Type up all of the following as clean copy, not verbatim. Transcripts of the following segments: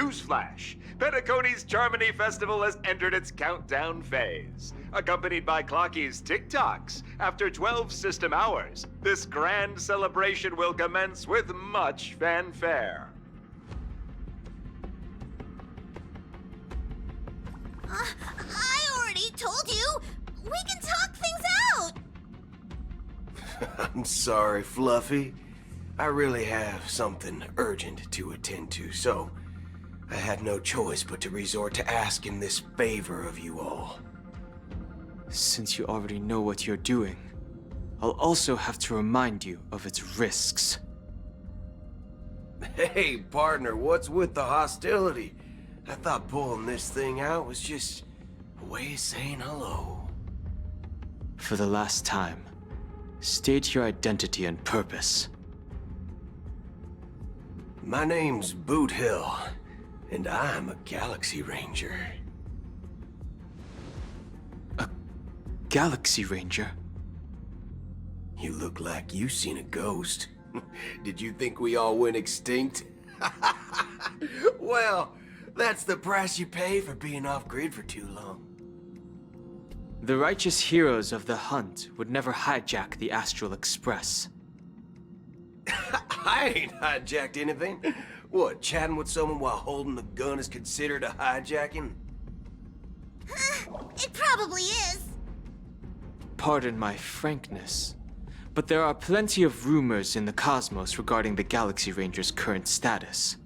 Newsflash! Penacony's Charmony Festival has entered its countdown phase. Accompanied by Clocky's TikToks, after 12 system hours, this grand celebration will commence with much fanfare. I already told you! We can talk things out! I'm sorry, Fluffy. I really have something urgent to attend to, so I had no choice but to resort to asking this favor of you all. Since you already know what you're doing, I'll also have to remind you of its risks. Hey, partner, what's with the hostility? I thought pulling this thing out was just a way of saying hello. For the last time, state your identity and purpose. My name's Boot Hill, and I'm a Galaxy Ranger. A Galaxy Ranger? You look like you seen a ghost. Did you think we all went extinct? Well, that's the price you pay for being off-grid for too long. The righteous heroes of the hunt would never hijack the Astral Express. I ain't hijacked anything. What, chatting with someone while holding the gun is considered a hijacking? It probably is. Pardon my frankness, but there are plenty of rumors in the cosmos regarding the Galaxy Ranger's current status,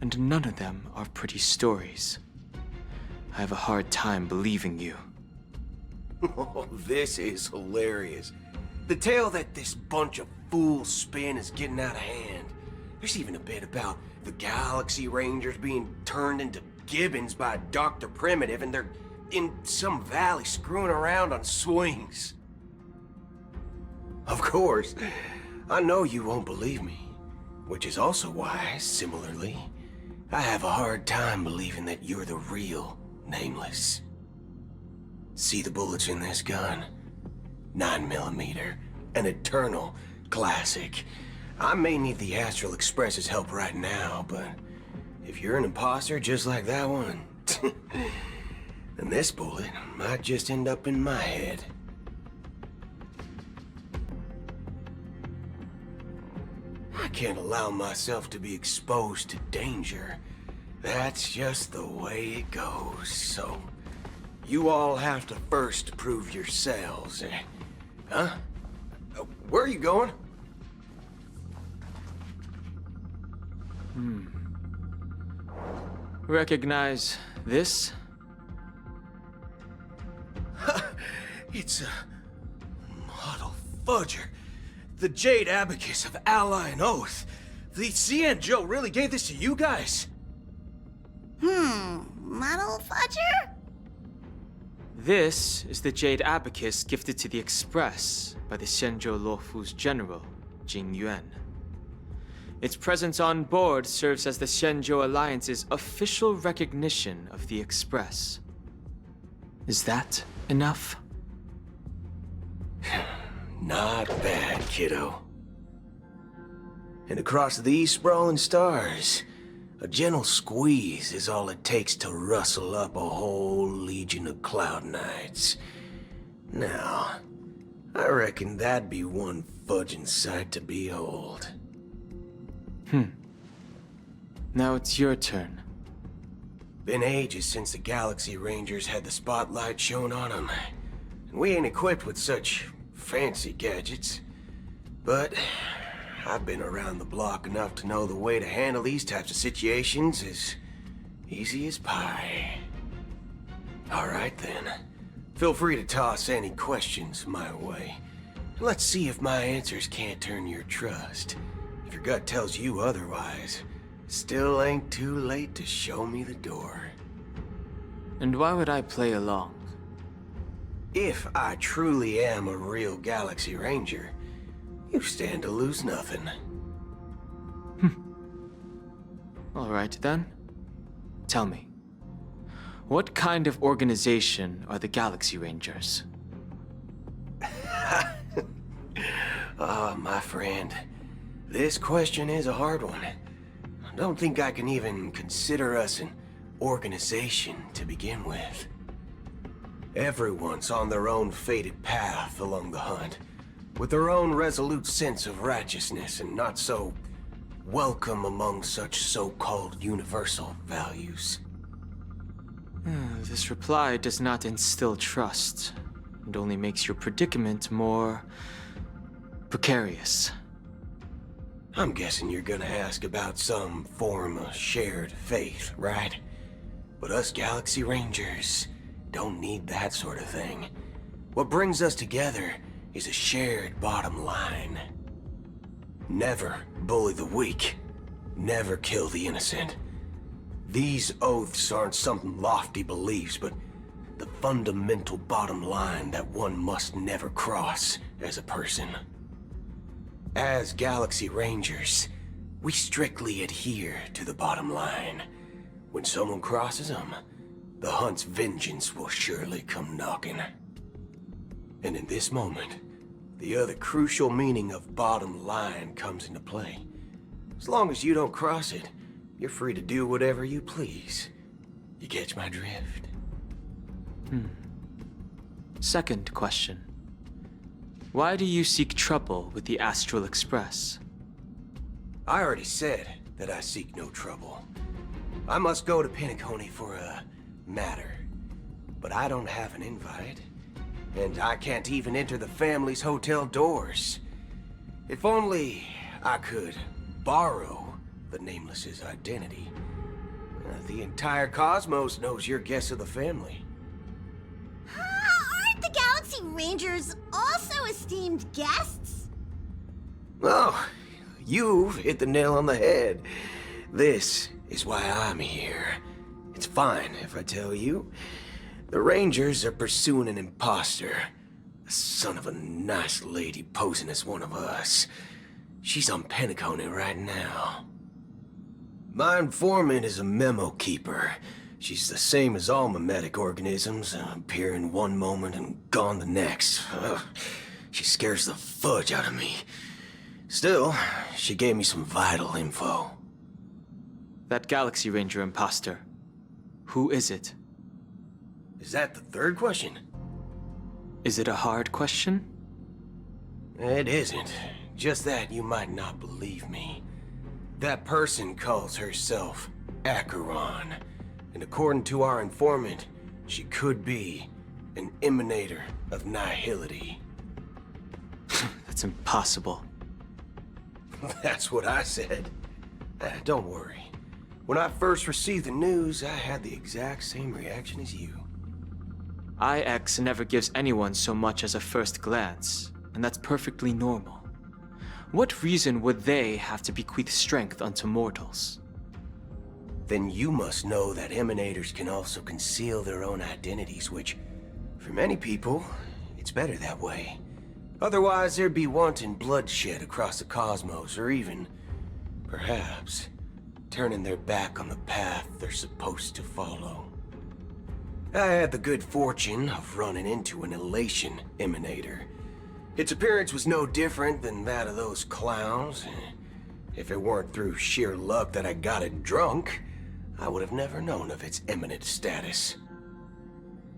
and none of them are pretty stories. I have a hard time believing you. Oh, this is hilarious. The tale that this bunch of fools spin is getting out of hand. There's even a bit about the Galaxy Rangers being turned into gibbons by Dr. Primitive, and they're in some valley screwing around on swings. Of course, I know you won't believe me, which is also why, similarly, I have a hard time believing that you're the real Nameless. See the bullets in this gun? 9mm, an eternal classic. I may need the Astral Express's help right now, but if you're an imposter just like that one, then this bullet might just end up in my head. I can't allow myself to be exposed to danger. That's just the way it goes, so you all have to first prove yourselves. Huh? Where are you going? Recognize this? It's a model fudger. The Jade Abacus of Ally and Oath. The CN Joe really gave this to you guys? Model fudger? This is the Jade Abacus gifted to the Express by the Shenzhou Luofu's general, Jing Yuan. Its presence on board serves as the Shenzhou Alliance's official recognition of the Express. Is that enough? Not bad, kiddo. And across these sprawling stars, a gentle squeeze is all it takes to rustle up a whole legion of Cloud Knights. Now, I reckon that'd be one fudging sight to behold. Now it's your turn. Been ages since the Galaxy Rangers had the spotlight shone on them. And we ain't equipped with such fancy gadgets. But I've been around the block enough to know the way to handle these types of situations is easy as pie. Alright then. Feel free to toss any questions my way. Let's see if my answers can't turn your trust. If your gut tells you otherwise, still ain't too late to show me the door. And why would I play along? If I truly am a real Galaxy Ranger, you stand to lose nothing. All right then. Tell me, what kind of organization are the Galaxy Rangers? Ah, my friend, this question is a hard one. don't think I can even consider us an organization to begin with. Everyone's on their own fated path along the hunt, with their own resolute sense of righteousness and not so welcome among such so-called universal values. This reply does not instill trust. It only makes your predicament more precarious. I'm guessing you're gonna ask about some form of shared faith, right? But us Galaxy Rangers don't need that sort of thing. What brings us together is a shared bottom line. Never bully the weak. Never kill the innocent. These oaths aren't some lofty beliefs, but the fundamental bottom line that one must never cross as a person. As Galaxy Rangers, we strictly adhere to the bottom line. When someone crosses them, the hunt's vengeance will surely come knocking. And in this moment, the other crucial meaning of bottom line comes into play. As long as you don't cross it, you're free to do whatever you please. You catch my drift? Second question. Why do you seek trouble with the Astral Express? I already said that I seek no trouble. I must go to Penacony for a matter. But I don't have an invite. And I can't even enter the family's hotel doors. If only I could borrow the Nameless's identity. The entire cosmos knows you're guests of the family. Aren't the Galaxy Rangers also esteemed guests? Oh, you've hit the nail on the head. This is why I'm here. It's fine if I tell you. The Rangers are pursuing an imposter. A son of a nice lady posing as one of us. She's on Penacony right now. My informant is a memo keeper. She's the same as all mimetic organisms, appearing one moment and gone the next. Ugh, she scares the fudge out of me. Still, she gave me some vital info. That Galaxy Ranger imposter. Who is it? Is that the third question? Is it a hard question? It isn't. Just that you might not believe me. That person calls herself Acheron. And according to our informant, she could be an emanator of nihility. That's impossible. That's what I said. Don't worry. When I first received the news, I had the exact same reaction as you. IX never gives anyone so much as a first glance, and that's perfectly normal. What reason would they have to bequeath strength unto mortals? Then you must know that emanators can also conceal their own identities, which, for many people, it's better that way. Otherwise, there'd be wanton bloodshed across the cosmos, or even, perhaps, turning their back on the path they're supposed to follow. I had the good fortune of running into an elation emanator. Its appearance was no different than that of those clowns. If it weren't through sheer luck that I got it drunk, I would have never known of its eminent status.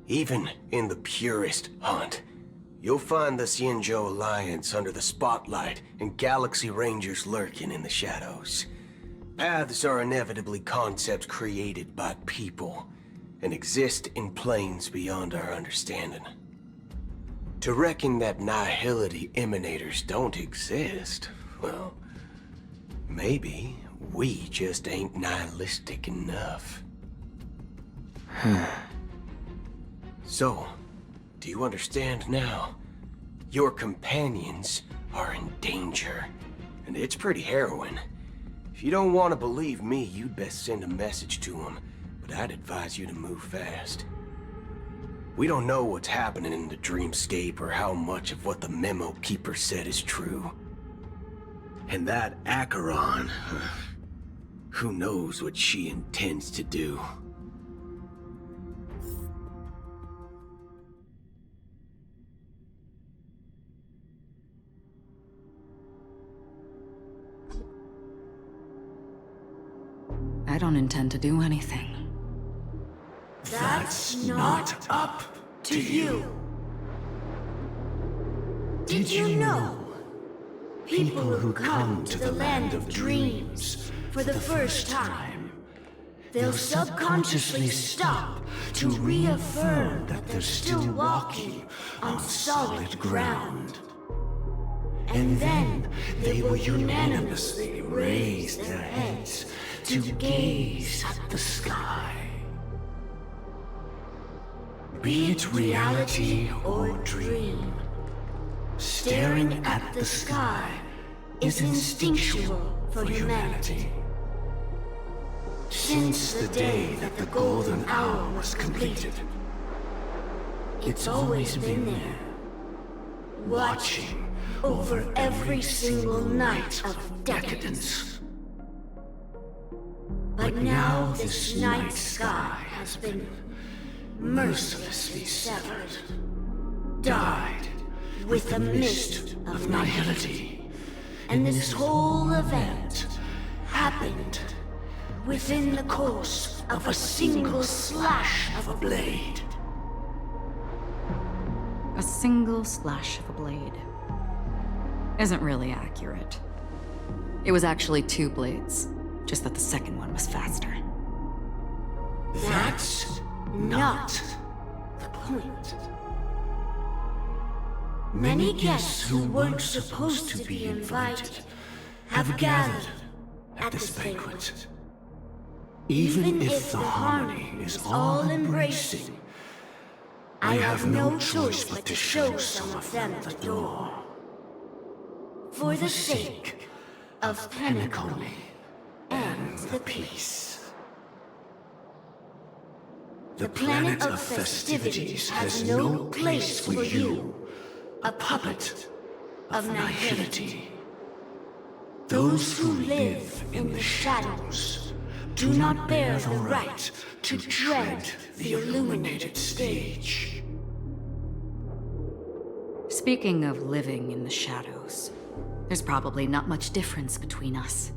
Even in the purest hunt, you'll find the Xianzhou Alliance under the spotlight and Galaxy Rangers lurking in the shadows. Paths are inevitably concepts created by people and exist in planes beyond our understanding. To reckon that nihility emanators don't exist, well, maybe we just ain't nihilistic enough. So, do you understand now? Your companions are in danger, and it's pretty harrowing. If you don't want to believe me, you'd best send a message to them, but I'd advise you to move fast. We don't know what's happening in the dreamscape or how much of what the memo keeper said is true. And that Acheron, who knows what she intends to do. I don't intend to do anything. That's not up to you. Did you know? People who come to the land of dreams for the first time, they'll subconsciously stop to reaffirm that they're still walking on solid ground. And then they will unanimously raise their heads to gaze at the sky. Be it reality or dream, staring at the sky is instinctual for humanity. Since the day that the golden hour was completed, it's always been there, watching over every single night of decadence. But now this night sky has been mercilessly severed, dyed with a mist of nihility. And this whole event happened within the course of a single slash of a blade. A single slash of a blade isn't really accurate. It was actually 2 blades, just that the second one was faster. That's not the point. Many guests who weren't supposed to be invited have gathered at this banquet. Even if the harmony is all-embracing, I have no choice but to show some of them the door. For the sake of Penacony and the peace. The planet of festivities has no place for you, a puppet of nihility. Those who live in the shadows do not bear the right to tread the illuminated stage. Speaking of living in the shadows, there's probably not much difference between us.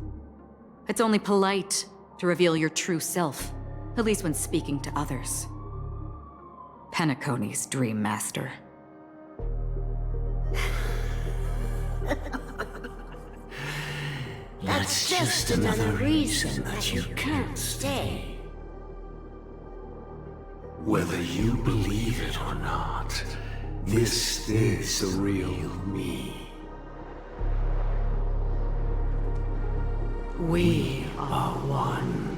It's only polite to reveal your true self, at least when speaking to others. Penacony's Dream Master. That's just another reason that you can't stay. Whether you believe it or not, this is the real me. We are one.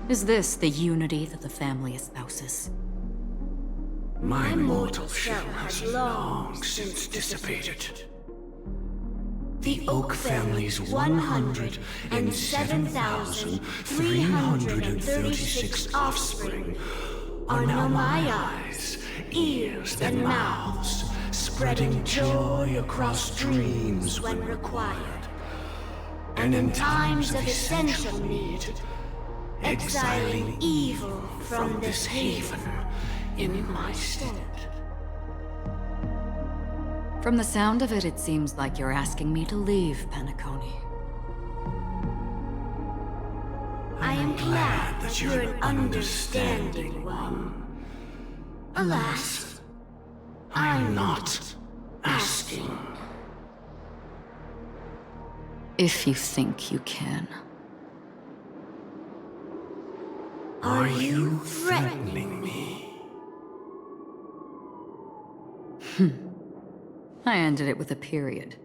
Is this the unity that the family espouses? My mortal shell has long since dissipated. The Oak family's 107,336 offspring are now my eyes, ears, and mouths, spreading joy across dreams when required, and in times of essential need, exiling evil from this haven in my stead. From the sound of it, it seems like you're asking me to leave Penacony. I am glad that you're an understanding one. Alas, I'm not asking. If you think you can. Are you threatening me? I ended it with a period.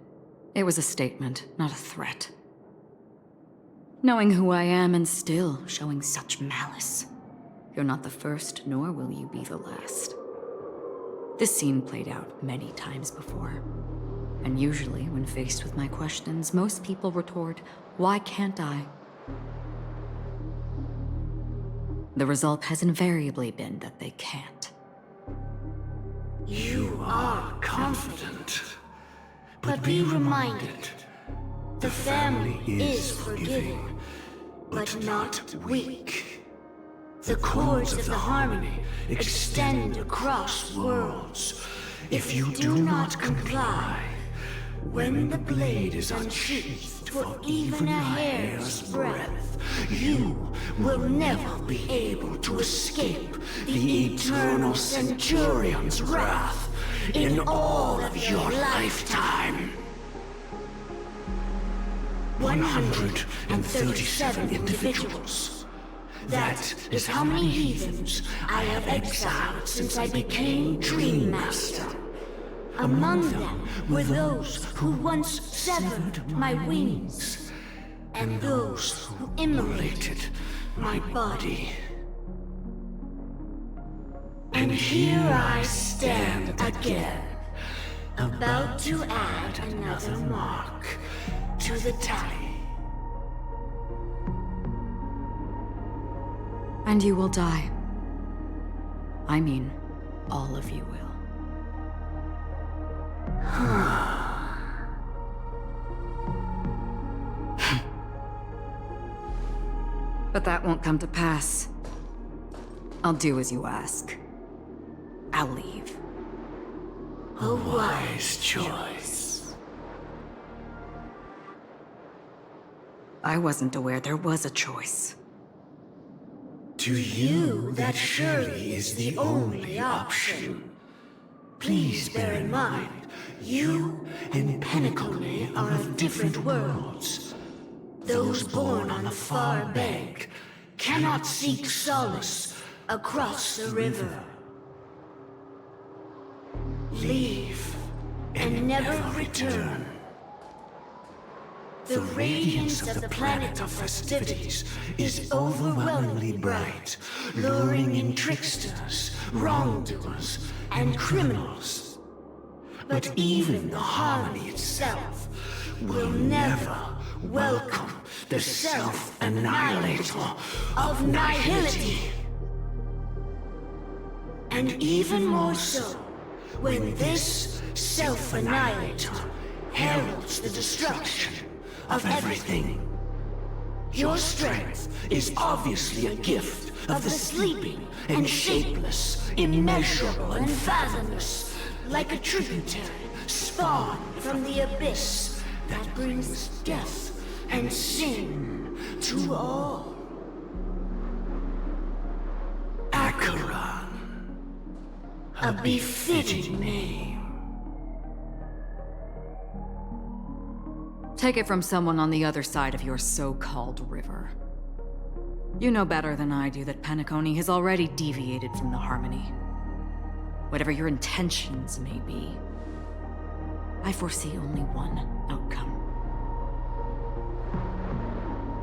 It was a statement, not a threat. Knowing who I am and still showing such malice. You're not the first, nor will you be the last. This scene played out many times before. And usually, when faced with my questions, most people retort, "Why can't I?" The result has invariably been that they can't. You are confident. But be reminded, the family is forgiving, but not weak. The cords of the harmony extend across worlds. If you do not comply, When the blade is unsheathed for even a hair's breadth, you will never be able to escape the eternal Centurion's wrath in all of your lifetime. 137 individuals. That is how many heathens I have exiled since I became Dream Master. Among them were those who once severed my wings, and those who immolated my body. And here I stand again, about to add another mark to the tally. And you will die. I mean, all of you will. But that won't come to pass. I'll do as you ask. I'll leave. A wise choice. I wasn't aware there was a choice. To you, that surely is the only option. Please bear in mind, you and Penacony are of different worlds. Those born on the far bank cannot seek solace across the river. Leave and never return. The radiance of the planet of festivities is overwhelmingly bright, luring in tricksters, wrongdoers, and criminals. But even the harmony itself will never welcome the self-annihilator of nihility. And even more so, when this self-annihilator heralds the destruction of everything. Your strength is obviously a gift of the sleeping and shapeless, immeasurable and fathomless, like a tributary spawned from the abyss that brings death and sin to all. Acheron, a befitting name. Take it from someone on the other side of your so-called river. You know better than I do that Penacony has already deviated from the harmony. Whatever your intentions may be, I foresee only one outcome.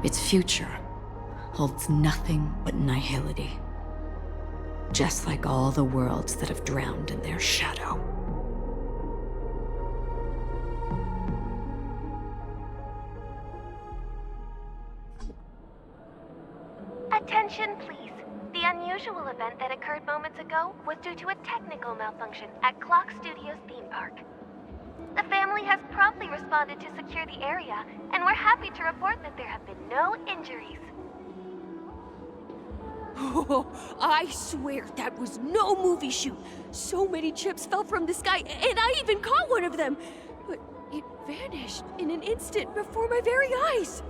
Its future holds nothing but nihility. Just like all the worlds that have drowned in their shadow. Attention, please. The unusual event that occurred moments ago was due to a technical malfunction at Clock Studios theme park. The family has promptly responded to secure the area, and we're happy to report that there have been no injuries. Oh, I swear that was no movie shoot. So many chips fell from the sky, and I even caught one of them. But it vanished in an instant before my very eyes.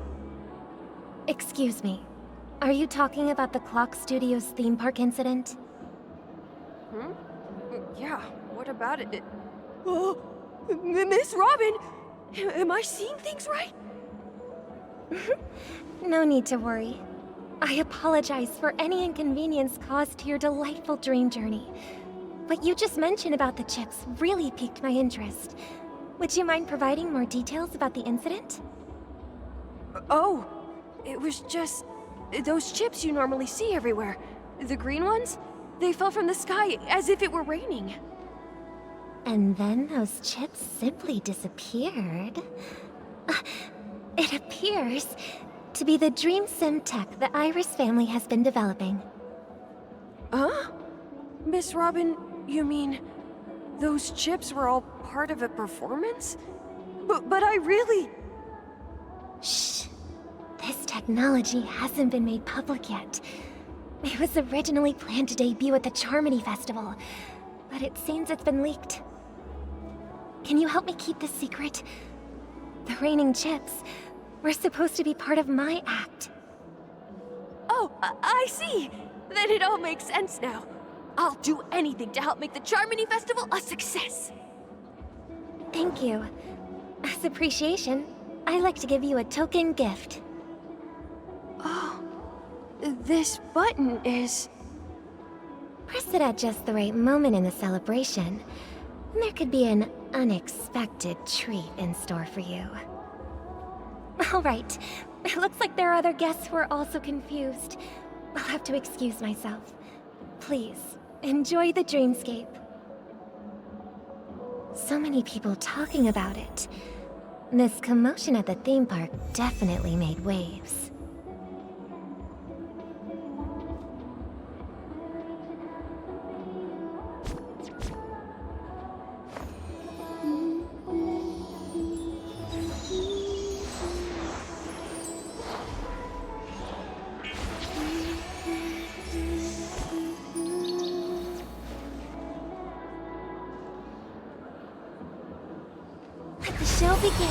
Excuse me. Are you talking about the Clock Studios theme park incident? Yeah, what about it? Oh, Miss Robin! Am I seeing things right? No need to worry. I apologize for any inconvenience caused to your delightful dream journey. What you just mentioned about the chips really piqued my interest. Would you mind providing more details about the incident? Oh, it was just those chips you normally see everywhere. The green ones? They fell from the sky as if it were raining. And then those chips simply disappeared. It appears to be the Dream Sim tech the Iris family has been developing. Huh? Miss Robin, you mean those chips were all part of a performance? But I really... Shh. This technology hasn't been made public yet. It was originally planned to debut at the Charmony Festival, but it seems it's been leaked. can you help me keep this secret? The raining chips were supposed to be part of my act. Oh, I see. Then it all makes sense now. I'll do anything to help make the Charmony Festival a success. Thank you. As appreciation, I'd like to give you a token gift. Oh, this button is... Press it at just the right moment in the celebration, and there could be an unexpected treat in store for you. All right. It looks like there are other guests who are also confused. I'll have to excuse myself. Please, enjoy the dreamscape. So many people talking about it. This commotion at the theme park definitely made waves. Let the show begin.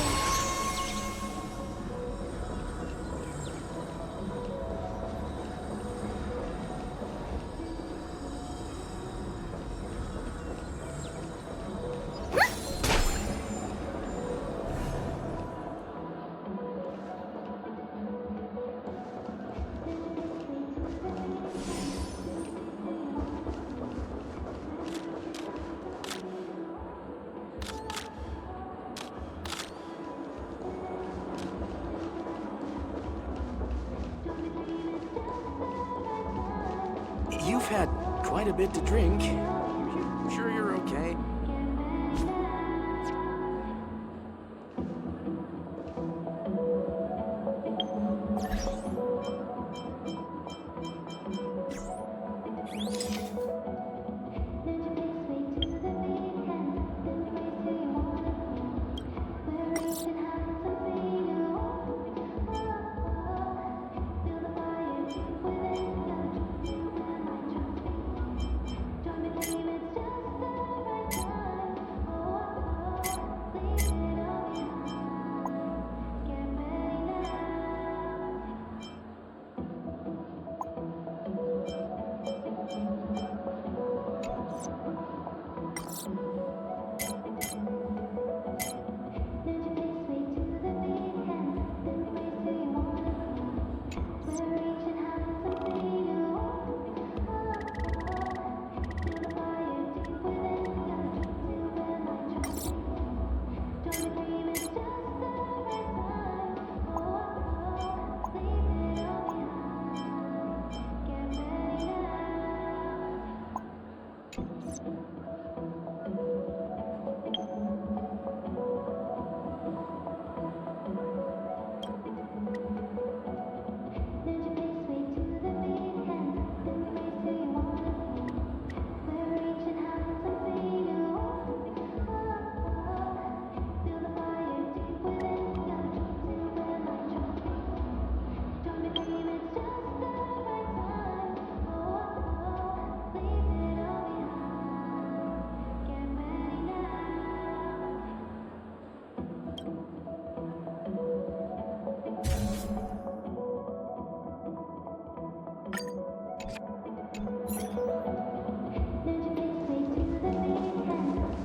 You've had quite a bit to drink. Sure you're okay?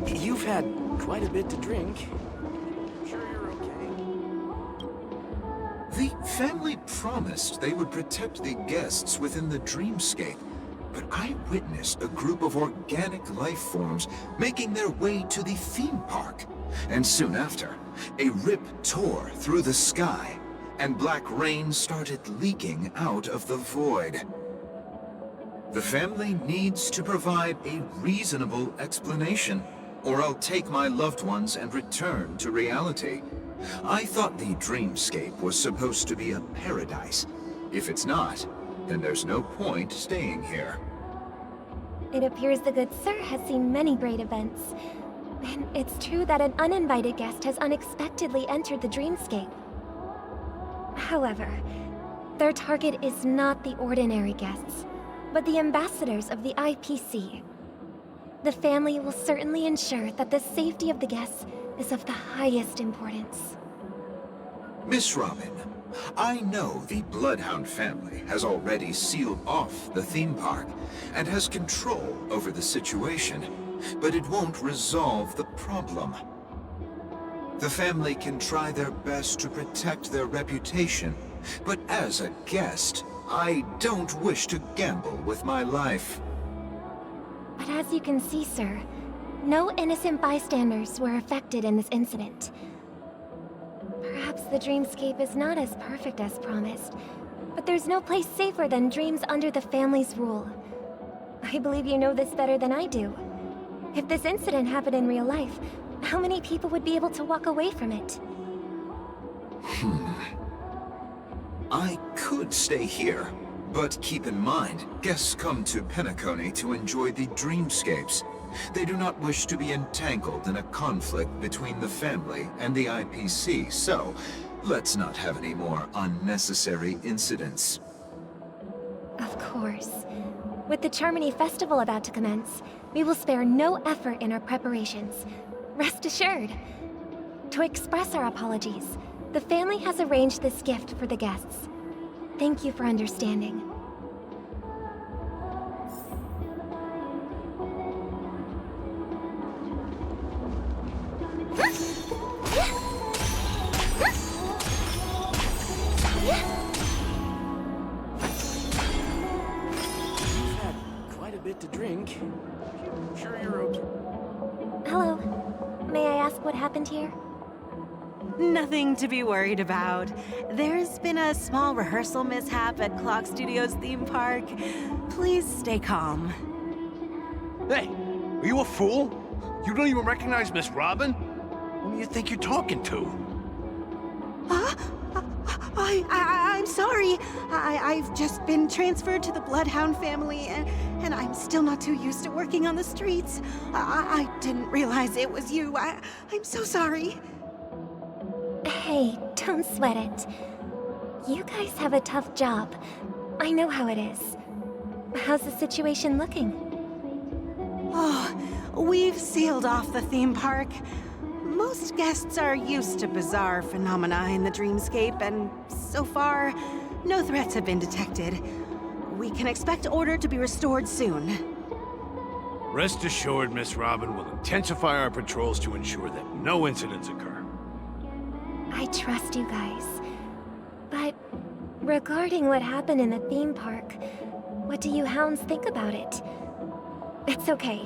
You've had quite a bit to drink. Sure you're okay? The family promised they would protect the guests within the dreamscape, but I witnessed a group of organic life forms making their way to the theme park. And soon after, a rip tore through the sky, and black rain started leaking out of the void. The family needs to provide a reasonable explanation, or I'll take my loved ones and return to reality. I thought the dreamscape was supposed to be a paradise. If it's not, then there's no point staying here. It appears the good sir has seen many great events. And it's true that an uninvited guest has unexpectedly entered the dreamscape. However, their target is not the ordinary guests, but the ambassadors of the IPC. The family will certainly ensure that the safety of the guests is of the highest importance. Miss Robin, I know the Bloodhound family has already sealed off the theme park and has control over the situation, but it won't resolve the problem. The family can try their best to protect their reputation, but as a guest, I don't wish to gamble with my life. But as you can see, sir, no innocent bystanders were affected in this incident. Perhaps the dreamscape is not as perfect as promised, but there's no place safer than dreams under the family's rule. I believe you know this better than I do. If this incident happened in real life, how many people would be able to walk away from it? I could stay here, but keep in mind, guests come to Penacony to enjoy the dreamscapes. They do not wish to be entangled in a conflict between the family and the IPC, so let's not have any more unnecessary incidents. Of course. With the Charmony Festival about to commence, we will spare no effort in our preparations. Rest assured. To express our apologies, the family has arranged this gift for the guests. Thank you for understanding. You've had quite a bit to drink. Sure you're okay? Hello. May I ask what happened here? Nothing to be worried about. There's been a small rehearsal mishap at Clock Studios theme park. Please stay calm. Hey, are you a fool? You don't even recognize Miss Robin? Who do you think you're talking to? I'm sorry. I've just been transferred to the Bloodhound family, and I'm still not too used to working on the streets. I didn't realize it was you. I'm so sorry. Hey, don't sweat it. You guys have a tough job. I know how it is. How's the situation looking? Oh, we've sealed off the theme park. Most guests are used to bizarre phenomena in the dreamscape, and so far, no threats have been detected. We can expect order to be restored soon. Rest assured, Miss Robin will intensify our patrols to ensure that no incidents occur. I trust you guys. But regarding what happened in the theme park, what do you hounds think about it? It's okay.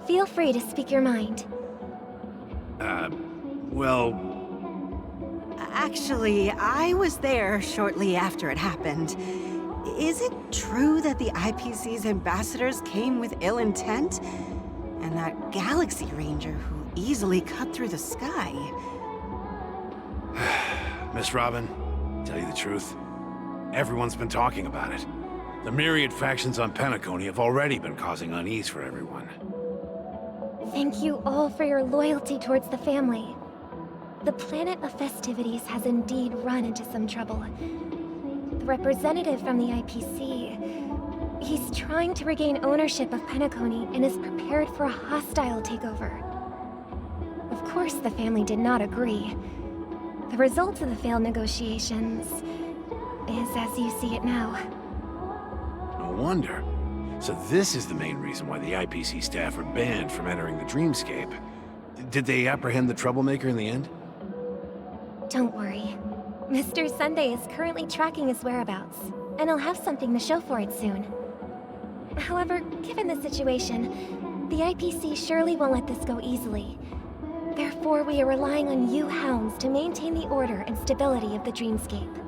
Feel free to speak your mind. Well... Actually, I was there shortly after it happened. Is it true that the IPC's ambassadors came with ill intent? And that Galaxy Ranger who easily cut through the sky? Miss Robin, tell you the truth, everyone's been talking about it. The myriad factions on Penacony have already been causing unease for everyone. Thank you all for your loyalty towards the family. The planet of festivities has indeed run into some trouble. The representative from the IPC, he's trying to regain ownership of Penacony and is prepared for a hostile takeover. Of course, the family did not agree. The result of the failed negotiations is as you see it now. No wonder. So this is the main reason why the IPC staff are banned from entering the dreamscape. Did they apprehend the troublemaker in the end? Don't worry. Mr. Sunday is currently tracking his whereabouts, and he'll have something to show for it soon. However, given the situation, the IPC surely won't let this go easily. Therefore, we are relying on you hounds to maintain the order and stability of the dreamscape.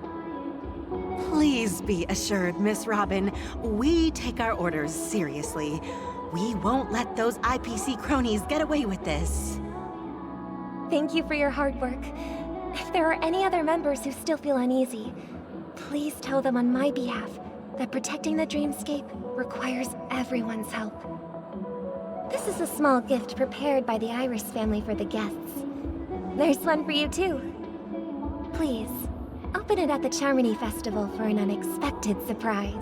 Please be assured, Miss Robin, we take our orders seriously. We won't let those IPC cronies get away with this. Thank you for your hard work. If there are any other members who still feel uneasy, please tell them on my behalf that protecting the dreamscape requires everyone's help. This is a small gift prepared by the Iris family for the guests. There's one for you too. Please, open it at the Charmony Festival for an unexpected surprise.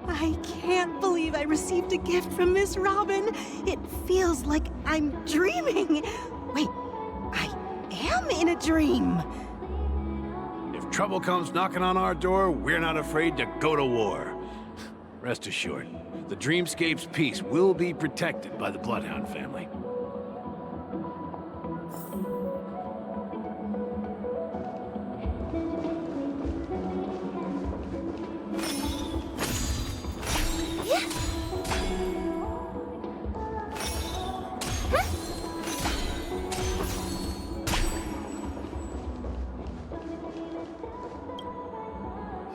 I can't believe I received a gift from Miss Robin. It feels like I'm dreaming. Wait, in a dream. If trouble comes knocking on our door, we're not afraid to go to war. Rest assured, the Dreamscape's peace will be protected by the Bloodhound family.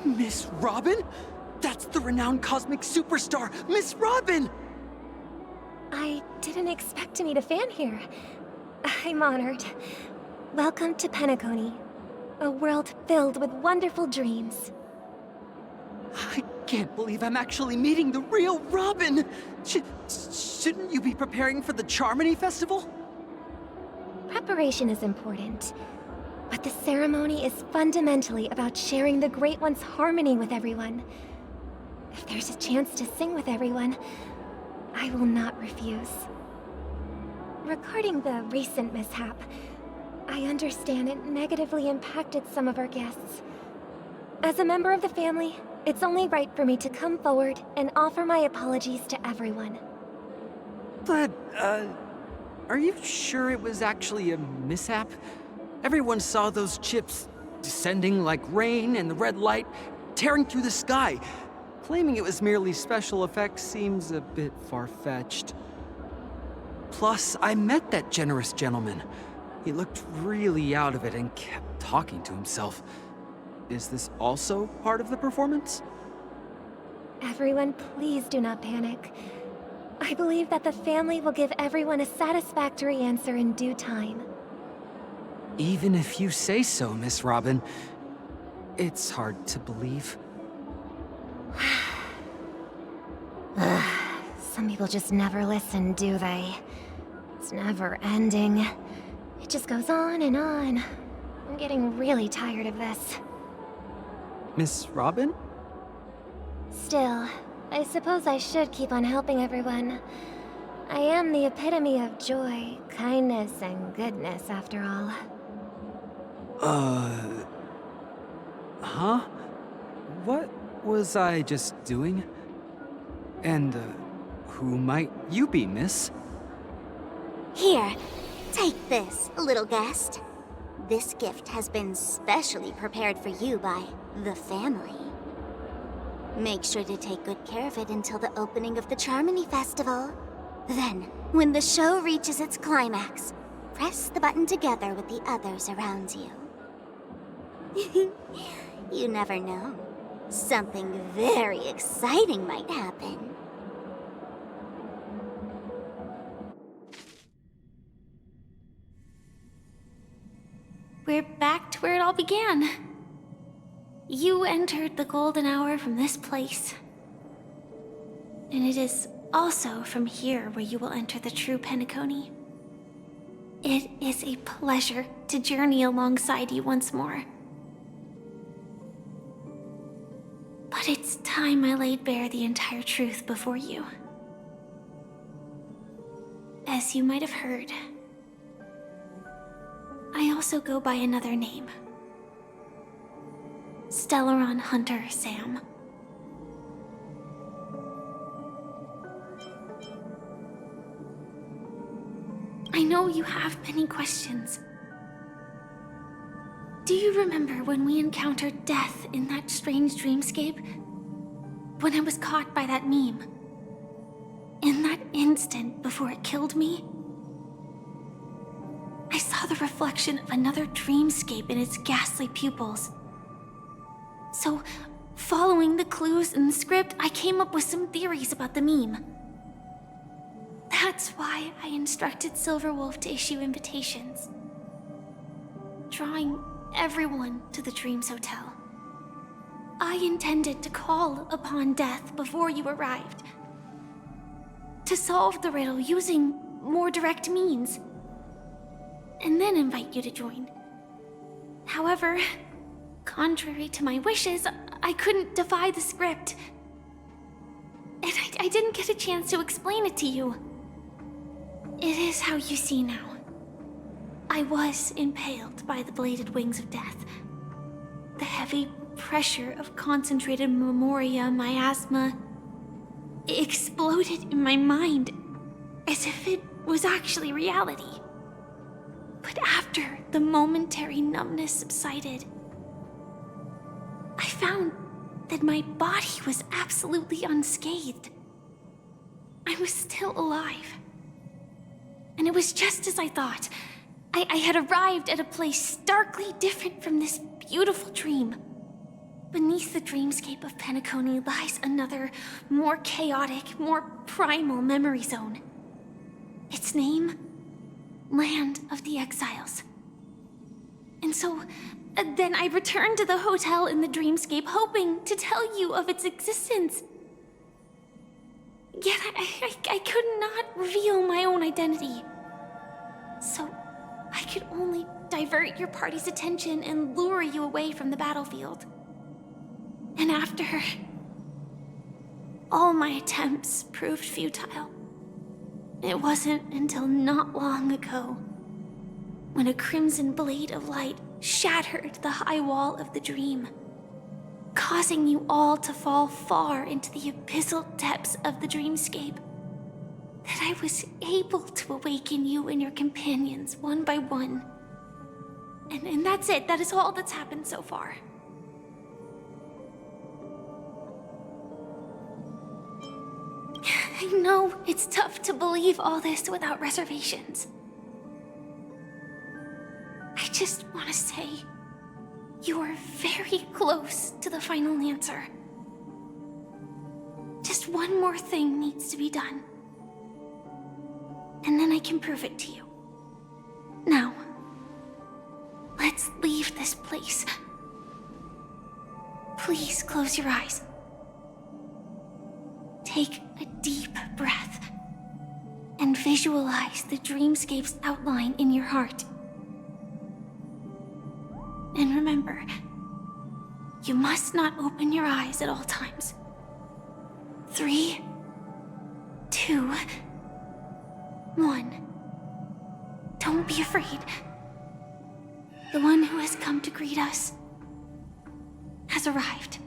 Miss Robin? That's the renowned cosmic superstar, Miss Robin! I didn't expect to meet a fan here. I'm honored. Welcome to Penacony, a world filled with wonderful dreams. I can't believe I'm actually meeting the real Robin! Shouldn't you be preparing for the Charmony Festival? Preparation is important, but the ceremony is fundamentally about sharing the Great One's harmony with everyone. If there's a chance to sing with everyone, I will not refuse. Regarding the recent mishap, I understand it negatively impacted some of our guests. As a member of the family, it's only right for me to come forward and offer my apologies to everyone. But, are you sure it was actually a mishap? Everyone saw those chips descending like rain and the red light tearing through the sky. Claiming it was merely special effects seems a bit far-fetched. Plus, I met that generous gentleman. He looked really out of it and kept talking to himself. Is this also part of the performance? Everyone, please do not panic. I believe that the family will give everyone a satisfactory answer in due time. Even if you say so, Miss Robin, it's hard to believe. Some people just never listen, do they? It's never ending. It just goes on and on. I'm getting really tired of this. Miss Robin? Still, I suppose I should keep on helping everyone. I am the epitome of joy, kindness, and goodness, after all. Huh? What was I just doing? And, who might you be, miss? Here, take this, little guest. This gift has been specially prepared for you by the family. Make sure to take good care of it until the opening of the Charmony Festival. Then, when the show reaches its climax, press the button together with the others around you. You never know. Something very exciting might happen. We're back to where it all began. You entered the golden hour from this place. And it is also from here where you will enter the true Penacony. It is a pleasure to journey alongside you once more. But it's time I laid bare the entire truth before you. As you might have heard, I also go by another name. Stellaron Hunter Sam. I know you have many questions. Do you remember when we encountered death in that strange dreamscape? When I was caught by that meme? In that instant before it killed me? I saw the reflection of another dreamscape in its ghastly pupils. So, following the clues in the script, I came up with some theories about the meme. That's why I instructed Silverwolf to issue invitations, drawing everyone to the Dreams Hotel. I intended to call upon death before you arrived, to solve the riddle using more direct means, and then invite you to join. However, contrary to my wishes, I couldn't defy the script. And I didn't get a chance to explain it to you. It is how you see now. I was impaled by the bladed wings of death. The heavy pressure of concentrated memoria miasma exploded in my mind as if it was actually reality. But after the momentary numbness subsided, I found that my body was absolutely unscathed. I was still alive. And it was just as I thought. I had arrived at a place starkly different from this beautiful dream. Beneath the dreamscape of Penacony lies another, more chaotic, more primal memory zone. Its name? Land of the Exiles. And so, then I returned to the hotel in the dreamscape, hoping to tell you of its existence. Yet I could not reveal my own identity. So, I could only divert your party's attention and lure you away from the battlefield. And after, all my attempts proved futile. It wasn't until not long ago when a crimson blade of light shattered the high wall of the dream, causing you all to fall far into the abyssal depths of the dreamscape, that I was able to awaken you and your companions one by one. And that's it. That is all that's happened so far. I know it's tough to believe all this without reservations. I just want to say, you are very close to the final answer. Just one more thing needs to be done. And then I can prove it to you. Now, let's leave this place. Please close your eyes. Take a deep breath and visualize the dreamscape's outline in your heart. And remember, you must not open your eyes at all times. 3, 2, 1. Don't be afraid. The one who has come to greet us has arrived.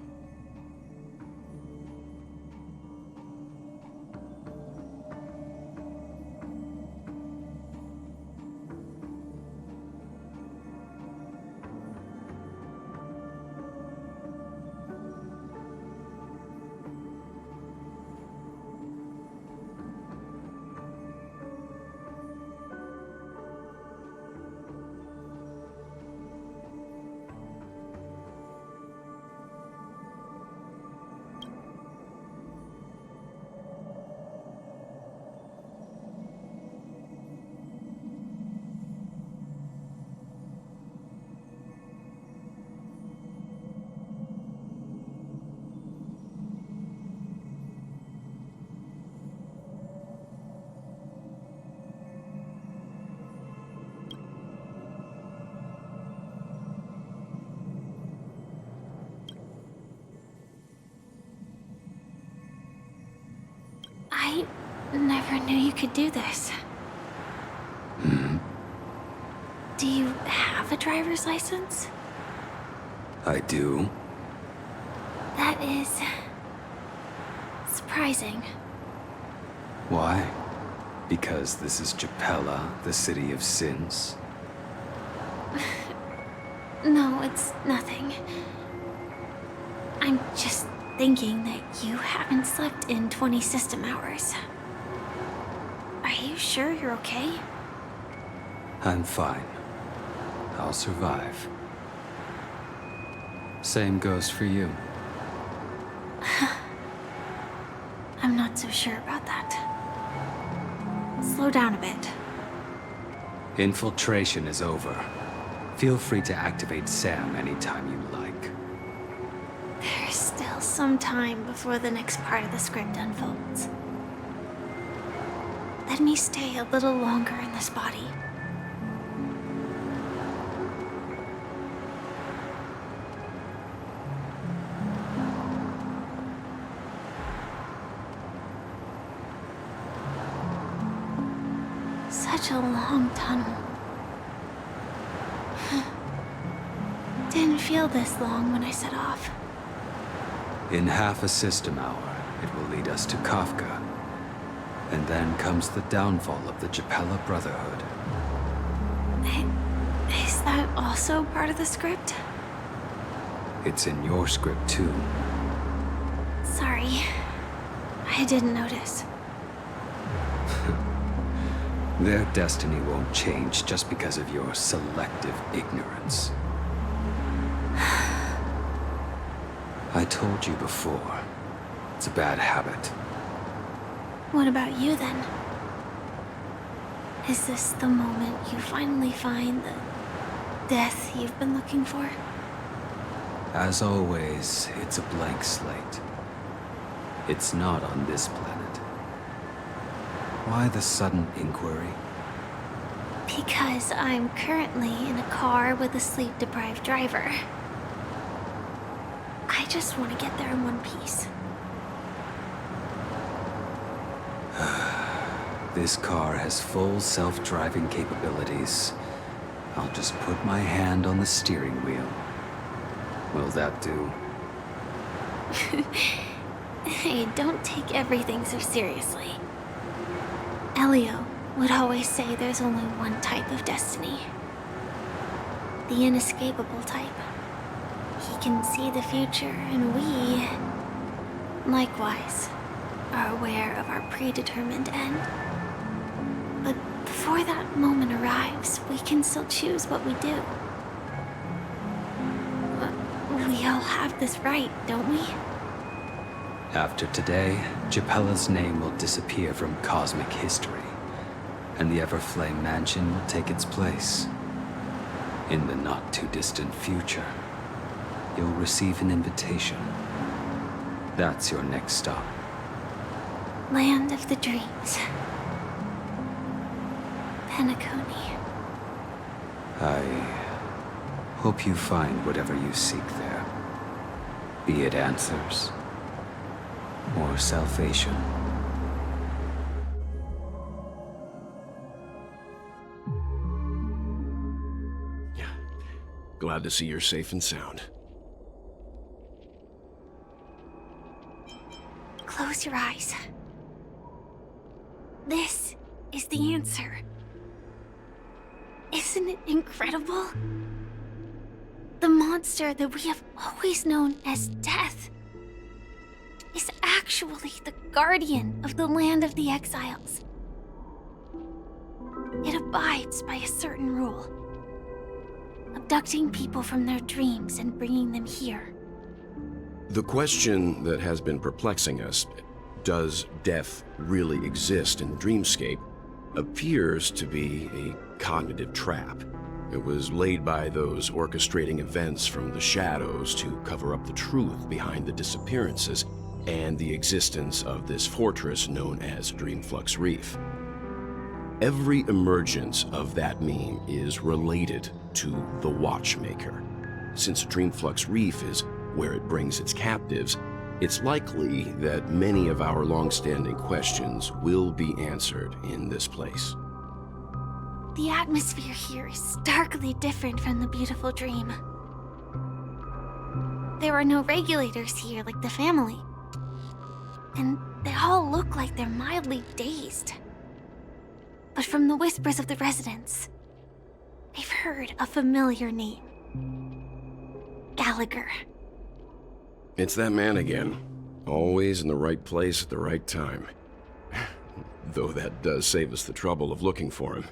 I never knew you could do this. Do you have a driver's license? I do. That is surprising. Why? Because this is Japella, the city of sins? No, it's nothing. I'm just thinking that you haven't slept in 20 system hours. Are you sure you're okay? I'm fine. I'll survive. Same goes for you. I'm not so sure about that. Slow down a bit. Infiltration is over. Feel free to activate Sam anytime you like. There's still some time before the next part of the script unfolds. Let me stay a little longer in this body. Such a long tunnel. feel this long when I set off. In half a system hour, it will lead us to Kafka. And then comes the downfall of the Japella Brotherhood. Is that also part of the script? It's in your script too. Sorry. I didn't notice. Their destiny won't change just because of your selective ignorance. I told you before, it's a bad habit. What about you then? Is this the moment you finally find the death you've been looking for? As always, it's a blank slate. It's not on this planet. Why the sudden inquiry? Because I'm currently in a car with a sleep-deprived driver. I just want to get there in one piece. This car has full self-driving capabilities. I'll just put my hand on the steering wheel. Will that do? Hey, don't take everything so seriously. Elio would always say there's only one type of destiny. The inescapable type. He can see the future, and we, likewise, are aware of our predetermined end. But before that moment arrives, we can still choose what we do. We all have this right, don't we? After today, Japella's name will disappear from cosmic history, and the Everflame Mansion will take its place. In the not-too-distant future, you'll receive an invitation. That's your next stop. Land of the Dreams. Penacony. I hope you find whatever you seek there. Be it answers or salvation. Glad to see you're safe and sound. Close your eyes. This is the answer. Isn't it incredible? The monster that we have always known as Death is actually the guardian of the land of the exiles. It abides by a certain rule, abducting people from their dreams and bringing them here. The question that has been perplexing us, does death really exist in the dreamscape, appears to be a cognitive trap. It was laid by those orchestrating events from the shadows to cover up the truth behind the disappearances and the existence of this fortress known as Dreamflux Reef. Every emergence of that meme is related to the Watchmaker. Since Dreamflux Reef is where it brings its captives, it's likely that many of our long-standing questions will be answered in this place. The atmosphere here is starkly different from the beautiful dream. There are no regulators here like the family. And they all look like they're mildly dazed. But from the whispers of the residents, they've heard a familiar name. Gallagher. It's that man again. Always in the right place at the right time. Though that does save us the trouble of looking for him.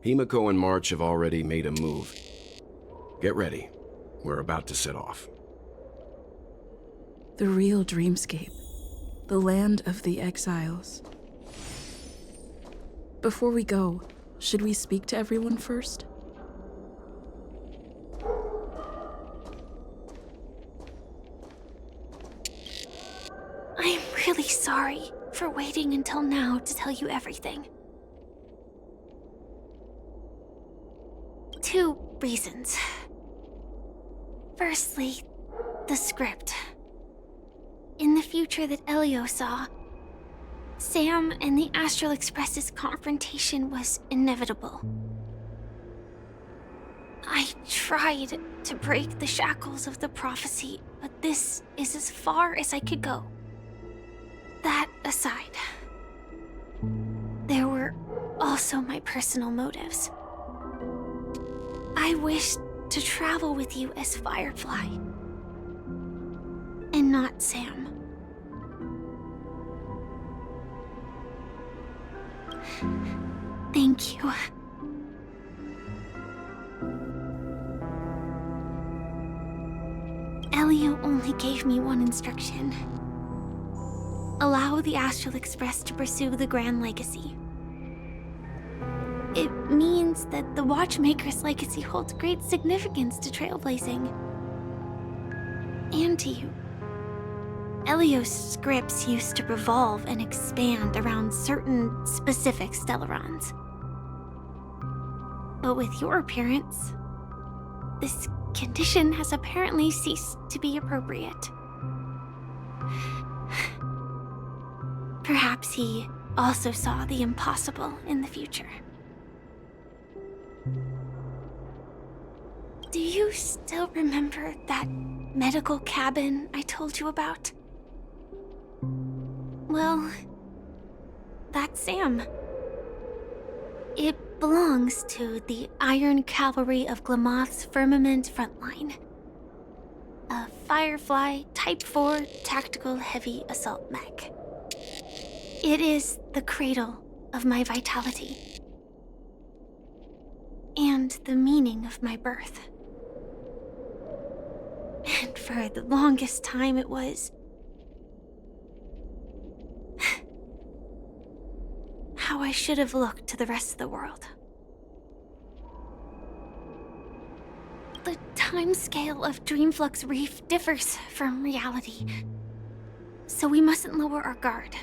Himiko and March have already made a move. Get ready. We're about to set off. The real dreamscape. The land of the exiles. Before we go, should we speak to everyone first? I'm really sorry for waiting until now to tell you everything. 2 reasons. Firstly, the script. In the future that Elio saw, Sam and the Astral Express's confrontation was inevitable. I tried to break the shackles of the prophecy, but this is as far as I could go. That aside, there were also my personal motives. I wished to travel with you as Firefly, and not Sam. Thank you. Elio only gave me one instruction. Allow the Astral Express to pursue the Grand Legacy. It means that the Watchmaker's legacy holds great significance to trailblazing. And to you. Elio's scripts used to revolve and expand around certain specific Stellarons. But with your appearance, this condition has apparently ceased to be appropriate. Perhaps he also saw the impossible in the future. Do you still remember that medical cabin I told you about? Well, that's Sam. It belongs to the Iron Cavalry of Glamoth's Firmament Frontline. A Firefly Type 4 tactical heavy assault mech. It is the cradle of my vitality. And the meaning of my birth. And for the longest time it was how I should have looked to the rest of the world. The timescale of Dreamflux Reef differs from reality, so we mustn't lower our guard.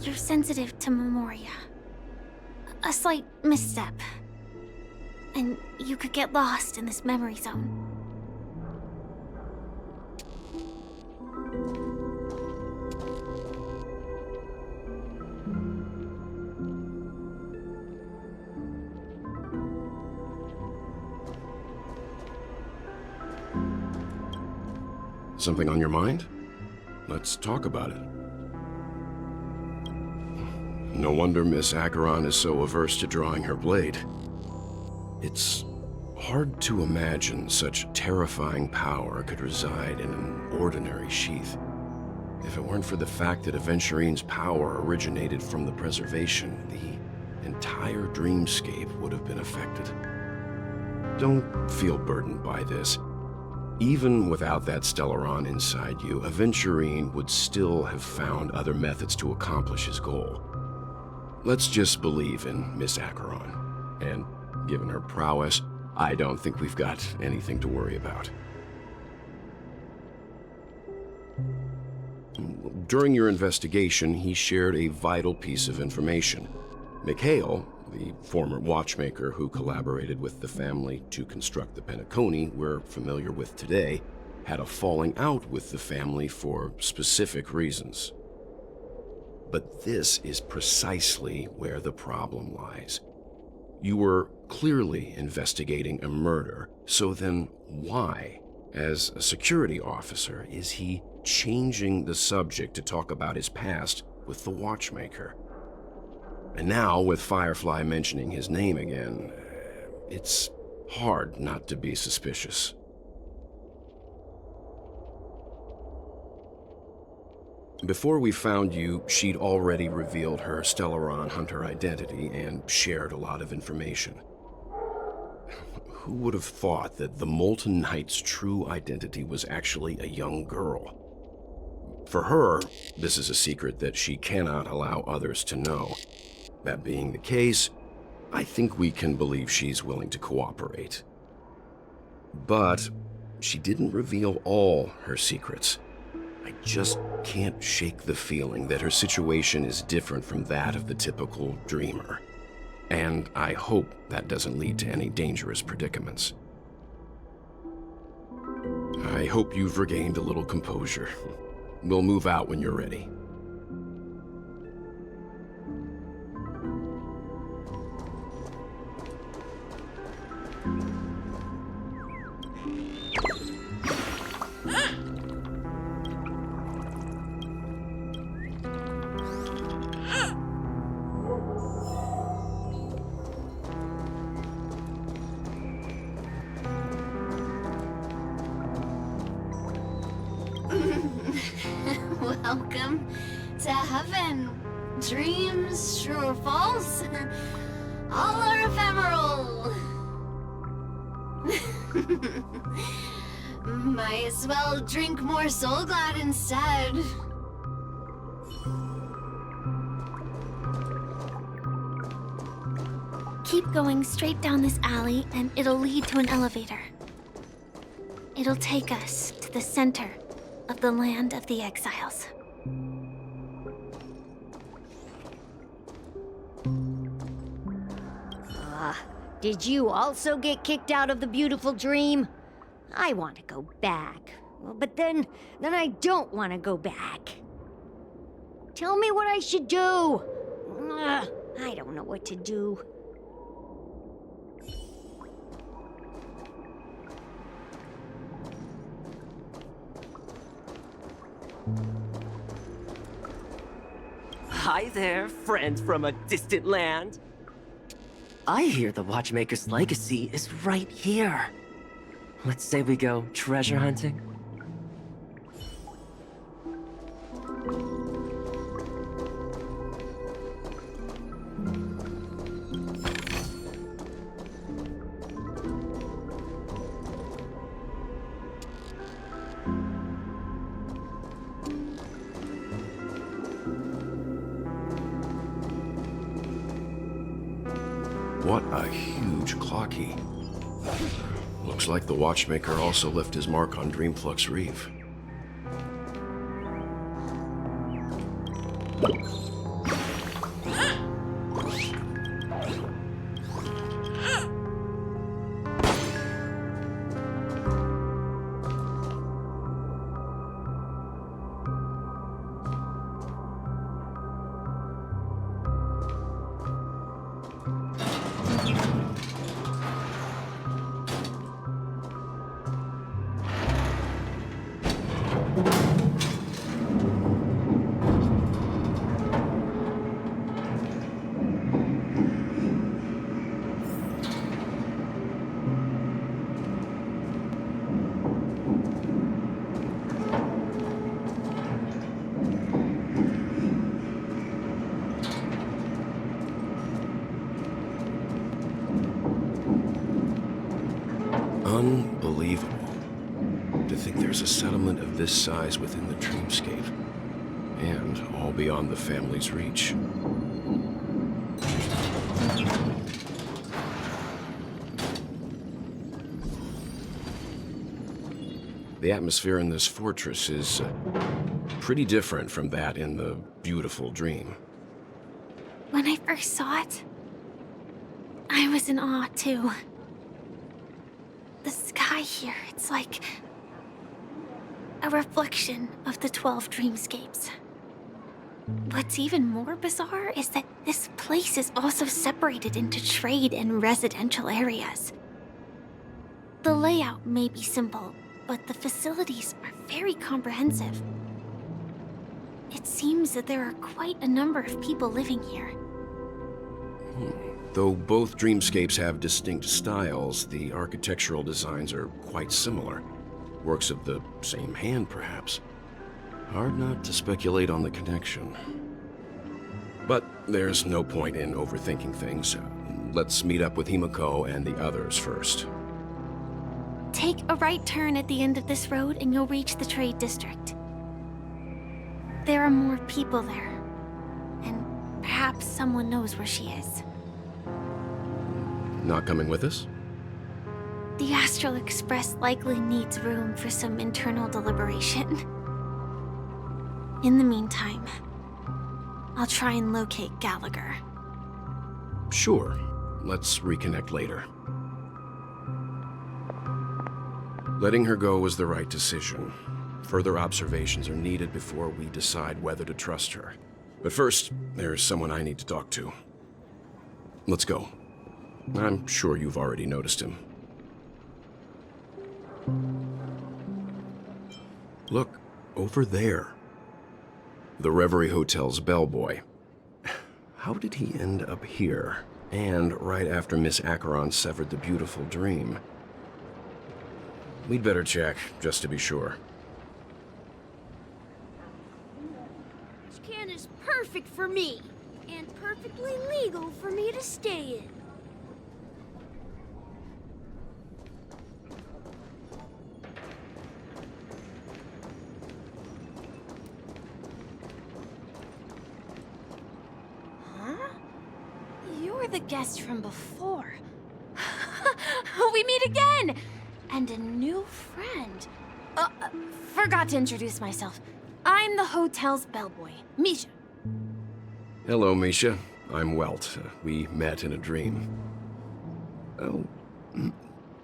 You're sensitive to Memoria. A slight misstep, and you could get lost in this memory zone. Something on your mind? Let's talk about it. No wonder Miss Acheron is so averse to drawing her blade. It's hard to imagine such terrifying power could reside in an ordinary sheath. If it weren't for the fact that Aventurine's power originated from the preservation, the entire dreamscape would have been affected. Don't feel burdened by this. Even without that Stellaron inside you, Aventurine would still have found other methods to accomplish his goal. Let's just believe in Miss Acheron. And given her prowess, I don't think we've got anything to worry about. During your investigation, he shared a vital piece of information. Mikhail, the former watchmaker who collaborated with the family to construct the Penacony we're familiar with today, had a falling out with the family for specific reasons. But this is precisely where the problem lies. You were clearly investigating a murder, so then why, as a security officer, is he changing the subject to talk about his past with the watchmaker? And now, with Firefly mentioning his name again, it's hard not to be suspicious. Before we found you, she'd already revealed her Stellaron hunter identity and shared a lot of information. Who would have thought that the Molten Knight's true identity was actually a young girl? For her, this is a secret that she cannot allow others to know. That being the case, I think we can believe she's willing to cooperate. But she didn't reveal all her secrets. I just can't shake the feeling that her situation is different from that of the typical dreamer. And I hope that doesn't lead to any dangerous predicaments. I hope you've regained a little composure. We'll move out when you're ready. Welcome to heaven. Dreams, true or false, all are ephemeral. Might as well drink more Soul Glad instead. Keep going straight down this alley, and it'll lead to an elevator. It'll take us to the center of the land of the exiles. Did you also get kicked out of the beautiful dream? I want to go back. But then I don't want to go back. Tell me what I should do. I don't know what to do. Hi there, friends from a distant land. I hear the Watchmaker's legacy is right here. Let's say we go treasure hunting. What a huge clock key. Looks like the Watchmaker also left his mark on Dreamflux Reef. Unbelievable. To think there's a settlement of this size within the dreamscape. And all beyond the family's reach. The atmosphere in this fortress is pretty different from that in the beautiful dream. When I first saw it, I was in awe too. The sky here, it's like a reflection of the 12 dreamscapes. What's even more bizarre is that this place is also separated into trade and residential areas. The layout may be simple, but the facilities are very comprehensive. It seems that there are quite a number of people living here. Though both dreamscapes have distinct styles, the architectural designs are quite similar. Works of the same hand, perhaps. Hard not to speculate on the connection. But there's no point in overthinking things. Let's meet up with Himiko and the others first. Take a right turn at the end of this road and you'll reach the trade district. There are more people there, and perhaps someone knows where she is. Not coming with us? The Astral Express likely needs room for some internal deliberation. In the meantime, I'll try and locate Gallagher. Sure. Let's reconnect later. Letting her go was the right decision. Further observations are needed before we decide whether to trust her. But first, there's someone I need to talk to. Let's go. I'm sure you've already noticed him. Look, over there. The Reverie Hotel's bellboy. How did he end up here? And right after Miss Acheron severed the beautiful dream. We'd better check, just to be sure. garbage can is perfect for me, and perfectly legal for me to stay in. Huh? You're the guest from before. We meet again! And a new friend. Forgot to introduce myself. I'm the hotel's bellboy, Misha. Hello, Misha. I'm Welt. We met in a dream. Oh,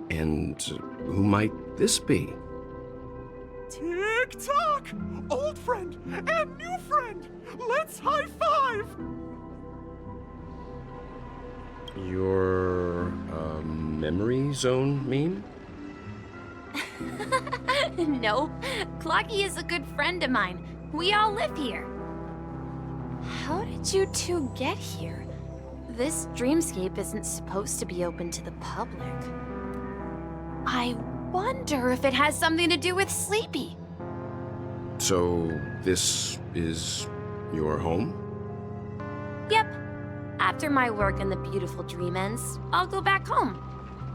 and who might this be? Tick-tock! Old friend and new friend! Let's high-five! Your, memory zone meme? No, Clocky is a good friend of mine. We all live here. How did you two get here? This dreamscape isn't supposed to be open to the public. I wonder if it has something to do with Sleepy. So, this is your home? Yep. After my work in the beautiful dream ends, I'll go back home.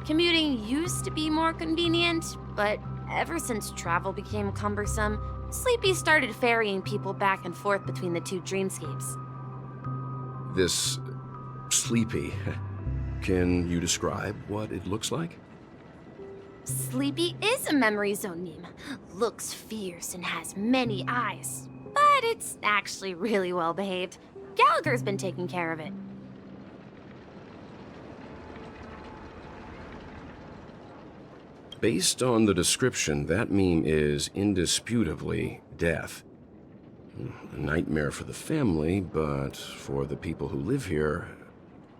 Commuting used to be more convenient, but ever since travel became cumbersome, Sleepy started ferrying people back and forth between the two dreamscapes. This Sleepy. Can you describe what it looks like? Sleepy is a memory zone meme. Looks fierce and has many eyes. But it's actually really well behaved. Gallagher's been taking care of it. Based on the description, that meme is indisputably death. A nightmare for the family, but for the people who live here,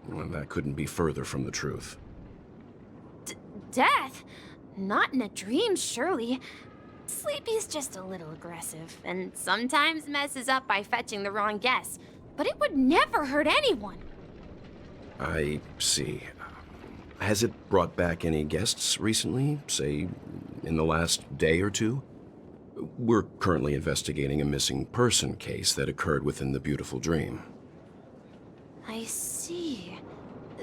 well, that couldn't be further from the truth. Death? Not in a dream, surely. Sleepy's just a little aggressive, and sometimes messes up by fetching the wrong guess. But it would never hurt anyone. I see. Has it brought back any guests recently, say, in the last day or two? We're currently investigating a missing person case that occurred within the beautiful dream. I see.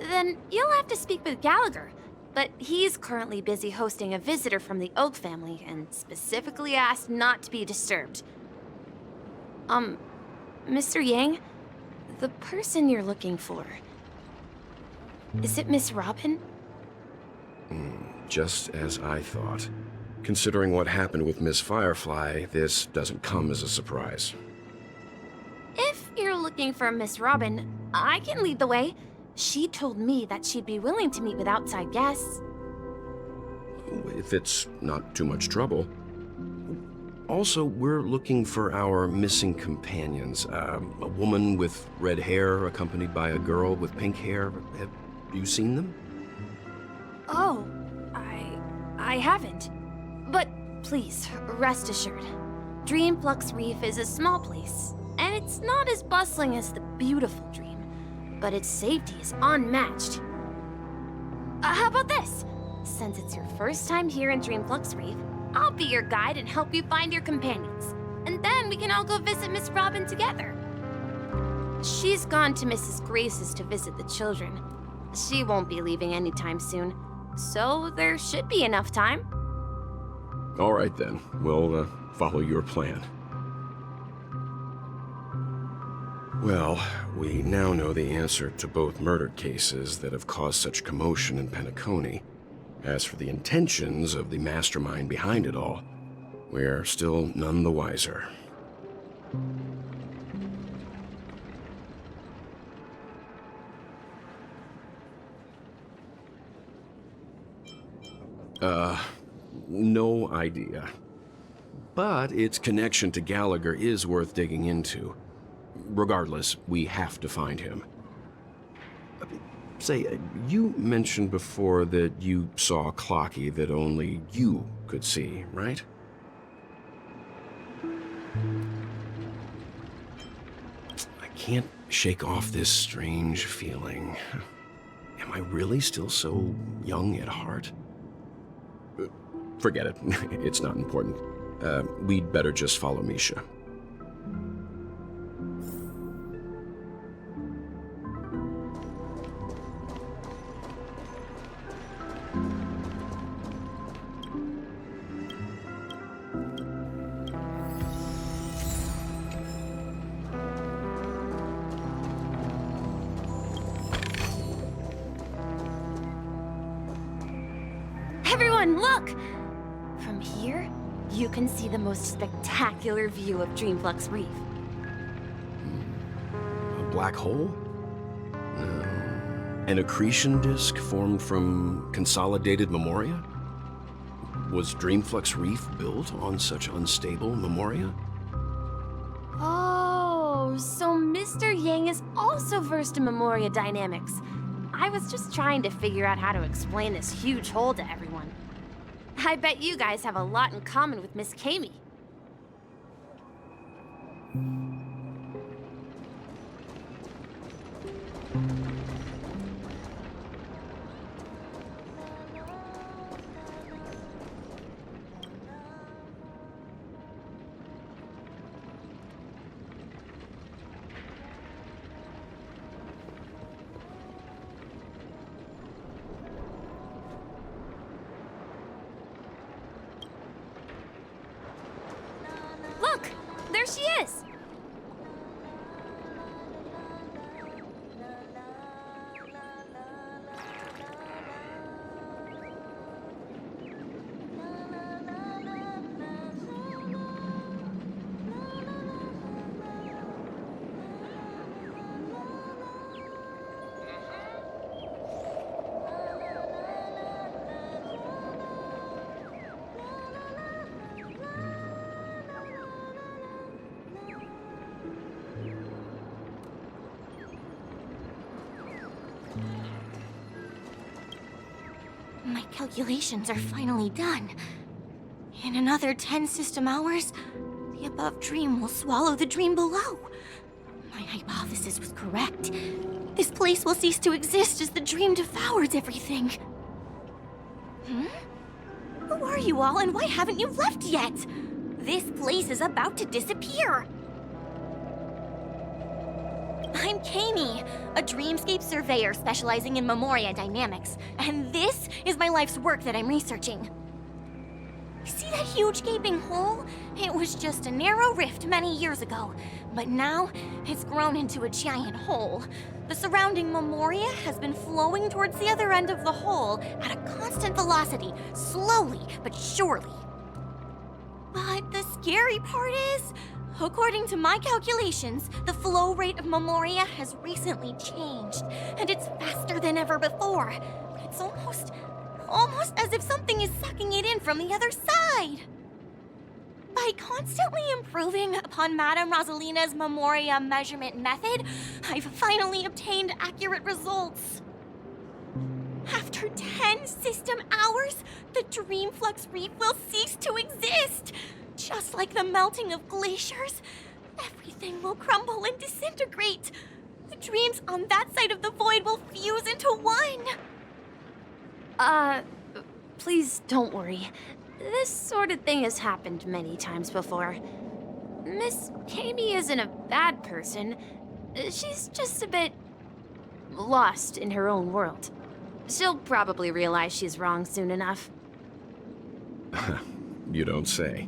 Then you'll have to speak with Gallagher. But he's currently busy hosting a visitor from the Oak family and specifically asked not to be disturbed. Mr. Yang, the person you're looking for, is it Miss Robin? Just as I thought. Considering what happened with Miss Firefly, this doesn't come as a surprise. If you're looking for Miss Robin, I can lead the way. She told me that she'd be willing to meet with outside guests. If it's not too much trouble. Also, we're looking for our missing companions. A woman with red hair accompanied by a girl with pink hair. Have you seen them? Oh, I haven't. But please, rest assured. Dreamflux Reef is a small place, and it's not as bustling as the beautiful dream, but its safety is unmatched. How about this? Since it's your first time here in Dreamflux Reef, I'll be your guide and help you find your companions. And then we can all go visit Miss Robin together. She's gone to Mrs. Grace's to visit the children. She won't be leaving anytime soon, so there should be enough time. All right then, we'll follow your plan. Well, we now know the answer to both murder cases that have caused such commotion in Penacony. As for the intentions of the mastermind behind it all, we're still none the wiser. No idea. But its connection to Gallagher is worth digging into. Regardless, we have to find him. Say, you mentioned before that you saw Clocky that only you could see, right? I can't shake off this strange feeling. Am I really still so young at heart? Forget it. It's not important. We'd better just follow Misha. And look! From here, you can see the most spectacular view of Dreamflux Reef. A black hole? No. An accretion disk formed from consolidated memoria? Was Dreamflux Reef built on such unstable memoria? Oh, so Mr. Yang is also versed in memoria dynamics. I was just trying to figure out how to explain this huge hole to everyone. I bet you guys have a lot in common with Miss Kami. Look! There she is! My calculations are finally done. In another 10 system hours, the above dream will swallow the dream below. My hypothesis was correct. This place will cease to exist as the dream devours everything. Who are you all, and why haven't you left yet? This place is about to disappear. I'm Kami, a dreamscape surveyor specializing in memoria dynamics, and this is my life's work that I'm researching. See that huge gaping hole? It was just a narrow rift many years ago, but now it's grown into a giant hole. The surrounding memoria has been flowing towards the other end of the hole at a constant velocity, slowly but surely. But the scary part is, according to my calculations, the flow rate of memoria has recently changed, and it's faster than ever before. It's almost as if something is sucking it in from the other side. By constantly improving upon Madame Rosalina's memoria measurement method, I've finally obtained accurate results. After 10 system hours, the Dreamflux Reef will cease to exist. Just like the melting of glaciers, everything will crumble and disintegrate. The dreams on that side of the void will fuse into one. Please don't worry. This sort of thing has happened many times before. Miss Kami isn't a bad person. She's just a bit lost in her own world. She'll probably realize she's wrong soon enough. You don't say.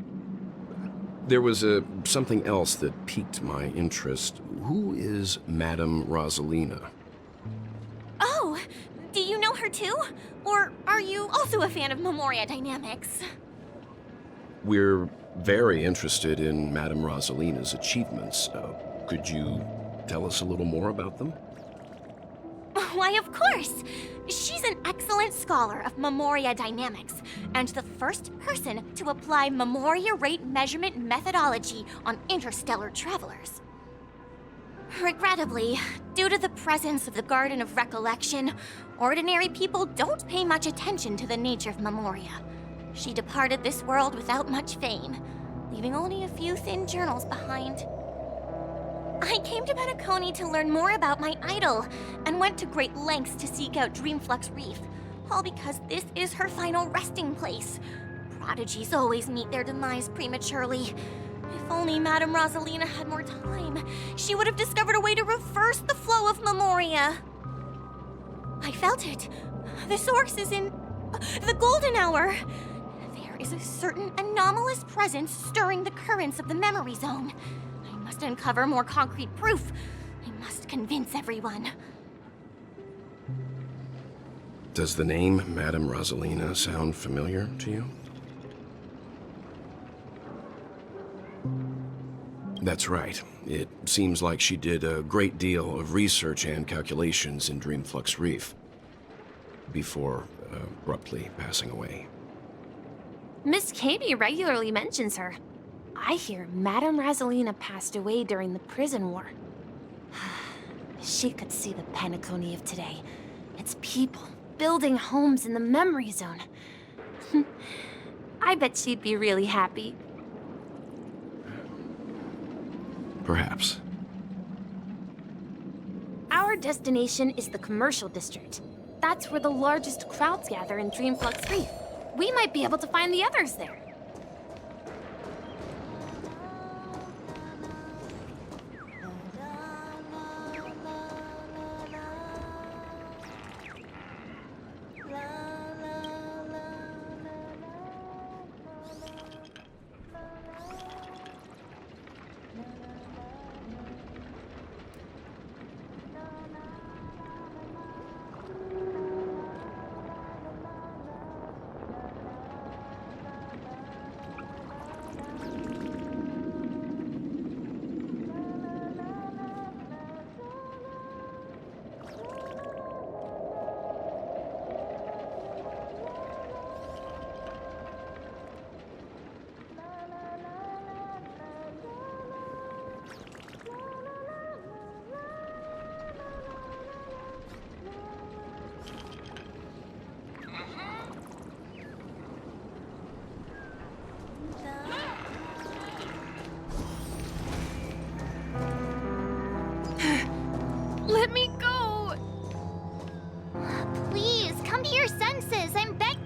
There was something else that piqued my interest. Who is Madame Rosalina? Oh, do you know her too? Or are you also a fan of memoria dynamics? We're very interested in Madame Rosalina's achievements. Could you tell us a little more about them? Why, of course! She's an excellent scholar of memoria dynamics, and the first person to apply memoria rate measurement methodology on interstellar travelers. Regrettably, due to the presence of the Garden of Recollection, ordinary people don't pay much attention to the nature of memoria. She departed this world without much fame, leaving only a few thin journals behind. I came to Penacony to learn more about my idol, and went to great lengths to seek out Dreamflux Reef, all because this is her final resting place. Prodigies always meet their demise prematurely. If only Madame Rosalina had more time, she would have discovered a way to reverse the flow of memoria. I felt it. The source is in the golden hour. There is a certain anomalous presence stirring the currents of the memory zone. I must uncover more concrete proof. I must convince everyone. Does the name Madame Rosalina sound familiar to you? That's right. It seems like she did a great deal of research and calculations in Dreamflux Reef before abruptly passing away. Miss Katie regularly mentions her. I hear Madame Rosalina passed away during the prison war. She could see the Penacony of today. Its people building homes in the memory zone. I bet she'd be really happy. Perhaps. Our destination is the commercial district. That's where the largest crowds gather in Dreamflux Reef. We might be able to find the others there. Let me go! Please, come to your senses. I'm begging.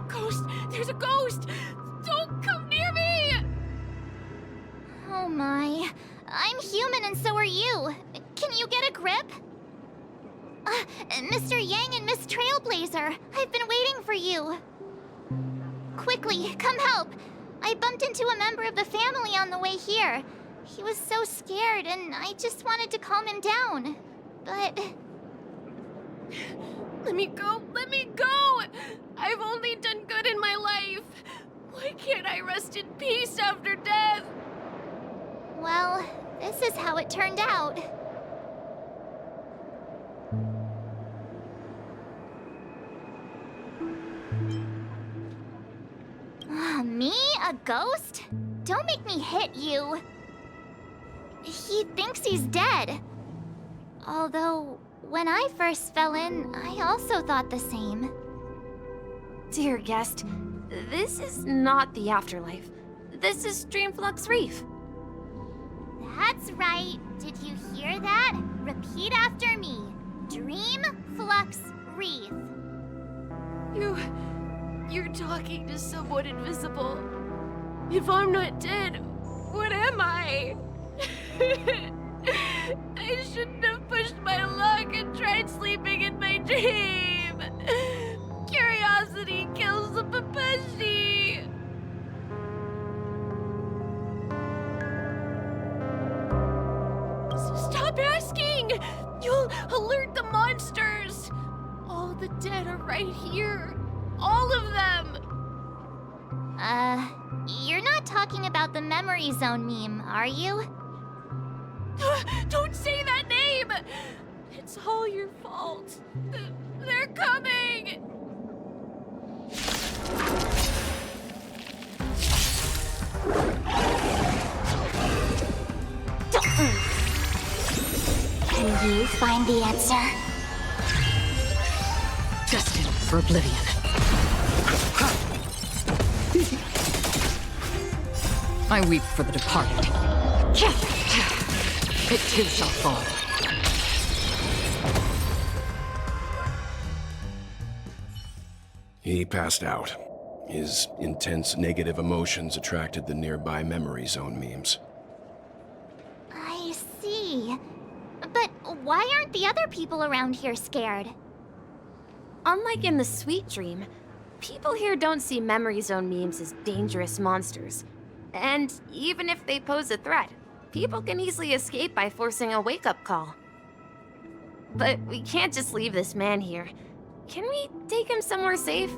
Ghost! There's a ghost! Don't come near me! Oh my. I'm human and so are you. Can you get a grip? Mr. Yang and Miss Trailblazer, I've been waiting for you. Quickly, come help. I bumped into a member of the family on the way here. He was so scared and I just wanted to calm him down. But... Let me go! Let me go! I've only done good in my life. Why can't I rest in peace after death? well, this is how it turned out. Me? A ghost? Don't make me hit you. He thinks he's dead. Although, when I first fell in, I also thought the same. Dear guest, this is not the afterlife. This is Dreamflux Reef. That's right. Did you hear that? Repeat after me. Dreamflux Reef. You're talking to someone invisible. If I'm not dead, what am I? I shouldn't have pushed my luck and tried sleeping in my dream. Curiosity kills the papashi. Stop asking! You'll alert the monsters. All the dead are right here. All of them! You're not talking about the memory zone meme, are you? Don't say that name! It's all your fault. They're coming! Can you find the answer? Destined for oblivion. I weep for the departed. It too shall fall. He passed out. His intense negative emotions attracted the nearby memory zone memes. I see. But why aren't the other people around here scared? Unlike in the Sweet Dream, people here don't see Memory Zone memes as dangerous monsters. And even if they pose a threat, people can easily escape by forcing a wake-up call. But we can't just leave this man here. Can we take him somewhere safe?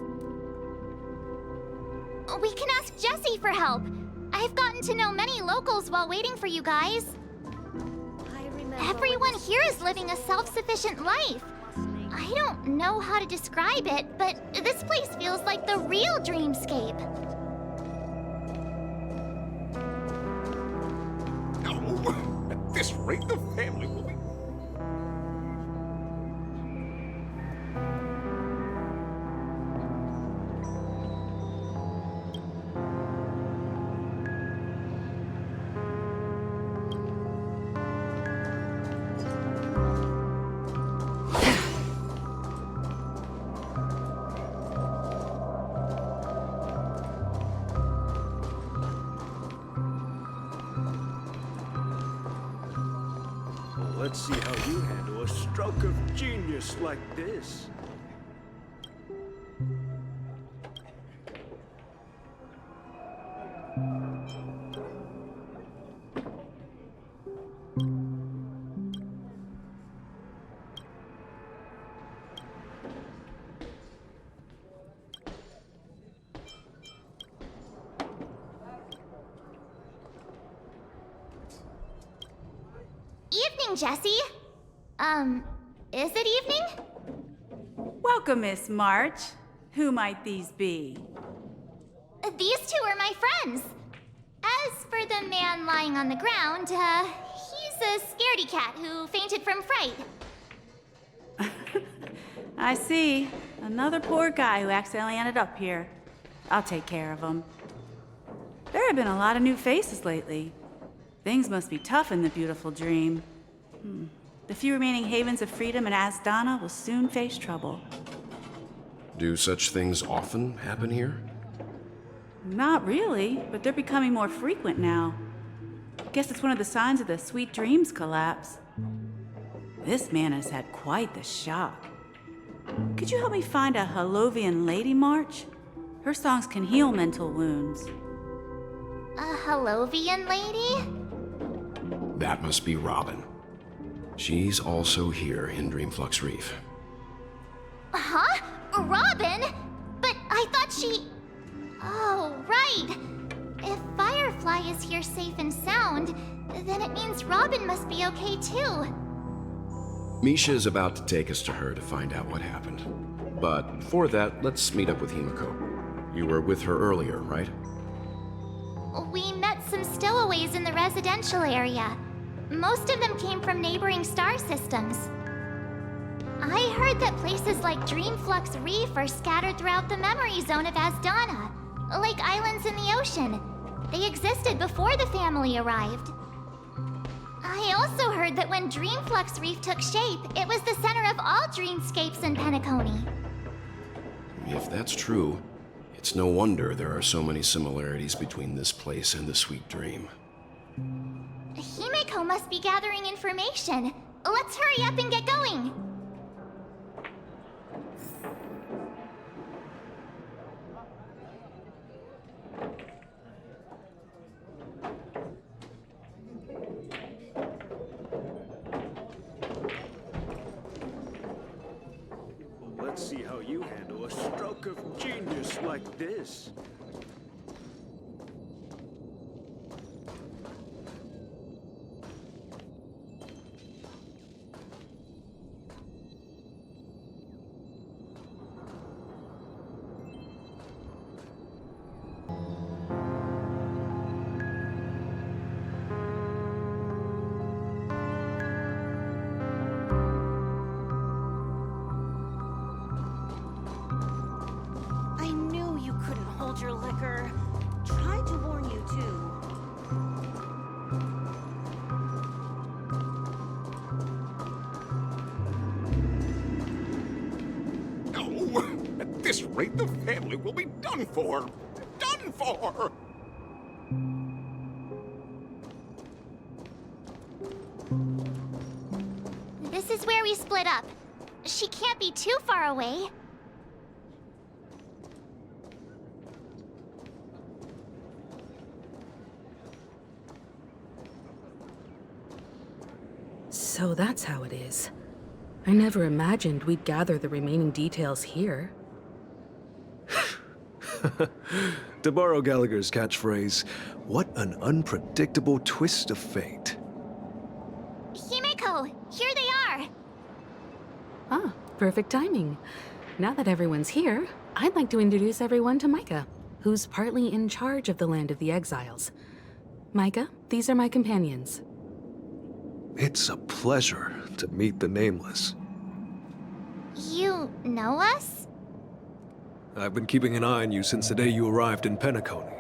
We can ask Jessie for help. I've gotten to know many locals while waiting for you guys. Everyone here is living a self-sufficient life. I don't know how to describe it, but this place feels like the real dreamscape. No, at this rate, the family will be... Let's see how you handle a stroke of genius like this. Evening, Jessie. Is it evening? Welcome, Miss March. Who might these be? These two are my friends. As for the man lying on the ground, he's a scaredy cat who fainted from fright. I see. Another poor guy who accidentally ended up here. I'll take care of him. There have been a lot of new faces lately. Things must be tough in the beautiful dream. The few remaining havens of freedom in Asdana will soon face trouble. Do such things often happen here? Not really, but they're becoming more frequent now. Guess it's one of the signs of the Sweet Dreams collapse. This man has had quite the shock. Could you help me find a Halovian lady, March? Her songs can heal mental wounds. A Halovian lady? That must be Robin. She's also here in Dreamflux Reef. Huh? Robin? But I thought she... Oh, right. If Firefly is here safe and sound, then it means Robin must be okay too. Misha is about to take us to her to find out what happened. But before that, let's meet up with Himiko. You were with her earlier, right? We met some stowaways in the residential area. Most of them came from neighboring star systems. I heard that places like Dreamflux Reef are scattered throughout the memory zone of Asdana, like islands in the ocean. They existed before the family arrived. I also heard that when Dreamflux Reef took shape, it was the center of all dreamscapes in Penacony. If that's true, it's no wonder there are so many similarities between this place and the Sweet Dream. Himeko must be gathering information. Let's hurry up and get going. Let's see how you handle a stroke of genius like this. Your liquor. Tried to warn you too. No, at this rate, the family will be done for. Done for! This is where we split up. She can't be too far away. So that's how it is. I never imagined we'd gather the remaining details here. To borrow Gallagher's catchphrase, what an unpredictable twist of fate. Himeko, here they are! Ah, perfect timing. Now that everyone's here, I'd like to introduce everyone to Micah, who's partly in charge of the Land of the Exiles. Micah, these are my companions. It's a pleasure to meet the Nameless. You know us? I've been keeping an eye on you since the day you arrived in Penacony.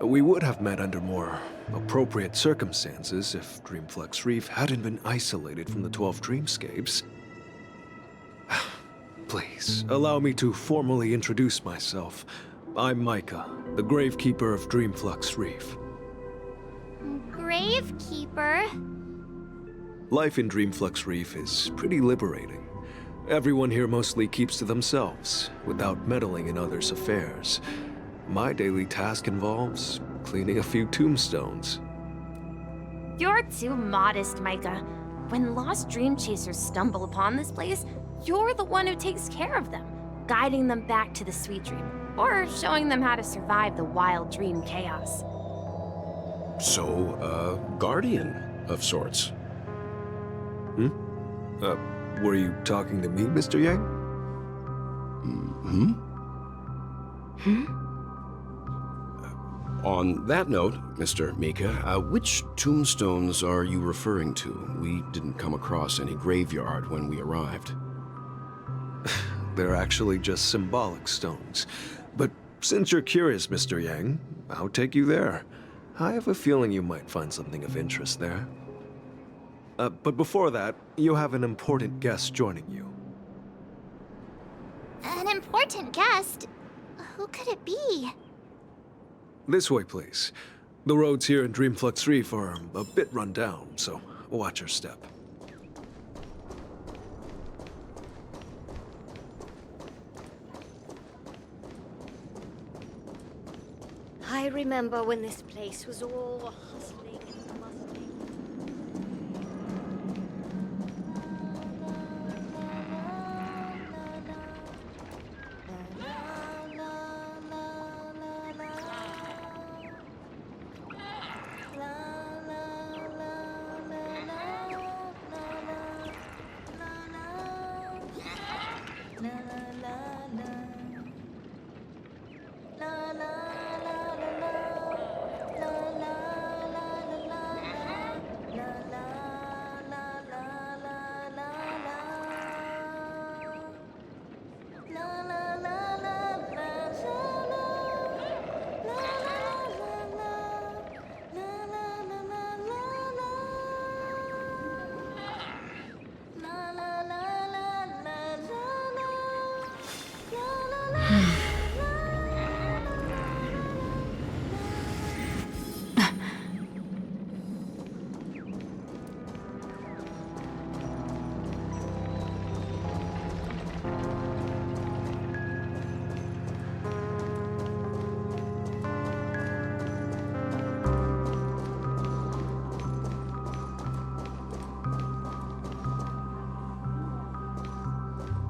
We would have met under more appropriate circumstances if Dreamflux Reef hadn't been isolated from the 12 Dreamscapes. Please, allow me to formally introduce myself. I'm Micah, the Gravekeeper of Dreamflux Reef. Gravekeeper? Life in Dreamflux Reef is pretty liberating. Everyone here mostly keeps to themselves, without meddling in others' affairs. My daily task involves cleaning a few tombstones. You're too modest, Micah. When lost dream chasers stumble upon this place, you're the one who takes care of them, guiding them back to the sweet dream, or showing them how to survive the wild dream chaos. So, a guardian of sorts. Were you talking to me, Mr. Yang? On that note, Mr. Mika, which tombstones are you referring to? We didn't come across any graveyard when we arrived. They're actually just symbolic stones. But since you're curious, Mr. Yang, I'll take you there. I have a feeling you might find something of interest there. But before that, you have an important guest joining you. An important guest? Who could it be? This way, please. The roads here in Dreamflux Reef are a bit run down, so watch your step. I remember when this place was all hustling and bustling.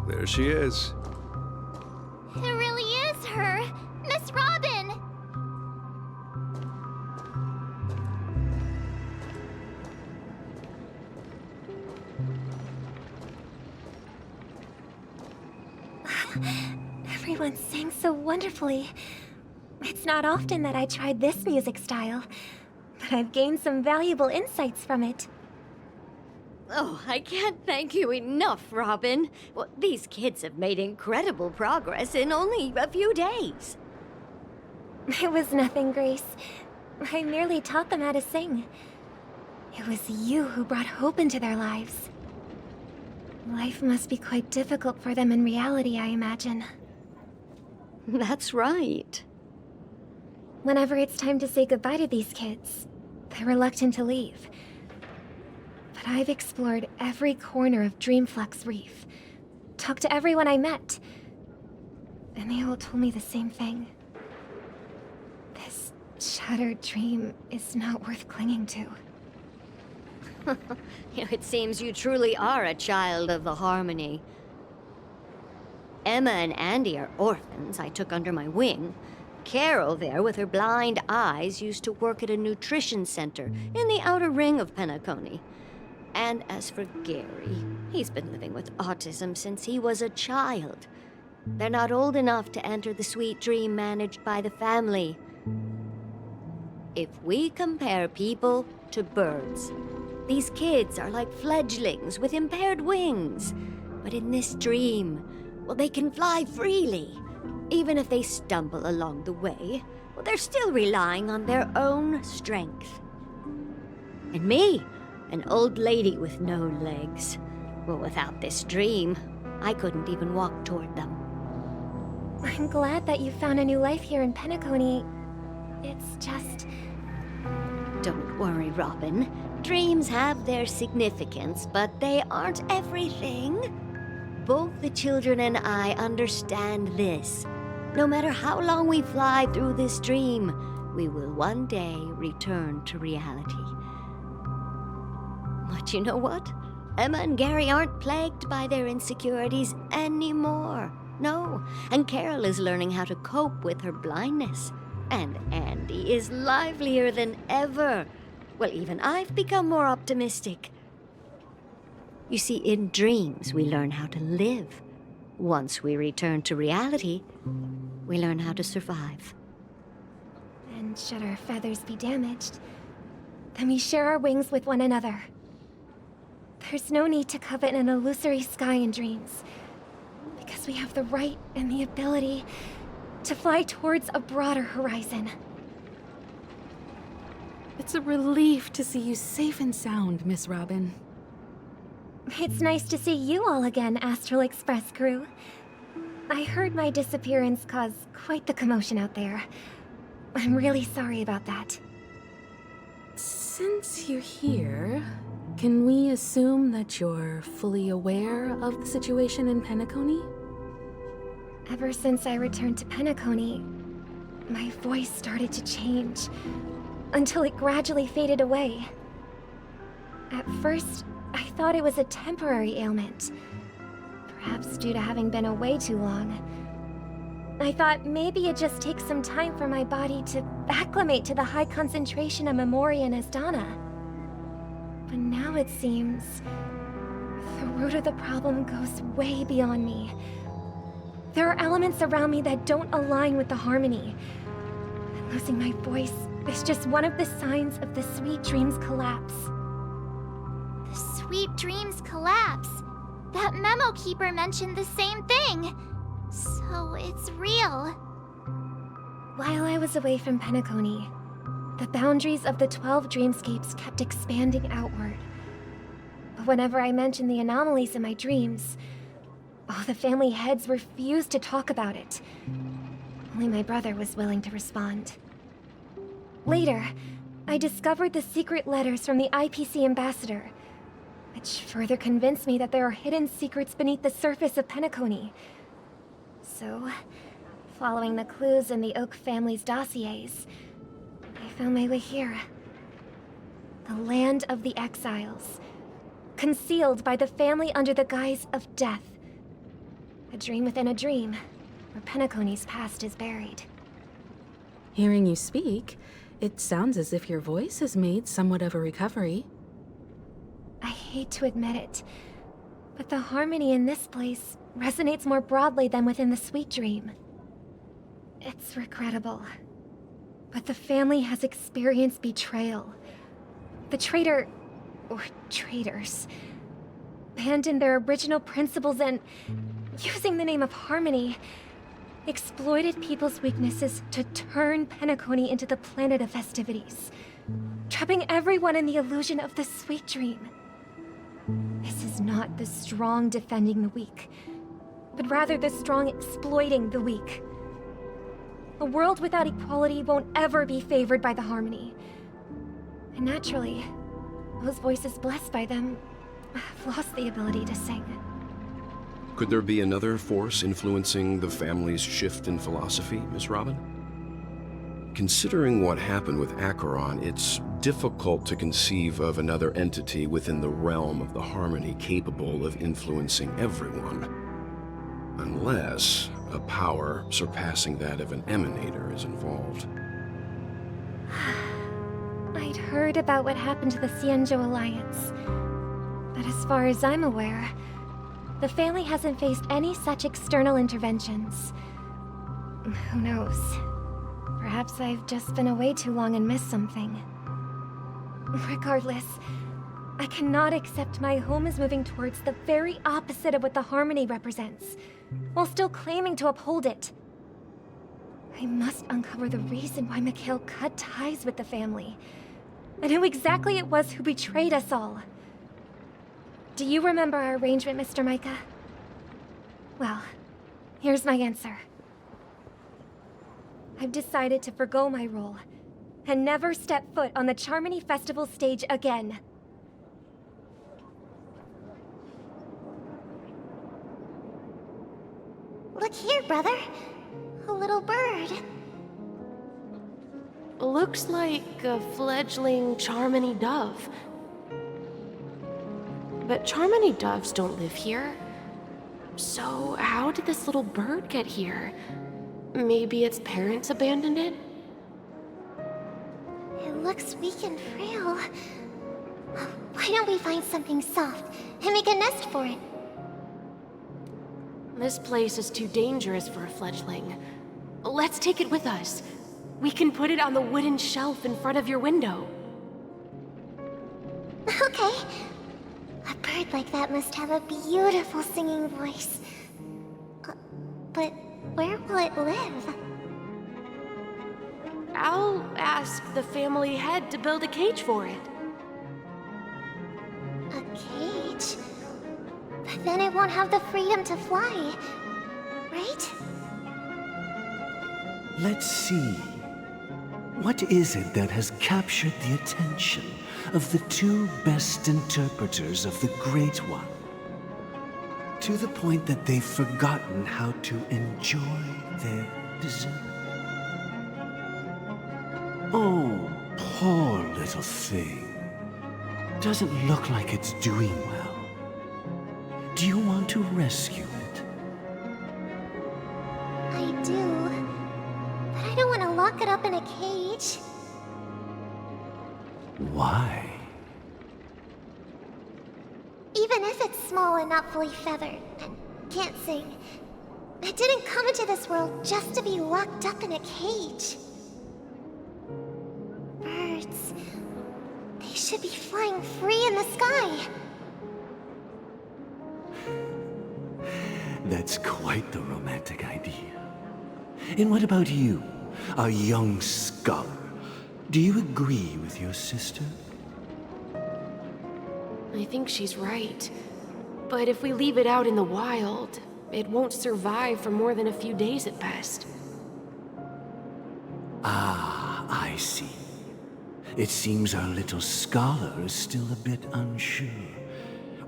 There she is. It really is her! Miss Robin! Everyone sang so wonderfully. It's not often that I tried this music style, but I've gained some valuable insights from it. Oh, I can't thank you enough, Robin. Well, these kids have made incredible progress in only a few days. It was nothing, Grace. I merely taught them how to sing. It was you who brought hope into their lives. Life must be quite difficult for them in reality, I imagine. That's right. Whenever it's time to say goodbye to these kids, they're reluctant to leave. But I've explored every corner of Dreamflux Reef, talked to everyone I met, and they all told me the same thing. This shattered dream is not worth clinging to. It seems you truly are a child of the Harmony. Emma and Andy are orphans I took under my wing. Carol there, with her blind eyes, used to work at a nutrition center in the outer ring of Penacony. And as for Gary, he's been living with autism since he was a child. They're not old enough to enter the sweet dream managed by the family. If we compare people to birds, these kids are like fledglings with impaired wings. But in this dream, well, they can fly freely. Even if they stumble along the way, well, they're still relying on their own strength. And me, an old lady with no legs. Well, without this dream, I couldn't even walk toward them. I'm glad that you found a new life here in Penacony. It's just... Don't worry, Robin. Dreams have their significance, but they aren't everything. Both the children and I understand this. No matter how long we fly through this dream, we will one day return to reality. But you know what? Emma and Gary aren't plagued by their insecurities anymore. No, and Carol is learning how to cope with her blindness. And Andy is livelier than ever. Well, even I've become more optimistic. You see, in dreams, we learn how to live. Once we return to reality, we learn how to survive. And should our feathers be damaged, then we share our wings with one another. There's no need to covet an illusory sky in dreams, because we have the right and the ability to fly towards a broader horizon. It's a relief to see you safe and sound, Miss Robin. It's nice to see you all again, Astral Express crew. I heard my disappearance caused quite the commotion out there. I'm really sorry about that. Since you're here, can we assume that you're fully aware of the situation in Penacony? Ever since I returned to Penacony, my voice started to change, until it gradually faded away. At first, I thought it was a temporary ailment, perhaps due to having been away too long. I thought maybe it just takes some time for my body to acclimate to the high concentration of Memoria and Asdana. But now it seems the root of the problem goes way beyond me. There are elements around me that don't align with the Harmony. And losing my voice is just one of the signs of the Sweet Dreams collapse. The Sweet Dreams collapse. That memo keeper mentioned the same thing. So it's real. While I was away from Penacony, the boundaries of the 12 dreamscapes kept expanding outward. But whenever I mentioned the anomalies in my dreams, all the family heads refused to talk about it. Only my brother was willing to respond. Later, I discovered the secret letters from the IPC ambassador, which further convinced me that there are hidden secrets beneath the surface of Penacony. So, following the clues in the Oak family's dossiers, I found my way here. The land of the exiles, concealed by the family under the guise of death. A dream within a dream, where Penacony's past is buried. Hearing you speak, it sounds as if your voice has made somewhat of a recovery. I hate to admit it, but the harmony in this place resonates more broadly than within the Sweet Dream. It's regrettable, but the family has experienced betrayal. The traitor, or traitors, abandoned their original principles and, using the name of Harmony, exploited people's weaknesses to turn Penacony into the planet of festivities, trapping everyone in the illusion of the Sweet Dream. This is not the strong defending the weak, but rather the strong exploiting the weak. A world without equality won't ever be favored by the Harmony. And naturally, those voices blessed by them have lost the ability to sing. Could there be another force influencing the family's shift in philosophy, Miss Robin? considering what happened with Acheron, it's difficult to conceive of another entity within the realm of the Harmony capable of influencing everyone. Unless a power surpassing that of an Emanator is involved. I'd heard about what happened to the Xianzhou Alliance. But as far as I'm aware, the family hasn't faced any such external interventions. Who knows? Perhaps I've just been away too long and missed something. Regardless, I cannot accept my home is moving towards the very opposite of what the Harmony represents, while still claiming to uphold it. I must uncover the reason why Mikhail cut ties with the family, and who exactly it was who betrayed us all. Do you remember our arrangement, Mr. Micah? Well, here's my answer. I've decided to forgo my role, and never step foot on the Charmony Festival stage again. Look here, brother. A little bird. Looks like a fledgling Charmony dove. But Charmony doves don't live here. So how did this little bird get here? Maybe its parents abandoned it? It looks weak and frail. Why don't we find something soft and make a nest for it? This place is too dangerous for a fledgling. Let's take it with us. We can put it on the wooden shelf in front of your window. Okay. A bird like that must have a beautiful singing voice. But where will it live? I'll ask the family head to build a cage for it. A cage? But then it won't have the freedom to fly, right? Let's see. What is it that has captured the attention of the two best interpreters of the Great One? To the point that they've forgotten how to enjoy their dessert. Oh, poor little thing. Doesn't look like it's doing well. Do you want to rescue it? I do. But I don't want to lock it up in a cage. Why? Even if it's small and not fully feathered, and can't sing, it didn't come into this world just to be locked up in a cage. Birds, they should be flying free in the sky. That's quite the romantic idea. And what about you, a young scholar? Do you agree with your sister? I think she's right. But if we leave it out in the wild, it won't survive for more than a few days at best. Ah, I see. It seems our little scholar is still a bit unsure.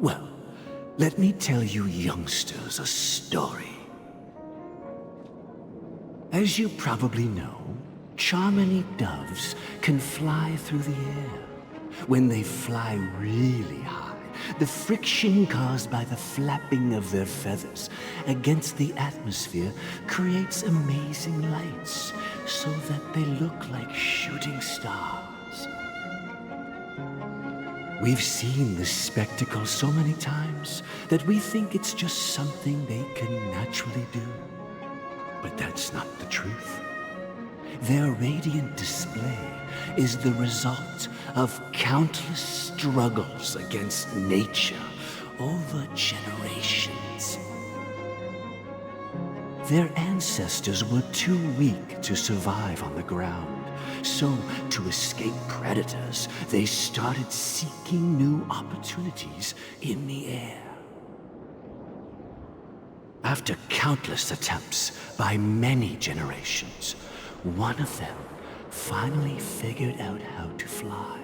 Well, let me tell you youngsters a story. As you probably know, Charmony doves can fly through the air. When they fly really high, the friction caused by the flapping of their feathers against the atmosphere creates amazing lights, so that they look like shooting stars. We've seen this spectacle so many times that we think it's just something they can naturally do. But that's not the truth. Their radiant display is the result of countless struggles against nature over generations. Their ancestors were too weak to survive on the ground, so to escape predators, they started seeking new opportunities in the air. After countless attempts by many generations, one of them finally figured out how to fly.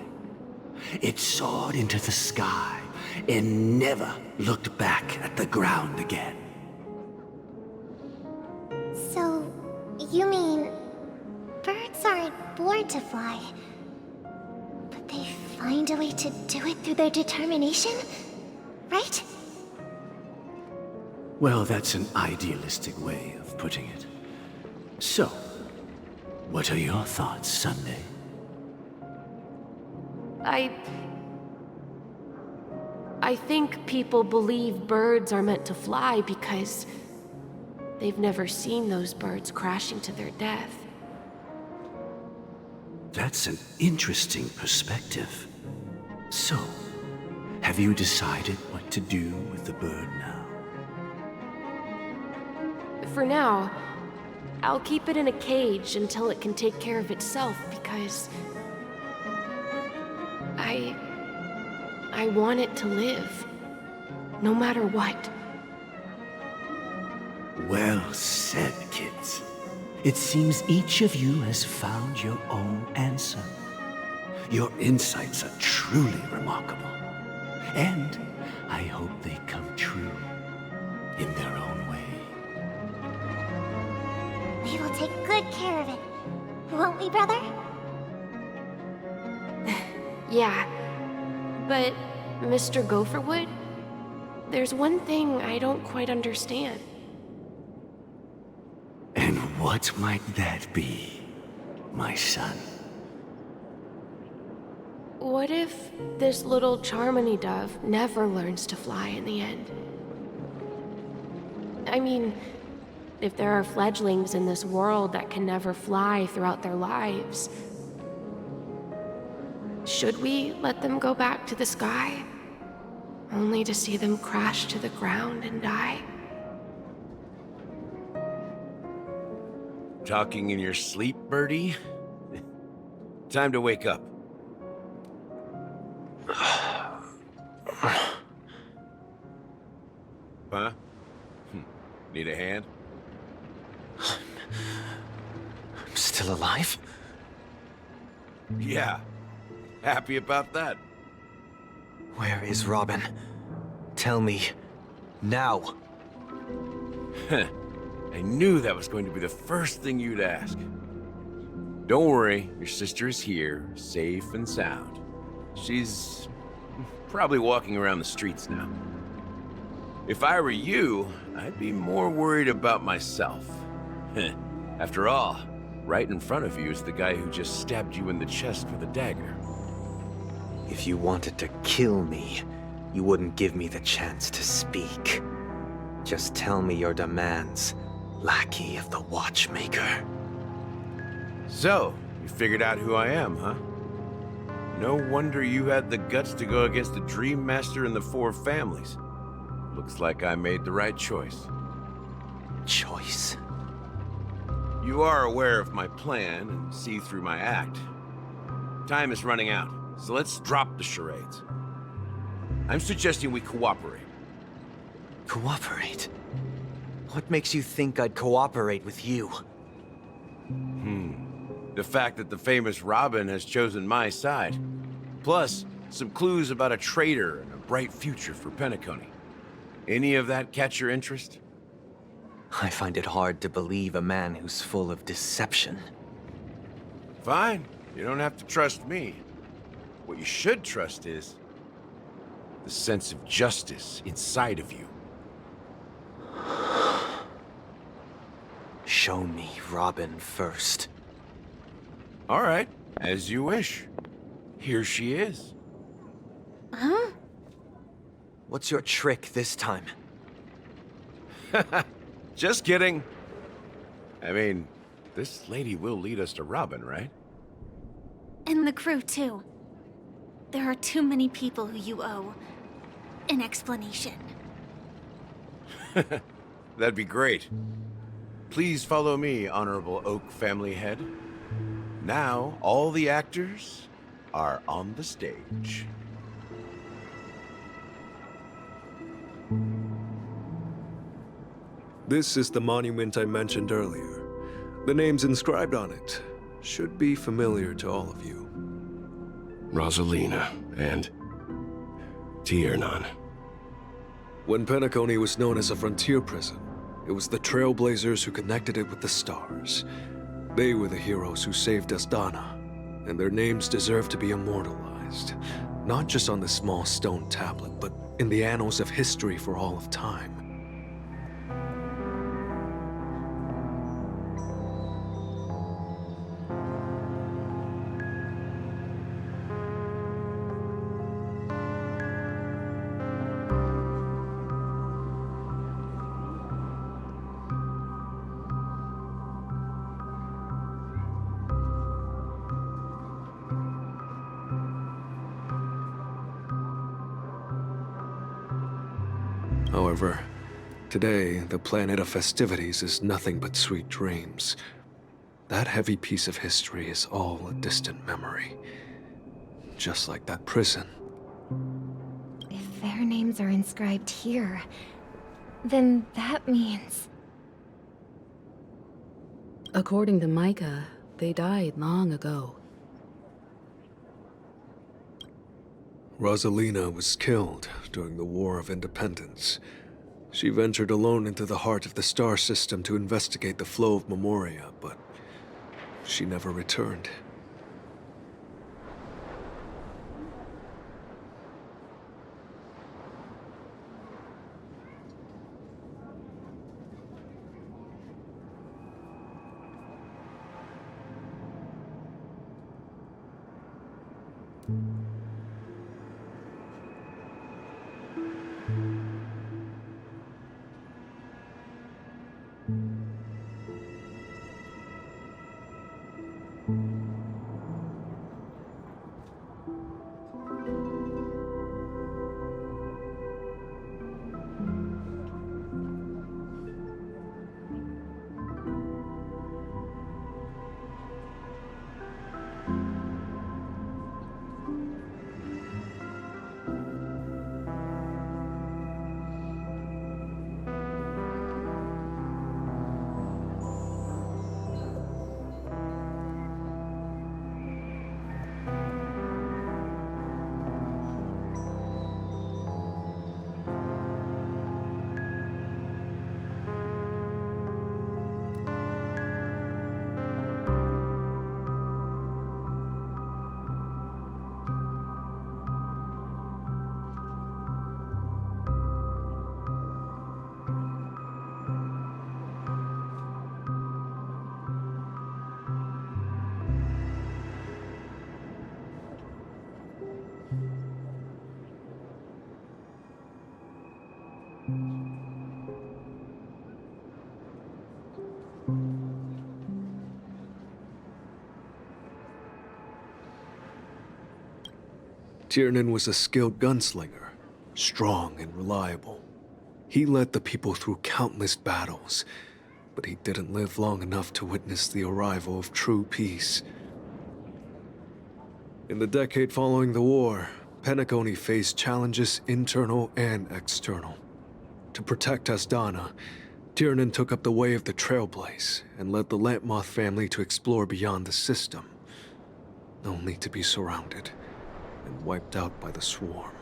It soared into the sky and never looked back at the ground again. So, you mean birds aren't meant to fly. But they find a way to do it through their determination, right? Well, that's an idealistic way of putting it. So, what are your thoughts, Sunday? I think people believe birds are meant to fly because they've never seen those birds crashing to their death. That's an interesting perspective. So, have you decided what to do with the bird now? For now, I'll keep it in a cage until it can take care of itself because I want it to live, no matter what. Well said, kids. It seems each of you has found your own answer. Your insights are truly remarkable. And I hope they come true in their own way. We will take good care of it. Won't we, brother? Yeah, but Mr. Gopherwood, there's one thing I don't quite understand. And what might that be, my son? What if this little Charmony dove never learns to fly in the end? I mean, if there are fledglings in this world that can never fly throughout their lives, should we let them go back to the sky, only to see them crash to the ground and die? Talking in your sleep, Birdie? Time to wake up. Huh? Need a hand? I'm still alive? Yeah. Happy about that. Where is Robin? Tell me. Now. I knew that was going to be the first thing you'd ask. Don't worry, your sister is here, safe and sound. She's probably walking around the streets now. If I were you, I'd be more worried about myself. After all, right in front of you is the guy who just stabbed you in the chest with a dagger. If you wanted to kill me, you wouldn't give me the chance to speak. Just tell me your demands, lackey of the Watchmaker. So, you figured out who I am, huh? No wonder you had the guts to go against the Dream Master and the Four Families. Looks like I made the right choice. Choice? You are aware of my plan and see through my act. Time is running out, so let's drop the charades. I'm suggesting we cooperate. Cooperate? What makes you think I'd cooperate with you? The fact that the famous Robin has chosen my side. Plus, some clues about a traitor and a bright future for Penacony. Any of that catch your interest? I find it hard to believe a man who's full of deception. Fine. You don't have to trust me. What you should trust is the sense of justice inside of you. Show me Robin first. All right, as you wish. Here she is. Huh? What's your trick this time? Just kidding. I mean, this lady will lead us to Robin, right? And the crew, too. There are too many people who you owe an explanation. That'd be great. Please follow me, Honorable Oak Family Head. Now, all the actors are on the stage. This is the monument I mentioned earlier. The names inscribed on it should be familiar to all of you. Rosalina and Tiernan. When Penacony was known as a frontier prison, it was the Trailblazers who connected it with the stars. They were the heroes who saved Astana, and their names deserve to be immortalized, not just on this small stone tablet, but in the annals of history for all of time. However, today, the planet of festivities is nothing but sweet dreams. That heavy piece of history is all a distant memory. Just like that prison. If their names are inscribed here, then that means... According to Micah, they died long ago. Rosalina was killed during the War of Independence. She ventured alone into the heart of the star system to investigate the flow of Memoria, but she never returned. Tiernan was a skilled gunslinger, strong and reliable. He led the people through countless battles, but he didn't live long enough to witness the arrival of true peace. In the decade following the war, Penacony faced challenges internal and external. To protect Asdana, Tiernan took up the way of the Trailblaze and led the Lampmoth family to explore beyond the system, only to be surrounded and wiped out by the Swarm.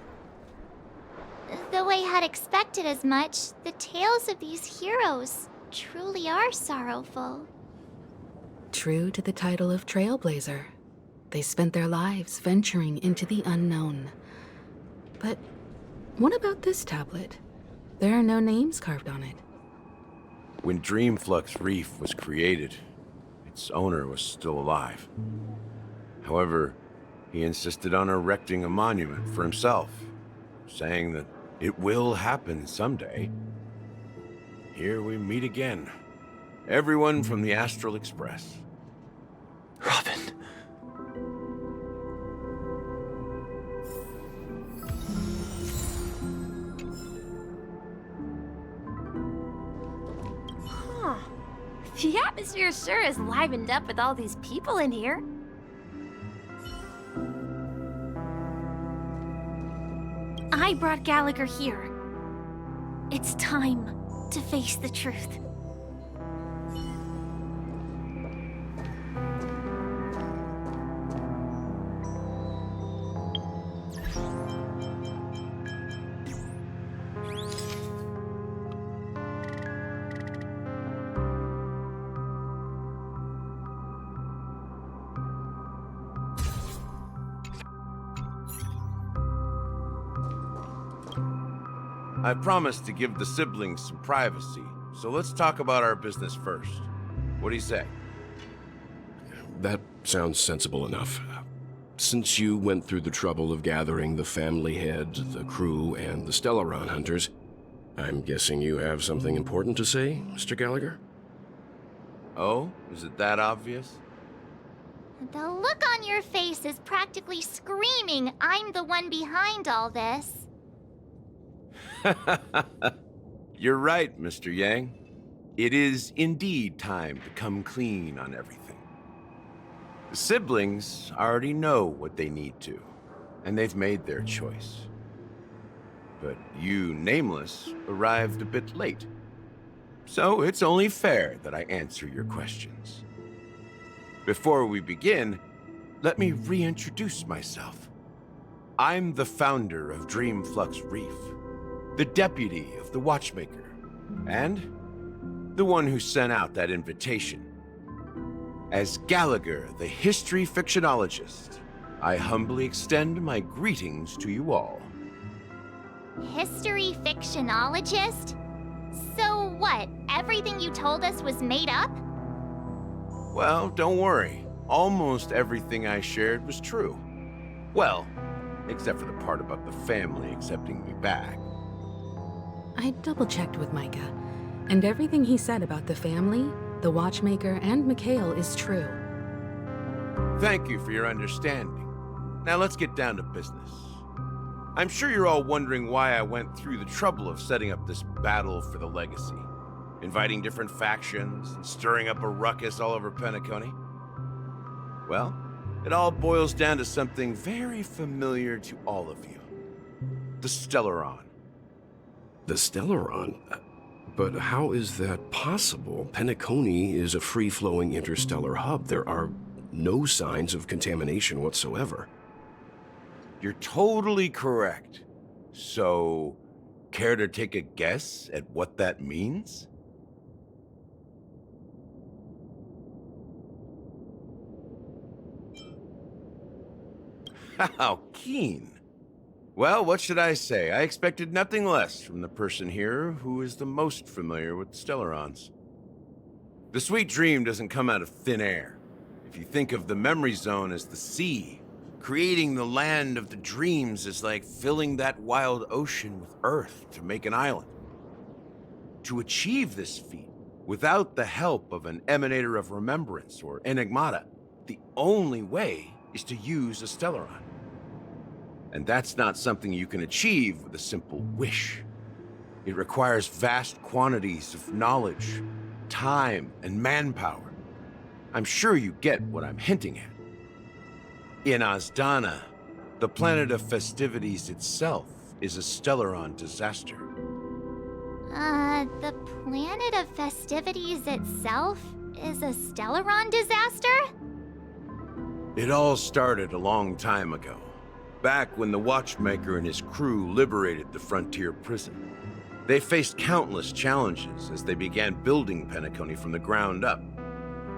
Though I had expected as much, the tales of these heroes truly are sorrowful. True to the title of Trailblazer, they spent their lives venturing into the unknown. But what about this tablet? There are no names carved on it. When Dreamflux Reef was created, its owner was still alive. However, he insisted on erecting a monument for himself, saying that it will happen someday. Here we meet again. Everyone from the Astral Express. Robin. Huh. The atmosphere sure is livened up with all these people in here. I brought Gallagher here. It's time to face the truth. I promised to give the siblings some privacy, so let's talk about our business first. What do you say? That sounds sensible enough. Since you went through the trouble of gathering the family head, the crew, and the Stellaron hunters, I'm guessing you have something important to say, Mr. Gallagher? Oh? Is it that obvious? The look on your face is practically screaming, I'm the one behind all this. You're right, Mr. Yang. It is indeed time to come clean on everything. The siblings already know what they need to, and they've made their choice. But you, Nameless, arrived a bit late. So it's only fair that I answer your questions. Before we begin, let me reintroduce myself. I'm the founder of Dreamflux Reef, the deputy of the Watchmaker, and the one who sent out that invitation. As Gallagher, the history fictionologist, I humbly extend my greetings to you all. History fictionologist? So what, everything you told us was made up? Well, don't worry. Almost everything I shared was true. Well, except for the part about the family accepting me back. I double-checked with Micah, and everything he said about the family, the Watchmaker, and Mikhail is true. Thank you for your understanding. Now let's get down to business. I'm sure you're all wondering why I went through the trouble of setting up this battle for the legacy, inviting different factions, and stirring up a ruckus all over Penacony. Well, it all boils down to something very familiar to all of you. The Stellaron. The Stellaron? But how is that possible? Penacony is a free-flowing interstellar hub. There are no signs of contamination whatsoever. You're totally correct. So, care to take a guess at what that means? How keen. Well, what should I say? I expected nothing less from the person here who is the most familiar with the Stellarons. The sweet dream doesn't come out of thin air. If you think of the memory zone as the sea, creating the land of the dreams is like filling that wild ocean with earth to make an island. To achieve this feat, without the help of an emanator of remembrance or enigmata, the only way is to use a Stellaron. And that's not something you can achieve with a simple wish. It requires vast quantities of knowledge, time, and manpower. I'm sure you get what I'm hinting at. In Azdana, the planet of festivities itself is a Stellaron disaster. The planet of festivities itself is a Stellaron disaster? It all started a long time ago, back when the Watchmaker and his crew liberated the frontier prison. They faced countless challenges as they began building Penacony from the ground up.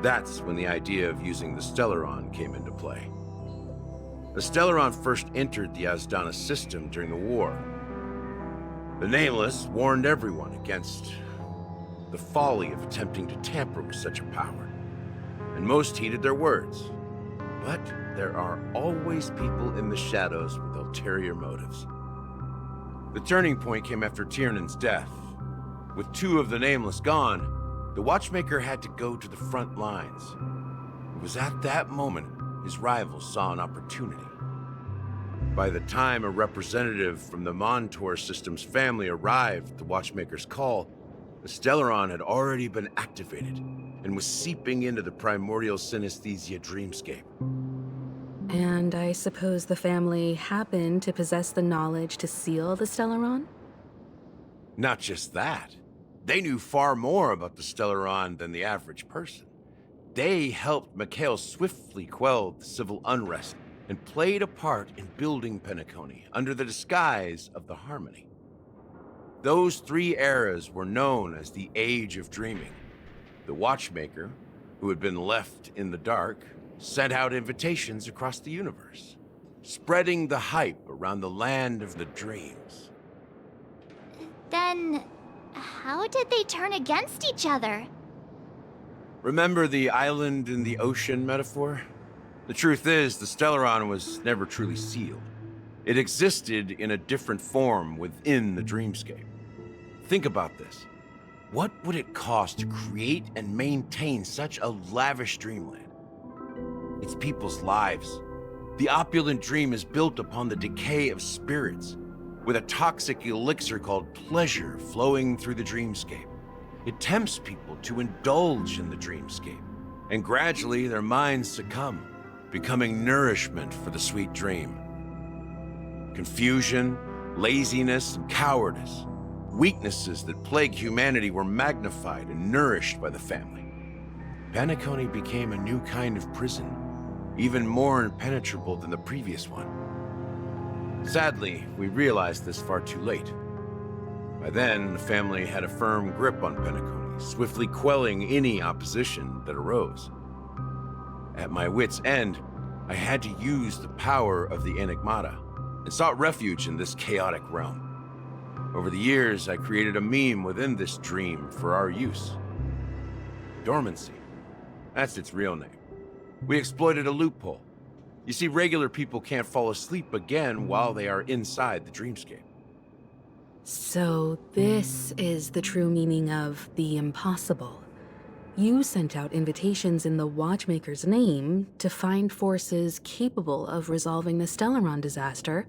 That's when the idea of using the Stellaron came into play. The Stellaron first entered the Azdana system during the war. The Nameless warned everyone against the folly of attempting to tamper with such a power, and most heeded their words. But there are always people in the shadows with ulterior motives. The turning point came after Tiernan's death. With two of the Nameless gone, the Watchmaker had to go to the front lines. It was at that moment his rivals saw an opportunity. By the time a representative from the Montour Systems family arrived at the Watchmaker's call, the Stellaron had already been activated and was seeping into the primordial synesthesia dreamscape. And I suppose the family happened to possess the knowledge to seal the Stellaron? Not just that. They knew far more about the Stellaron than the average person. They helped Mikhail swiftly quell the civil unrest and played a part in building Penacony under the disguise of the Harmony. Those three eras were known as the Age of Dreaming. The Watchmaker, who had been left in the dark, sent out invitations across the universe, spreading the hype around the land of the dreams. Then, how did they turn against each other? Remember the island in the ocean metaphor? The truth is, the Stellaron was never truly sealed. It existed in a different form within the dreamscape. Think about this. What would it cost to create and maintain such a lavish dreamland? It's people's lives. The opulent dream is built upon the decay of spirits, with a toxic elixir called pleasure flowing through the dreamscape. It tempts people to indulge in the dreamscape, and gradually their minds succumb, becoming nourishment for the sweet dream. Confusion, laziness, and cowardice, weaknesses that plague humanity, were magnified and nourished by the family. Penacony became a new kind of prison, even more impenetrable than the previous one. Sadly, we realized this far too late. By then, the family had a firm grip on Penacony, swiftly quelling any opposition that arose. At my wit's end, I had to use the power of the Enigmata, and sought refuge in this chaotic realm. Over the years, I created a meme within this dream for our use. Dormancy. That's its real name. We exploited a loophole. You see, regular people can't fall asleep again while they are inside the dreamscape. So this is the true meaning of the impossible. You sent out invitations in the Watchmaker's name to find forces capable of resolving the Stellaron disaster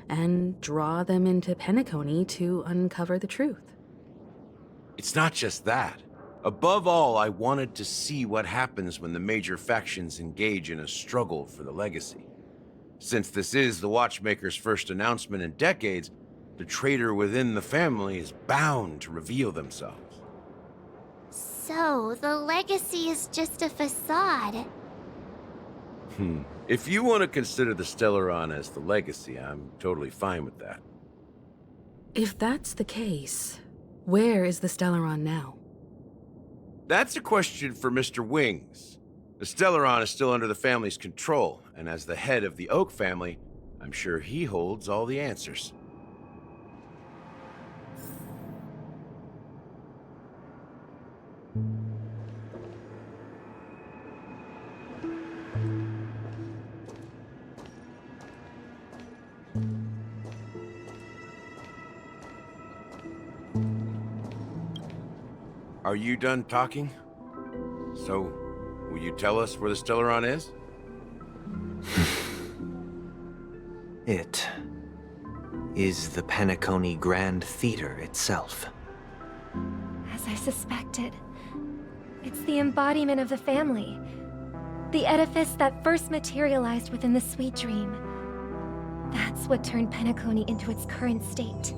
and draw them into Penacony to uncover the truth. It's not just that. Above all, I wanted to see what happens when the major factions engage in a struggle for the legacy. Since this is the Watchmaker's first announcement in decades, the traitor within the family is bound to reveal themselves. So, the legacy is just a facade. If you want to consider the Stellaron as the legacy, I'm totally fine with that. If that's the case, where is the Stellaron now? That's a question for Mr. Wings. The Stellaron is still under the family's control, and as the head of the Oak family, I'm sure he holds all the answers. Are you done talking? So, will you tell us where the Stellaron is? It is the Penacony Grand Theater itself. As I suspected, it's the embodiment of the family. The edifice that first materialized within the Sweet Dream. That's what turned Penacony into its current state.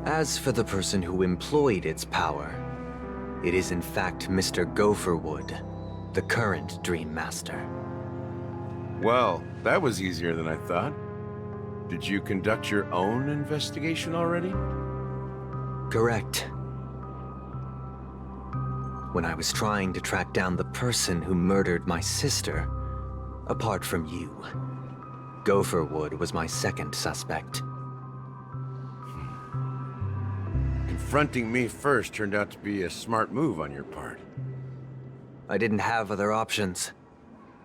As for the person who employed its power, it is in fact Mr. Gopherwood, the current Dream Master. Well, that was easier than I thought. Did you conduct your own investigation already? Correct. When I was trying to track down the person who murdered my sister, apart from you, Gopherwood was my second suspect. Confronting me first turned out to be a smart move on your part. I didn't have other options.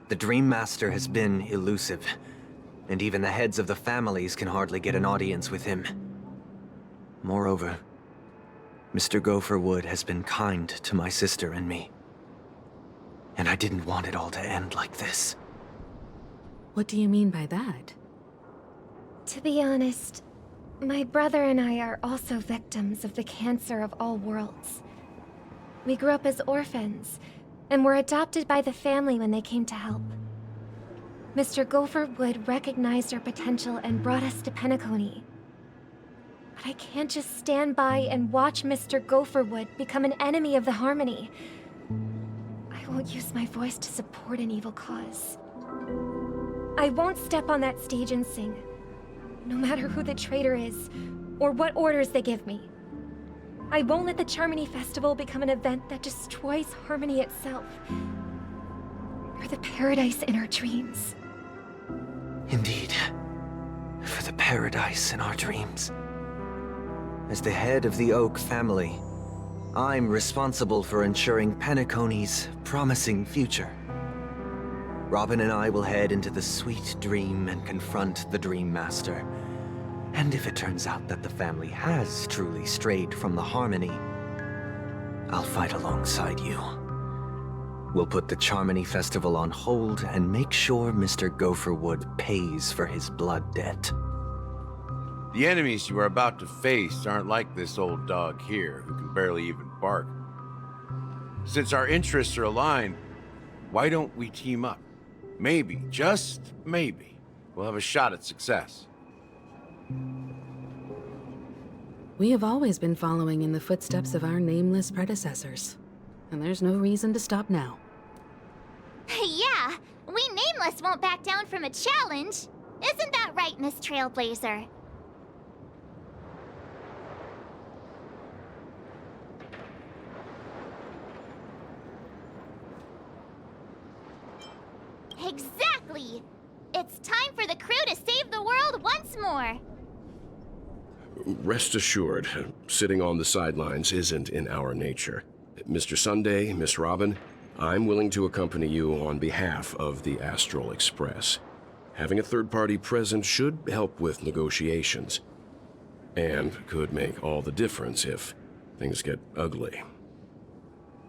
The Dream Master has been elusive, and even the heads of the families can hardly get an audience with him. Moreover, Mr. Gopherwood has been kind to my sister and me. And I didn't want it all to end like this. What do you mean by that? To be honest, my brother and I are also victims of the cancer of all worlds. We grew up as orphans, and were adopted by the family when they came to help. Mr. Gopherwood recognized our potential and brought us to Penacony. But I can't just stand by and watch Mr. Gopherwood become an enemy of the Harmony. I won't use my voice to support an evil cause. I won't step on that stage and sing, no matter who the traitor is, or what orders they give me. I won't let the Charmony Festival become an event that destroys Harmony itself, or the paradise in our dreams. Indeed. For the paradise in our dreams. As the head of the Oak family, I'm responsible for ensuring Penacony's promising future. Robin and I will head into the Sweet Dream and confront the Dream Master. And if it turns out that the family has truly strayed from the Harmony, I'll fight alongside you. We'll put the Charmony Festival on hold and make sure Mr. Gopherwood pays for his blood debt. The enemies you are about to face aren't like this old dog here, who can barely even bark. Since our interests are aligned, why don't we team up? Maybe, just maybe, we'll have a shot at success. We have always been following in the footsteps of our nameless predecessors, and there's no reason to stop now. Yeah, we Nameless won't back down from a challenge. Isn't that right, Miss Trailblazer? Exactly! It's time for the crew to save the world once more! Rest assured, sitting on the sidelines isn't in our nature. Mr. Sunday, Miss Robin, I'm willing to accompany you on behalf of the Astral Express. Having a third party present should help with negotiations, and could make all the difference if things get ugly.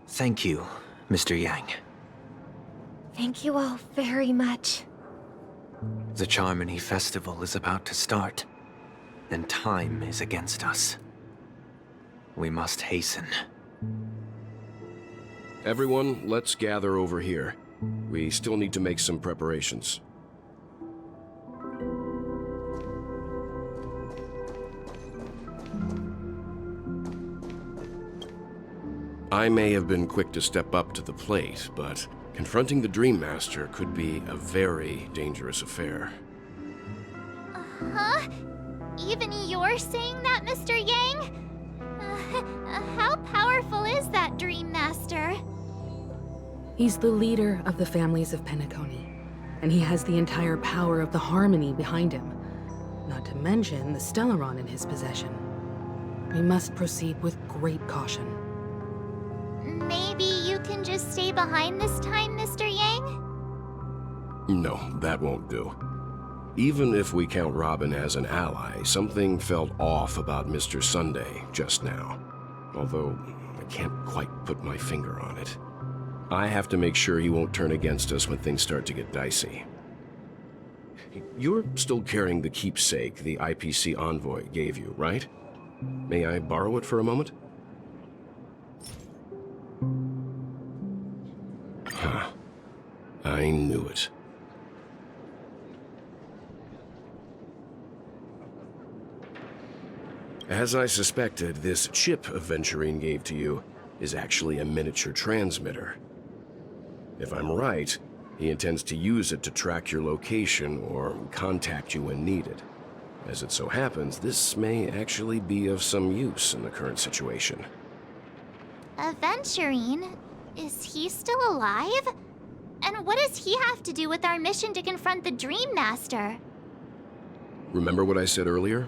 Thank you, Mr. Yang. Thank you all very much. The Charmony Festival is about to start, and time is against us. We must hasten. Everyone, let's gather over here. We still need to make some preparations. I may have been quick to step up to the plate, but confronting the Dream Master could be a very dangerous affair. Huh? Even you're saying that, Mr. Yang? How powerful is that Dream Master? He's the leader of the families of Penacony, and he has the entire power of the Harmony behind him, not to mention the Stellaron in his possession. We must proceed with great caution. Maybe you can just stay behind this time, Mr. Yang? No, that won't do. Even if we count Robin as an ally, something felt off about Mr. Sunday just now. Although, I can't quite put my finger on it. I have to make sure he won't turn against us when things start to get dicey. You're still carrying the keepsake the IPC envoy gave you, right? May I borrow it for a moment? Huh. I knew it. As I suspected, this chip Aventurine gave to you is actually a miniature transmitter. If I'm right, he intends to use it to track your location or contact you when needed. As it so happens, this may actually be of some use in the current situation. Aventurine? Is he still alive? And what does he have to do with our mission to confront the Dream Master? Remember what I said earlier?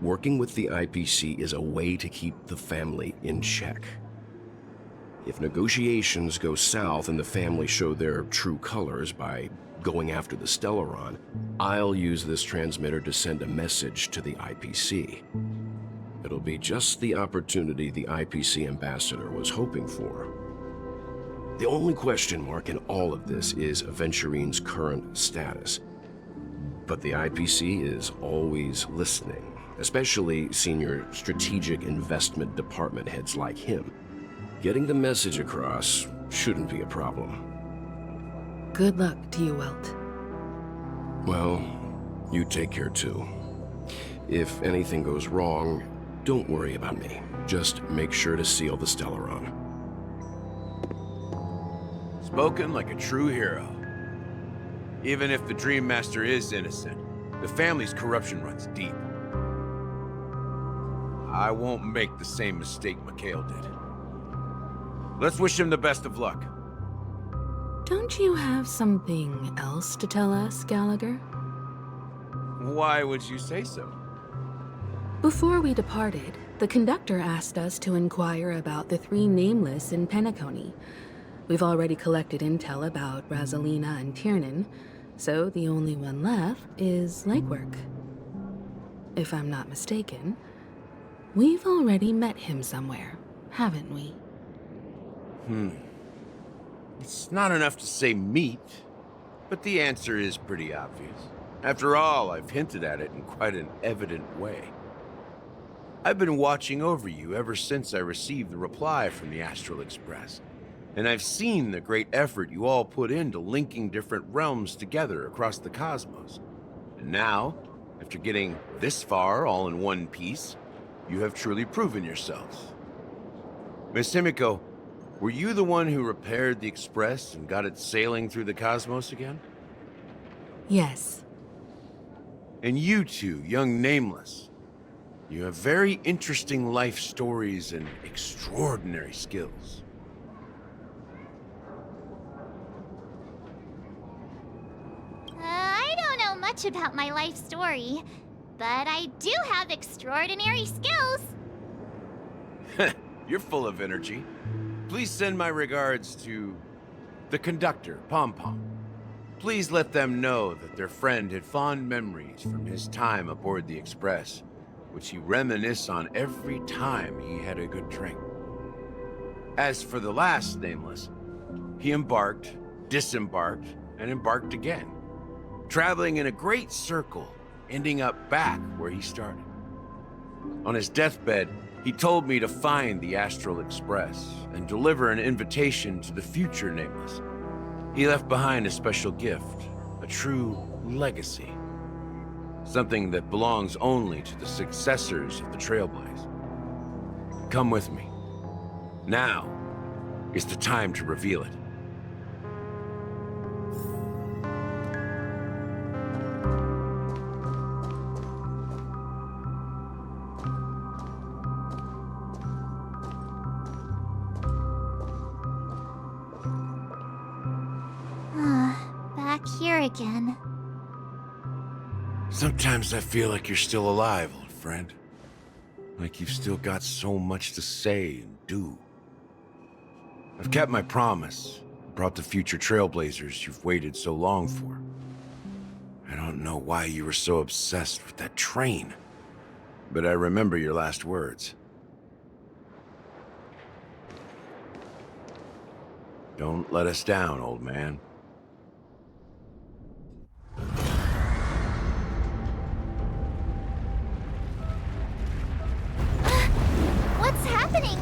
Working with the IPC is a way to keep the family in check. If negotiations go south and the family show their true colors by going after the Stellaron, I'll use this transmitter to send a message to the IPC. It'll be just the opportunity the IPC ambassador was hoping for. The only question mark in all of this is Aventurine's current status. But the IPC is always listening, especially senior strategic investment department heads like him. Getting the message across shouldn't be a problem. Good luck to you, Welt. Well, you take care too. If anything goes wrong, don't worry about me. Just make sure to seal the Stellaron. Spoken like a true hero. Even if the Dream Master is innocent, the family's corruption runs deep. I won't make the same mistake Mikhail did. Let's wish him the best of luck. Don't you have something else to tell us, Gallagher? Why would you say so? Before we departed, The conductor asked us to inquire about the 3 nameless in Penacony. We've already collected intel about Rosalina and Tiernan, so the only one left is legwork. If I'm not mistaken, we've already met him somewhere, haven't we? It's not enough to say meet, but the answer is pretty obvious. After all, I've hinted at it in quite an evident way. I've been watching over you ever since I received the reply from the Astral Express, and I've seen the great effort you all put into linking different realms together across the cosmos. And now, after getting this far all in one piece, you have truly proven yourselves. Miss Himiko, were you the one who repaired the Express and got it sailing through the cosmos again? Yes. And you two, young Nameless, you have very interesting life stories and extraordinary skills. I don't know much about my life story, but I do have extraordinary skills. You're full of energy. Please send my regards to the conductor, Pom Pom. Please let them know that their friend had fond memories from his time aboard the Express, which he reminisced on every time he had a good drink. As for the last Nameless, he embarked, disembarked, and embarked again, traveling in a great circle, ending up back where he started. On his deathbed, he told me to find the Astral Express and deliver an invitation to the future Nameless. He left behind a special gift, a true legacy. Something that belongs only to the successors of the Trailblaze. Come with me. Now is the time to reveal it. Back here again. Sometimes I feel like you're still alive, old friend. Like you've still got so much to say and do. I've kept my promise, brought the future Trailblazers you've waited so long for. I don't know why you were so obsessed with that train, but I remember your last words. Don't let us down, old man. What's happening?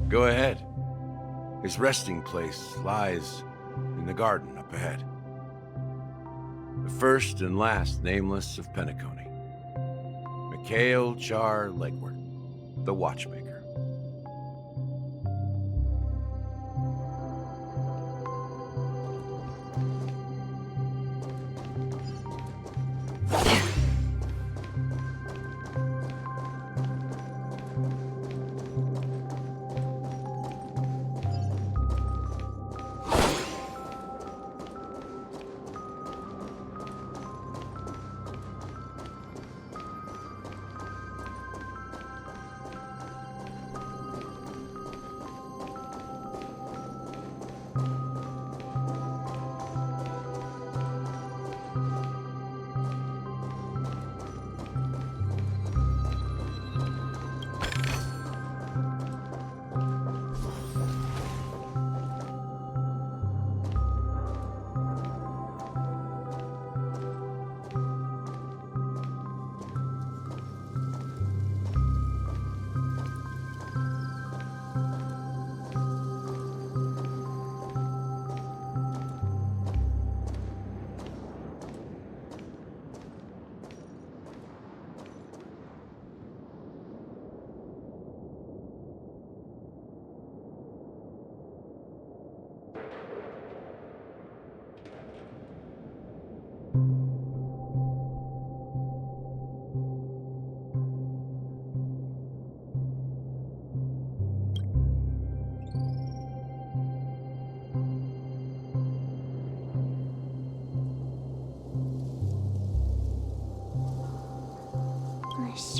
Go ahead. His resting place lies in the garden up ahead. The first and last Nameless of Penacony. Mikhail Char Legward, the Watchmaker.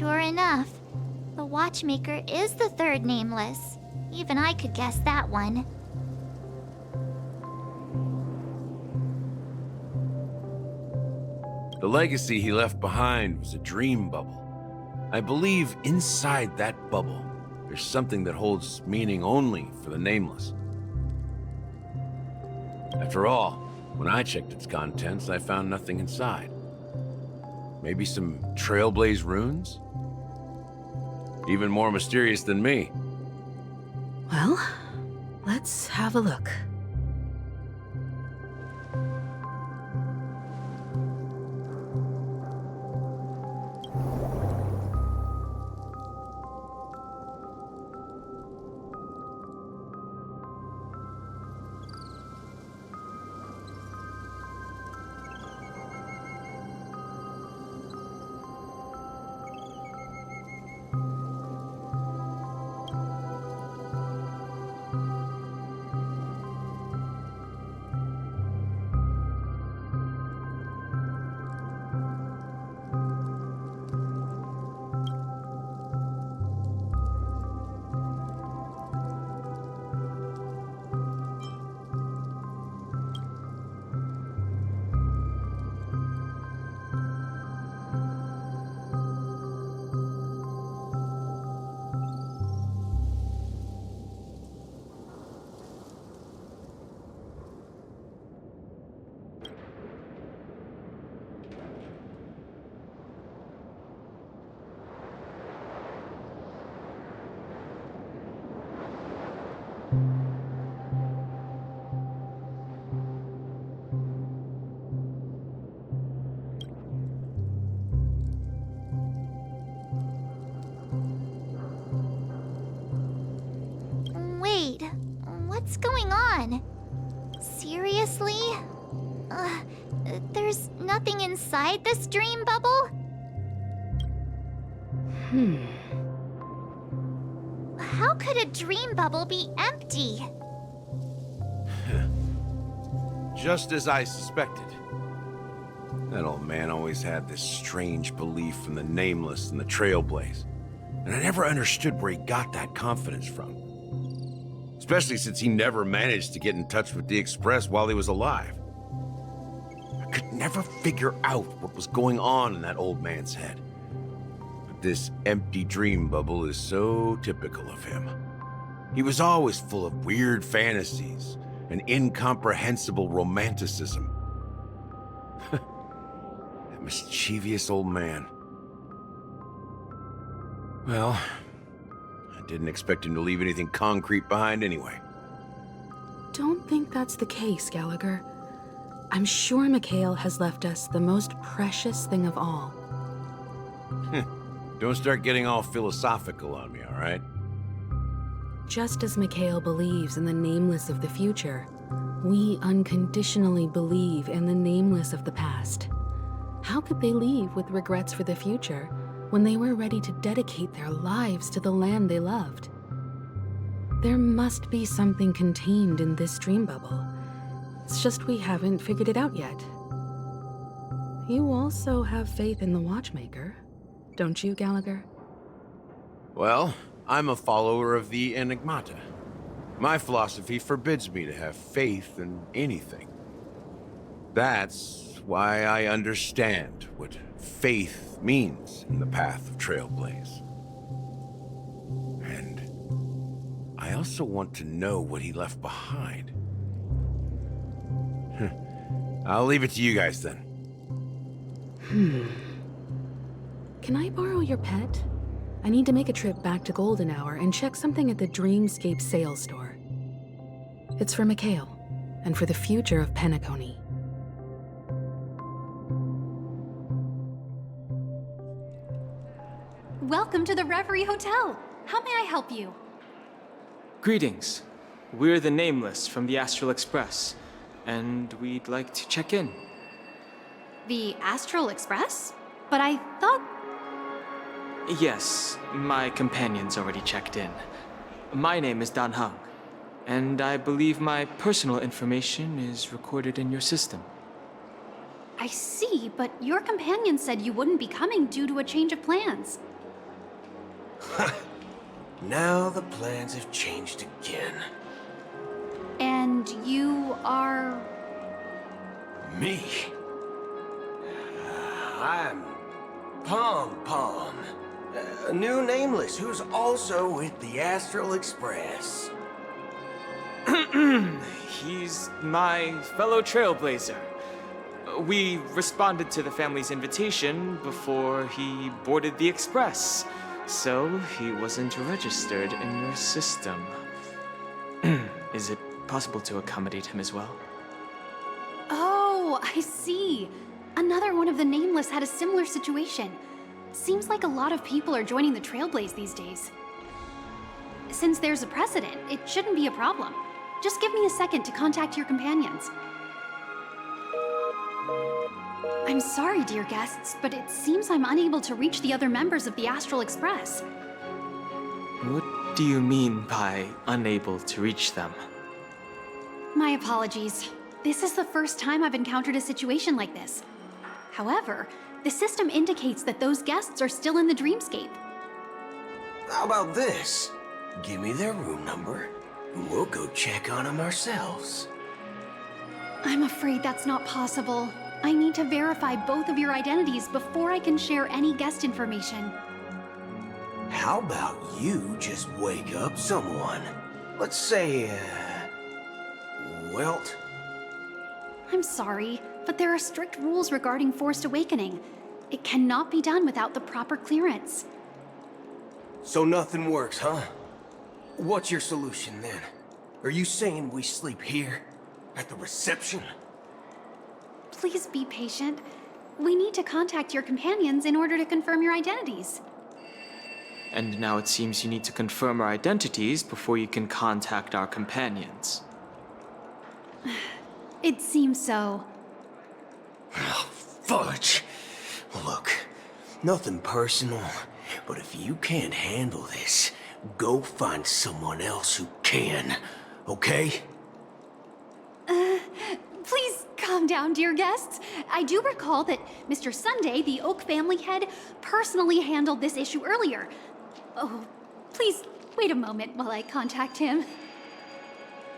Sure enough, the watchmaker is the third nameless. Even I could guess that one. The legacy he left behind was a dream bubble. I believe inside that bubble, there's something that holds meaning only for the nameless. After all, when I checked its contents, I found nothing inside. Maybe some Trailblaze runes? Even more mysterious than me. Well, let's have a look. Wait, what's going on? Seriously? There's nothing inside this dream bubble? How could a dream bubble be empty? Just as I suspected. That old man always had this strange belief in the nameless and the Trailblaze. And I never understood where he got that confidence from. Especially since he never managed to get in touch with the Express while he was alive. I could never figure out what was going on in that old man's head. But this empty dream bubble is so typical of him. He was always full of weird fantasies and incomprehensible romanticism. That mischievous old man. Well, I didn't expect him to leave anything concrete behind anyway. Don't think that's the case, Gallagher. I'm sure Mikhail has left us the most precious thing of all. Don't start getting all philosophical on me, all right? Just as Mikhail believes in the nameless of the future, we unconditionally believe in the nameless of the past. How could they leave with regrets for the future when they were ready to dedicate their lives to the land they loved? There must be something contained in this dream bubble. It's just we haven't figured it out yet. You also have faith in the Watchmaker, don't you, Gallagher? Well, I'm a follower of the Enigmata. My philosophy forbids me to have faith in anything. That's why I understand what faith means in the path of Trailblaze. And I also want to know what he left behind. I'll leave it to you guys then. Can I borrow your pet? I need to make a trip back to Golden Hour and check something at the Dreamscape sales store. It's for Mikhail, and for the future of Penacony. Welcome to the Reverie Hotel. How may I help you? Greetings. We're the Nameless from the Astral Express, and we'd like to check in. The Astral Express? But I thought... Yes, my companion's already checked in. My name is Dan Heng, and I believe my personal information is recorded in your system. I see, but your companion said you wouldn't be coming due to a change of plans. Now the plans have changed again. And you are... Me? I'm Pom Pom, a new nameless who's also with the Astral Express. He's my fellow trailblazer. We responded to the family's invitation before he boarded the express, so he wasn't registered in your system. Is it possible to accommodate him as well? Oh, I see. Another one of the Nameless had a similar situation. Seems like a lot of people are joining the Trailblaze these days. Since there's a precedent, it shouldn't be a problem. Just give me a second to contact your companions. I'm sorry, dear guests, but it seems I'm unable to reach the other members of the Astral Express. What do you mean by unable to reach them? My apologies. This is the first time I've encountered a situation like this. However, the system indicates that those guests are still in the dreamscape. How about this? Give me their room number, and we'll go check on them ourselves. I'm afraid that's not possible. I need to verify both of your identities before I can share any guest information. How about you just wake up someone? Let's say, Welt? I'm sorry, but there are strict rules regarding forced awakening. It cannot be done without the proper clearance. So nothing works, huh? What's your solution then? Are you saying we sleep here? At the reception? Please be patient. We need to contact your companions in order to confirm your identities. And now it seems you need to confirm our identities before you can contact our companions. It seems so. Oh, fudge! Look, nothing personal, but if you can't handle this, go find someone else who can, okay? Please calm down, dear guests. I do recall that Mr. Sunday, the Oak family head, personally handled this issue earlier. Oh, please wait a moment while I contact him.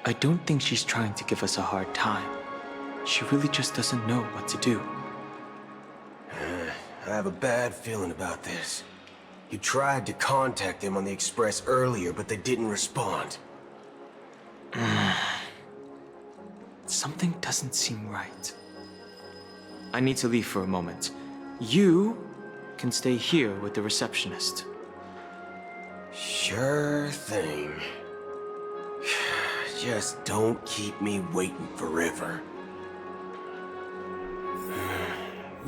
I don't think she's trying to give us a hard time. She really just doesn't know what to do. I have a bad feeling about this. You tried to contact them on the Express earlier, but they didn't respond. Something doesn't seem right. I need to leave for a moment. You can stay here with the receptionist. Sure thing. Just don't keep me waiting forever.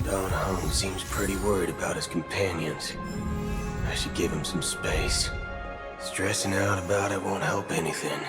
Don Hung seems pretty worried about his companions. I should give him some space. Stressing out about it won't help anything.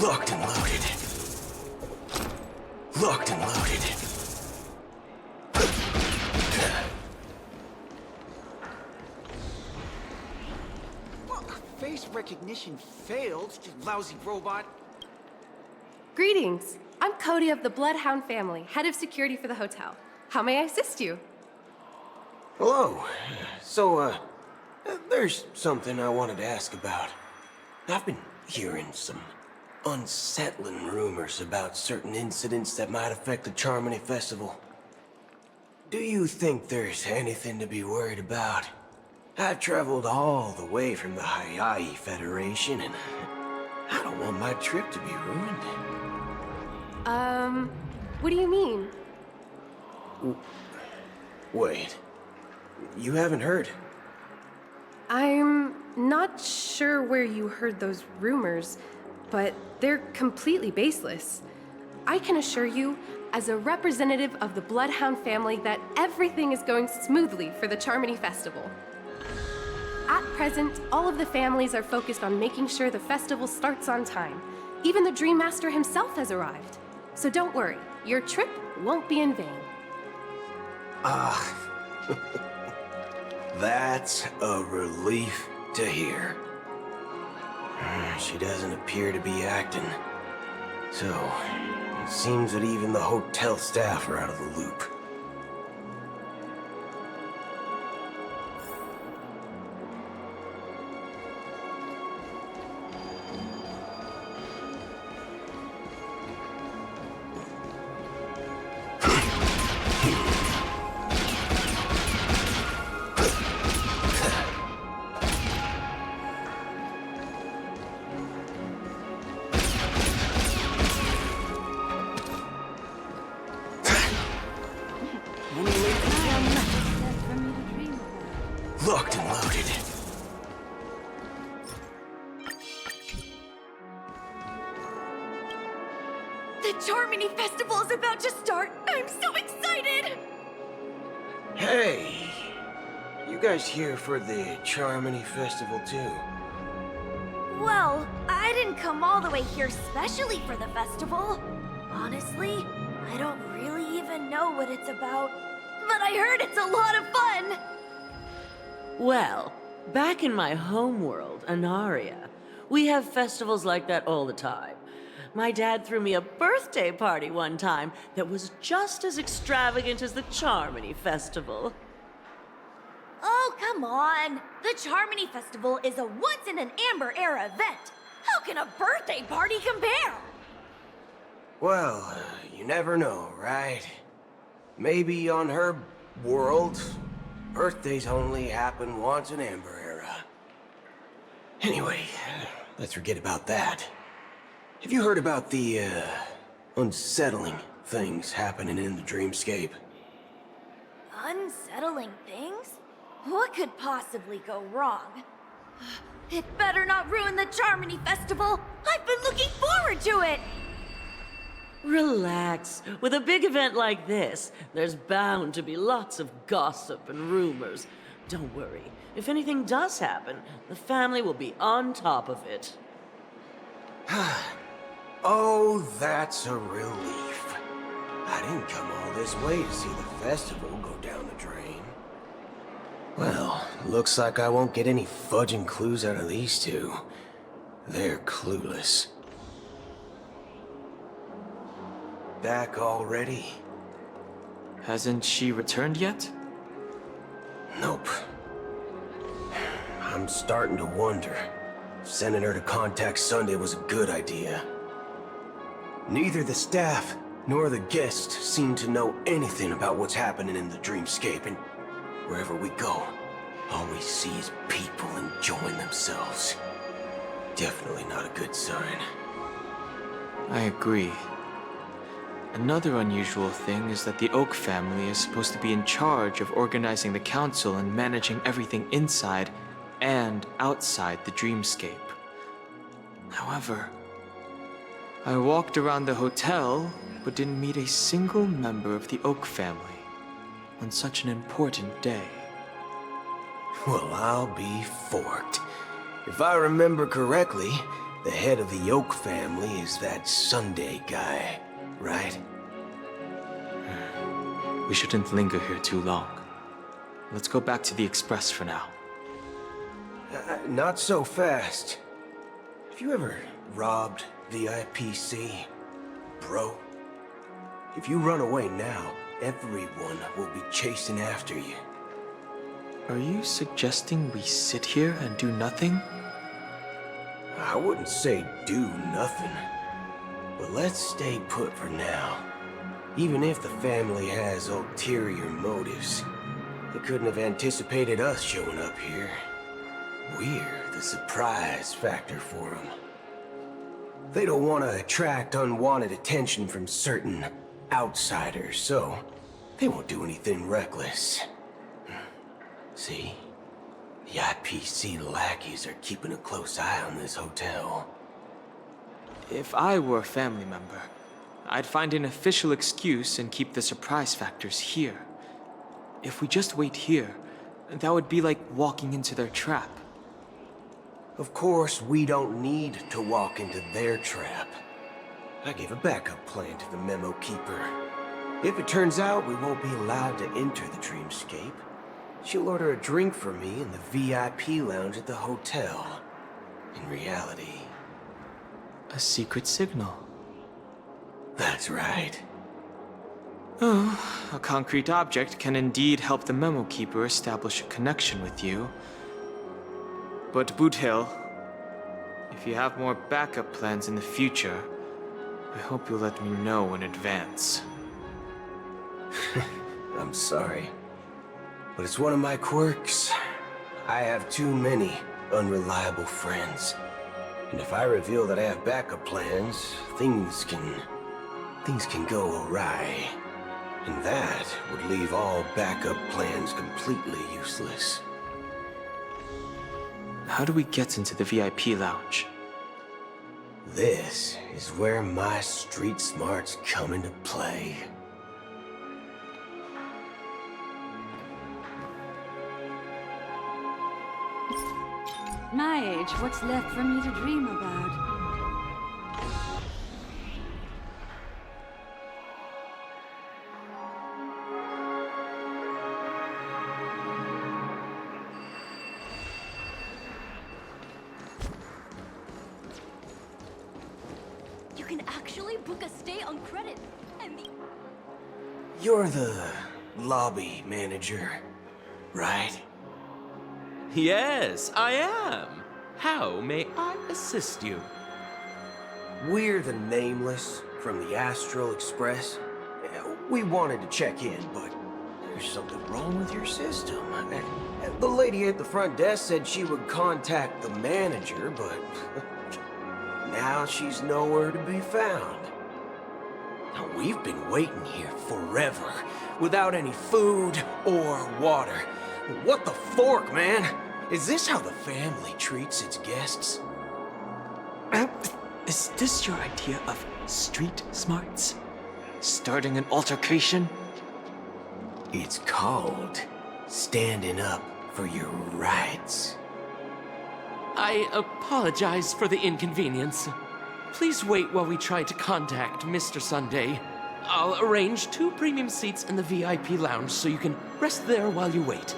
Locked and loaded. Locked and loaded. Face recognition failed, you lousy robot. Greetings. I'm Cody of the Bloodhound family, head of security for the hotel. How may I assist you? Hello. So, there's something I wanted to ask about. I've been hearing some unsettling rumors about certain incidents that might affect the Charmony Festival. Do you think there's anything to be worried about? I've traveled all the way from the Hayaii Federation, and I don't want my trip to be ruined. What do you mean? Wait. You haven't heard? I'm not sure where you heard those rumors, but they're completely baseless. I can assure you, as a representative of the Bloodhound family, that everything is going smoothly for the Charmony Festival. At present, all of the families are focused on making sure the festival starts on time. Even the Dream Master himself has arrived. So don't worry, your trip won't be in vain. That's a relief to hear. She doesn't appear to be acting. So, it seems that even the hotel staff are out of the loop. Locked and loaded. The Charmony Festival is about to start! I'm so excited! Hey! You guys here for the Charmony Festival too? Well, I didn't come all the way here specially for the festival. Honestly, I don't really even know what it's about. But I heard it's a lot of fun! Well, back in my home world, Anaria, we have festivals like that all the time. My dad threw me a birthday party one time that was just as extravagant as the Charmony Festival. Oh, come on! The Charmony Festival is a once-in-an-Amber-era event! How can a birthday party compare? Well, you never know, right? Maybe on her world, birthdays only happen once in Amber Era. Anyway, let's forget about that. Have you heard about the, unsettling things happening in the dreamscape? Unsettling things? What could possibly go wrong? It better not ruin the Charmony Festival! I've been looking forward to it! Relax. With a big event like this, there's bound to be lots of gossip and rumors. Don't worry. If anything does happen, the family will be on top of it. Oh, that's a relief. I didn't come all this way to see the festival go down the drain. Well, looks like I won't get any fudging clues out of these two. They're clueless. Back already? Hasn't she returned yet? Nope. I'm starting to wonder if sending her to contact Sunday was a good idea. Neither the staff nor the guests seem to know anything about what's happening in the dreamscape, and wherever we go, all we see is people enjoying themselves. Definitely not a good sign. I agree. Another unusual thing is that the Oak family is supposed to be in charge of organizing the council and managing everything inside and outside the dreamscape. However, I walked around the hotel, but didn't meet a single member of the Oak family on such an important day. Well, I'll be forked. If I remember correctly, the head of the Oak family is that Sunday guy, right? We shouldn't linger here too long. Let's go back to the Express for now. Not so fast. Have you ever robbed the IPC, bro? If you run away now, everyone will be chasing after you. Are you suggesting we sit here and do nothing? I wouldn't say do nothing. But let's stay put for now. Even if the family has ulterior motives, they couldn't have anticipated us showing up here. We're the surprise factor for them. They don't want to attract unwanted attention from certain outsiders, so they won't do anything reckless. See? The IPC lackeys are keeping a close eye on this hotel. If I were a family member, I'd find an official excuse and keep the surprise factors here. If we just wait here, that would be like walking into their trap. Of course, we don't need to walk into their trap. I gave a backup plan to the memo keeper. If it turns out we won't be allowed to enter the dreamscape, she'll order a drink for me in the VIP lounge at the hotel. In reality... a secret signal. That's right. Oh, a concrete object can indeed help the memo keeper establish a connection with you. But Boothill, if you have more backup plans in the future, I hope you'll let me know in advance. I'm sorry, but it's one of my quirks. I have too many unreliable friends. And if I reveal that I have backup plans, things can go awry. And that would leave all backup plans completely useless. How do we get into the VIP lounge? This is where my street smarts come into play. My age, what's left for me to dream about? You can actually book a stay on credit, and the... You're the lobby manager, right? Yes, I am. How may I assist you? We're the Nameless from the Astral Express. We wanted to check in, but there's something wrong with your system. The lady at the front desk said she would contact the manager, but now she's nowhere to be found. Now, we've been waiting here forever, without any food or water. What the fork, man? Is this how the family treats its guests? Is this your idea of street smarts? Starting an altercation? It's called standing up for your rights. I apologize for the inconvenience. Please wait while we try to contact Mr. Sunday. I'll arrange 2 premium seats in the VIP lounge so you can rest there while you wait.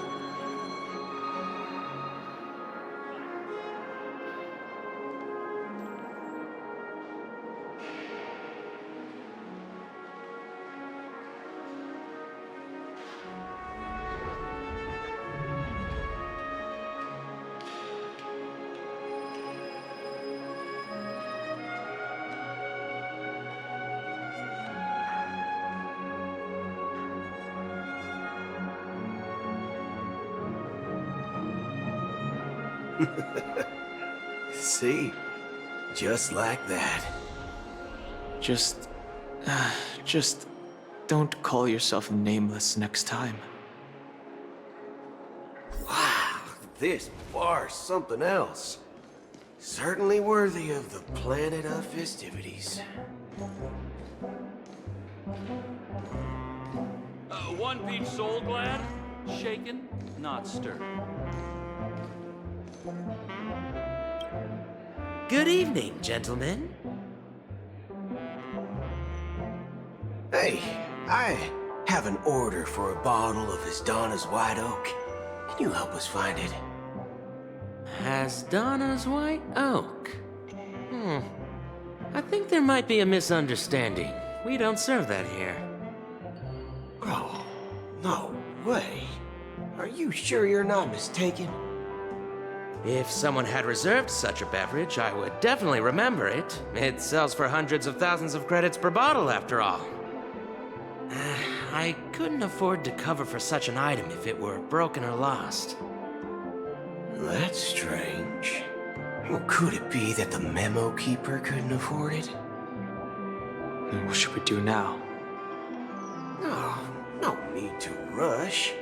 See? Just like that. Just don't call yourself Nameless next time. Wow, this bar's something else. Certainly worthy of the planet of festivities. 1 peach soul glad, shaken, not stirred. Good evening, gentlemen. Hey, I have an order for a bottle of Hasdana's White Oak. Can you help us find it? Hasdana's White Oak? I think there might be a misunderstanding. We don't serve that here. Oh, no way. Are you sure you're not mistaken? If someone had reserved such a beverage, I would definitely remember it. It sells for hundreds of thousands of credits per bottle, after all. I couldn't afford to cover for such an item if it were broken or lost. That's strange. Well, could it be that the memo keeper couldn't afford it? What should we do now? Oh, no need to rush.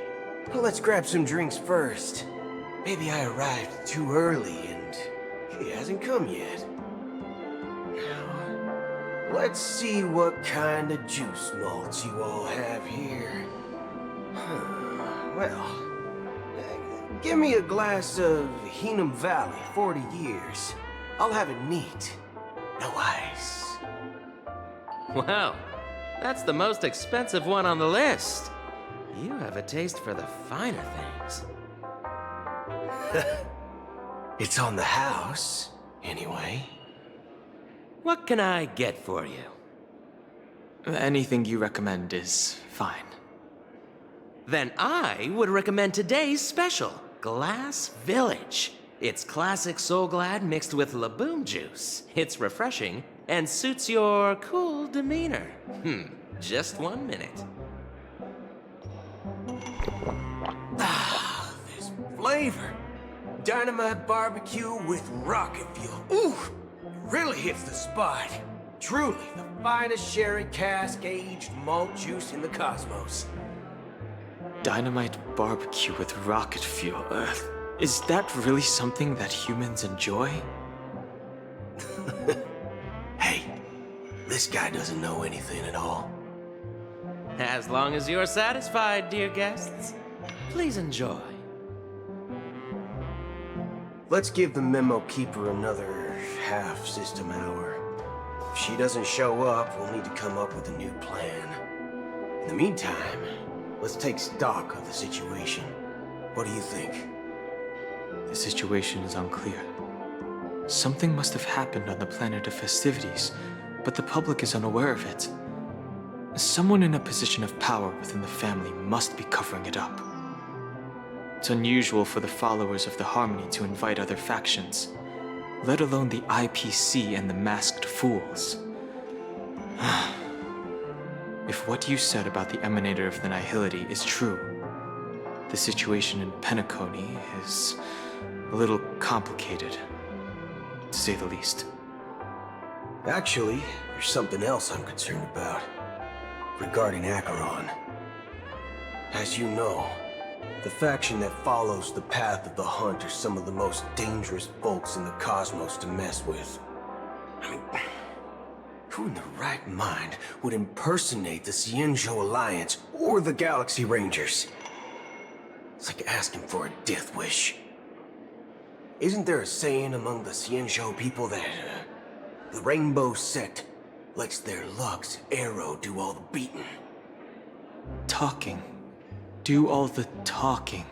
Well, let's grab some drinks first. Maybe I arrived too early and he hasn't come yet. Now, let's see what kind of juice malts you all have here. Well, give me a glass of Heenum Valley, 40 years. I'll have it neat. No ice. Wow, that's the most expensive one on the list. You have a taste for the finer things. It's on the house, anyway. What can I get for you? Anything you recommend is fine. Then I would recommend today's special, Glass Village. It's classic Soul Glad mixed with Laboom juice. It's refreshing and suits your cool demeanor. Just 1 minute. Ah, this flavor. Dynamite barbecue with rocket fuel. Ooh, it really hits the spot. Truly the finest sherry cask aged malt juice in the cosmos. Dynamite barbecue with rocket fuel. Is that really something that humans enjoy? Hey, this guy doesn't know anything at all. As long as you're satisfied, dear guests, please enjoy. Let's give the memo keeper another half system hour. If she doesn't show up, we'll need to come up with a new plan. In the meantime, let's take stock of the situation. What do you think? The situation is unclear. Something must have happened on the planet of festivities, but the public is unaware of it. Someone in a position of power within the family must be covering it up. It's unusual for the followers of the Harmony to invite other factions, let alone the IPC and the Masked Fools. If what you said about the Emanator of the Nihility is true, the situation in Penacony is a little complicated, to say the least. Actually, there's something else I'm concerned about. Regarding Acheron. As you know, the faction that follows the path of the Hunt are some of the most dangerous folks in the cosmos to mess with. I mean, who in their right mind would impersonate the Cienjo Alliance or the Galaxy Rangers? It's like asking for a death wish. Isn't there a saying among the Cienjo people that the Rainbow Sect lets their Lux arrow do all the beating? Talking. Do all the talking.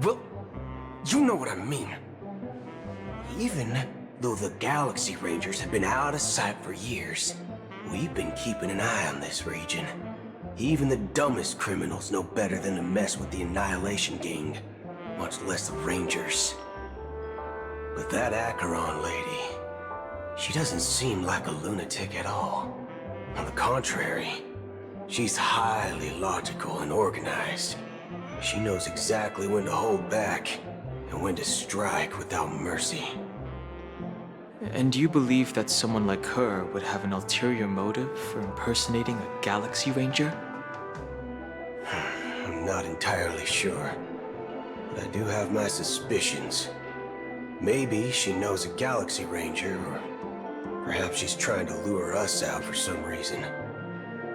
Well, you know what I mean. Even though the Galaxy Rangers have been out of sight for years, we've been keeping an eye on this region. Even the dumbest criminals know better than to mess with the Annihilation Gang, much less the Rangers. But that Acheron lady, she doesn't seem like a lunatic at all. On the contrary, she's highly logical and organized. She knows exactly when to hold back and when to strike without mercy. And you believe that someone like her would have an ulterior motive for impersonating a Galaxy Ranger? I'm not entirely sure, but I do have my suspicions. Maybe she knows a Galaxy Ranger, or perhaps she's trying to lure us out for some reason,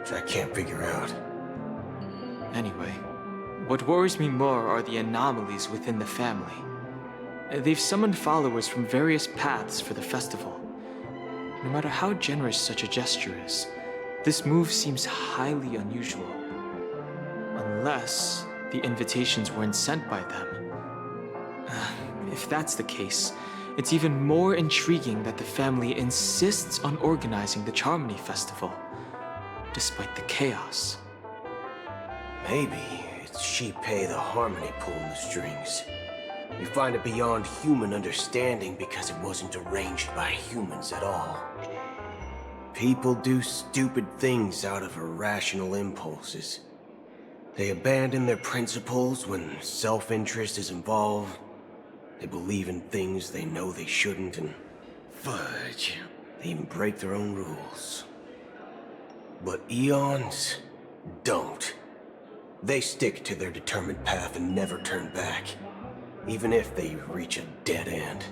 which I can't figure out. Anyway, what worries me more are the anomalies within the family. They've summoned followers from various paths for the festival. No matter how generous such a gesture is, this move seems highly unusual. Unless the invitations weren't sent by them. If that's the case, it's even more intriguing that the family insists on organizing the Charmony Festival, despite the chaos. Maybe it's It's Shipei the Harmony pulling the strings. We find it beyond human understanding because it wasn't arranged by humans at all. People do stupid things out of irrational impulses. They abandon their principles when self-interest is involved. They believe in things they know they shouldn't, and fudge, they even break their own rules. But Eons don't. They stick to their determined path and never turn back, even if they reach a dead end.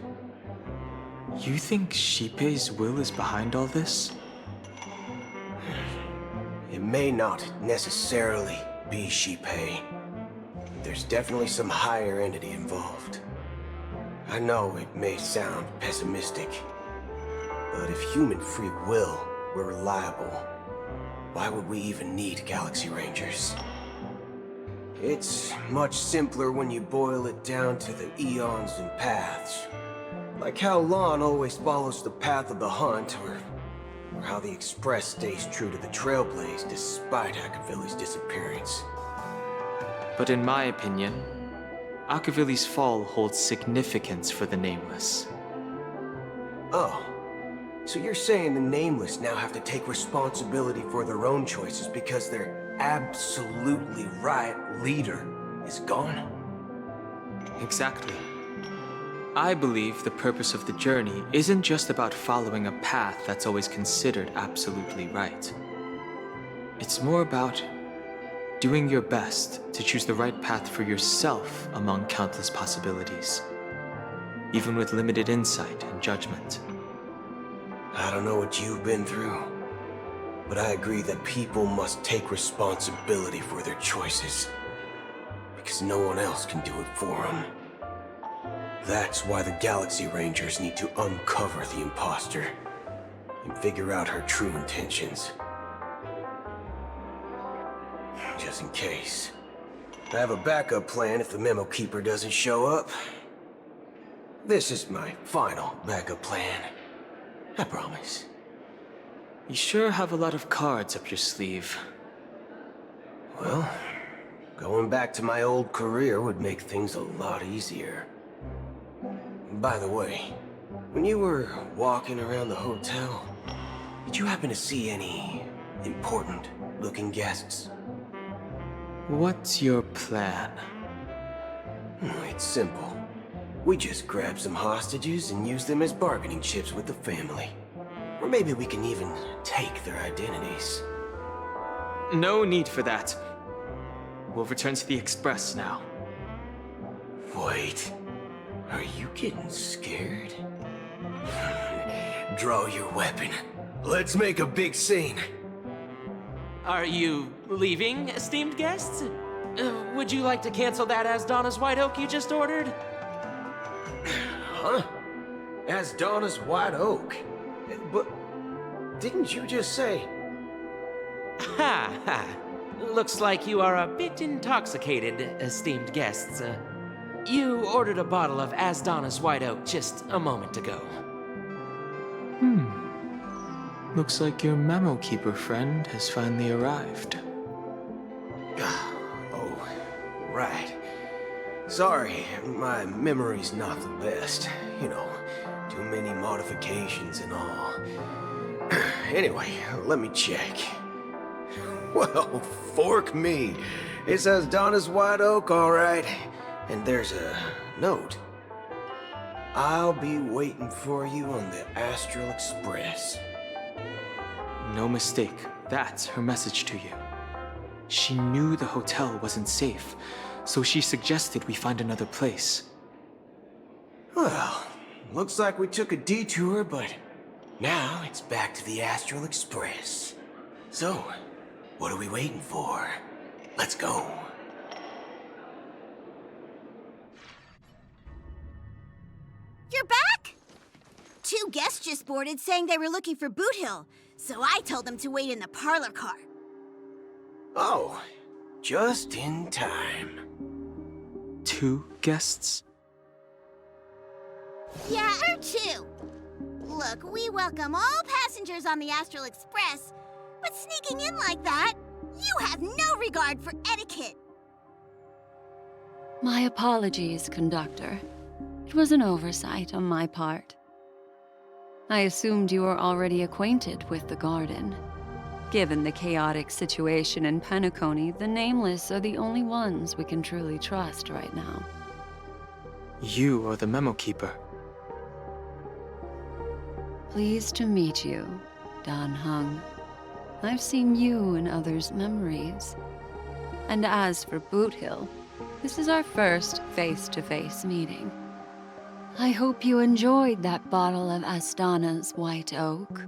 You think Shipei's will is behind all this? It may not necessarily be Shipei. There's definitely some higher entity involved. I know it may sound pessimistic, but if human free will were reliable, why would we even need Galaxy Rangers? It's much simpler when you boil it down to the eons and paths. Like how Lon always follows the path of the hunt, or how the Express stays true to the Trailblaze despite Akavili's disappearance. But in my opinion, Akavili's fall holds significance for the Nameless. Oh, so you're saying the Nameless now have to take responsibility for their own choices because their absolutely right leader is gone? Exactly. I believe the purpose of the journey isn't just about following a path that's always considered absolutely right. It's more about doing your best to choose the right path for yourself among countless possibilities, even with limited insight and judgment. I don't know what you've been through, but I agree that people must take responsibility for their choices, because no one else can do it for them. That's why the Galaxy Rangers need to uncover the imposter and figure out her true intentions. Just in case. I have a backup plan if the Memo Keeper doesn't show up. This is my final backup plan. I promise. You sure have a lot of cards up your sleeve. Well, going back to my old career would make things a lot easier. By the way, when you were walking around the hotel, did you happen to see any important-looking guests? What's your plan? It's simple. We just grab some hostages and use them as bargaining chips with the family. Or maybe we can even take their identities. No need for that. We'll return to the Express now. Wait. Are you getting scared? Draw your weapon. Let's make a big scene. Are you leaving, esteemed guests? Would you like to cancel that as Donna's White Oak you just ordered? Huh? As Donna's White Oak? But didn't you just say... Ha ha. Looks like you are a bit intoxicated, esteemed guests. You ordered a bottle of As Donna's White Oak just a moment ago. Looks like your Memo Keeper friend has finally arrived. Oh, right. Sorry, my memory's not the best. You know, too many modifications and all. Anyway, let me check. Well, fork me. It says Donna's White Oak, all right. And there's a note. I'll be waiting for you on the Astral Express. No mistake. That's her message to you. She knew the hotel wasn't safe, so she suggested we find another place. Well, looks like we took a detour, but now it's back to the Astral Express. So, what are we waiting for? Let's go. You're back? Two guests just boarded saying they were looking for Boot Hill, so I told them to wait in the parlor car. Oh, just in time. 2 guests? Yeah, or 2. Look, we welcome all passengers on the Astral Express, but sneaking in like that, you have no regard for etiquette. My apologies, Conductor. It was an oversight on my part. I assumed you were already acquainted with the garden. Given the chaotic situation in Penacony, the Nameless are the only ones we can truly trust right now. You are the Memo Keeper. Pleased to meet you, Dan Hung. I've seen you in others' memories. And as for Boot Hill, this is our first face-to-face meeting. I hope you enjoyed that bottle of Astana's White Oak.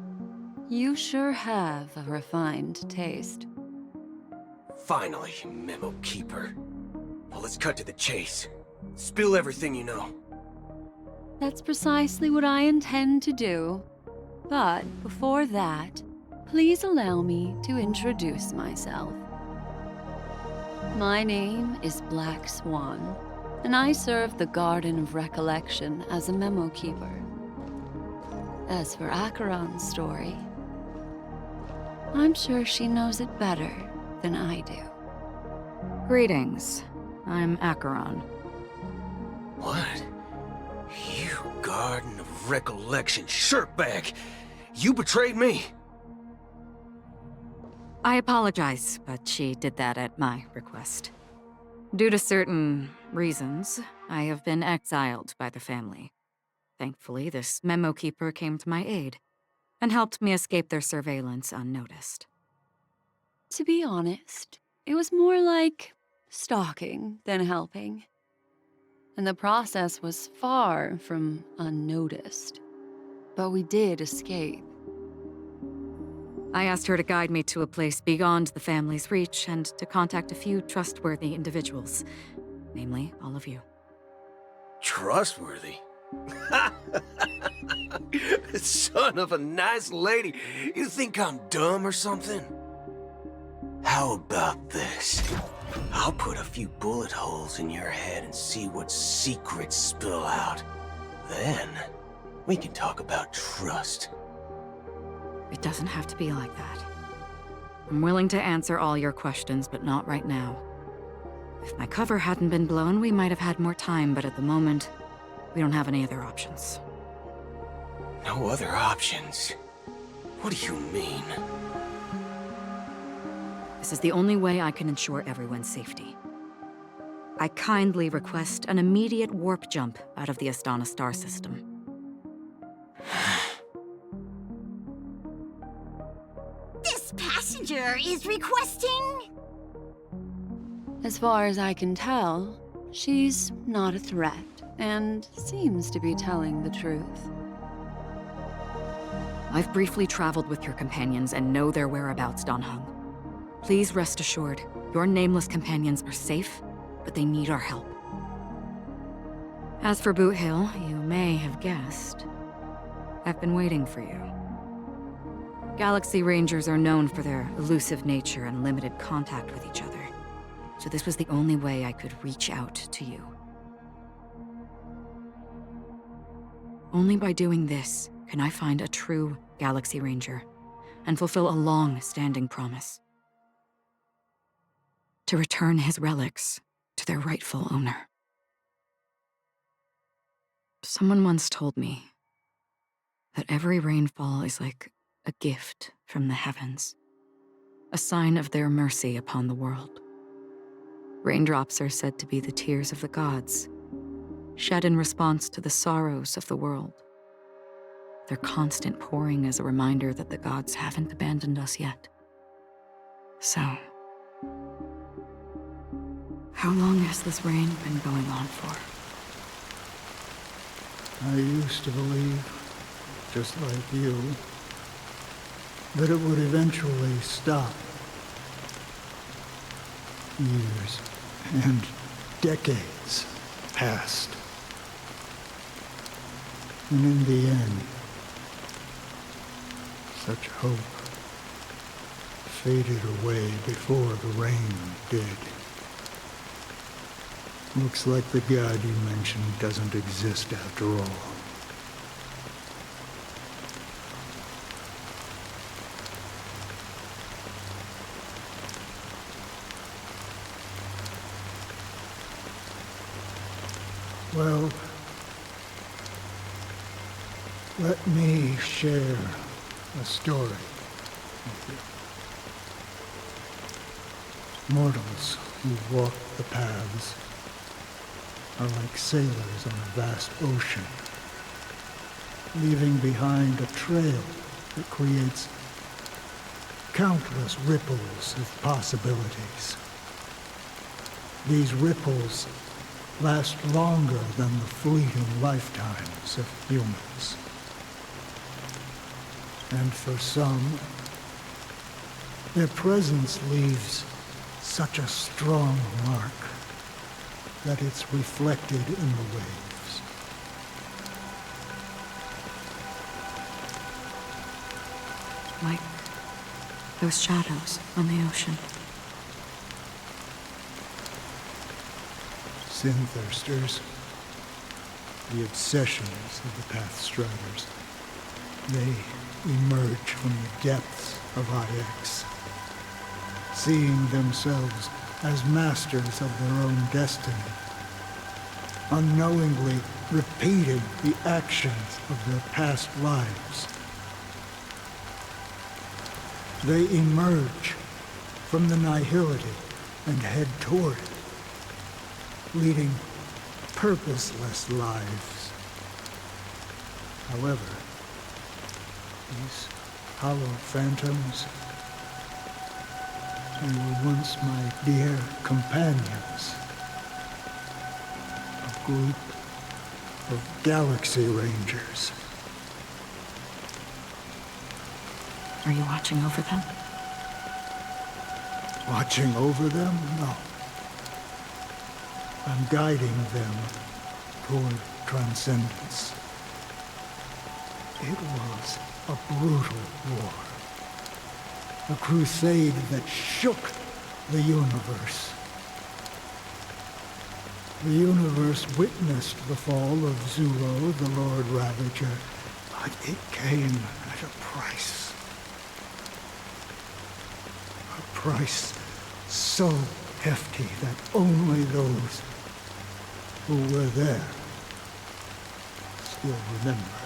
You sure have a refined taste. Finally, Memo Keeper. Well, let's cut to the chase. Spill everything you know. That's precisely what I intend to do. But before that, please allow me to introduce myself. My name is Black Swan, and I serve the Garden of Recollection as a Memo Keeper. As for Acheron's story, I'm sure she knows it better than I do. Greetings. I'm Acheron. What? You Garden of Recollection shirtbag! You betrayed me! I apologize, but she did that at my request. Due to certain reasons, I have been exiled by the family. Thankfully, this Memo Keeper came to my aid and helped me escape their surveillance unnoticed. To be honest, it was more like stalking than helping. And the process was far from unnoticed. But we did escape. I asked her to guide me to a place beyond the family's reach and to contact a few trustworthy individuals, namely all of you. Trustworthy? Son of a nice lady. You think I'm dumb or something? How about this? I'll put a few bullet holes in your head and see what secrets spill out. Then, we can talk about trust. It doesn't have to be like that. I'm willing to answer all your questions, but not right now. If my cover hadn't been blown, we might have had more time, but at the moment, we don't have any other options. No other options? What do you mean? This is the only way I can ensure everyone's safety. I kindly request an immediate warp jump out of the Astana star system. This passenger is requesting... As far as I can tell, she's not a threat and seems to be telling the truth. I've briefly traveled with your companions and know their whereabouts, Dan Hung. Please rest assured, your nameless companions are safe, but they need our help. As for Boot Hill, you may have guessed. I've been waiting for you. Galaxy Rangers are known for their elusive nature and limited contact with each other, so this was the only way I could reach out to you. Only by doing this can I find a true Galaxy Ranger and fulfill a long-standing promise. To return his relics to their rightful owner. Someone once told me that every rainfall is like a gift from the heavens, a sign of their mercy upon the world. Raindrops are said to be the tears of the gods, shed in response to the sorrows of the world. Their constant pouring is a reminder that the gods haven't abandoned us yet. So, how long has this rain been going on for? I used to believe, just like you, that it would eventually stop. Years and decades passed. And in the end, such hope faded away before the rain did. Looks like the god you mentioned doesn't exist after all. Well, let me share a story with you. Mortals who walk the paths are like sailors on a vast ocean, leaving behind a trail that creates countless ripples of possibilities. These ripples last longer than the fleeting lifetimes of humans. And for some, their presence leaves such a strong mark that it's reflected in the waves. Like those shadows on the ocean. Sin-thirsters, the obsessions of the Pathstriders, they emerge from the depths of IX, seeing themselves as masters of their own destiny, unknowingly repeating the actions of their past lives. They emerge from the nihility and head toward it, leading purposeless lives. However, these hollow phantoms, they were once my dear companions. A group of Galaxy Rangers. Are you watching over them? Watching over them? No. I'm guiding them toward transcendence. It was a brutal war. A crusade that shook the universe. The universe witnessed the fall of Zulo, the Lord Ravager, but it came at a price. A price so hefty that only those who were there still remember.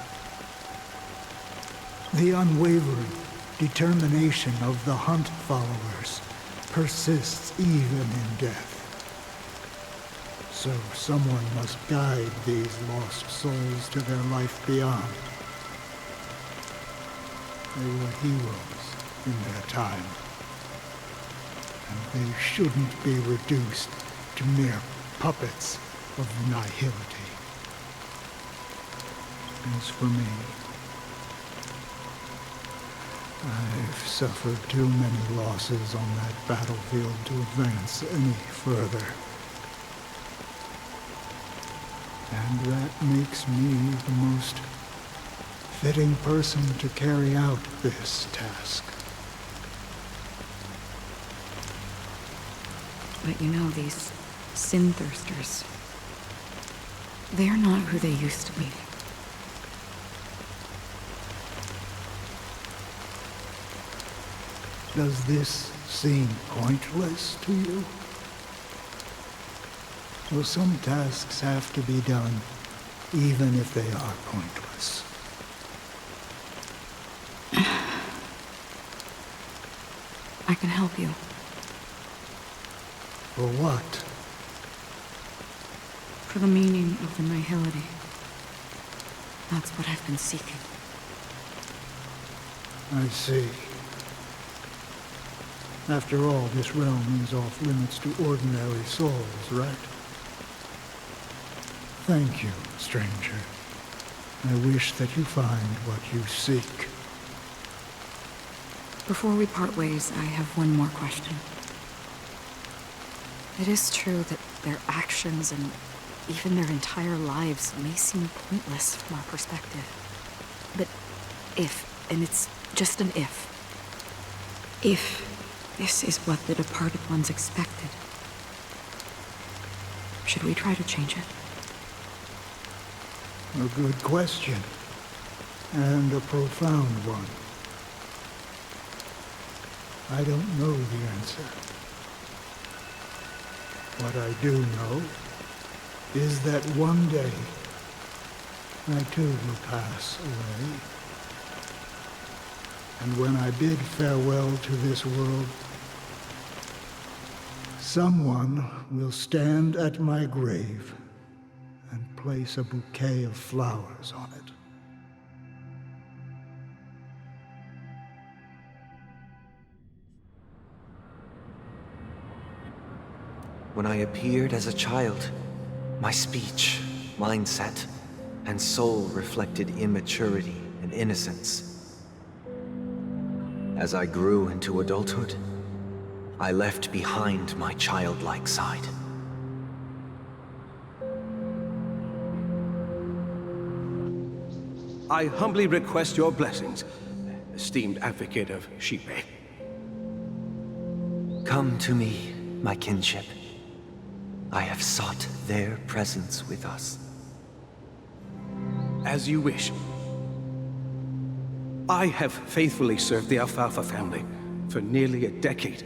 The unwavering determination of the Hunt followers persists even in death. So someone must guide these lost souls to their life beyond. They were heroes in their time, and they shouldn't be reduced to mere puppets of nihility. As for me, I've suffered too many losses on that battlefield to advance any further. And that makes me the most fitting person to carry out this task. But you know, these sin-thirsters, they're not who they used to be. Does this seem pointless to you? Well, some tasks have to be done, even if they are pointless. I can help you. For what? For the meaning of the nihility. That's what I've been seeking. I see. After all, this realm is off limits to ordinary souls, right? Thank you, stranger. I wish that you find what you seek. Before we part ways, I have one more question. It is true that their actions and even their entire lives may seem pointless from our perspective. But if, and it's just an if this is what the departed ones expected, should we try to change it? A good question, and a profound one. I don't know the answer. What I do know is that one day I too will pass away. And when I bid farewell to this world, someone will stand at my grave and place a bouquet of flowers on it. When I appeared as a child, my speech, mindset, and soul reflected immaturity and innocence. As I grew into adulthood, I left behind my childlike side. I humbly request your blessings, esteemed advocate of Shipe. Come to me, my kinship. I have sought their presence with us. As you wish. I have faithfully served the Alfalfa family for nearly a decade,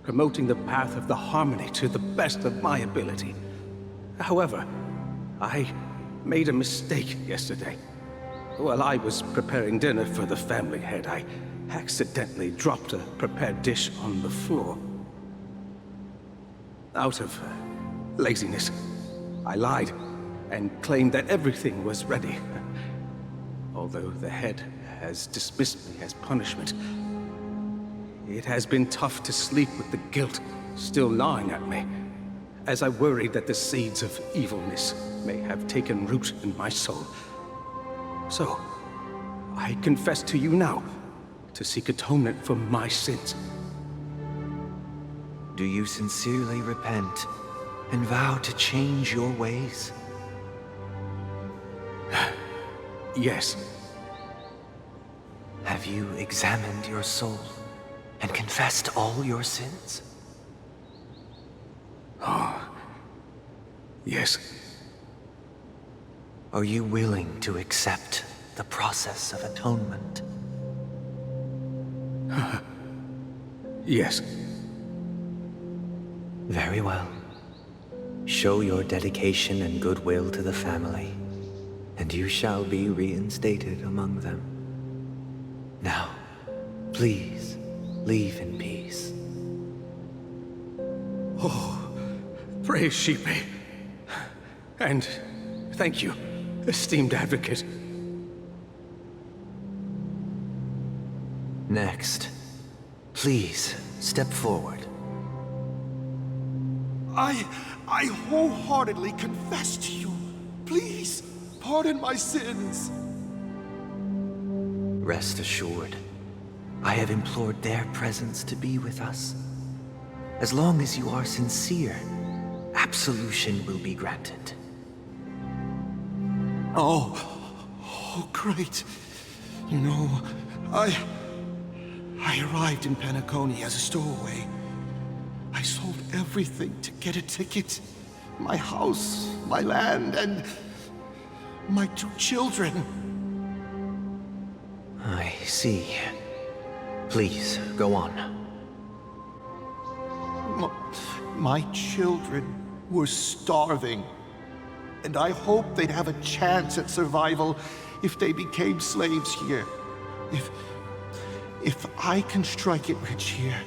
promoting the path of the harmony to the best of my ability. However, I made a mistake yesterday. While I was preparing dinner for the family head, I accidentally dropped a prepared dish on the floor. Out of laziness, I lied and claimed that everything was ready. Although the head has dismissed me as punishment, it has been tough to sleep with the guilt still gnawing at me, as I worried that the seeds of evilness may have taken root in my soul. So, I confess to you now, to seek atonement for my sins. Do you sincerely repent and vow to change your ways? Yes. Have you examined your soul and confessed all your sins? Oh, yes. Are you willing to accept the process of atonement? Yes. Very well. Show your dedication and goodwill to the family, and you shall be reinstated among them. Now, please, leave in peace. Oh, praise Shipe. And thank you, esteemed advocate. Next, please step forward. I wholeheartedly confess to you. Please, pardon my sins. Rest assured, I have implored their presence to be with us. As long as you are sincere, absolution will be granted. Oh, great. You know, I arrived in Penacony as a stowaway. I sold everything to get a ticket. My house, my land, and my 2 children. I see. Please, go on. My children were starving, and I hoped they'd have a chance at survival if they became slaves here. If I can strike it rich here,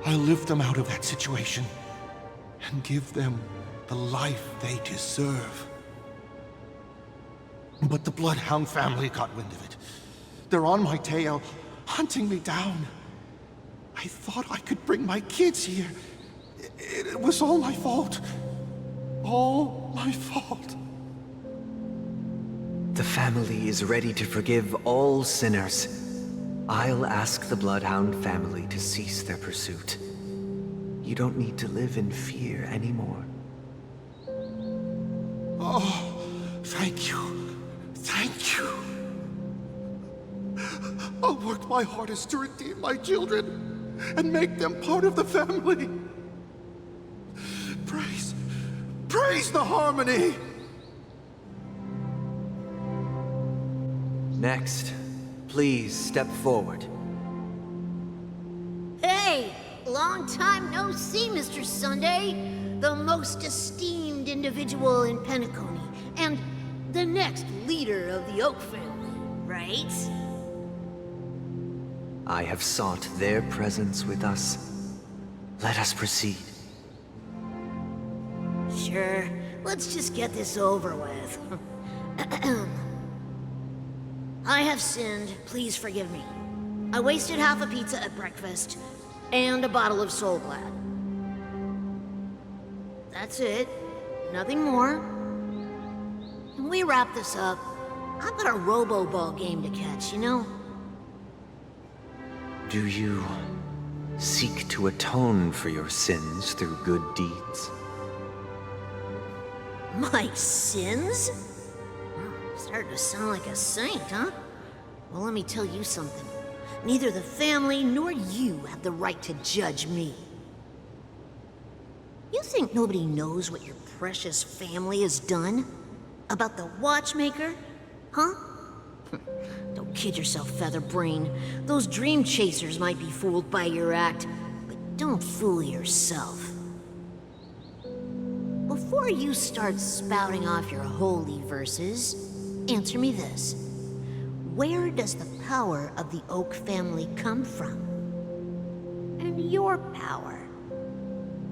I'll lift them out of that situation and give them the life they deserve. But the Bloodhound family got wind of it. They're on my tail, hunting me down. I thought I could bring my kids here. It was all my fault. All my fault. The family is ready to forgive all sinners. I'll ask the Bloodhound family to cease their pursuit. You don't need to live in fear anymore. Oh, thank you. Thank you. I'll work my hardest to redeem my children and make them part of the family. Praise the harmony! Next, please step forward. Hey! Long time no see, Mr. Sunday. The most esteemed esteemed individual in Penacony, and the next leader of the Oak family, right? I have sought their presence with us. Let us proceed. Sure, let's just get this over with. I have sinned, please forgive me. I wasted half a pizza at breakfast, and a bottle of Soul Glad. That's it. Nothing more. When we wrap this up, I've got a Robo-Ball game to catch, you know? Do you seek to atone for your sins through good deeds? My sins? Starting to sound like a saint, huh? Well, let me tell you something. Neither the family nor you have the right to judge me. You think nobody knows what your precious family has done? About the watchmaker? Huh? Don't kid yourself, Featherbrain. Those dream chasers might be fooled by your act, but don't fool yourself. Before you start spouting off your holy verses, answer me this. Where does the power of the Oak family come from? And your power?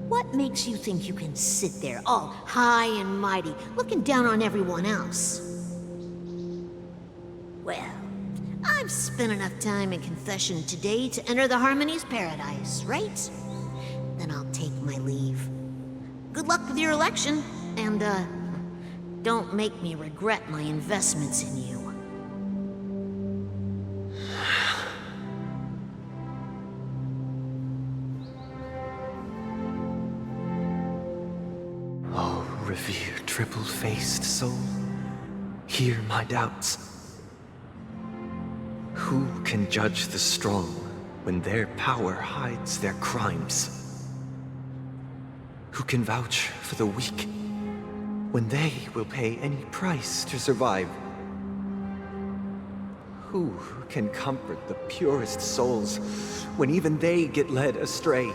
What makes you think you can sit there all high and mighty, looking down on everyone else? Well, I've spent enough time in confession today to enter the Harmony's paradise, right? Then I'll take my leave. Good luck with your election, and, don't make me regret my investments in you. Oh, revered triple-faced soul, hear my doubts. Who can judge the strong when their power hides their crimes? Who can vouch for the weak when they will pay any price to survive? Who can comfort the purest souls when even they get led astray?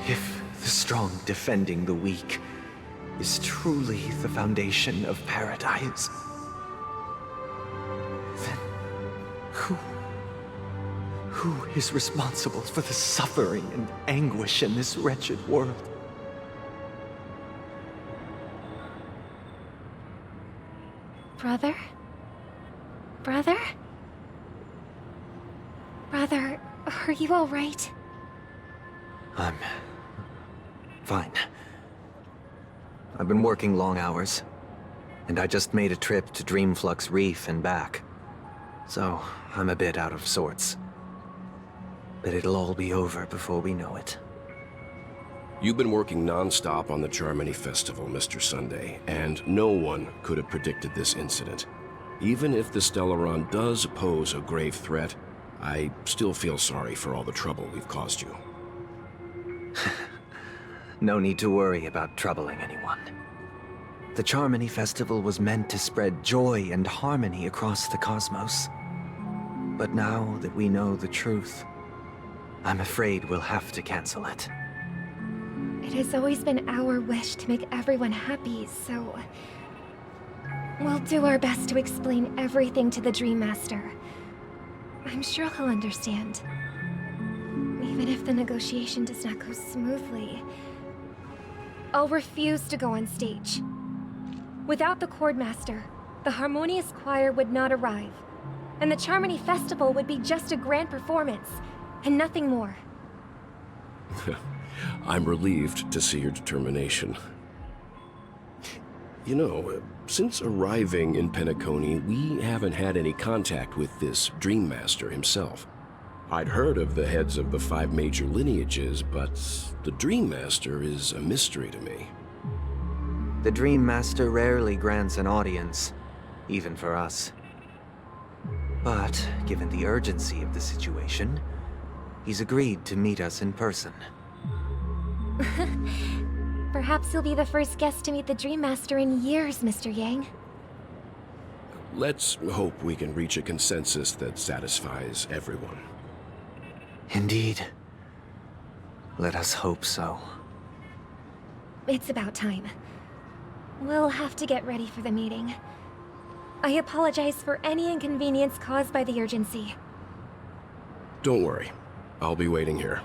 If the strong defending the weak is truly the foundation of paradise, then who is responsible for the suffering and anguish in this wretched world? Brother? Brother? Brother, are you all right? I'm fine. I've been working long hours, and I just made a trip to Dreamflux Reef and back. So, I'm a bit out of sorts. But it'll all be over before we know it. You've been working non-stop on the Charmony Festival, Mr. Sunday, and no one could have predicted this incident. Even if the Stellaron does pose a grave threat, I still feel sorry for all the trouble we've caused you. No need to worry about troubling anyone. The Charmony Festival was meant to spread joy and harmony across the cosmos. But now that we know the truth, I'm afraid we'll have to cancel it. It has always been our wish to make everyone happy, so... we'll do our best to explain everything to the Dream Master. I'm sure he'll understand. Even if the negotiation does not go smoothly, I'll refuse to go on stage. Without the Chordmaster, the Harmonious Choir would not arrive, and the Charmony Festival would be just a grand performance, and nothing more. I'm relieved to see your determination. You know, since arriving in Penacony, we haven't had any contact with this Dream Master himself. I'd heard of the heads of the 5 major lineages, but the Dream Master is a mystery to me. The Dream Master rarely grants an audience, even for us. But, given the urgency of the situation, he's agreed to meet us in person. Perhaps you'll be the first guest to meet the Dream Master in years, Mr. Yang. Let's hope we can reach a consensus that satisfies everyone. Indeed. Let us hope so. it's about time. We'll have to get ready for the meeting. I apologize for any inconvenience caused by the urgency. Don't worry. I'll be waiting here.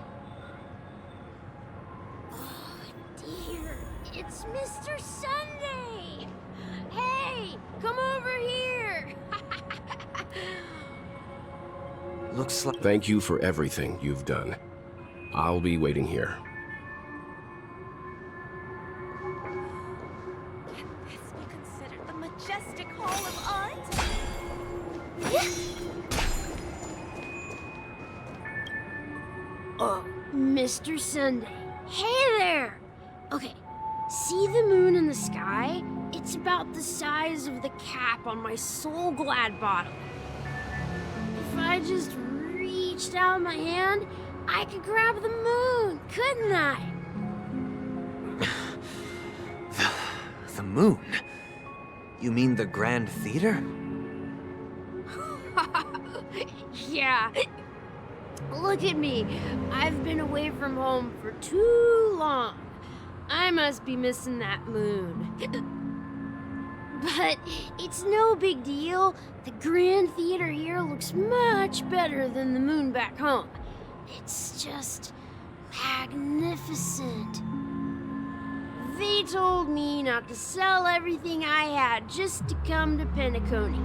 Dear, it's Mr. Sunday! Hey, come over here! Looks like... Thank you for everything you've done. I'll be waiting here. Can this be considered the majestic hall of art? Mr. Sunday. Hey there! Okay, see the moon in the sky? It's about the size of the cap on my Soul Glad bottle. If I just reached out my hand, I could grab the moon, couldn't I? The moon? You mean the Grand Theater? Yeah. Look at me. I've been away from home for too long. I must be missing that moon. But it's no big deal. The Grand Theater here looks much better than the moon back home. It's just magnificent. They told me not to sell everything I had just to come to Penacony.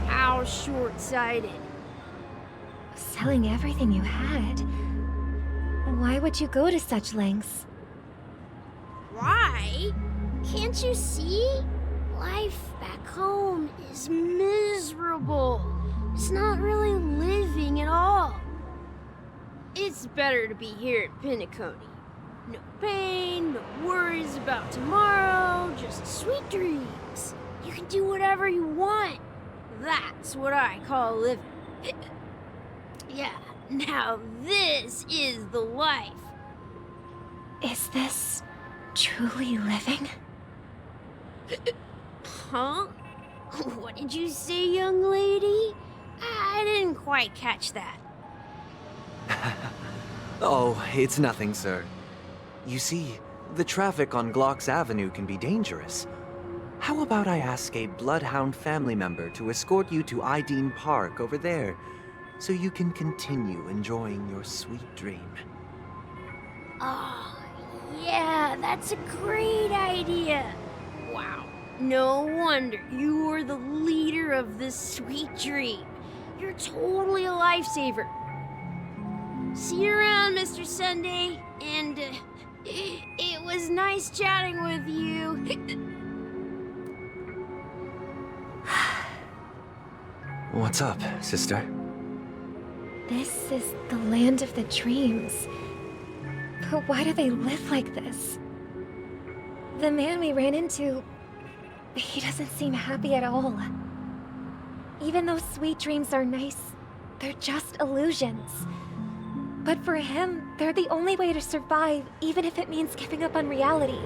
How short-sighted. Selling everything you had? Why would you go to such lengths? Why? Can't you see? Life back home is miserable. It's not really living at all. It's better to be here at Penacony. No pain, no worries about tomorrow, just sweet dreams. You can do whatever you want. That's what I call living. Yeah, now this is the life. Is this truly living? Huh? What did you say, young lady? I didn't quite catch that. Oh, it's nothing, sir. You see, the traffic on Glock's Avenue can be dangerous. How about I ask a Bloodhound family member to escort you to Ideen Park over there, so you can continue enjoying your sweet dream? Oh, yeah, that's a great idea. Wow, no wonder you were the leader of this sweet dream. You're totally a lifesaver. See you around, Mr. Sunday, and it was nice chatting with you. What's up, sister? This is the land of the dreams. But why do they live like this? The man we ran into, he doesn't seem happy at all. Even though sweet dreams are nice, they're just illusions. But for him, they're the only way to survive, even if it means giving up on reality.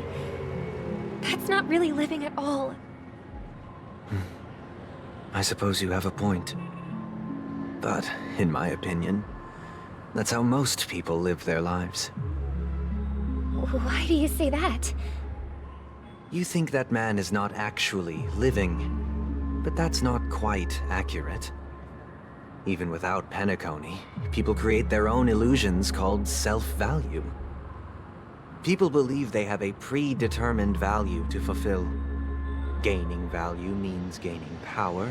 That's not really living at all. I suppose you have a point. But, in my opinion, that's how most people live their lives. Why do you say that? You think that man is not actually living, but that's not quite accurate. Even without Penacony, people create their own illusions called self-value. People believe they have a predetermined value to fulfill. Gaining value means gaining power,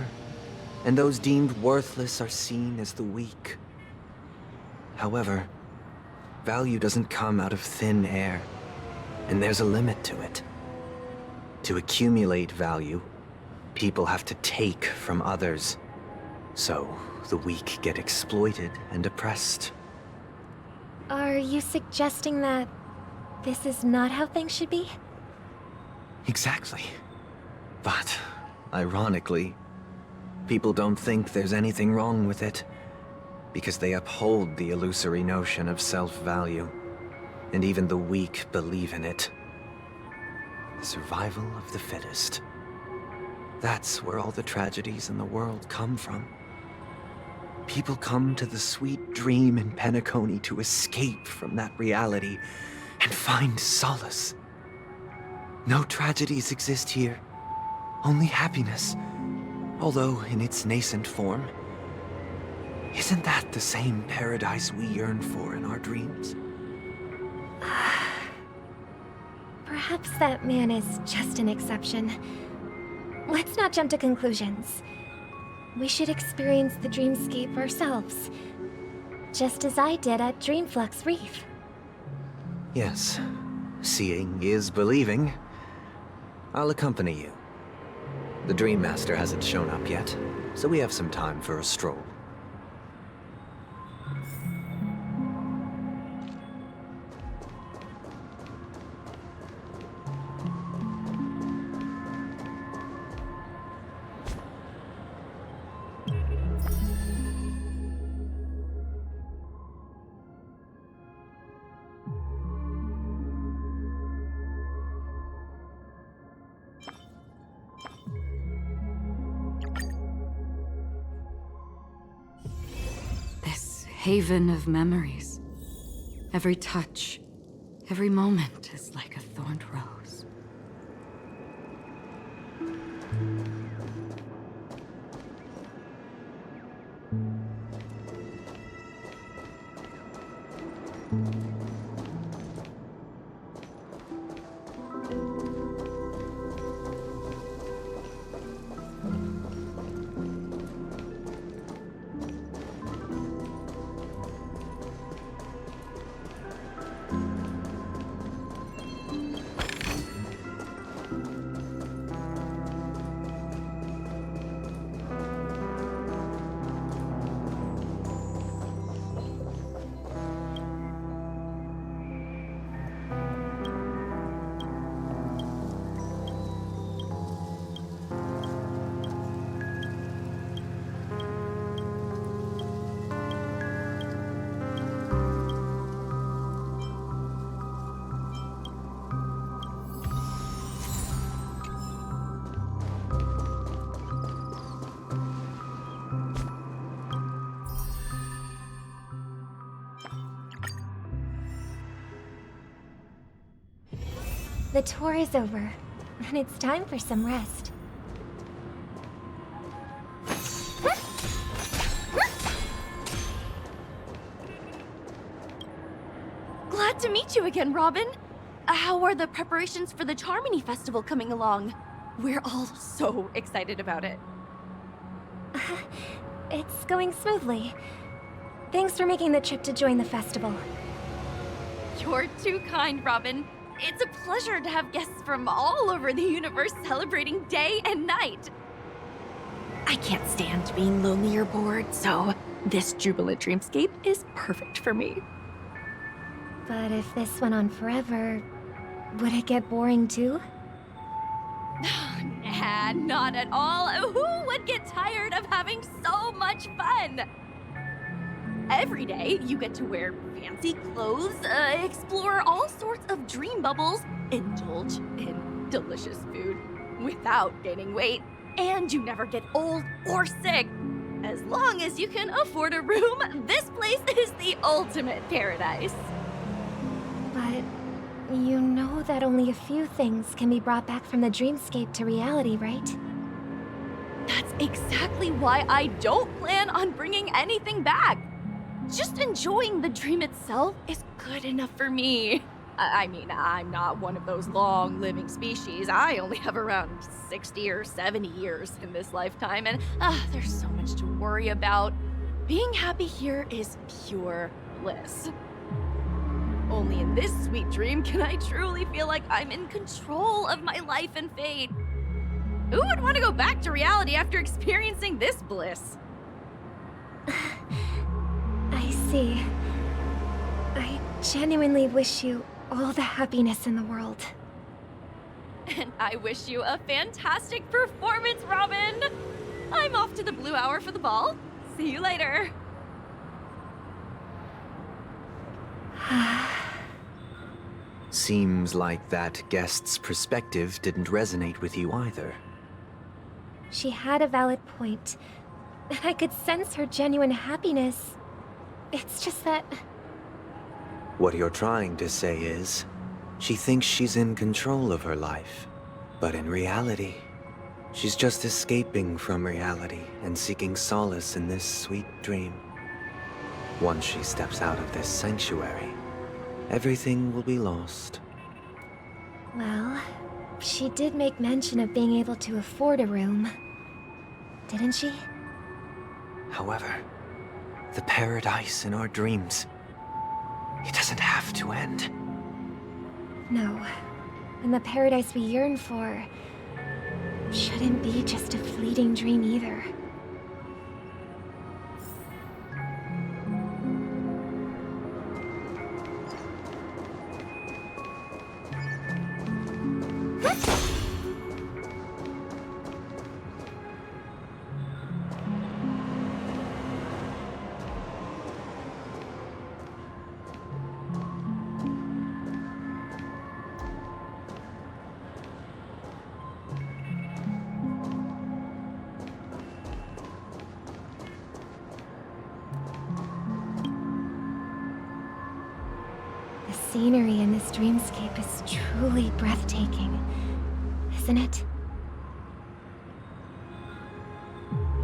and those deemed worthless are seen as the weak. However, value doesn't come out of thin air, and there's a limit to it. To accumulate value, people have to take from others. So, the weak get exploited and oppressed. Are you suggesting that this is not how things should be? Exactly. But, ironically, people don't think there's anything wrong with it, because they uphold the illusory notion of self-value, and even the weak believe in it. The survival of the fittest. That's where all the tragedies in the world come from. People come to the sweet dream in Penacony to escape from that reality, and find solace. No tragedies exist here, only happiness, although in its nascent form. Isn't that the same paradise we yearn for in our dreams? Perhaps that man is just an exception. Let's not jump to conclusions. We should experience the dreamscape ourselves, just as I did at Dreamflux Reef. Yes, seeing is believing. I'll accompany you. The Dream Master hasn't shown up yet, so we have some time for a stroll. Haven of memories. Every touch, every moment is like a thorned rose. The tour is over, and it's time for some rest. Glad to meet you again, Robin. How are the preparations for the Charmony Festival coming along? We're all so excited about it. It's going smoothly. Thanks for making the trip to join the festival. You're too kind, Robin. It's a pleasure to have guests from all over the universe celebrating day and night. I can't stand being lonely or bored, so this jubilant dreamscape is perfect for me. But if this went on forever, would it get boring too? Nah, not at all. Who would get tired of having so much fun? Every day, you get to wear fancy clothes, explore all sorts of dream bubbles, indulge in delicious food without gaining weight, and you never get old or sick. As long as you can afford a room, this place is the ultimate paradise. But you know that only a few things can be brought back from the dreamscape to reality, right? That's exactly why I don't plan on bringing anything back. Just enjoying the dream itself is good enough for me. I mean, I'm not one of those long-living species. I only have around 60 or 70 years in this lifetime, and there's so much to worry about. Being happy here is pure bliss. Only in this sweet dream can I truly feel like I'm in control of my life and fate. Who would want to go back to reality after experiencing this bliss? I see. I genuinely wish you all the happiness in the world. And I wish you a fantastic performance, Robin! I'm off to the Blue Hour for the ball. See you later. Seems like that guest's perspective didn't resonate with you either. She had a valid point, and I could sense her genuine happiness. It's just that What you're trying to say is, she thinks she's in control of her life. But in reality, she's just escaping from reality and seeking solace in this sweet dream. Once she steps out of this sanctuary, everything will be lost. Well, she did make mention of being able to afford a room, didn't she? However, the paradise in our dreams, it doesn't have to end. No. And the paradise we yearn for shouldn't be just a fleeting dream either. The scenery in this dreamscape is truly breathtaking, isn't it?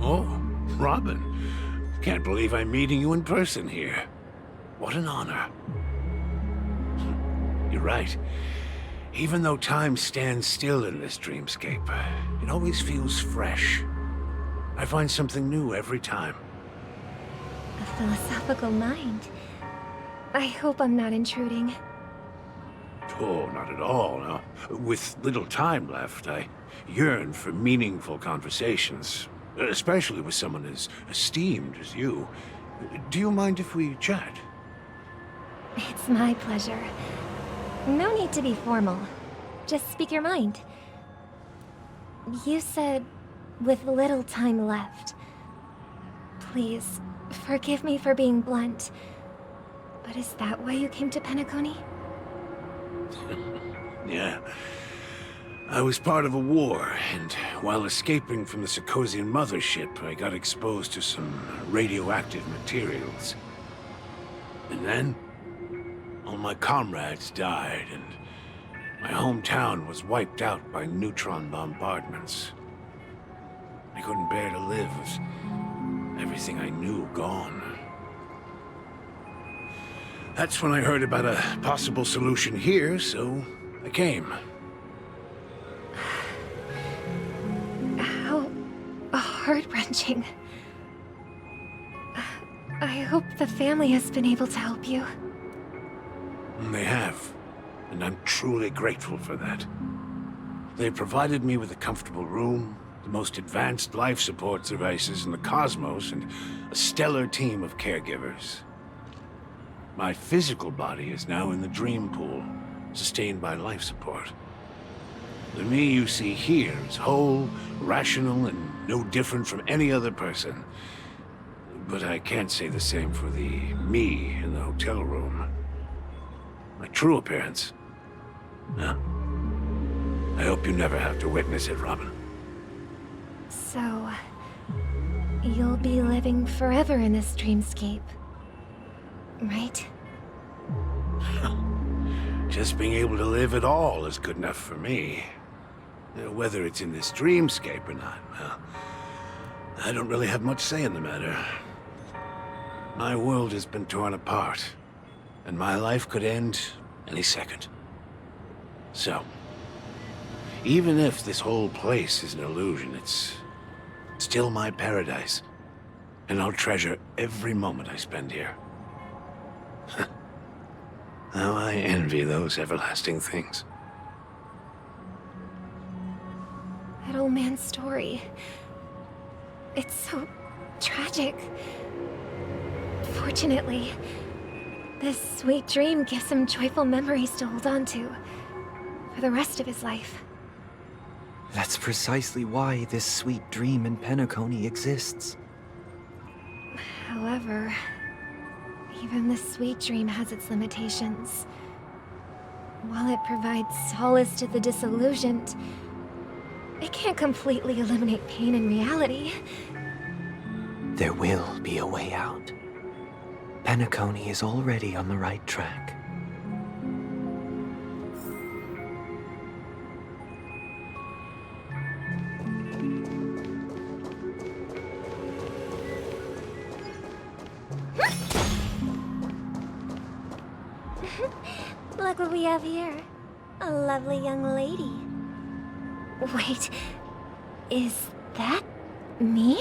Oh, Robin. Can't believe I'm meeting you in person here. What an honor. You're right. Even though time stands still in this dreamscape, it always feels fresh. I find something new every time. A philosophical mind. I hope I'm not intruding. Oh, not at all. No. With little time left, I yearn for meaningful conversations, especially with someone as esteemed as you. Do you mind if we chat? It's my pleasure. No need to be formal. Just speak your mind. You said, with little time left. Please, forgive me for being blunt. But is that why you came to Penacony? Yeah. I was part of a war, and while escaping from the Sarkosian mothership, I got exposed to some radioactive materials. And then, all my comrades died, and my hometown was wiped out by neutron bombardments. I couldn't bear to live with everything I knew gone. That's when I heard about a possible solution here, so I came. How heart-wrenching. I hope the family has been able to help you. They have, and I'm truly grateful for that. They provided me with a comfortable room, the most advanced life support devices in the cosmos, and a stellar team of caregivers. My physical body is now in the dream pool, sustained by life support. The me you see here is whole, rational, and no different from any other person. But I can't say the same for the me in the hotel room. My true appearance? Huh? I hope you never have to witness it, Robin. So, you'll be living forever in this dreamscape, right? Just being able to live at all is good enough for me. Whether it's in this dreamscape or not, well, I don't really have much say in the matter. My world has been torn apart, and my life could end any second. So, even if this whole place is an illusion, it's still my paradise, and I'll treasure every moment I spend here. How I envy those everlasting things. That old man's story. It's so tragic. Fortunately, this sweet dream gives him joyful memories to hold on to for the rest of his life. That's precisely why this sweet dream in Penacony exists. However, even this sweet dream has its limitations. While it provides solace to the disillusioned, it can't completely eliminate pain in reality. There will be a way out. Penacony is already on the right track. Look what we have here. A lovely young lady. Wait, is that me?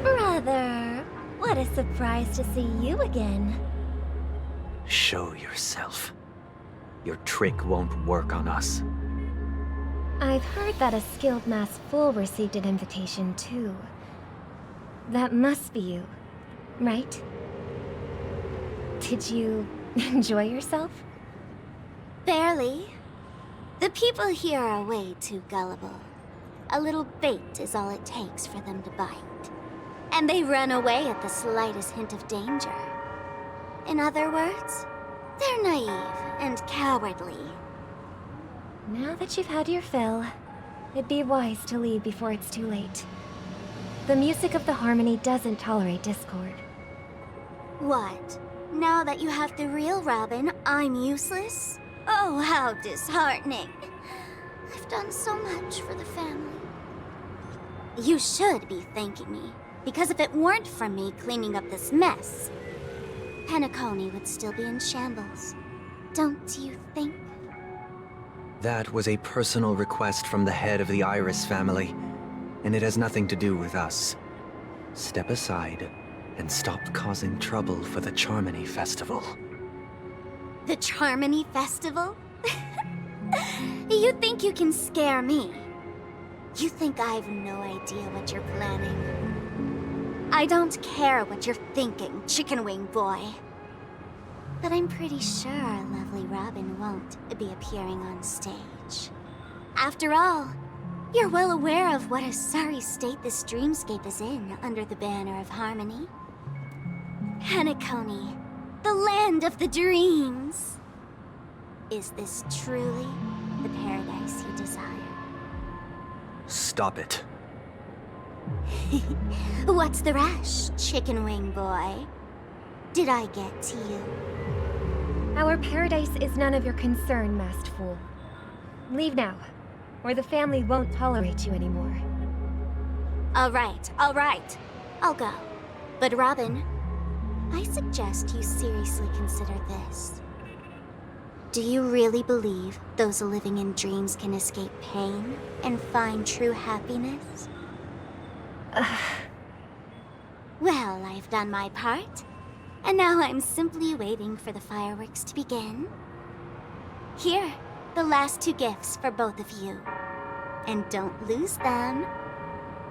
Brother, what a surprise to see you again. Show yourself. Your trick won't work on us. I've heard that a skilled masked fool received an invitation too. That must be you, right? Did you enjoy yourself? Barely. The people here are way too gullible. A little bait is all it takes for them to bite. And they run away at the slightest hint of danger. In other words, they're naive and cowardly. Now that you've had your fill, it'd be wise to leave before it's too late. The music of the harmony doesn't tolerate discord. What? Now that you have the real Robin, I'm useless? Oh, how disheartening. I've done so much for the family. You should be thanking me, because if it weren't for me cleaning up this mess, Penacony would still be in shambles. Don't you think? That was a personal request from the head of the Iris family, and it has nothing to do with us. Step aside and stop causing trouble for the Charmony Festival. The Charmony Festival? You think you can scare me? You think I have no idea what you're planning? I don't care what you're thinking, Chicken Wing Boy. But I'm pretty sure our lovely Robin won't be appearing on stage. After all, you're well aware of what a sorry state this dreamscape is in under the banner of harmony. Penacony, the land of the dreams. Is this truly the paradise you desire? Stop it. What's the rush, Chicken Wing Boy? Did I get to you? Our paradise is none of your concern, masked fool. Leave now, or the family won't tolerate you anymore. All right. I'll go. But Robin, I suggest you seriously consider this. Do you really believe those living in dreams can escape pain and find true happiness? Well, I've done my part, and now I'm simply waiting for the fireworks to begin. Here, the last 2 gifts for both of you. And don't lose them.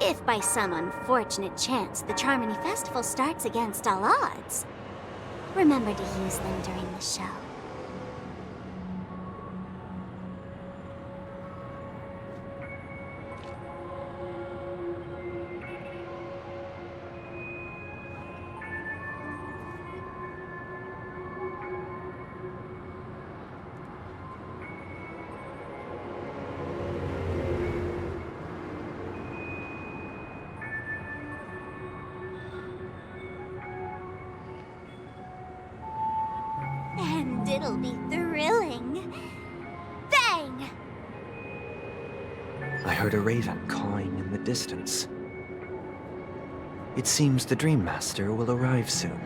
If by some unfortunate chance the Charmony Festival starts against all odds, remember to use them during the show. And it'll be thrilling. Bang! I heard a raven cawing in the distance. It seems the Dream Master will arrive soon.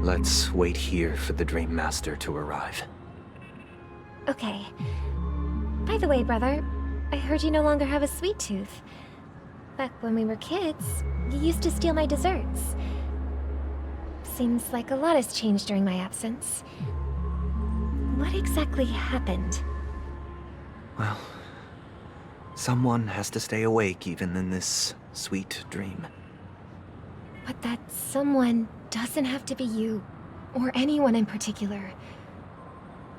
Let's wait here for the Dream Master to arrive. Okay. By the way, brother, I heard you no longer have a sweet tooth. Back when we were kids, you used to steal my desserts. Seems like a lot has changed during my absence. What exactly happened? Well, someone has to stay awake even in this sweet dream. But that someone doesn't have to be you, or anyone in particular.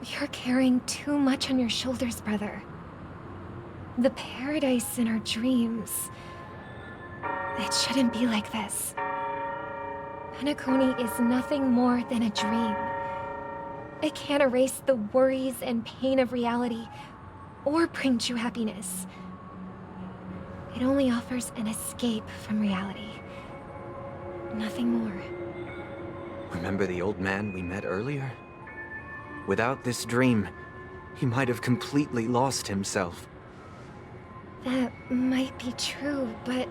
You're carrying too much on your shoulders, brother. The paradise in our dreams. It shouldn't be like this. Penacony is nothing more than a dream. It can't erase the worries and pain of reality, or bring true happiness. It only offers an escape from reality. Nothing more. Remember the old man we met earlier? Without this dream, he might have completely lost himself. That might be true, but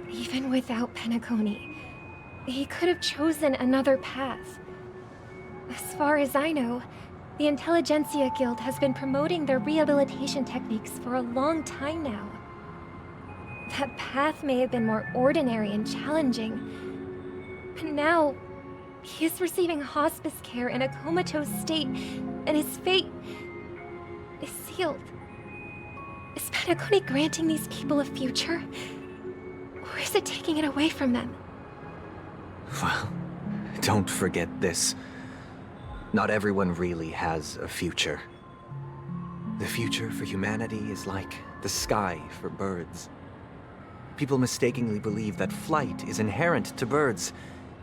even without Penacony, he could have chosen another path. As far as I know, the Intelligentsia Guild has been promoting their rehabilitation techniques for a long time now. That path may have been more ordinary and challenging, but now he is receiving hospice care in a comatose state, and his fate is sealed. Is Penacony granting these people a future? Or is it taking it away from them? Well, don't forget this. Not everyone really has a future. The future for humanity is like the sky for birds. People mistakenly believe that flight is inherent to birds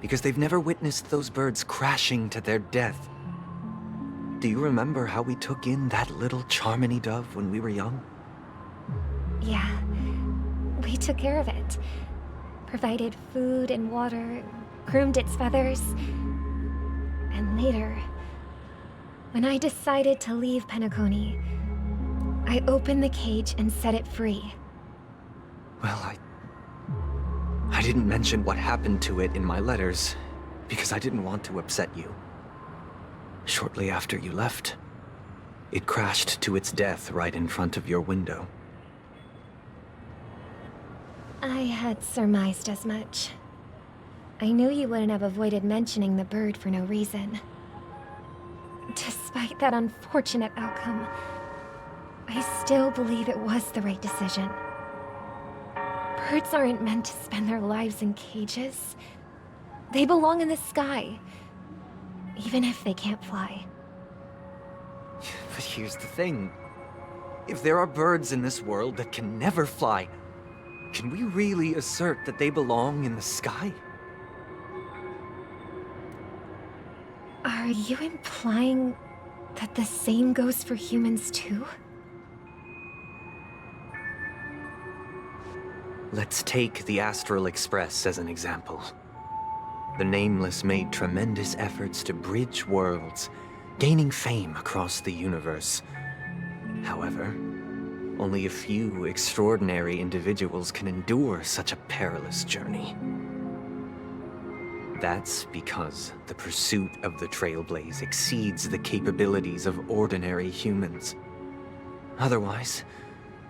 because they've never witnessed those birds crashing to their death. Do you remember how we took in that little Charmony dove when we were young? Yeah, we took care of it. Provided food and water, groomed its feathers. And later, when I decided to leave Penacony, I opened the cage and set it free. Well, I didn't mention what happened to it in my letters because I didn't want to upset you. Shortly after you left, it crashed to its death right in front of your window. I had surmised as much. I knew you wouldn't have avoided mentioning the bird for no reason. Despite that unfortunate outcome, I still believe it was the right decision. Birds aren't meant to spend their lives in cages. They belong in the sky, even if they can't fly. But here's the thing. If there are birds in this world that can never fly, can we really assert that they belong in the sky? Are you implying that the same goes for humans too? Let's take the Astral Express as an example. The Nameless made tremendous efforts to bridge worlds, gaining fame across the universe. However, only a few extraordinary individuals can endure such a perilous journey. That's because the pursuit of the Trailblaze exceeds the capabilities of ordinary humans. Otherwise,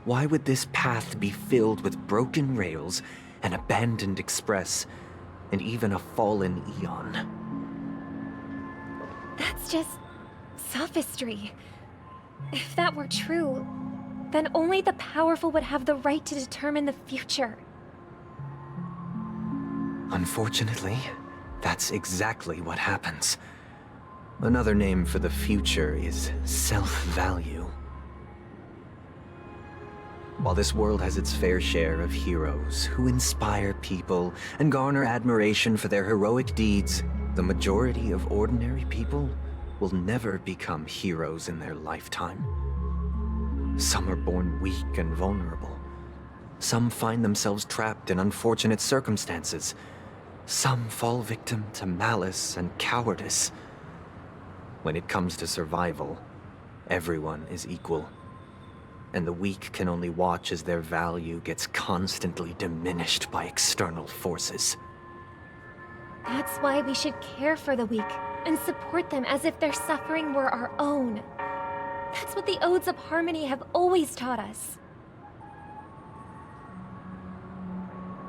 why would this path be filled with broken rails, an abandoned express, and even a fallen Eon? That's just sophistry. If that were true, then only the powerful would have the right to determine the future. Unfortunately, that's exactly what happens. Another name for the future is self-value. While this world has its fair share of heroes who inspire people and garner admiration for their heroic deeds, the majority of ordinary people will never become heroes in their lifetime. Some are born weak and vulnerable. Some find themselves trapped in unfortunate circumstances. Some fall victim to malice and cowardice. When it comes to survival, everyone is equal. And the weak can only watch as their value gets constantly diminished by external forces. That's why we should care for the weak and support them as if their suffering were our own. That's what the Odes of Harmony have always taught us.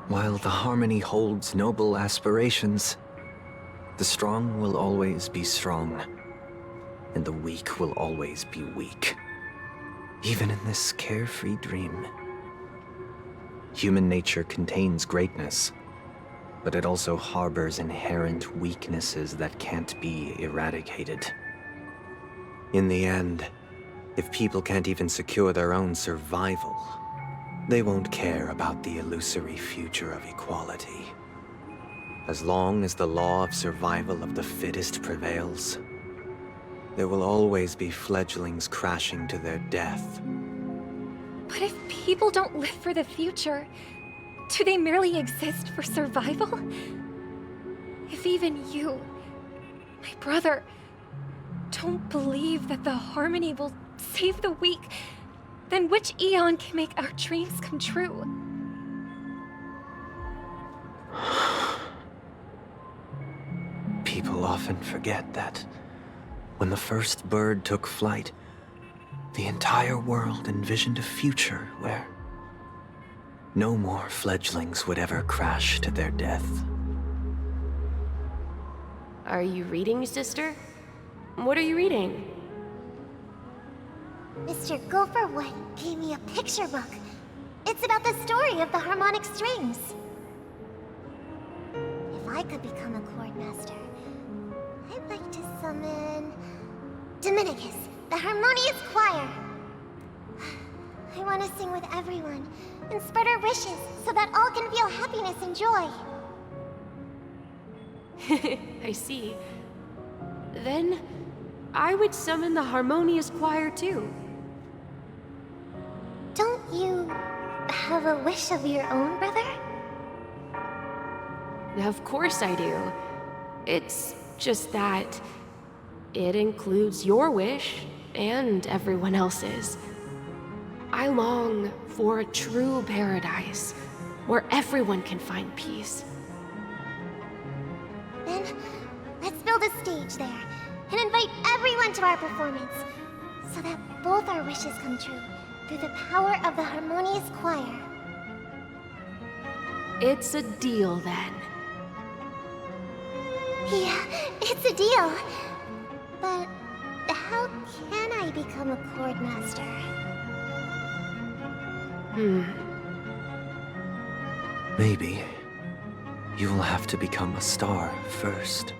While the Harmony holds noble aspirations, the strong will always be strong, and the weak will always be weak. Even in this carefree dream. Human nature contains greatness, but it also harbors inherent weaknesses that can't be eradicated. In the end, if people can't even secure their own survival, they won't care about the illusory future of equality. As long as the law of survival of the fittest prevails, there will always be fledglings crashing to their death. But if people don't live for the future, do they merely exist for survival? If even you, my brother, don't believe that the harmony will save the weak, then which eon can make our dreams come true? People often forget that when the first bird took flight, the entire world envisioned a future where no more fledglings would ever crash to their death. Are you reading, sister? What are you reading? Mr. Gopherwood gave me a picture book. It's about the story of the harmonic strings. If I could become a chord master, I'd like to summon Dominicus, the harmonious choir. I want to sing with everyone and spread our wishes so that all can feel happiness and joy. I see. Then, I would summon the harmonious choir too. Don't you have a wish of your own, brother? Of course I do. It's just that it includes your wish and everyone else's. I long for a true paradise where everyone can find peace. Then, let's build a stage there and invite everyone to our performance so that both our wishes come true through the power of the harmonious choir. It's a deal then. Yeah, it's a deal. But how can I become a chord master? Maybe you will have to become a star first.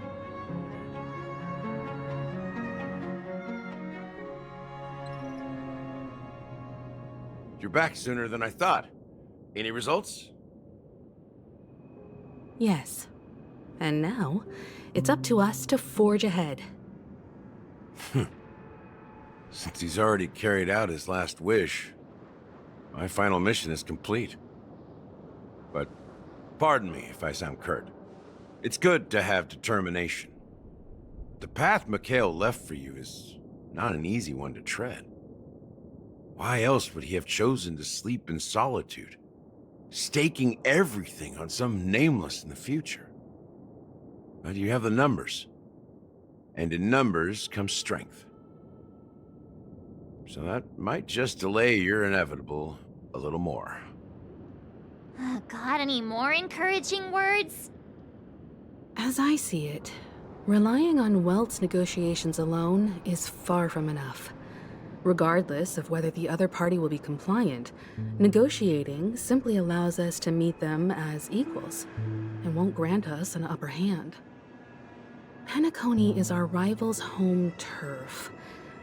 You're back sooner than I thought. Any results? Yes. And now, it's up to us to forge ahead. Since he's already carried out his last wish, my final mission is complete. But pardon me if I sound curt. It's good to have determination. The path Mikhail left for you is not an easy one to tread. Why else would he have chosen to sleep in solitude, staking everything on some nameless in the future? But you have the numbers, and in numbers comes strength. So that might just delay your inevitable a little more. Got any more encouraging words? As I see it, relying on Welt's negotiations alone is far from enough. Regardless of whether the other party will be compliant, negotiating simply allows us to meet them as equals and won't grant us an upper hand. Penacony is our rival's home turf,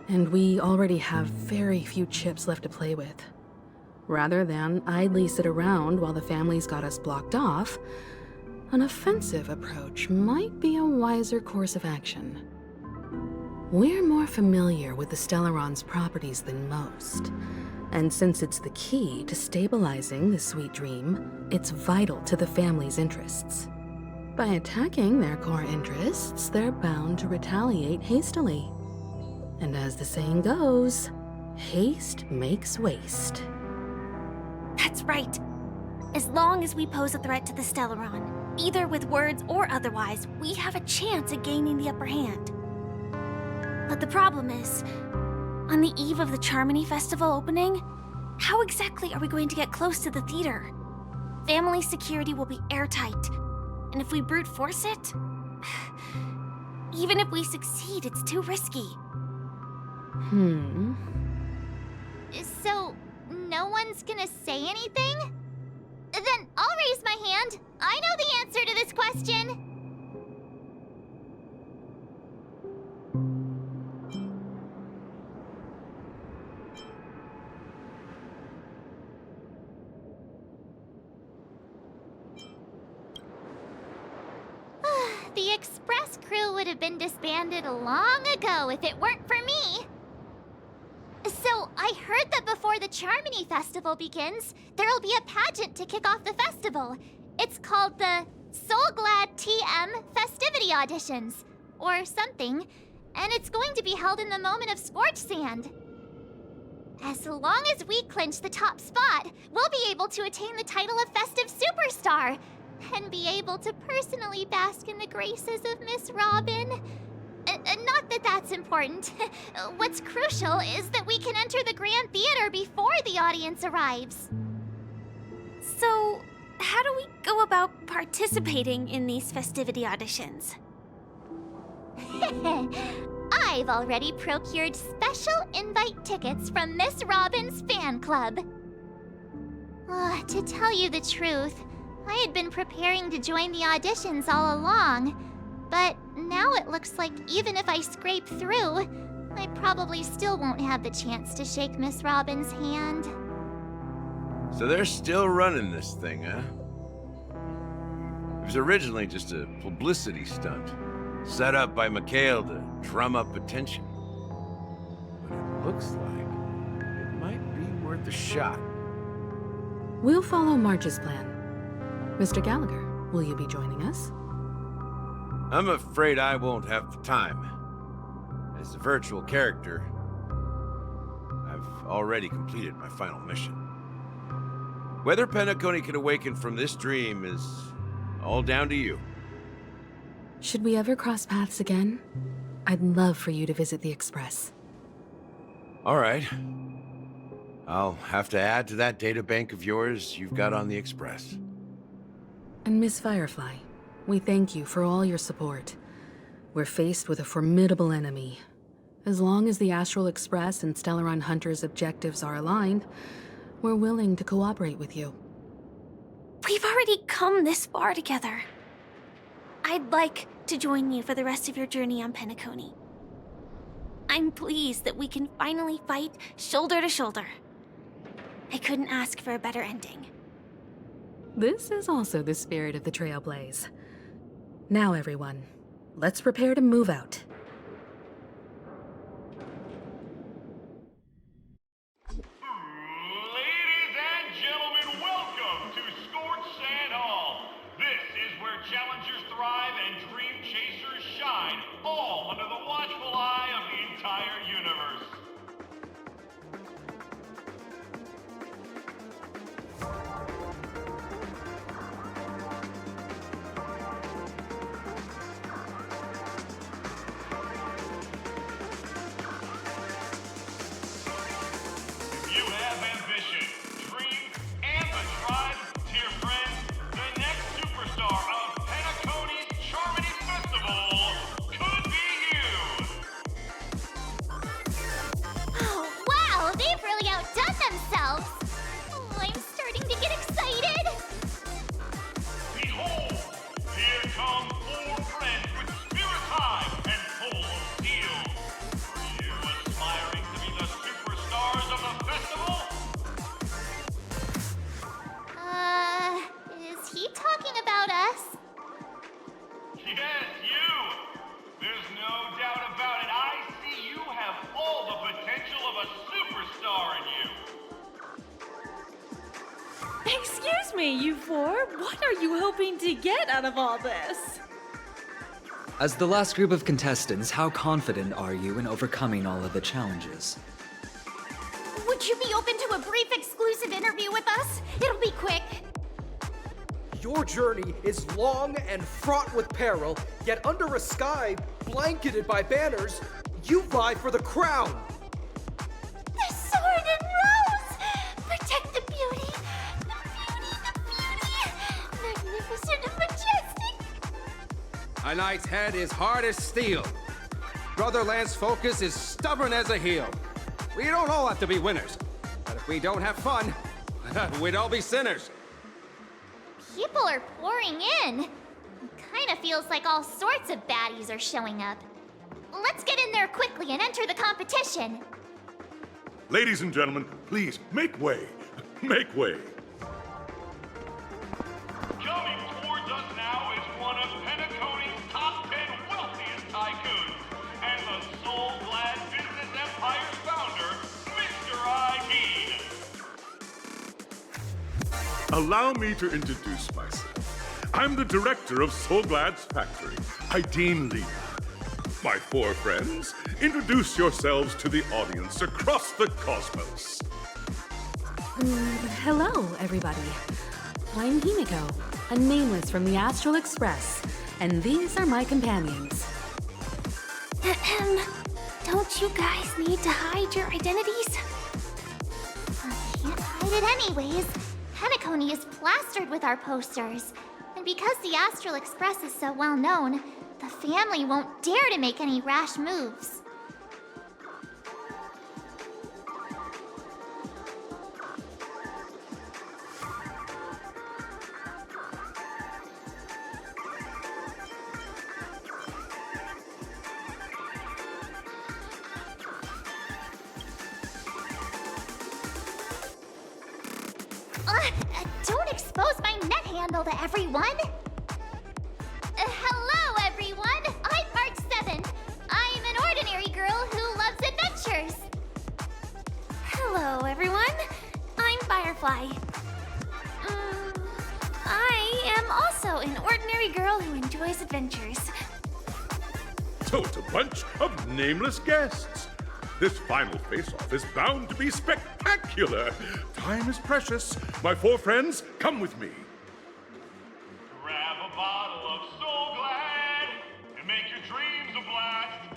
and we already have very few chips left to play with. Rather than idly sit around while the family's got us blocked off, an offensive approach might be a wiser course of action. We're more familiar with the Stellaron's properties than most, and since it's the key to stabilizing the sweet dream, it's vital to the family's interests. By attacking their core interests, they're bound to retaliate hastily. And as the saying goes, haste makes waste. That's right. As long as we pose a threat to the Stellaron, either with words or otherwise, we have a chance at gaining the upper hand. But the problem is, on the eve of the Charmony Festival opening, how exactly are we going to get close to the theater? Family security will be airtight, and if we brute force it, even if we succeed, it's too risky. So, no one's gonna say anything? Then I'll raise my hand. I know the answer to this question. The express crew would have been disbanded long ago if it weren't for me. So, I heard that before the Charmony Festival begins, there'll be a pageant to kick off the festival. It's called the Soul Glad TM Festivity Auditions, or something. and it's going to be held in the moment of scorch sand. As long as we clinch the top spot, we'll be able to attain the title of Festive Superstar, and be able to personally bask in the graces of Miss Robin. Not that that's important. What's crucial is that we can enter the Grand Theater before the audience arrives. So, how do we go about participating in these festivity auditions? I've already procured special invite tickets from Miss Robin's fan club. To tell you the truth, I had been preparing to join the auditions all along, but now it looks like even if I scrape through, I probably still won't have the chance to shake Miss Robin's hand. So they're still running this thing, huh? It was originally just a publicity stunt, set up by Mikhail to drum up attention. But it looks like it might be worth a shot. We'll follow March's plan. Mr. Gallagher, will you be joining us? I'm afraid I won't have the time. As a virtual character, I've already completed my final mission. Whether Penacony can awaken from this dream is all down to you. Should we ever cross paths again? I'd love for you to visit the Express. All right. I'll have to add to that databank of yours you've got on the Express. And Miss Firefly, we thank you for all your support. We're faced with a formidable enemy. As long as the Astral Express and Stellaron Hunter's objectives are aligned, we're willing to cooperate with you. We've already come this far together. I'd like to join you for the rest of your journey on Penacony. I'm pleased that we can finally fight shoulder to shoulder. I couldn't ask for a better ending. This is also the spirit of the Trailblaze. Now, everyone, let's prepare to move out. Ladies and gentlemen, welcome to Scorch Sand Hall. This is where challengers thrive and dream chasers shine, all under the watchful eye of the entire universe. You have ambition, dream, and the drive, dear friends. The next superstar of Penacony's Charmony Festival could be you. Oh, wow, they've really outdone themselves. Oh, I'm starting to get excited. Behold, here come 4 friends with spirits high and full of steel. Are you aspiring to be the superstars of the festival? Is he talking about us? Yes, you! There's no doubt about it. I see you have all the potential of a superstar in you. Excuse me, you 4. What are you hoping to get out of all this? As the last group of contestants, how confident are you in overcoming all of the challenges? Would you be open to a brief exclusive interview with us? It'll be quick. Your journey is long and fraught with peril, yet under a sky blanketed by banners, you vie for the crown. The sword and rose! Protect the beauty! The beauty! Magnificent and majestic! A knight's head is hard as steel. Brother Lance's focus is stubborn as a heel. We don't all have to be winners, but if we don't have fun, we'd all be sinners. People are pouring in. It kind of feels like all sorts of baddies are showing up. Let's get in there quickly and enter the competition. Ladies and gentlemen, please make way. Make way. Coming towards us now is one of Penacony's top 10 wealthiest tycoons, and the soul-glad business empire's founder, Mr. ID. Allow me to introduce myself. I'm the director of Soulglad's factory, Ideen Lee. my four friends, introduce yourselves to the audience across the cosmos. Hello, everybody. I'm Himiko, a nameless from the Astral Express, and these are my companions. Don't you guys need to hide your identities? Can't hide it anyways. Penacony is plastered with our posters. And because the Astral Express is so well known, the family won't dare to make any rash moves. Don't expose my net handle to everyone! Hello, everyone! I'm March 7. I'm an ordinary girl who loves adventures. Hello, everyone. I'm Firefly. I am also an ordinary girl who enjoys adventures. So it's a bunch of nameless guests. This final face-off is bound to be spectacular. Time is precious. My four friends, come with me. Grab a bottle of Soul Glad and make your dreams a blast.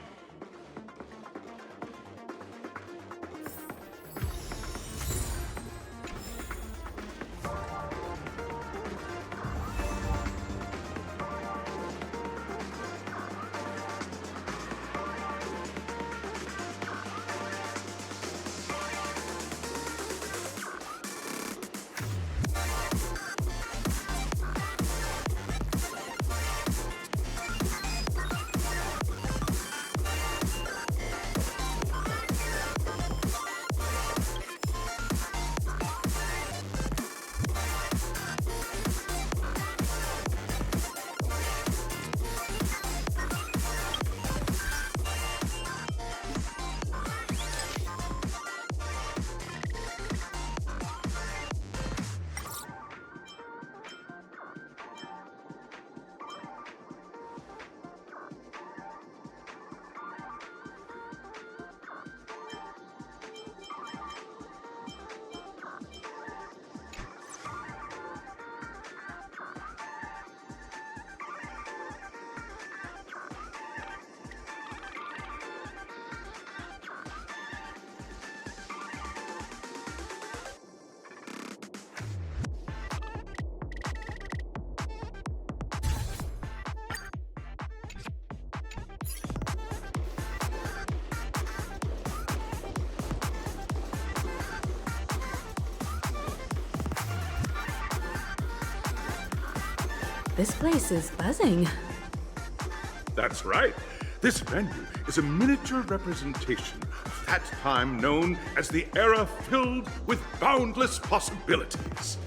This place is buzzing. That's right. This venue is a miniature representation of that time known as the era filled with boundless possibilities.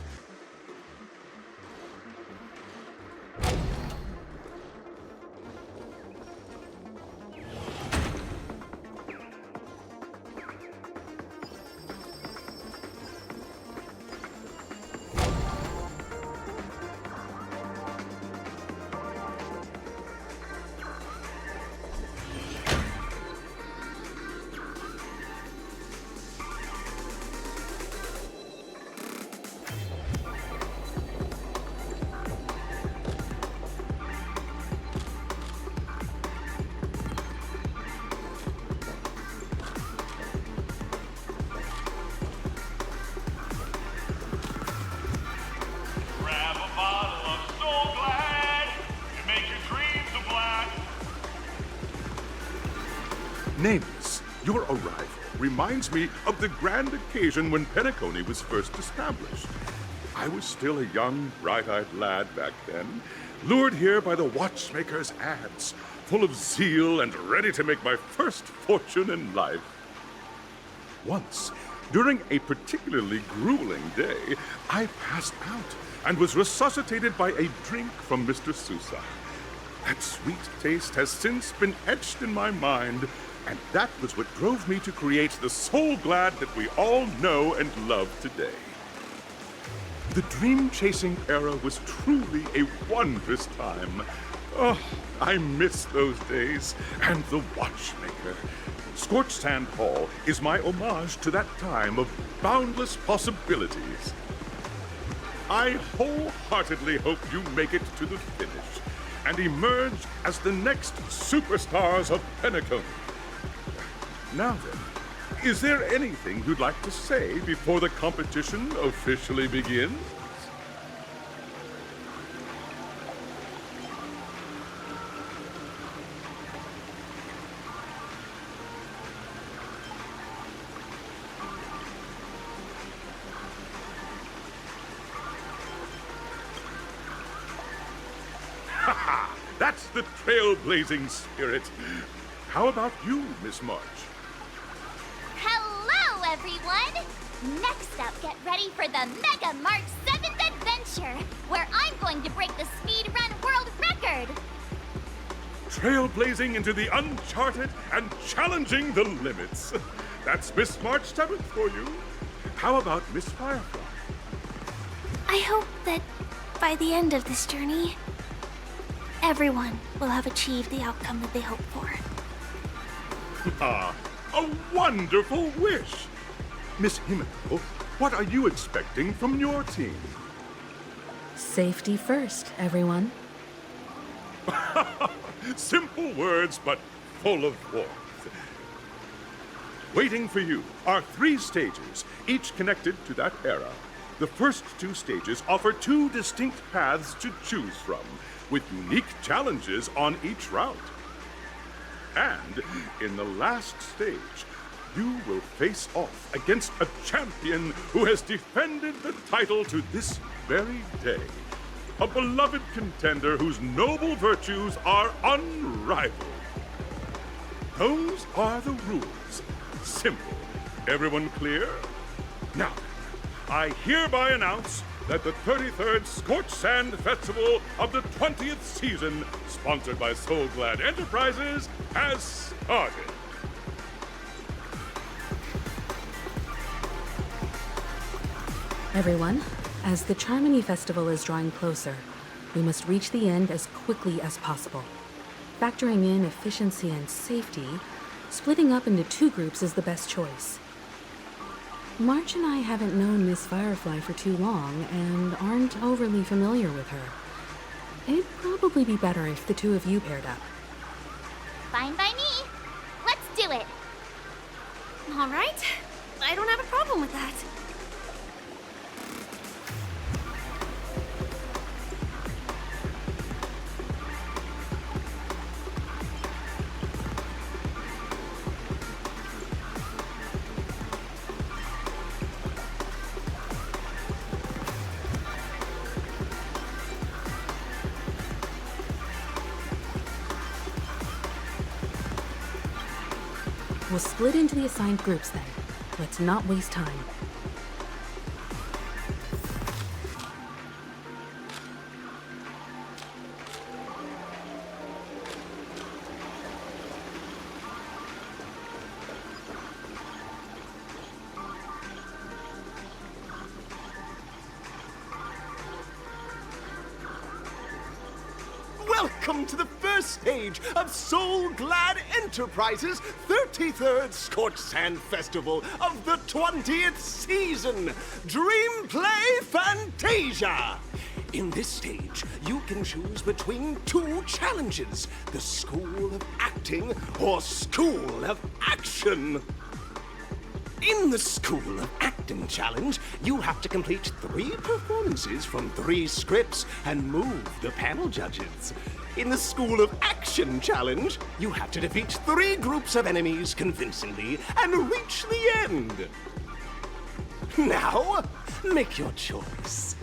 Grab a bottle of Soul Glad and make your dreams a blast. Nameless, your arrival reminds me of the grand occasion when Penacony was first established. I was still a young, bright-eyed lad back then, lured here by the watchmaker's ads, full of zeal and ready to make my first fortune in life. Once, during a particularly grueling day, I passed out and was resuscitated by a drink from Mr. Sousa. That sweet taste has since been etched in my mind, and that was what drove me to create the Soul Glad that we all know and love today. The dream-chasing era was truly a wondrous time, Oh, I miss those days, and the watchmaker. Scorched Sand Hall is my homage to that time of boundless possibilities. I wholeheartedly hope you make it to the finish and emerge as the next superstars of Penacony. Now then, is there anything you'd like to say before the competition officially begins? That's the trailblazing spirit. How about you, Miss March? Hello, everyone! Next up, get ready for the Mega March 7th Adventure, where I'm going to break the speedrun world record! Trailblazing into the uncharted and challenging the limits. That's Miss March 7th for you. How about Miss Firefly? I hope that by the end of this journey, everyone will have achieved the outcome that they hope for. Ah, a wonderful wish! Miss Himiko, what are you expecting from your team? Safety first, everyone. Simple words, but full of warmth. Waiting for you are 3 stages, each connected to that era. The first 2 stages offer 2 distinct paths to choose from, with unique challenges on each route. And in the last stage, you will face off against a champion who has defended the title to this very day. A beloved contender whose noble virtues are unrivaled. Those are the rules. Simple. Everyone clear? Now, I hereby announce that the 33rd Scorched Sand Festival of the 20th season, sponsored by Soul Glad Enterprises, has started. Everyone, as the Charmony Festival is drawing closer, we must reach the end as quickly as possible. Factoring in efficiency and safety, splitting up into 2 groups is the best choice. March and I haven't known Miss Firefly for too long and aren't overly familiar with her. It'd probably be better if the 2 of you paired up. Fine by me. Let's do it. All right. I don't have a problem with that. We'll split into the assigned groups then. Let's not waste time. Welcome to the first stage of Soul Glad Enterprises' 33rd Scorched Sand Festival of the 20th season, Dream Play Fantasia! In this stage, you can choose between 2 challenges, the School of Acting or School of Action. In the School of Acting challenge, you have to complete 3 performances from 3 scripts and move the panel judges. In the School of Action challenge, you have to defeat 3 groups of enemies convincingly and reach the end. Now, make your choice.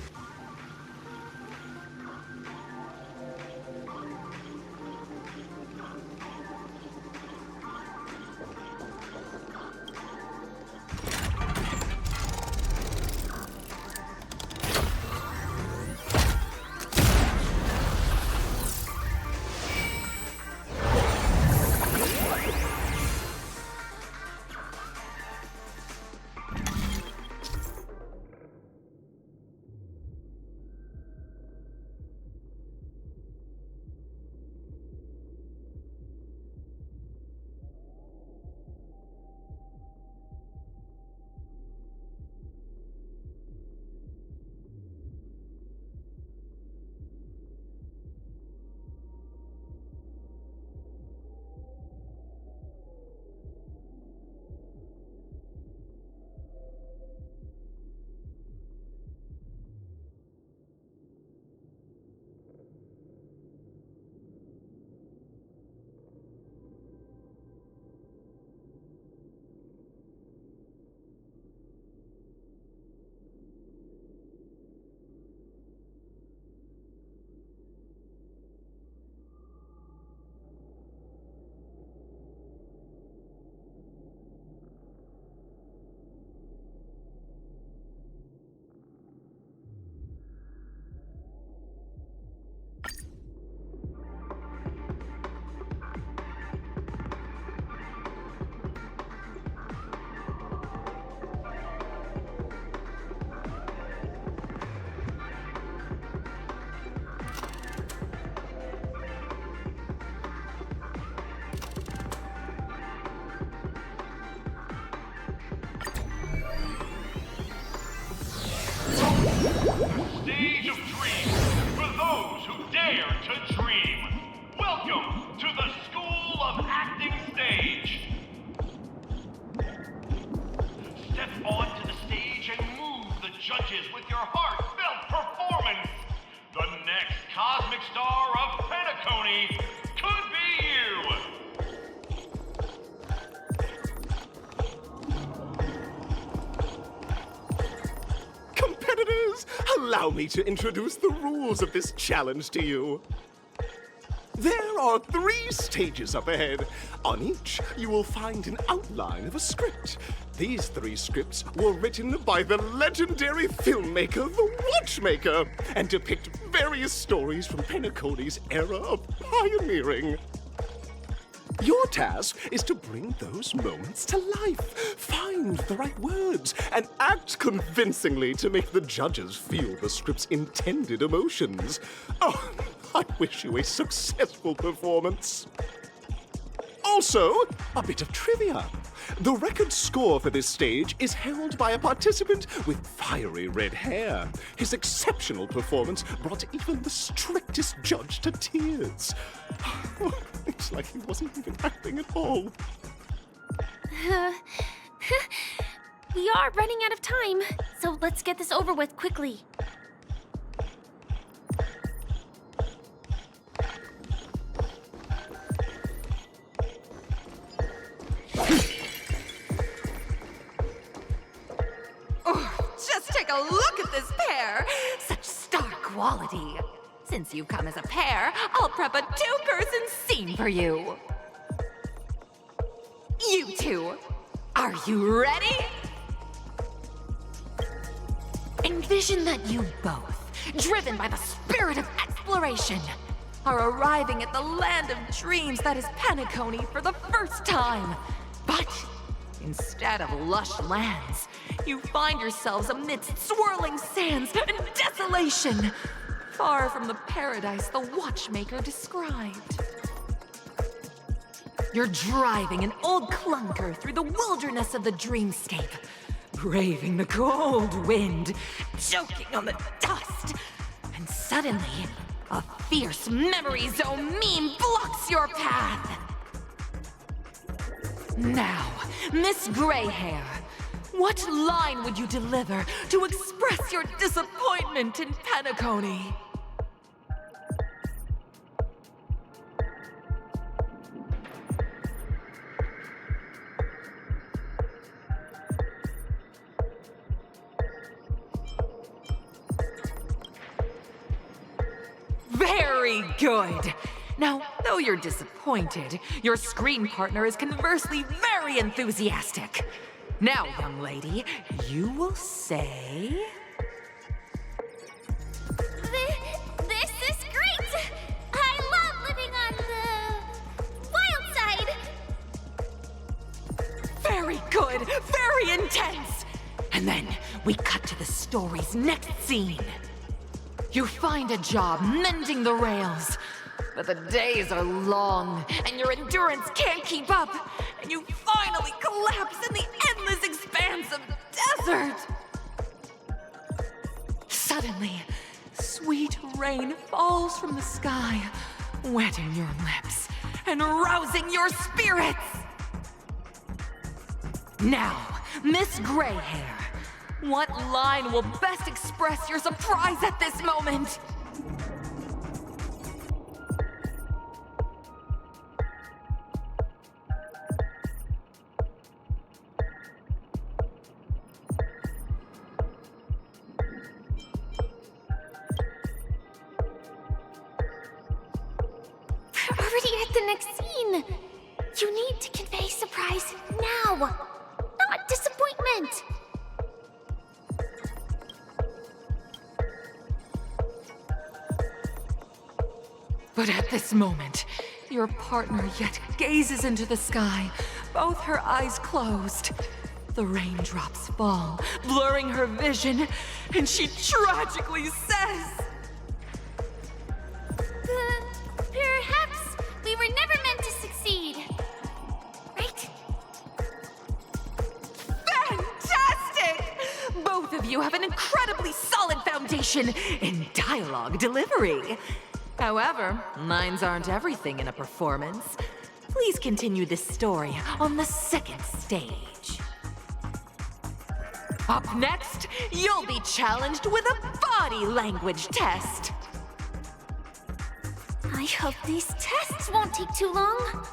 dreams for those who dare to dream. Welcome to the School of Acting Stage. Step onto the stage and move the judges with your heartfelt performance. The next cosmic star of Penacony could be you. Competitors, allow me to introduce the rules of this challenge to you. There are 3 stages up ahead. On each, you will find an outline of a script. These 3 scripts were written by the legendary filmmaker, The Watchmaker, and depict various stories from Penacony's era of pioneering. Your task is to bring those moments to life, find the right words, and act convincingly to make the judges feel the script's intended emotions. Oh, I wish you a successful performance. Also, a bit of trivia. The record score for this stage is held by a participant with fiery red hair. His exceptional performance brought even the strictest judge to tears. It's like he wasn't even acting at all. We are running out of time, so let's get this over with quickly. Just take a look at this pair! Such star quality. Since you've come as a pair, I'll prep a 2-person scene for you. You two, are you ready? Envision that you both, driven by the spirit of exploration, are arriving at the land of dreams that is Penacony for the first time. But instead of lush lands, you find yourselves amidst swirling sands and desolation, far from the paradise the Watchmaker described. You're driving an old clunker through the wilderness of the dreamscape, braving the cold wind, choking on the dust, and suddenly, a fierce memory zone meme blocks your path. Now, Miss Greyhair, what line would you deliver to express your disappointment in Penacony? Very good! Now, though you're disappointed, your screen partner is conversely very enthusiastic. Now, young lady, you will say... This is great! I love living on the wild side! Very good! Very intense! And then we cut to the story's next scene. You find a job mending the rails, but the days are long, and your endurance can't keep up, and you finally collapse in the endless expanse of desert. Suddenly, sweet rain falls from the sky, wetting your lips and rousing your spirits. Now, Miss Greyhair, what line will best express your surprise at this moment? We're already at the next scene. You need to convey surprise now, not disappointment. But at this moment, your partner yet gazes into the sky, both her eyes closed. The raindrops fall, blurring her vision, and she tragically says... Perhaps we were never meant to succeed. Right? Fantastic! Both of you have an incredibly solid foundation foundation in dialogue delivery. However, lines aren't everything in a performance. Please continue this story on the second stage. Up next, you'll be challenged with a body language test. I hope these tests won't take too long.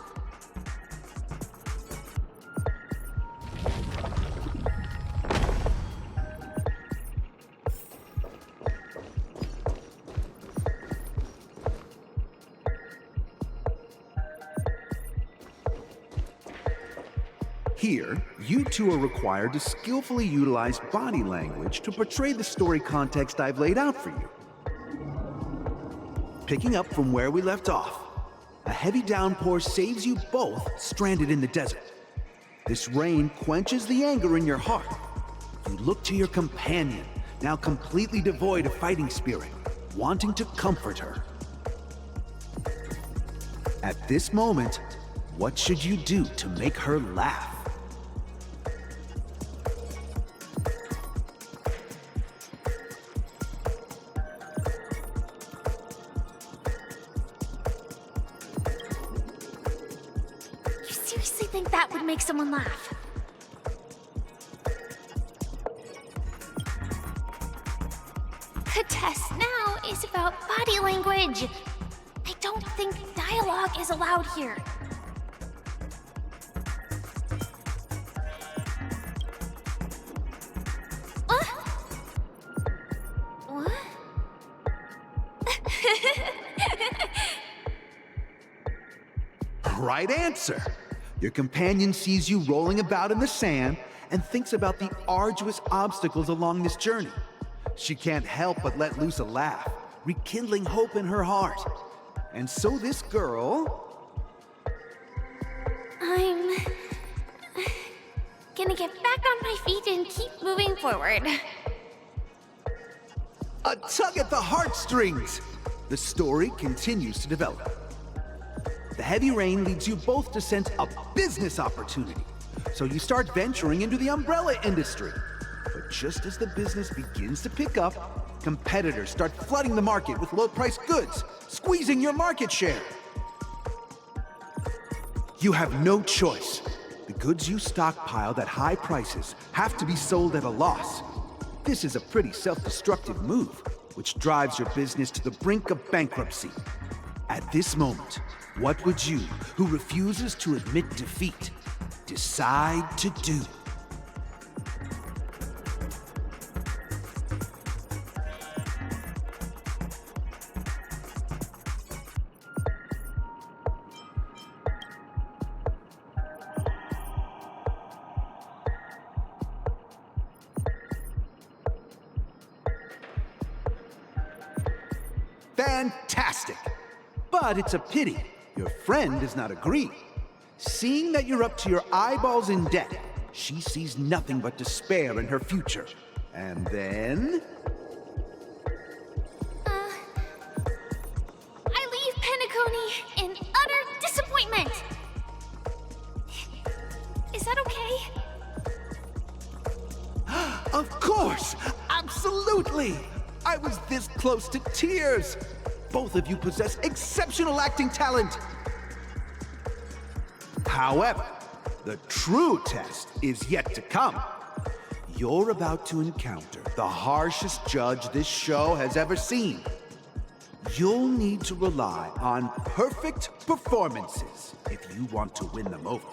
Here, you two are required to skillfully utilize body language to portray the story context I've laid out for you. Picking up from where we left off, a heavy downpour saves you both stranded in the desert. This rain quenches the anger in your heart. You look to your companion, now completely devoid of fighting spirit, wanting to comfort her. At this moment, what should you do to make her laugh? Think that would make someone laugh. The test now is about body language. I don't think dialogue is allowed here. What? Right answer! Your companion sees you rolling about in the sand and thinks about the arduous obstacles along this journey. She can't help but let loose a laugh, rekindling hope in her heart. And so this girl... I'm gonna get back on my feet and keep moving forward. A tug at the heartstrings! The story continues to develop. The heavy rain leads you both to sense a business opportunity, so you start venturing into the umbrella industry. But just as the business begins to pick up, competitors start flooding the market with low-priced goods, squeezing your market share. You have no choice. The goods you stockpiled at high prices have to be sold at a loss. This is a pretty self-destructive move, which drives your business to the brink of bankruptcy. At this moment, what would you, who refuses to admit defeat, decide to do? Fantastic! But it's a pity your friend does not agree. Seeing that you're up to your eyeballs in debt, she sees nothing but despair in her future. And then... I leave Penacony in utter disappointment. Is that okay? Of course! Absolutely! I was this close to tears! Both of you possess exceptional acting talent! However, the true test is yet to come. You're about to encounter the harshest judge this show has ever seen. You'll need to rely on perfect performances if you want to win them over.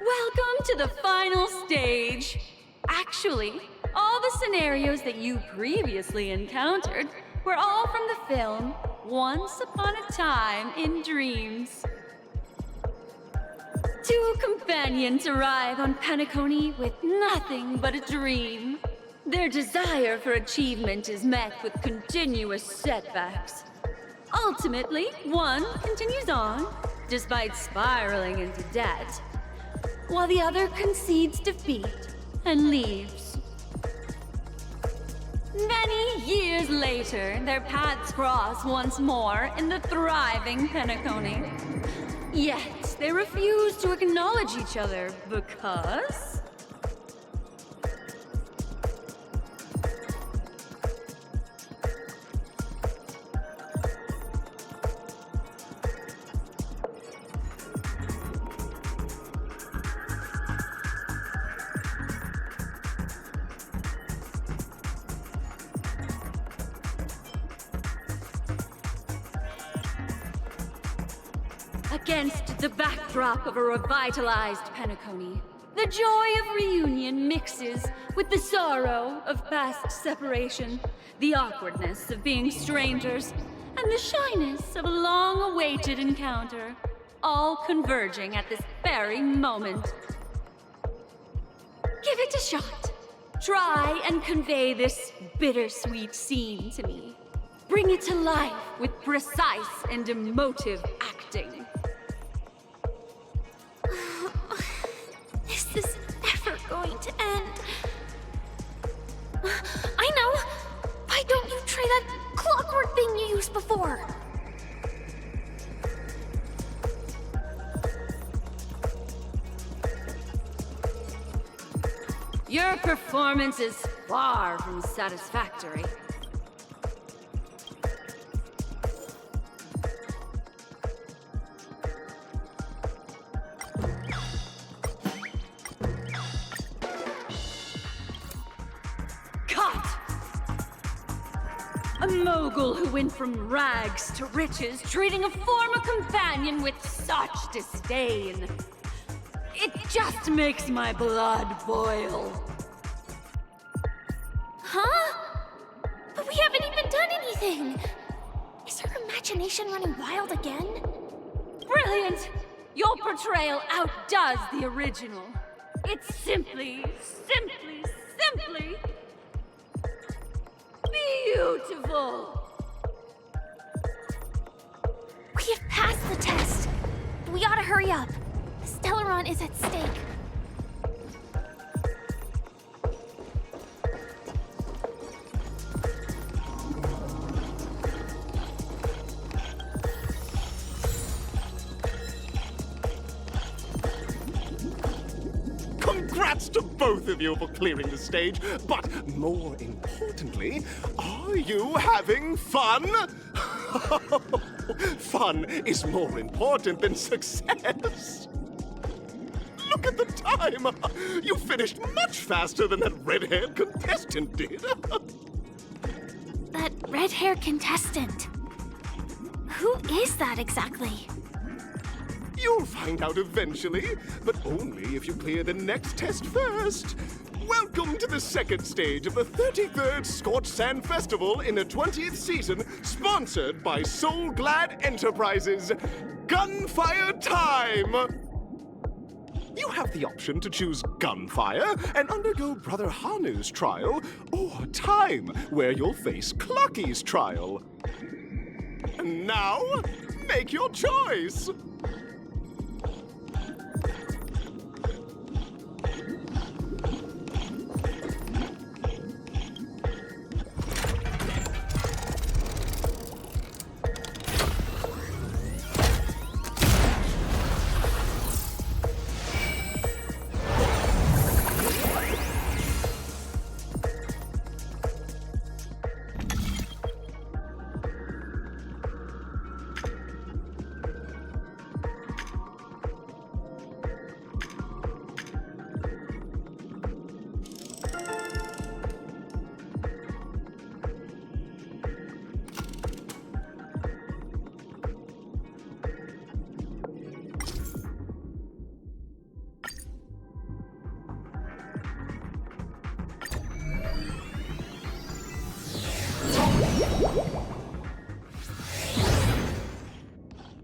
Welcome to the final stage. Actually, all the scenarios that you previously encountered were all from the film Once Upon a Time in Dreams. Two companions arrive on Penacony with nothing but a dream. Their desire for achievement is met with continuous setbacks. Ultimately, one continues on, despite spiraling into debt, while the other concedes defeat and leaves. Many years later, their paths cross once more in the thriving Penacony. Yet, they refuse to acknowledge each other because... Against the backdrop of a revitalized Penacony, the joy of reunion mixes with the sorrow of past separation, the awkwardness of being strangers, and the shyness of a long-awaited encounter, all converging at this very moment. Give it a shot. Try and convey this bittersweet scene to me. Bring it to life with precise and emotive acting. Is this ever going to end? I know! Why don't you try that clockwork thing you used before? Your performance is far from satisfactory. A mogul who went from rags to riches, treating a former companion with such disdain. It just makes my blood boil. Huh? But we haven't even done anything! Is her imagination running wild again? Brilliant! Your portrayal outdoes the original. It's simply beautiful! We have passed the test. We ought to hurry up. Stellaron is at stake. Congrats to both of you for clearing the stage, but more importantly, are you having fun? Fun is more important than success. Look at the time! You finished much faster than that red-haired contestant did. That red-haired contestant. Who is that exactly? You'll find out eventually, but only if you clear the next test first. Welcome to the second stage of the 33rd Scorched Sand Festival in the 20th season, sponsored by Soul Glad Enterprises. Gunfire time! You have the option to choose gunfire and undergo Brother Hanu's trial, or time, where you'll face Clucky's trial. And now, make your choice!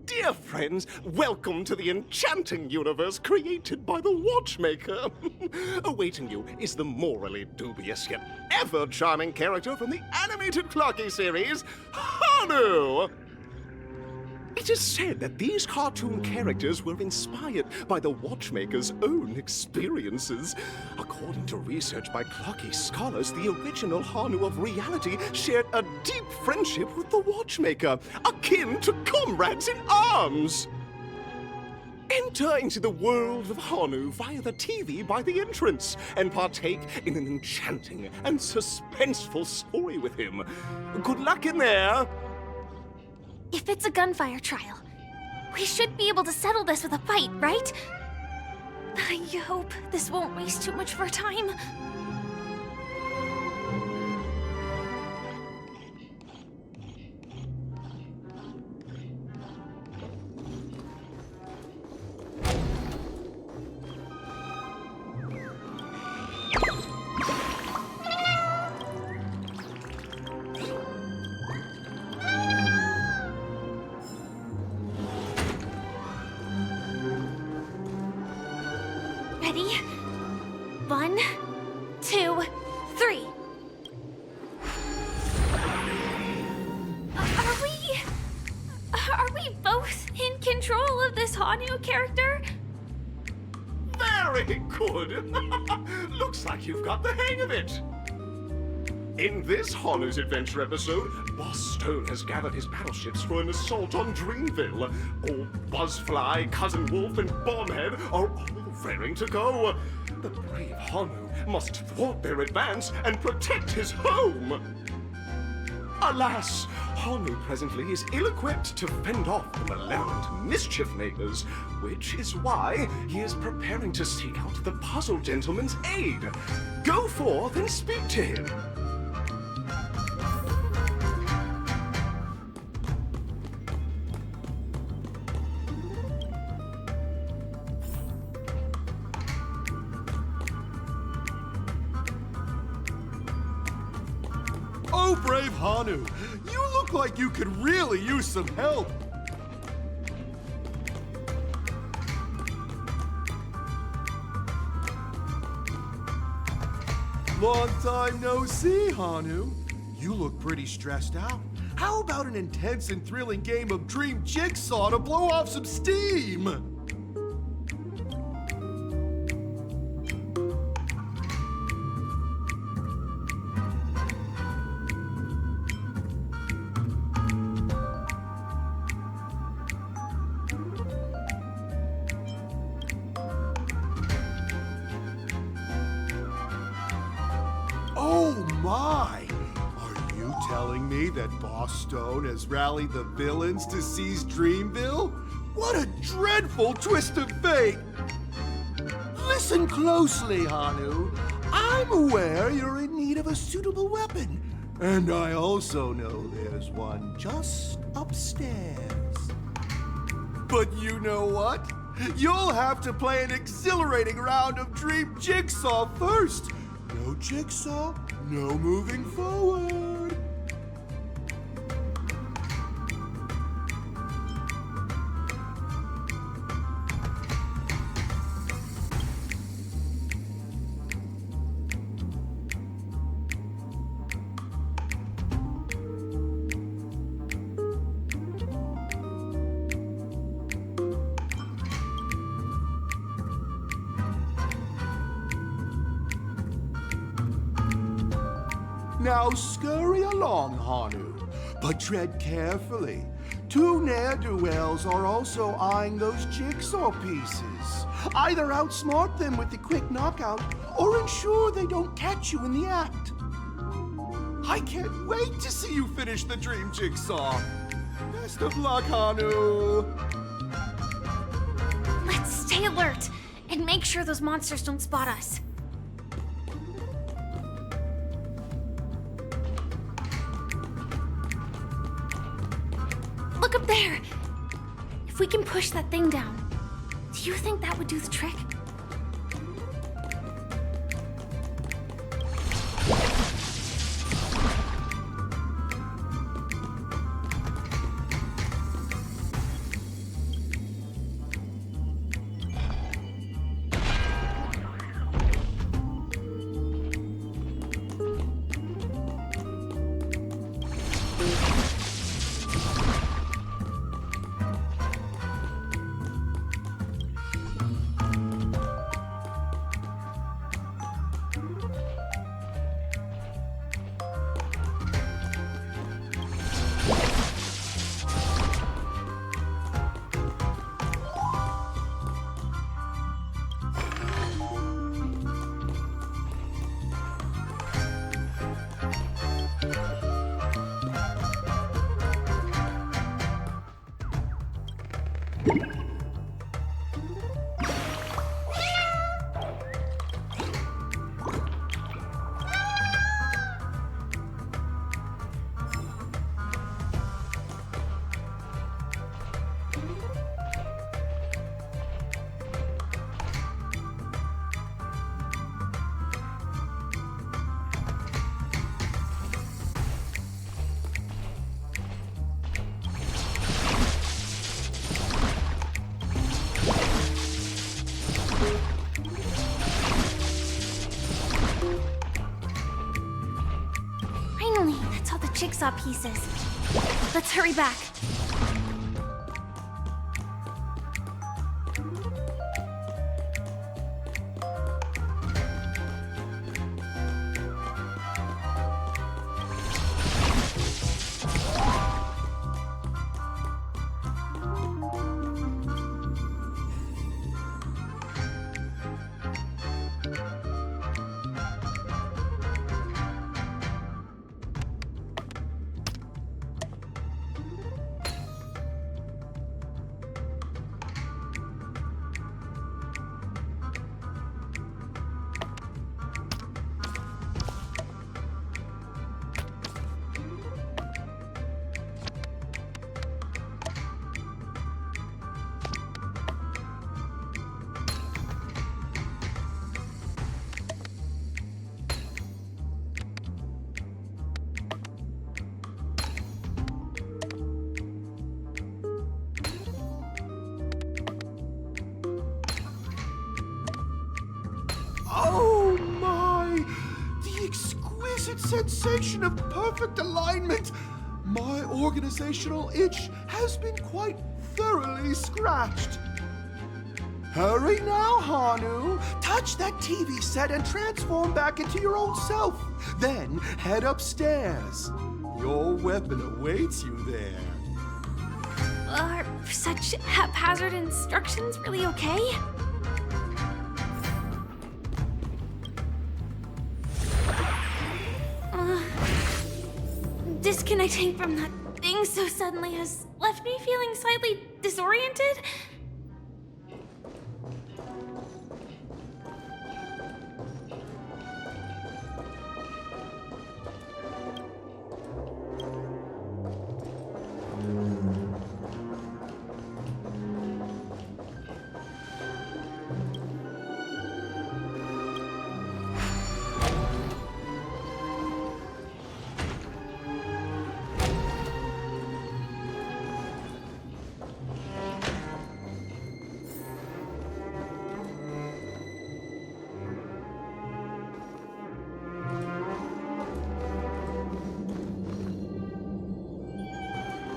Dear friends, welcome to the enchanting universe created by the Watchmaker. Awaiting you is the morally dubious yet ever-charming character from the animated Clocky series, Hanu! It is said that these cartoon characters were inspired by the watchmaker's own experiences. According to research by Clocky scholars, the original Hanu of reality shared a deep friendship with the watchmaker, akin to comrades in arms. Enter into the world of Hanu via the TV by the entrance and partake in an enchanting and suspenseful story with him. Good luck in there! If it's a gunfire trial, we should be able to settle this with a fight, right? I hope this won't waste too much of our time. Ready? 1, 2, 3. Are we both in control of this Hanu character? Very good! Looks like you've got the hang of it. In this Hanu's Adventure episode, Boss Stone has gathered his battleships for an assault on Dreamville. Old Buzzfly, Cousin Wolf, and Bombhead are all raring to go. The brave Hanu must thwart their advance and protect his home. Alas, Hanu presently is ill-equipped to fend off the malevolent mischief makers, which is why he is preparing to seek out the Puzzle Gentleman's aid. Go forth and speak to him. Oh, brave Hanu, you look like you could really use some help. Long time no see, Hanu. You look pretty stressed out. How about an intense and thrilling game of Dream Jigsaw to blow off some steam? Oh my! Are you telling me that Boss Stone has rallied the villains to seize Dreamville? What a dreadful twist of fate! Listen closely, Hanu. I'm aware you're in need of a suitable weapon. And I also know there's one just upstairs. But you know what? You'll have to play an exhilarating round of Dream Jigsaw first. No jigsaw, no moving forward. Now scurry along, Hanu, but tread carefully. Two ne'er-do-wells are also eyeing those jigsaw pieces. Either outsmart them with the quick knockout, or ensure they don't catch you in the act. I can't wait to see you finish the dream jigsaw. Best of luck, Hanu. Let's stay alert and make sure those monsters don't spot us. Look up there! If we can push that thing down, do you think that would do the trick? Finally, that's all the jigsaw pieces. Let's hurry back. Oh my! The exquisite sensation of perfect alignment! My organizational itch has been quite thoroughly scratched. Hurry now, Hanu! Touch that TV set and transform back into your old self. Then head upstairs. Your weapon awaits you there. Are such haphazard instructions really okay? Disconnecting from that thing so suddenly has left me feeling slightly disoriented.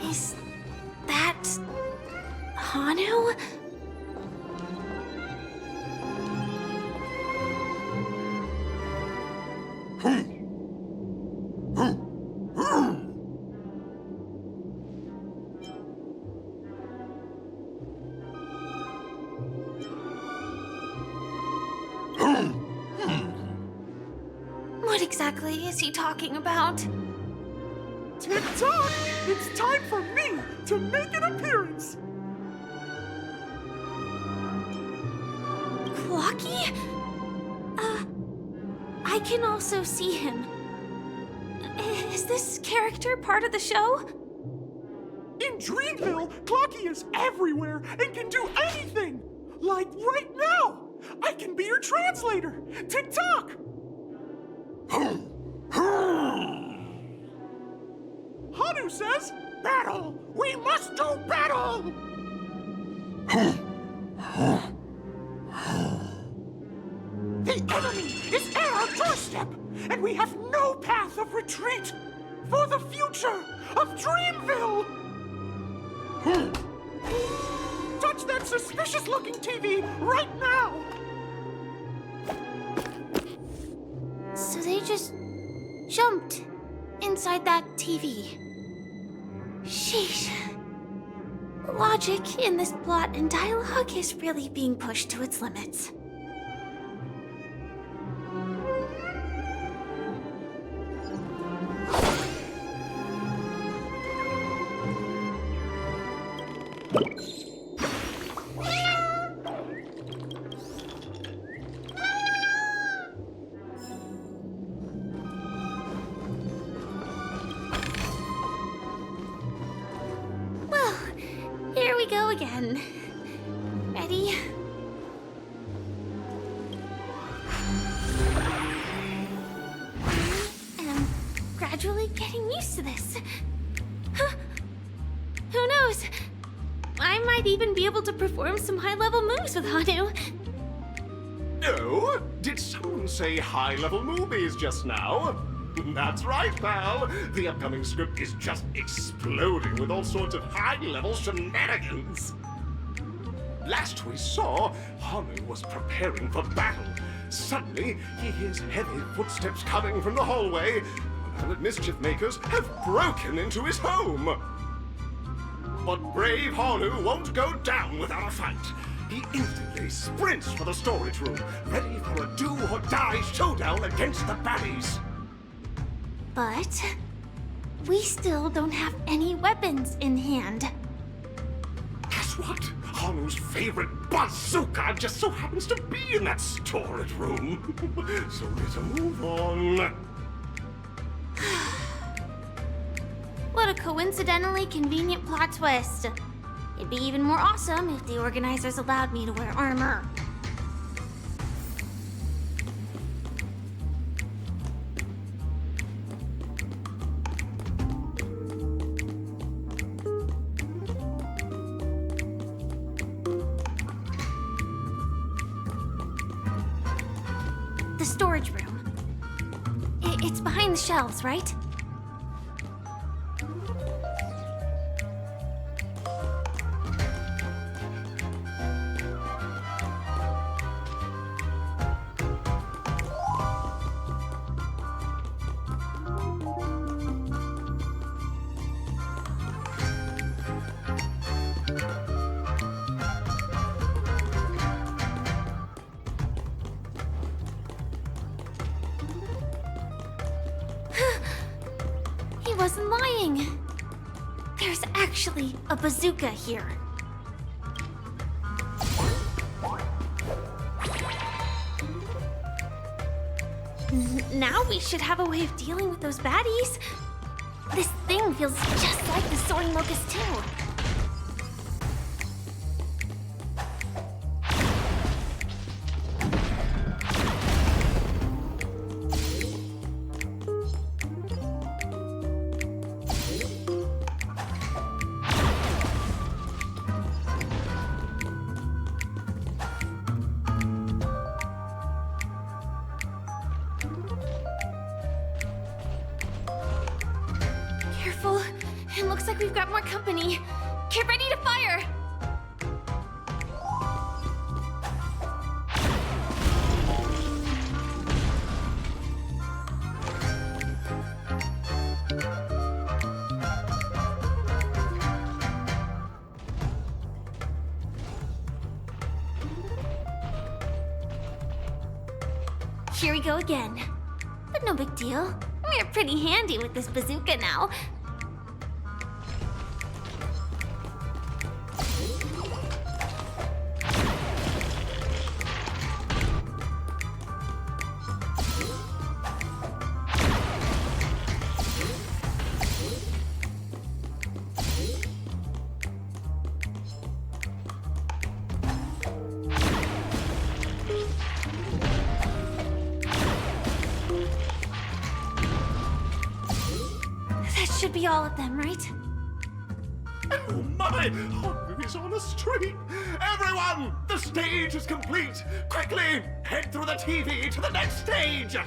Is that Hanu? What exactly is he talking about? Tick-tock! It's time for me to make an appearance! Clocky? I can also see him. Is this character part of the show? In Dreamville, Clocky is everywhere and can do anything! Like right now! I can be your translator! Tick-tock! Hanu says, battle! We must do battle! The enemy is at our doorstep, and we have no path of retreat for the future of Dreamville! Touch that suspicious-looking TV right now! just jumped inside that TV. Sheesh. Logic in this plot and dialogue is really being pushed to its limits. Well, here we go again. Ready? I'm gradually getting used to this. Huh. Who knows? I might even be able to perform some high-level moves with Hanu. Oh, did someone say high-level movies just now? That's right, pal. The upcoming script is just exploding with all sorts of high-level shenanigans. Last we saw, Hanu was preparing for battle. Suddenly, he hears heavy footsteps coming from the hallway. The mischief makers have broken into his home. But brave Hanu won't go down without a fight. He instantly sprints for the storage room, ready for a do-or-die showdown against the baddies. But we still don't have any weapons in hand. Guess what? Hanu's favorite bazooka just so happens to be in that storage room. So let's move on. What a coincidentally convenient plot twist. It'd be even more awesome if the organizers allowed me to wear armor. The storage room. It's behind the shelves, right? He wasn't lying. There's actually a bazooka here. Now we should have a way of dealing with those baddies. This thing feels just like the soaring locust too. Careful. It looks like we've got more company. Get ready to fire! Here we go again. But no big deal. We're pretty handy with this bazooka now. That should be all of them, right? Oh my! Hanu is on the street! Everyone! The stage is complete! Quickly! Head through the TV to the next stage!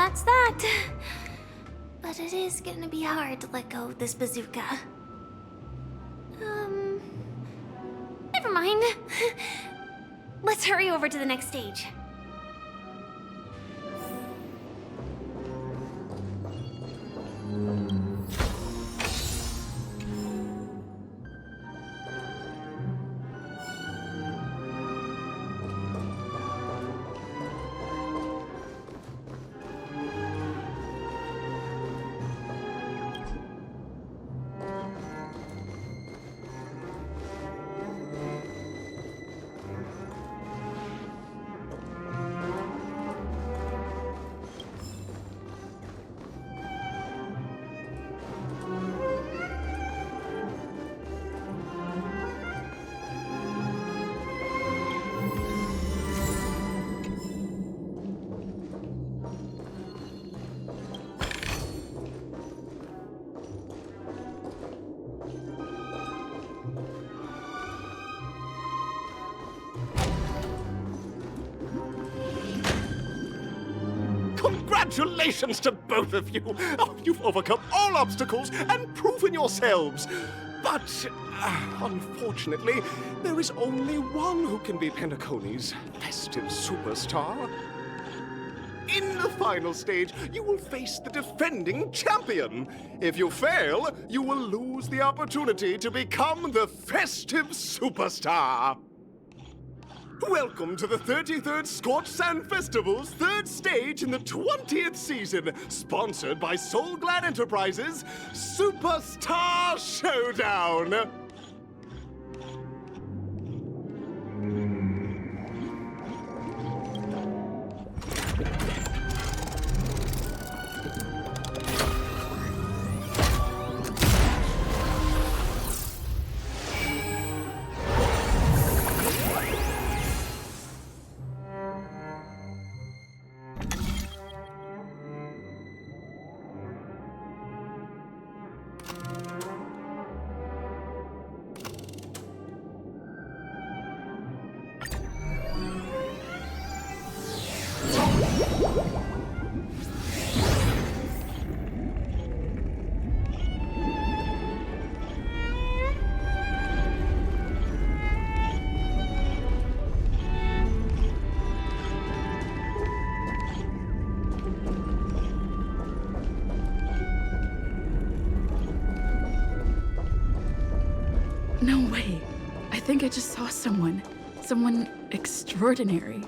that's that. But it is gonna be hard to let go of this bazooka. Never mind. Let's hurry over to the next stage. Congratulations to both of you! Oh, you've overcome all obstacles and proven yourselves. But, unfortunately, there is only one who can be Penacony's festive superstar. In the final stage, you will face the defending champion. If you fail, you will lose the opportunity to become the festive superstar. Welcome to the 33rd Scorched Sand Festival's third stage in the 20th season, sponsored by Soul Glad Enterprises, Superstar Showdown. No way. I think I just saw someone. Someone extraordinary.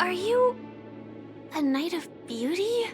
Are you a Knight of Beauty?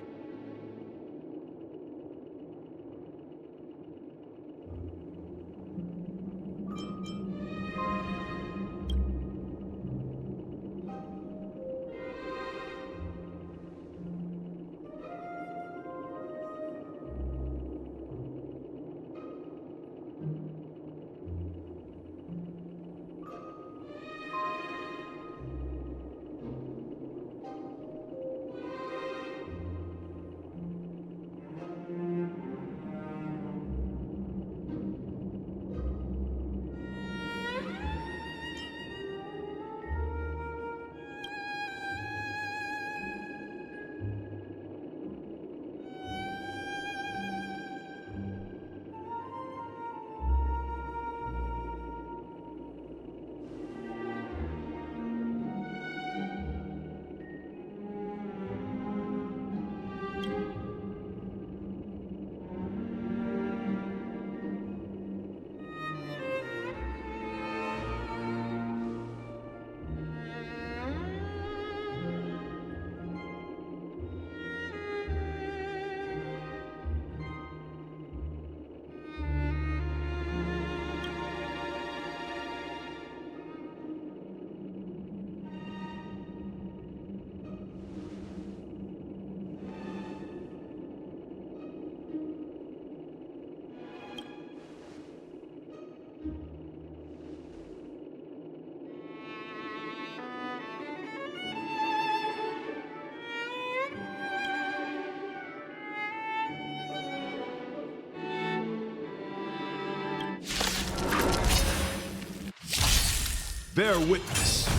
Bear witness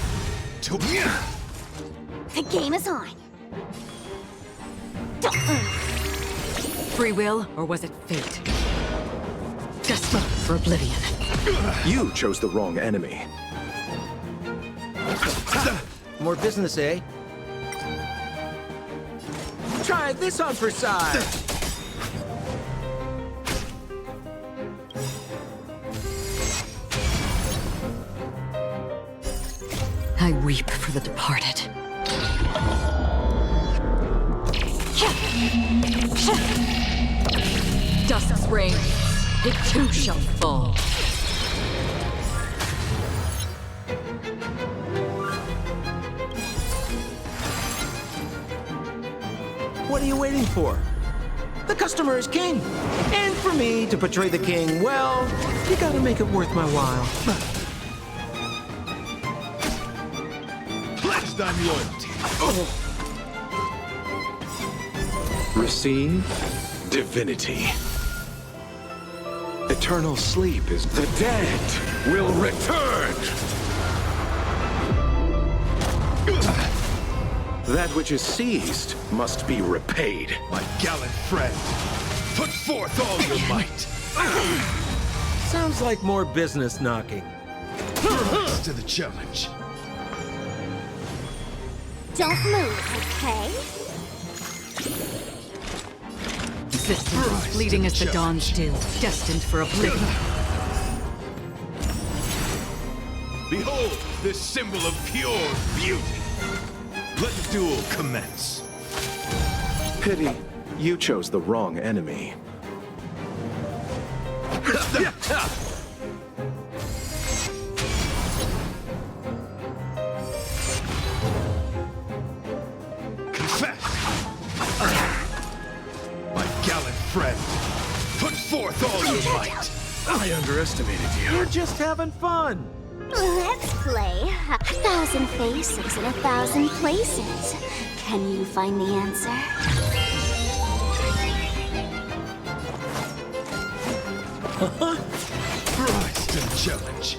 to The game is on. Free will, or was it fate? Destined for oblivion. You chose the wrong enemy. More business, eh? Try this on for size. I weep for the departed. Dusk's reign, it too shall fall. What are you waiting for? The customer is king. And for me to portray the king, well, you gotta make it worth my while. pledged on loyalty. Receive divinity. Eternal sleep is the dead will return. That which is seized must be repaid. My gallant friend, put forth all your might. Sounds like more business knocking. Rise to the challenge. Don't move, okay? Existence as fleeting as the dawn's dew, destined for oblivion. Behold, this symbol of pure beauty. Let the duel commence. Pity, you chose the wrong enemy. Confess! My gallant friend, put forth all your might. I underestimated you. We're just having fun. Let's play 1,000 faces in 1,000 places. Can you find the answer? Rise to the challenge.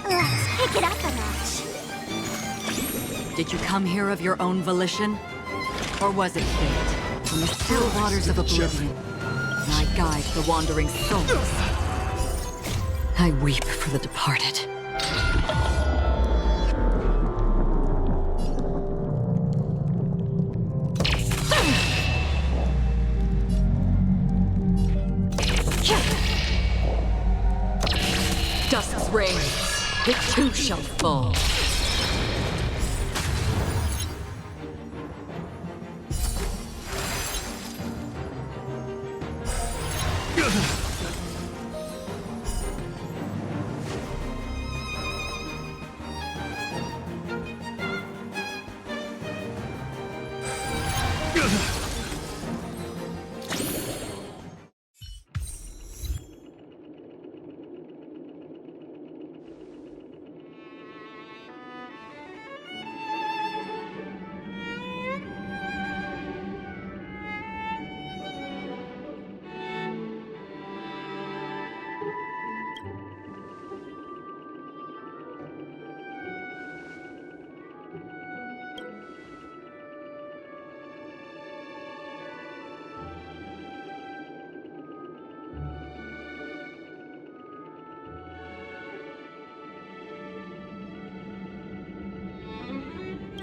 Let's pick it up a notch. Did you come here of your own volition? Or was it fate? From the still waters of oblivion, I guide the wandering souls. I weep for the departed. Dusk's reign, it too shall fall.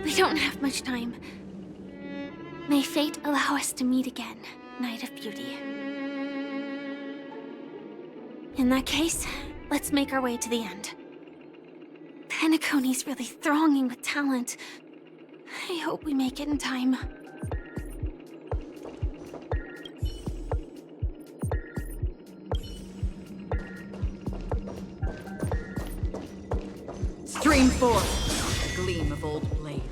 We don't have much time. May fate allow us to meet again, Knight of Beauty. In that case, let's make our way to the end. Penacony's really thronging with talent. I hope we make it in time. Stream forth, a gleam of old blades.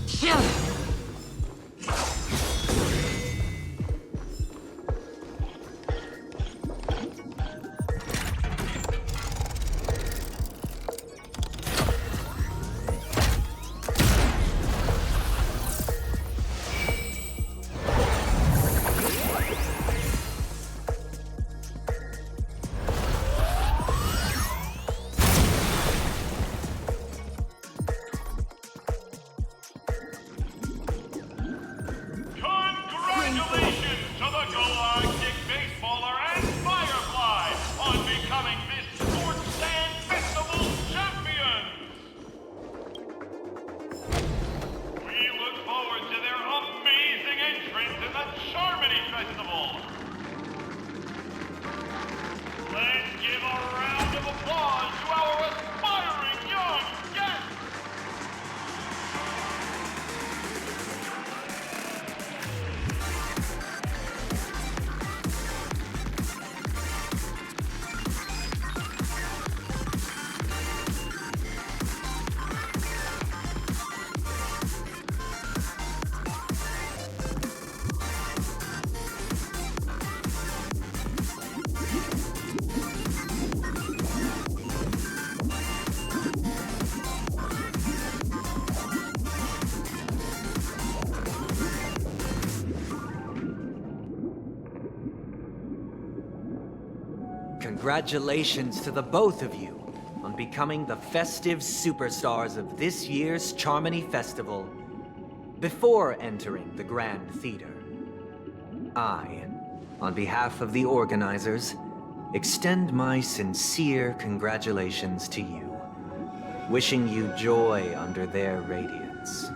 Chill! Congratulations to the Galactic Baseballer and Firefly on becoming this Sports Stand Festival champions! We look forward to their amazing entrance in the Charmony Festival! Let's give a round of applause to our aspiring young guests! Congratulations to the both of you on becoming the festive superstars of this year's Charmony Festival. Before entering the Grand Theater, I, on behalf of the organizers, extend my sincere congratulations to you, wishing you joy under their radiance.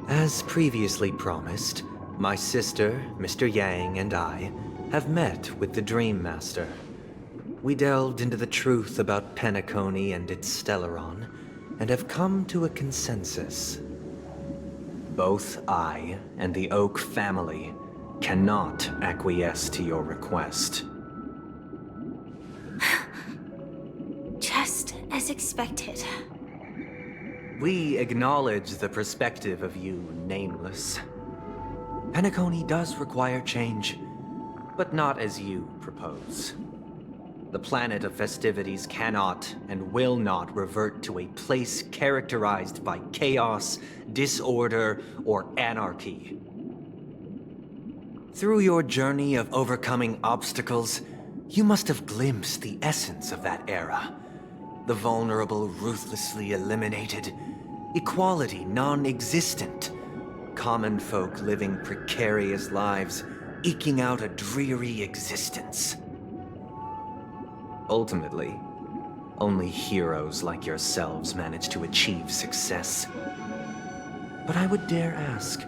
As previously promised, my sister, Mr. Yang, and I have met with the Dream Master. We delved into the truth about Penacony and its Stellaron, and have come to a consensus. Both I and the Oak family cannot acquiesce to your request. Just as expected. We acknowledge the perspective of you, Nameless. Penacony does require change, but not as you propose. The planet of festivities cannot and will not revert to a place characterized by chaos, disorder, or anarchy. Through your journey of overcoming obstacles, you must have glimpsed the essence of that era. The vulnerable ruthlessly eliminated, equality non-existent, common folk living precarious lives, eking out a dreary existence. Ultimately, only heroes like yourselves manage to achieve success. But I would dare ask,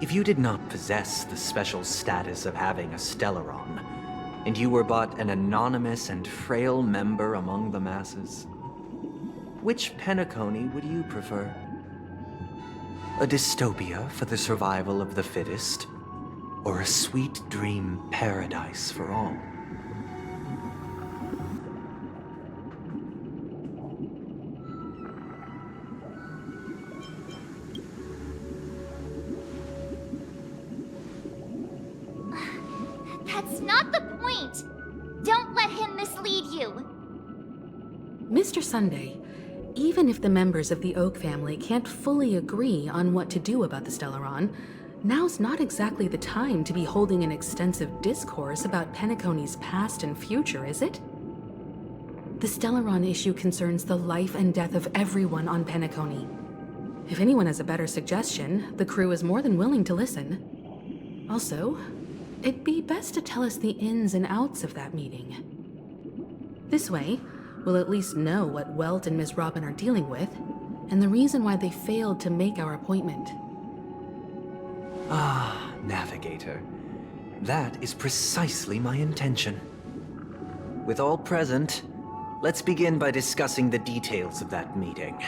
if you did not possess the special status of having a Stellaron, and you were but an anonymous and frail member among the masses, which Penacony would you prefer? A dystopia for the survival of the fittest? Or a sweet dream paradise for all? That's not the point! Don't let him mislead you! Mr. Sunday, even if the members of the Oak family can't fully agree on what to do about the Stellaron, now's not exactly the time to be holding an extensive discourse about Penacony's past and future, is it? The Stellaron issue concerns the life and death of everyone on Penacony. If anyone has a better suggestion, the crew is more than willing to listen. Also, it'd be best to tell us the ins and outs of that meeting. This way, we'll at least know what Welt and Ms. Robin are dealing with, and the reason why they failed to make our appointment. Ah, Navigator. That is precisely my intention. With all present, let's begin by discussing the details of that meeting.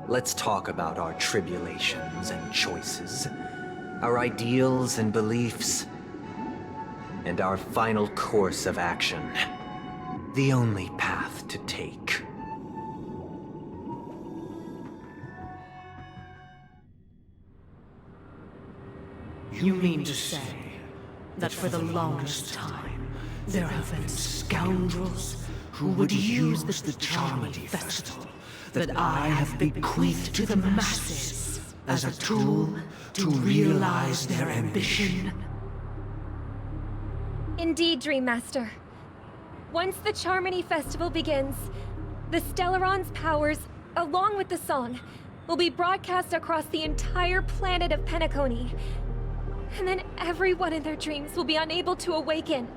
Let's talk about our tribulations and choices, our ideals and beliefs, and our final course of action. The only path to take. You mean to say that for the longest time, there have been scoundrels who would use the Charmity Festival that I have bequeathed to the masses as a tool to realize their ambition? Indeed, Dream Master. Once the Charmony Festival begins, the Stellaron's powers, along with the song, will be broadcast across the entire planet of Penacony. And then everyone in their dreams will be unable to awaken.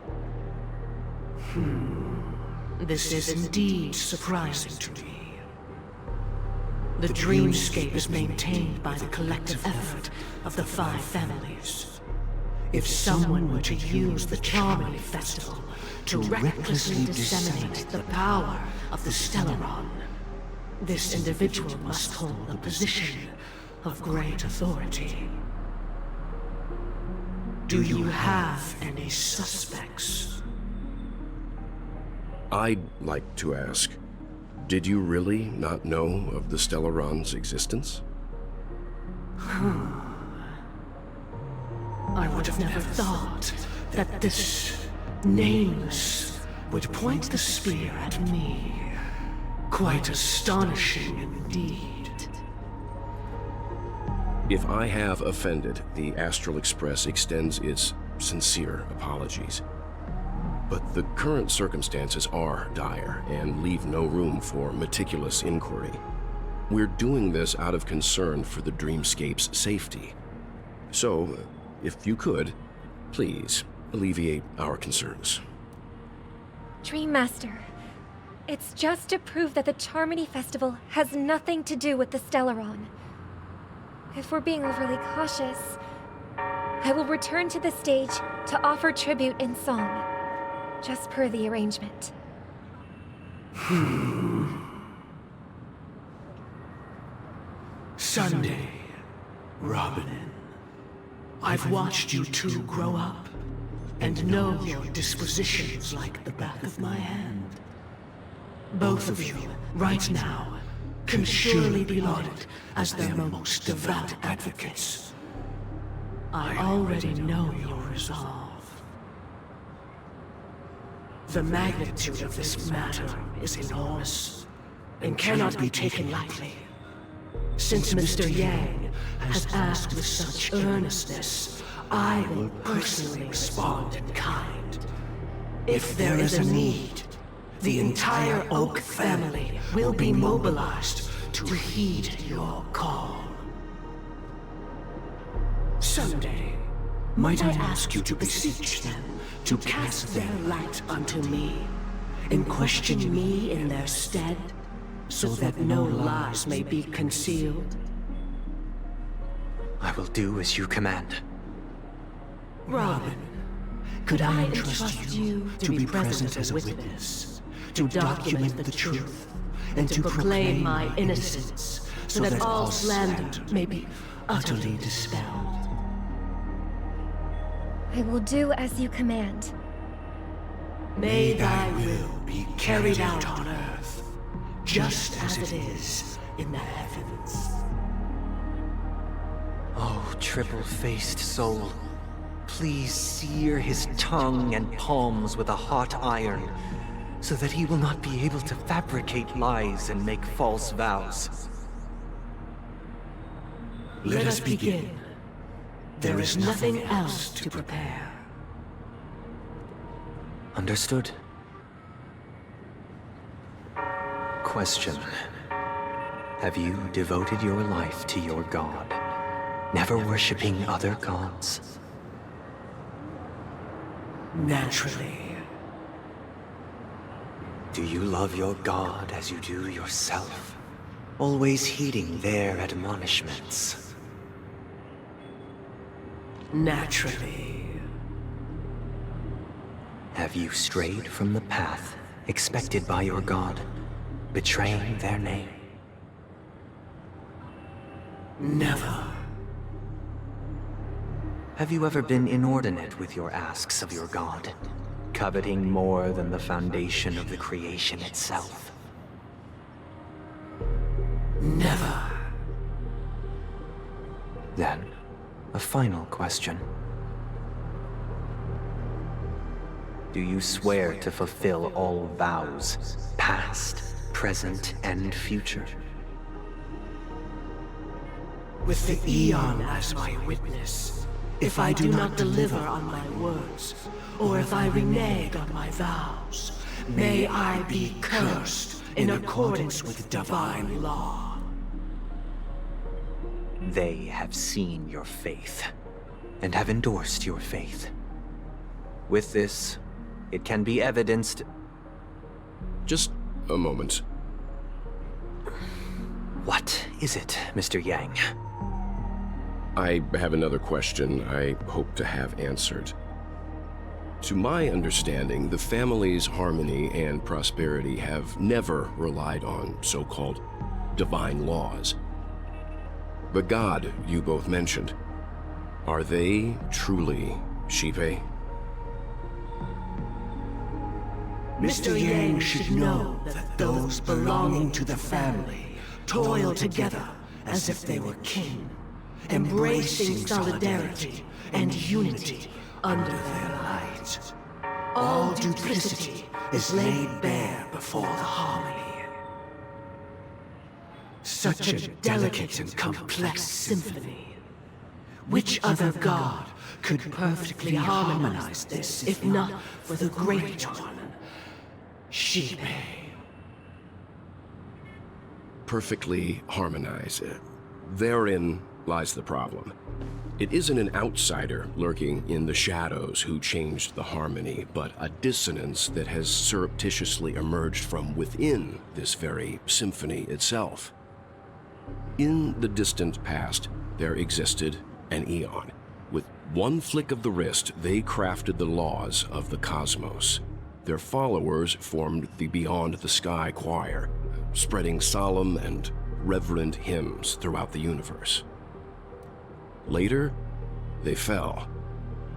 This is indeed surprising to me. The dreamscape is maintained by the collective effort of the 5 families. If someone were to use the Charmony Festival to recklessly disseminate the power of the Stellaron, this individual must hold a position of great authority. Do you have any suspects? I'd like to ask, did you really not know of the Stellaron's existence? I would have never thought that this nameless would point the spear at me. Quite astonishing indeed. If I have offended, the Astral Express extends its sincere apologies. But the current circumstances are dire and leave no room for meticulous inquiry. We're doing this out of concern for the Dreamscape's safety. So, if you could, please alleviate our concerns. Dream Master, it's just to prove that the Charmony Festival has nothing to do with the Stellaron. If we're being overly cautious, I will return to the stage to offer tribute in song, just per the arrangement. Sunday, Robin. I've watched you two grow up and know your dispositions like the back of my hand. Both of you, right now, can surely be lauded as their most devout advocates. I already know your resolve. The magnitude of this matter is enormous and cannot be taken lightly. Since Mr. Yang has asked with such earnestness, I will personally respond in kind. If there is a need, the entire Oak family will be mobilized to heed your call. Someday, might I ask you to beseech them to cast their light unto me, and question me in their stead, so that no lies may be concealed? I will do as you command. Robin, could I entrust you to be present as a witness, to document the truth, and to proclaim my innocence, so that all slander may be utterly dispelled. I will do as you command. May thy will be carried out on earth, just as it is in the heavens. Oh, triple-faced soul, please sear his tongue and palms with a hot iron, so that he will not be able to fabricate lies and make false vows. Let us begin. There is nothing else to prepare. Understood. Question. Have you devoted your life to your god, never worshipping other gods? Naturally. Do you love your god as you do yourself, always heeding their admonishments? Naturally. Have you strayed from the path expected by your god, betraying their name? Never. Have you ever been inordinate with your asks of your god, coveting more than the foundation of the creation itself? Never. Then, a final question. Do you swear to fulfill all vows, past, present, and future? With the Eon as my witness, if I do not deliver on my words, or if I renege on my vows, may I be cursed in accordance with divine law. They have seen your faith, and have endorsed your faith. With this, it can be evidenced... Just a moment. What is it, Mr. Yang? I have another question I hope to have answered. To my understanding, the family's harmony and prosperity have never relied on so-called divine laws. The god you both mentioned, are they truly Shipe? Mr. Yang should know that those belonging to the family toil together as if they were kin, embracing solidarity and unity under their light. All duplicity is laid bare before the harmony. Such a delicate and complex symphony. Which other god could perfectly harmonize this, if not for the Great One? Shipe. Perfectly harmonize. Therein lies the problem. It isn't an outsider lurking in the shadows who changed the harmony, but a dissonance that has surreptitiously emerged from within this very symphony itself. In the distant past, there existed an Eon. With one flick of the wrist, they crafted the laws of the cosmos. Their followers formed the Beyond the Sky Choir, spreading solemn and reverent hymns throughout the universe. Later, they fell.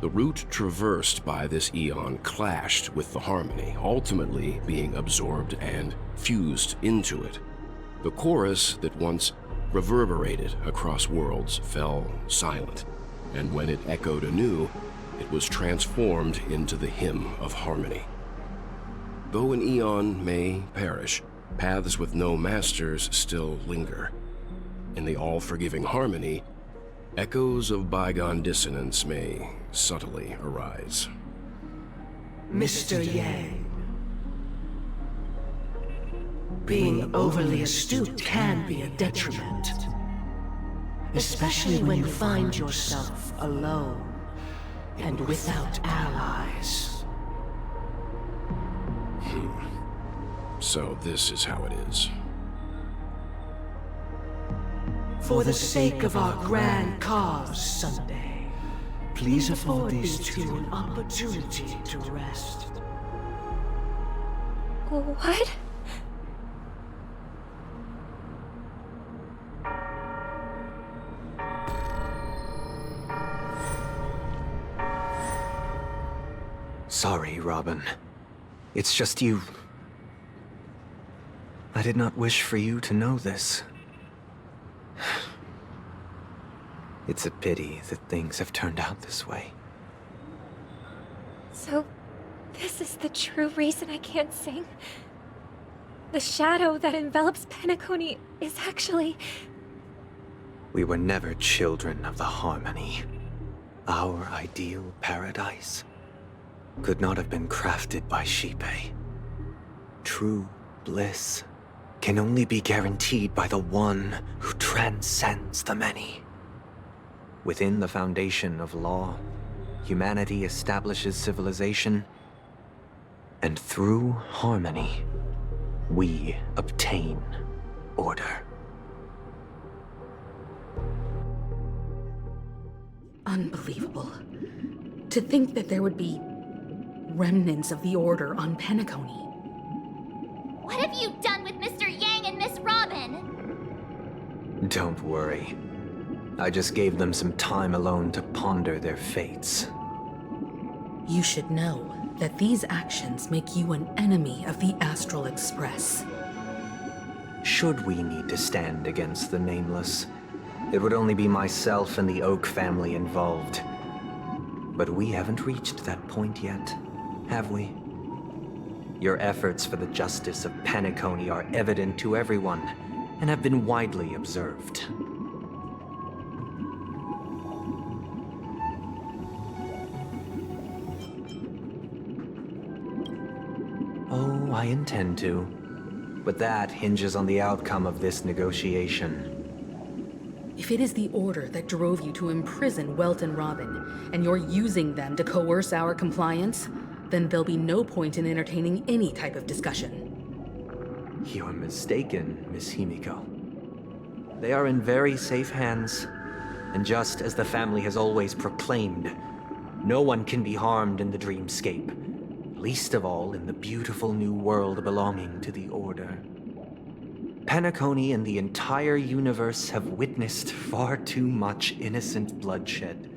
The route traversed by this Eon clashed with the harmony, ultimately being absorbed and fused into it. The chorus that once reverberated across worlds fell silent, and when it echoed anew, it was transformed into the hymn of harmony. Though an Eon may perish, paths with no masters still linger. In the all-forgiving harmony, echoes of bygone dissonance may subtly arise. Mr. Yang. Being overly astute can be a detriment. Especially when you find yourself alone and without allies. So this is how it is. For the sake of our grand cause Sunday, please afford these two an opportunity to rest. What? Sorry, Robin. It's just you. I did not wish for you to know this. It's a pity that things have turned out this way. So, this is the true reason I can't sing? The shadow that envelops Penacony is actually... We were never children of the harmony. Our ideal paradise could not have been crafted by Xipe. True bliss can only be guaranteed by the one who transcends the many. Within the foundation of law, humanity establishes civilization, and through harmony, we obtain order. Unbelievable. To think that there would be remnants of the Order on Penacony. What have you done with Mr. Yang and Miss Robin? Don't worry. I just gave them some time alone to ponder their fates. You should know that these actions make you an enemy of the Astral Express. Should we need to stand against the Nameless, it would only be myself and the Oak family involved. But we haven't reached that point yet, have we? Your efforts for the justice of Penacony are evident to everyone, and have been widely observed. Oh, I intend to. But that hinges on the outcome of this negotiation. If it is the Order that drove you to imprison Welt and Robin, and you're using them to coerce our compliance, then there'll be no point in entertaining any type of discussion. You're mistaken, Miss Himiko. They are in very safe hands, and just as the family has always proclaimed, no one can be harmed in the dreamscape, least of all in the beautiful new world belonging to the Order. Penacony and the entire universe have witnessed far too much innocent bloodshed.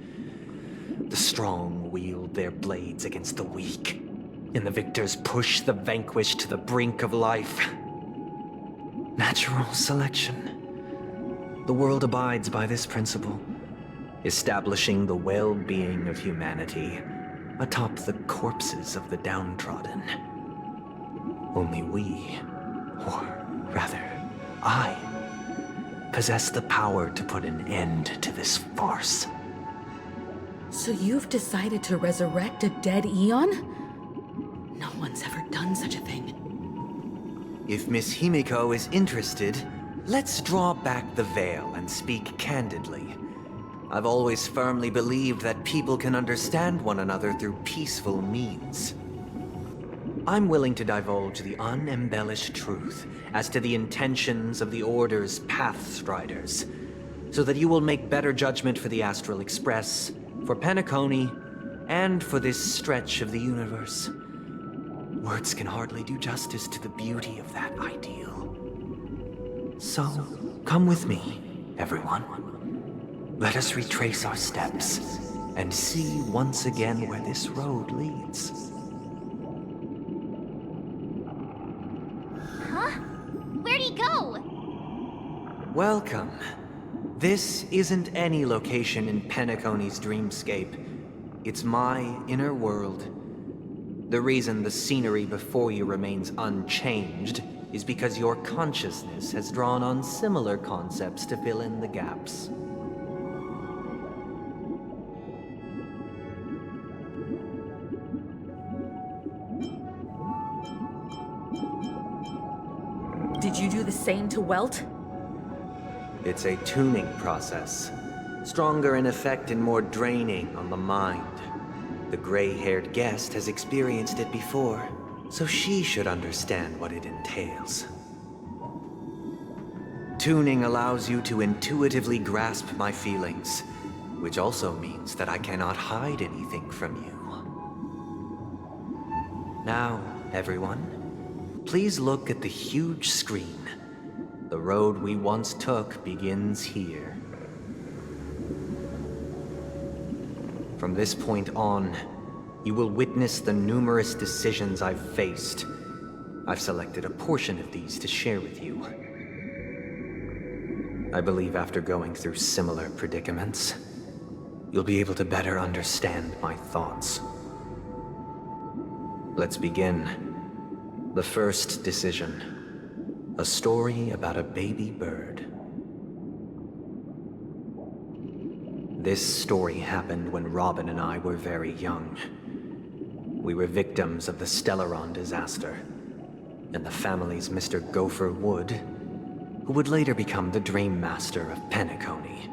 The strong wield their blades against the weak, and the victors push the vanquished to the brink of life. Natural selection. The world abides by this principle, establishing the well-being of humanity atop the corpses of the downtrodden. Only we, or rather, I, possess the power to put an end to this farce. So you've decided to resurrect a dead Eon? No one's ever done such a thing. If Miss Himiko is interested, let's draw back the veil and speak candidly. I've always firmly believed that people can understand one another through peaceful means. I'm willing to divulge the unembellished truth as to the intentions of the Order's Pathstriders, so that you will make better judgment for the Astral Express, for Penacony, and for this stretch of the universe. Words can hardly do justice to the beauty of that ideal. So, come with me, everyone. Let us retrace our steps and see once again where this road leads. Huh? Where'd he go? Welcome. This isn't any location in Penacony's dreamscape. It's my inner world. The reason the scenery before you remains unchanged is because your consciousness has drawn on similar concepts to fill in the gaps. Did you do the same to Welt? It's a tuning process. Stronger in effect and more draining on the mind. The gray-haired guest has experienced it before, so she should understand what it entails. Tuning allows you to intuitively grasp my feelings, which also means that I cannot hide anything from you. Now, everyone, please look at the huge screen. The road we once took begins here. From this point on, you will witness the numerous decisions I've faced. I've selected a portion of these to share with you. I believe after going through similar predicaments, you'll be able to better understand my thoughts. Let's begin. The first decision. A story about a baby bird. This story happened when Robin and I were very young. We were victims of the Stellaron disaster, and the family's Mr. Gopher Wood, who would later become the Dream Master of Penacony,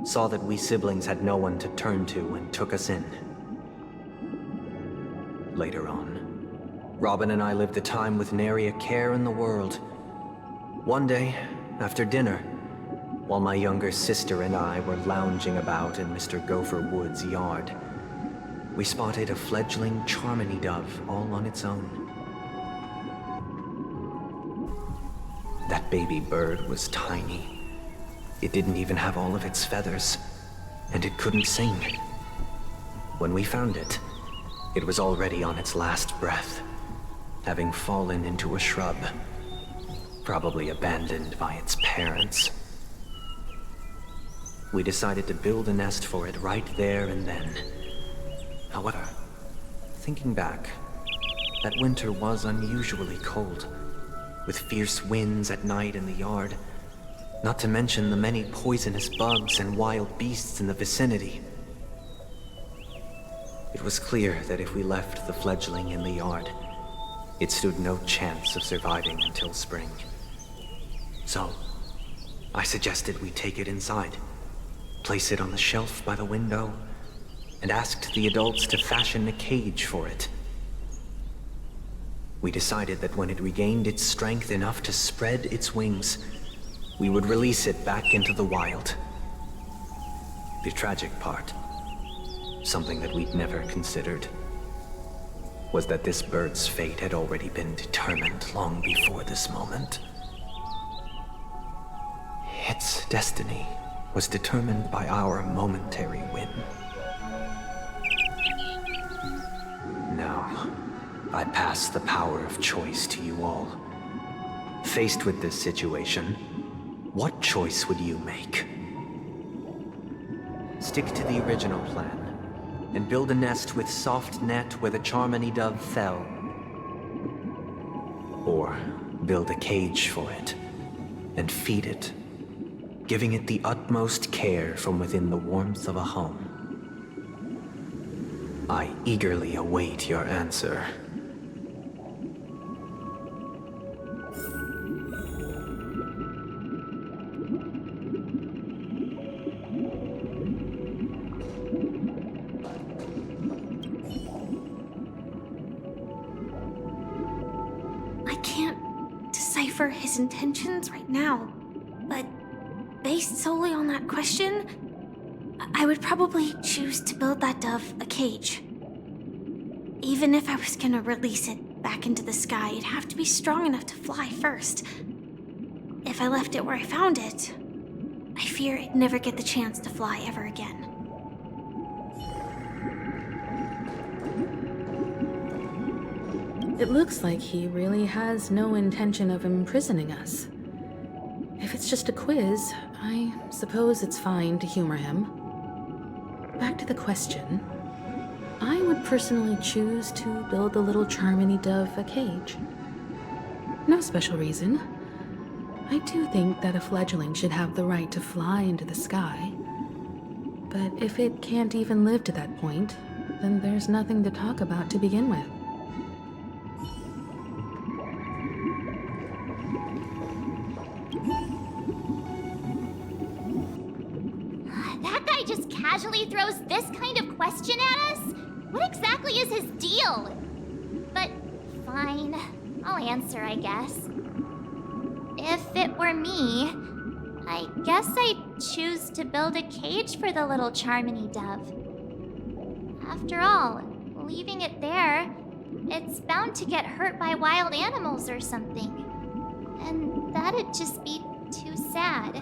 saw that we siblings had no one to turn to and took us in. Later on, Robin and I lived a time with nary a care in the world. One day, after dinner, while my younger sister and I were lounging about in Mr. Gopher Wood's yard, we spotted a fledgling Charmony dove all on its own. That baby bird was tiny. It didn't even have all of its feathers, and it couldn't sing. When we found it, it was already on its last breath, having fallen into a shrub, probably abandoned by its parents. We decided to build a nest for it right there and then. However, thinking back, that winter was unusually cold, with fierce winds at night in the yard, not to mention the many poisonous bugs and wild beasts in the vicinity. It was clear that if we left the fledgling in the yard, it stood no chance of surviving until spring. So, I suggested we take it inside, place it on the shelf by the window, and asked the adults to fashion a cage for it. We decided that when it regained its strength enough to spread its wings, we would release it back into the wild. The tragic part, something that we'd never considered, was that this bird's fate had already been determined long before this moment. Its destiny was determined by our momentary win. Now, I pass the power of choice to you all. Faced with this situation, what choice would you make? Stick to the original plan, and build a nest with soft net where the Charmony dove fell. Or build a cage for it, and feed it, giving it the utmost care from within the warmth of a home. I eagerly await your answer. I can't decipher his intentions right now, but based solely on that question, I would probably choose to build that dove a cage. Even if I was gonna release it back into the sky, it'd have to be strong enough to fly first. If I left it where I found it, I fear it'd never get the chance to fly ever again. It looks like he really has no intention of imprisoning us. If it's just a quiz, I suppose it's fine to humor him. Back to the question. I would personally choose to build the little Charmony dove a cage. No special reason. I do think that a fledgling should have the right to fly into the sky. But if it can't even live to that point, then there's nothing to talk about to begin with. That guy just casually throws this kind of question at us? What exactly is his deal? But fine, I'll answer, I guess. If it were me, I guess I'd choose to build a cage for the little Charmony dove. After all, leaving it there, it's bound to get hurt by wild animals or something. And that'd just be too sad.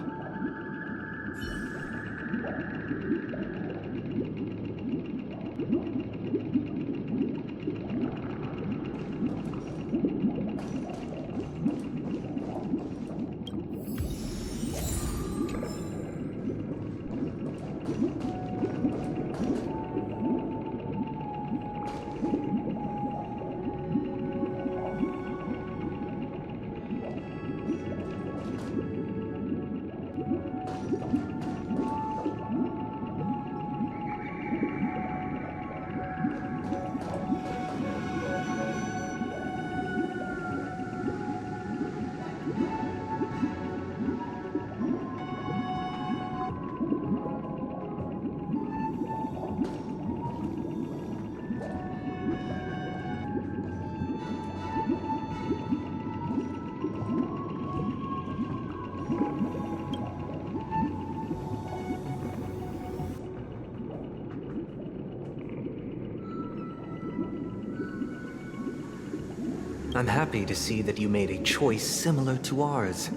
I'm happy to see that you made a choice similar to ours.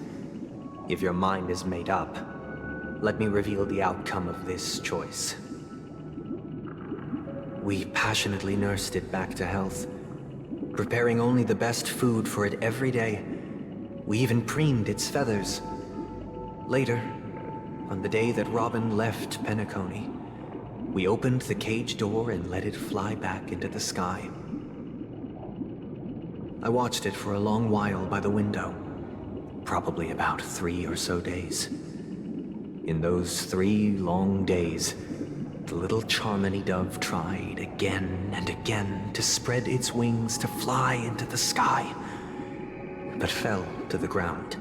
If your mind is made up, let me reveal the outcome of this choice. We passionately nursed it back to health, preparing only the best food for it every day. We even preened its feathers. Later, on the day that Robin left Penacony, we opened the cage door and let it fly back into the sky. I watched it for a long while by the window, probably about 3 or so days. In those 3 long days, the little Charmony dove tried again and again to spread its wings to fly into the sky, but fell to the ground,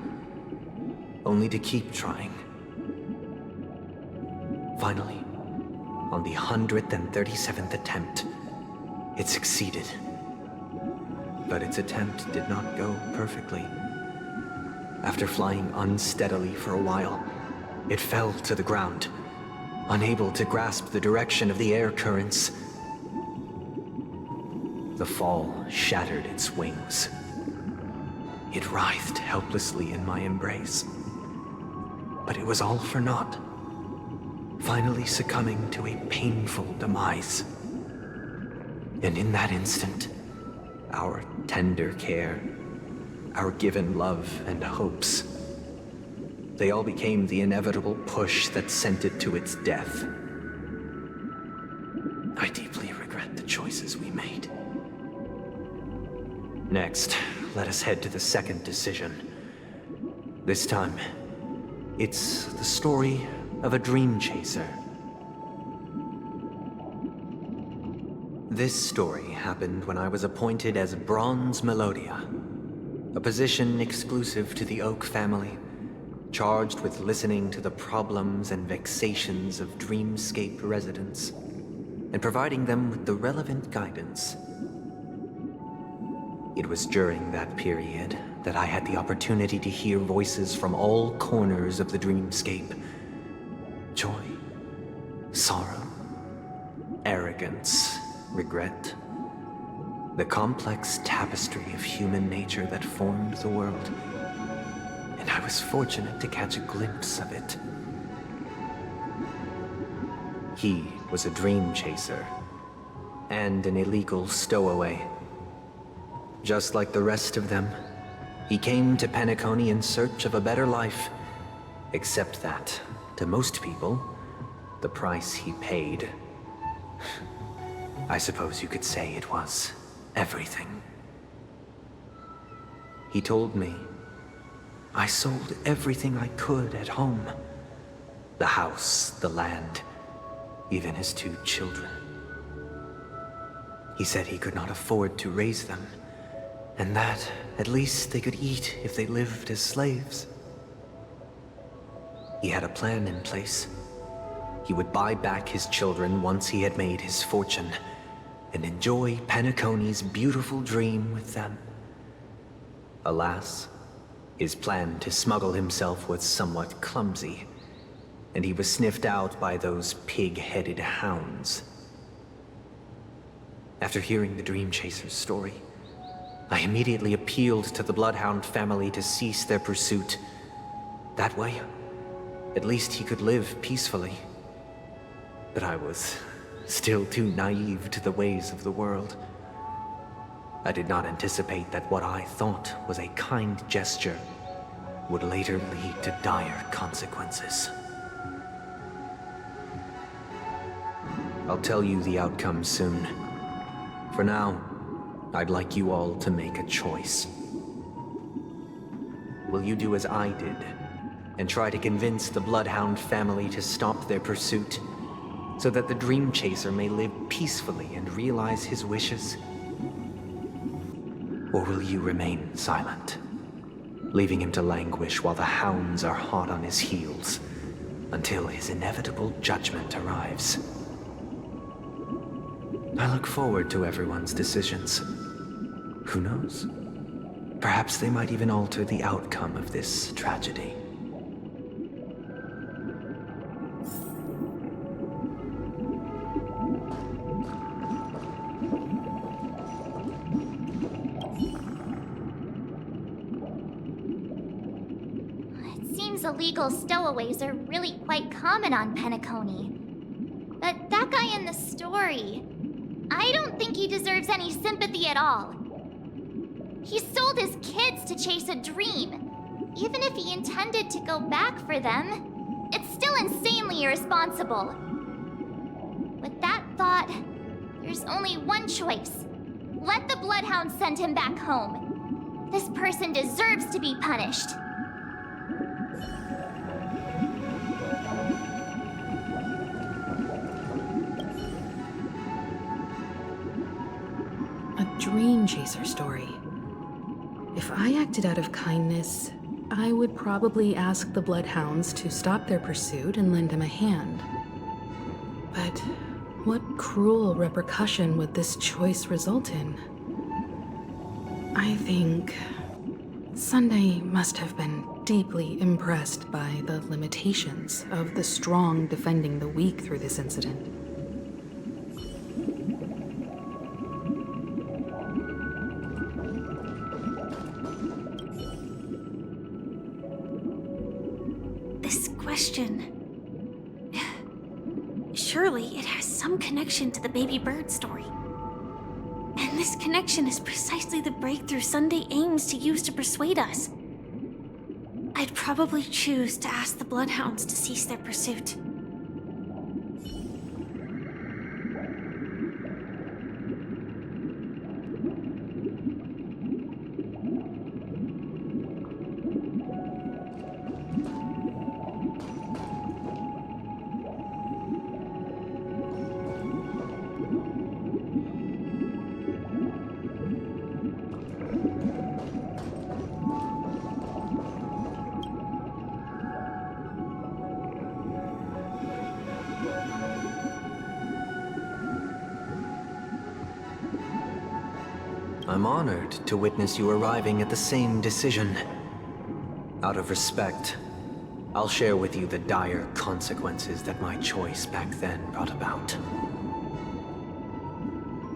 only to keep trying. Finally, on the 137th attempt, it succeeded. But its attempt did not go perfectly. After flying unsteadily for a while, it fell to the ground, unable to grasp the direction of the air currents. The fall shattered its wings. It writhed helplessly in my embrace. But it was all for naught, finally succumbing to a painful demise. And in that instant, our tender care, our given love and hopes, they all became the inevitable push that sent it to its death. I deeply regret the choices we made. Next, let us head to the second decision. This time, it's the story of a dream chaser. This story happened when I was appointed as Bronze Melodia, a position exclusive to the Oak family, charged with listening to the problems and vexations of Dreamscape residents, and providing them with the relevant guidance. It was during that period that I had the opportunity to hear voices from all corners of the Dreamscape. Joy, sorrow, arrogance, regret. The complex tapestry of human nature that formed the world. And I was fortunate to catch a glimpse of it. He was a dream chaser, and an illegal stowaway. Just like the rest of them, he came to Penacony in search of a better life, except that, to most people, the price he paid, I suppose you could say it was everything. He told me I sold everything I could at home. The house, the land, even his 2 children. He said he could not afford to raise them, and that at least they could eat if they lived as slaves. He had a plan in place. He would buy back his children once he had made his fortune, and enjoy Penacony's beautiful dream with them. Alas, his plan to smuggle himself was somewhat clumsy, and he was sniffed out by those pig-headed hounds. After hearing the Dream Chaser's story, I immediately appealed to the Bloodhound family to cease their pursuit. That way, at least he could live peacefully. But I was still too naive to the ways of the world. I did not anticipate that what I thought was a kind gesture would later lead to dire consequences. I'll tell you the outcome soon. For now, I'd like you all to make a choice. Will you do as I did, and try to convince the Bloodhound family to stop their pursuit, so that the Dream Chaser may live peacefully and realize his wishes? Or will you remain silent, leaving him to languish while the hounds are hot on his heels, until his inevitable judgment arrives? I look forward to everyone's decisions. Who knows? Perhaps they might even alter the outcome of this tragedy. seems illegal stowaways are really quite common on Penacony. But that guy in the story, I don't think he deserves any sympathy at all. He sold his kids to chase a dream. Even if he intended to go back for them, it's still insanely irresponsible. With that thought, there's only one choice. Let the Bloodhounds send him back home. This person deserves to be punished. A dream chaser story. If I acted out of kindness, I would probably ask the Bloodhounds to stop their pursuit and lend him a hand. But what cruel repercussion would this choice result in? I think Sunday must have been deeply impressed by the limitations of the strong defending the weak through this incident. This question... Surely it has some connection to the baby bird story. And this connection is precisely the breakthrough Sunday aims to use to persuade us. I'd probably choose to ask the Bloodhounds to cease their pursuit. I'm honored to witness you arriving at the same decision. Out of respect, I'll share with you the dire consequences that my choice back then brought about.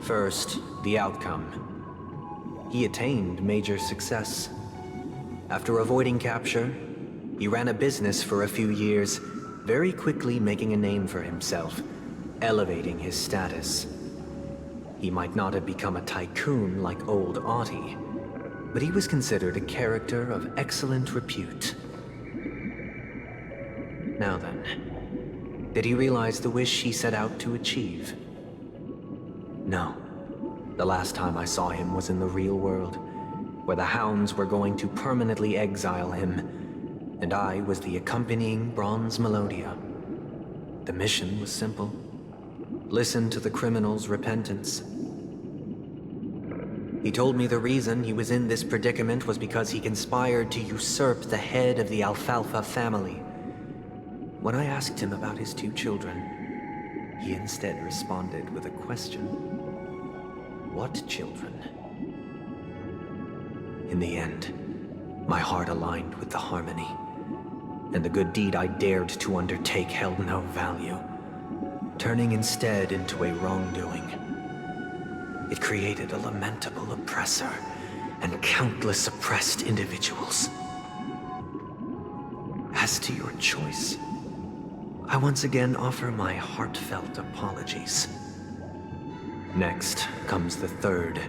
First, the outcome. He attained major success. After avoiding capture, he ran a business for a few years, very quickly making a name for himself, elevating his status. He might not have become a tycoon like old Audie, but he was considered a character of excellent repute. Now then, did he realize the wish he set out to achieve? No. The last time I saw him was in the real world, where the Hounds were going to permanently exile him, and I was the accompanying Bronze Melodia. The mission was simple. Listen to the criminal's repentance. He told me the reason he was in this predicament was because he conspired to usurp the head of the Alfalfa family. When I asked him about his 2 children, he instead responded with a question. What children? In the end, my heart aligned with the harmony, and the good deed I dared to undertake held no value, turning instead into a wrongdoing. It created a lamentable oppressor and countless oppressed individuals. As to your choice, I once again offer my heartfelt apologies. Next comes the third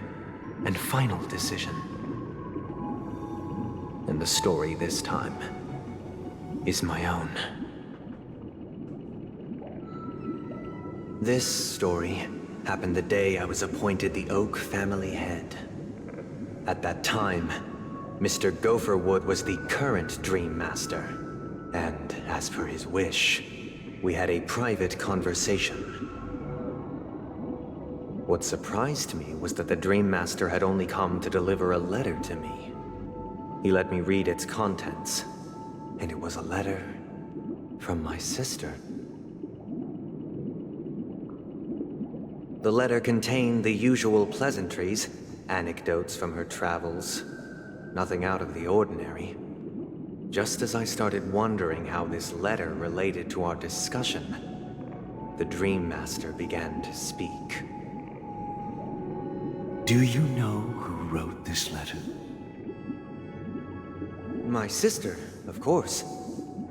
and final decision. And the story this time is my own. This story happened the day I was appointed the Oak family head. At that time, Mr. Gopherwood was the current Dream Master, and as per his wish, we had a private conversation. What surprised me was that the Dream Master had only come to deliver a letter to me. He let me read its contents, and it was a letter from my sister. The letter contained the usual pleasantries, anecdotes from her travels, nothing out of the ordinary. Just as I started wondering how this letter related to our discussion, the Dream Master began to speak. Do you know who wrote this letter? My sister, of course.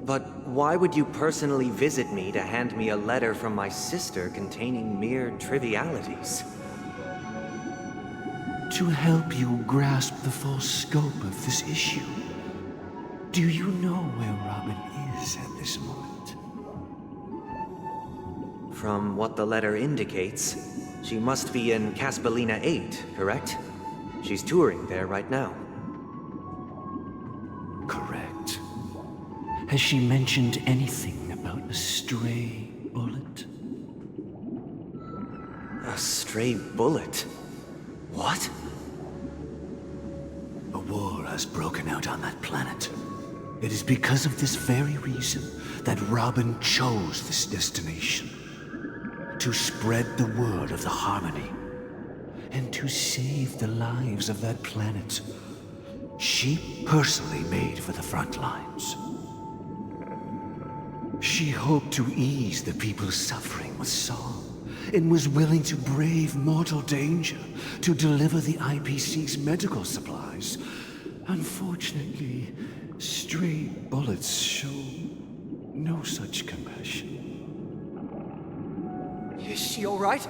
But why would you personally visit me to hand me a letter from my sister containing mere trivialities? To help you grasp the full scope of this issue. Do you know where Robin is at this moment? From what the letter indicates, she must be in Caspelina 8, correct? She's touring there right now. Correct. Has she mentioned anything about a stray bullet? A stray bullet? What? A war has broken out on that planet. It is because of this very reason that Robin chose this destination. To spread the word of the Harmony. And to save the lives of that planet. She personally made for the front lines. She hoped to ease the people's suffering with song, and was willing to brave mortal danger to deliver the IPC's medical supplies. Unfortunately, stray bullets show no such compassion. Is she all right?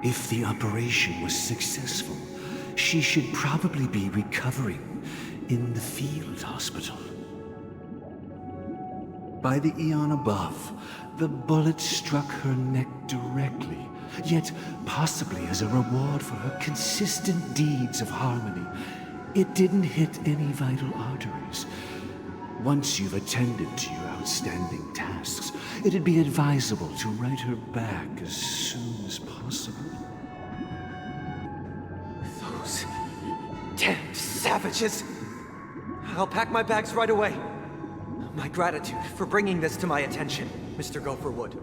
If the operation was successful, she should probably be recovering in the field hospital. By the eon above, the bullet struck her neck directly, yet possibly as a reward for her consistent deeds of harmony. It didn't hit any vital arteries. Once you've attended to your outstanding tasks, it'd be advisable to write her back as soon as possible. Those damned savages! I'll pack my bags right away. My gratitude for bringing this to my attention, Mr. Gopherwood.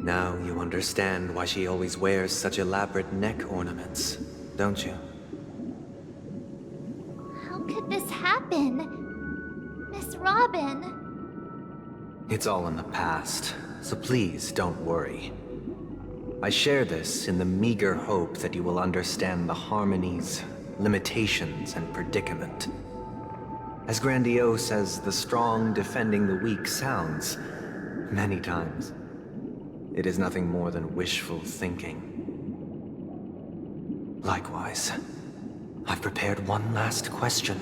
Now you understand why she always wears such elaborate neck ornaments, don't you? How could this happen? Miss Robin? It's all in the past, so please don't worry. I share this in the meager hope that you will understand the Harmony's limitations and predicament. As grandiose as the strong defending the weak sounds, many times, it is nothing more than wishful thinking. Likewise, I've prepared one last question,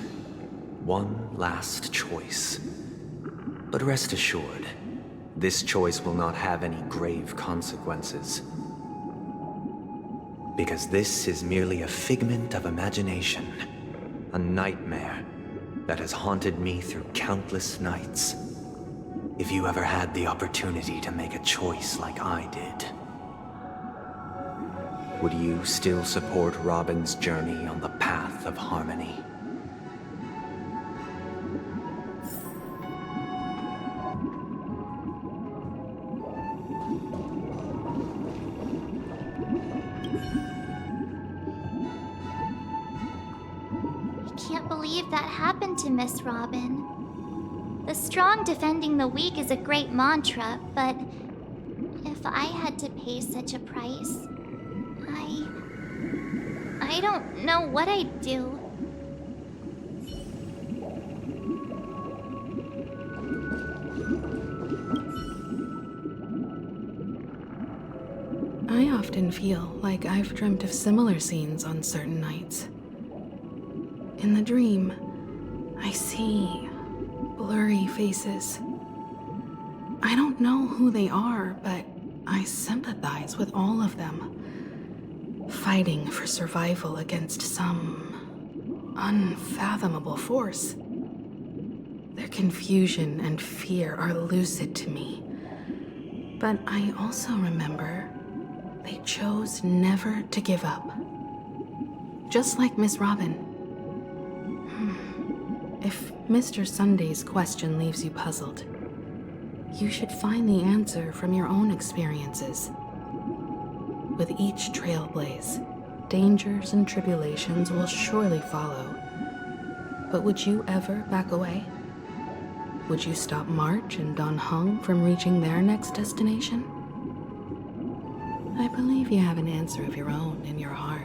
one last choice. But rest assured, this choice will not have any grave consequences. Because this is merely a figment of imagination, a nightmare that has haunted me through countless nights. If you ever had the opportunity to make a choice like I did, would you still support Robin's journey on the path of harmony? That happened to Miss Robin. The strong defending the weak is a great mantra, but if I had to pay such a price, I don't know what I'd do. I often feel like I've dreamt of similar scenes on certain nights. In the dream, I see blurry faces. I don't know who they are, but I sympathize with all of them, fighting for survival against some unfathomable force. Their confusion and fear are lucid to me, but I also remember they chose never to give up. Just like Miss Robin. If Mr. Sunday's question leaves you puzzled, you should find the answer from your own experiences. With each trailblaze, dangers and tribulations will surely follow. But would you ever back away? Would you stop March and Don Hung from reaching their next destination? I believe you have an answer of your own in your heart.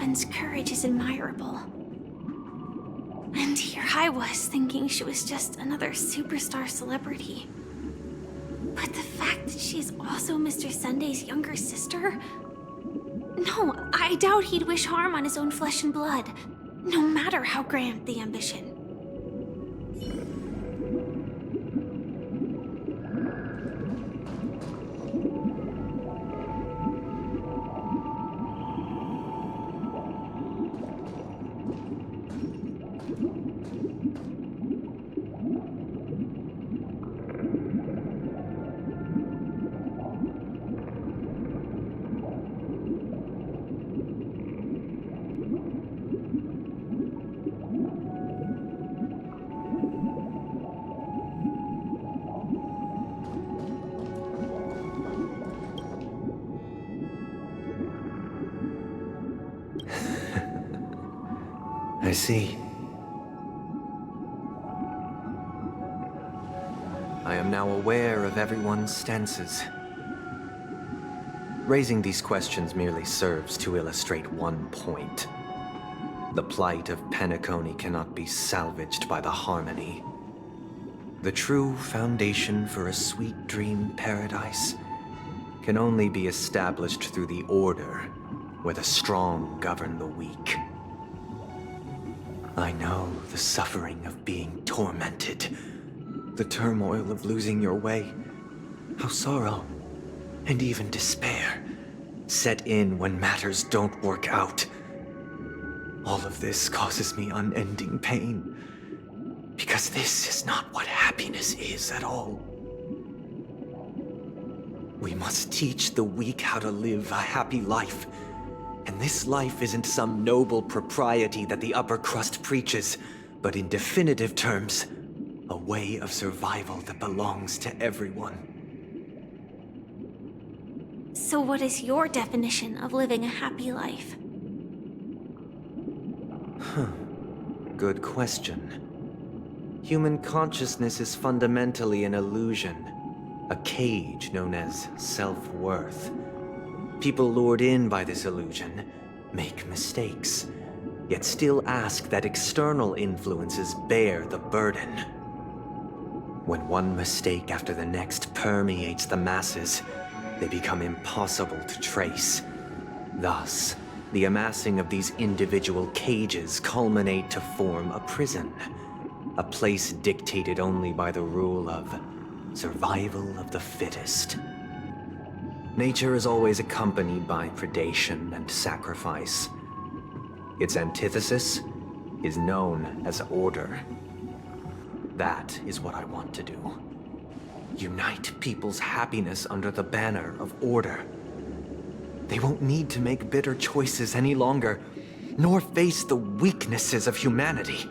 woman's courage is admirable. And here I was thinking she was just another superstar celebrity. But the fact that she's also Mr. Sunday's younger sister? No, I doubt he'd wish harm on his own flesh and blood, no matter how grand the ambition. I see. I am now aware of everyone's stances. Raising these questions merely serves to illustrate one point. The plight of Penacony cannot be salvaged by the harmony. The true foundation for a sweet dream paradise can only be established through the order, where the strong govern the weak. I know the suffering of being tormented, the turmoil of losing your way, how sorrow, and even despair, set in when matters don't work out. All of this causes me unending pain, because this is not what happiness is at all. We must teach the weak how to live a happy life. And this life isn't some noble propriety that the upper crust preaches, but in definitive terms, a way of survival that belongs to everyone. So what is your definition of living a happy life? Good question. Human consciousness is fundamentally an illusion, a cage known as self-worth. People lured in by this illusion make mistakes, yet still ask that external influences bear the burden. When one mistake after the next permeates the masses, they become impossible to trace. Thus, the amassing of these individual cages culminate to form a prison, a place dictated only by the rule of survival of the fittest. Nature is always accompanied by predation and sacrifice. Its antithesis is known as order. That is what I want to do. Unite people's happiness under the banner of order. They won't need to make bitter choices any longer, nor face the weaknesses of humanity.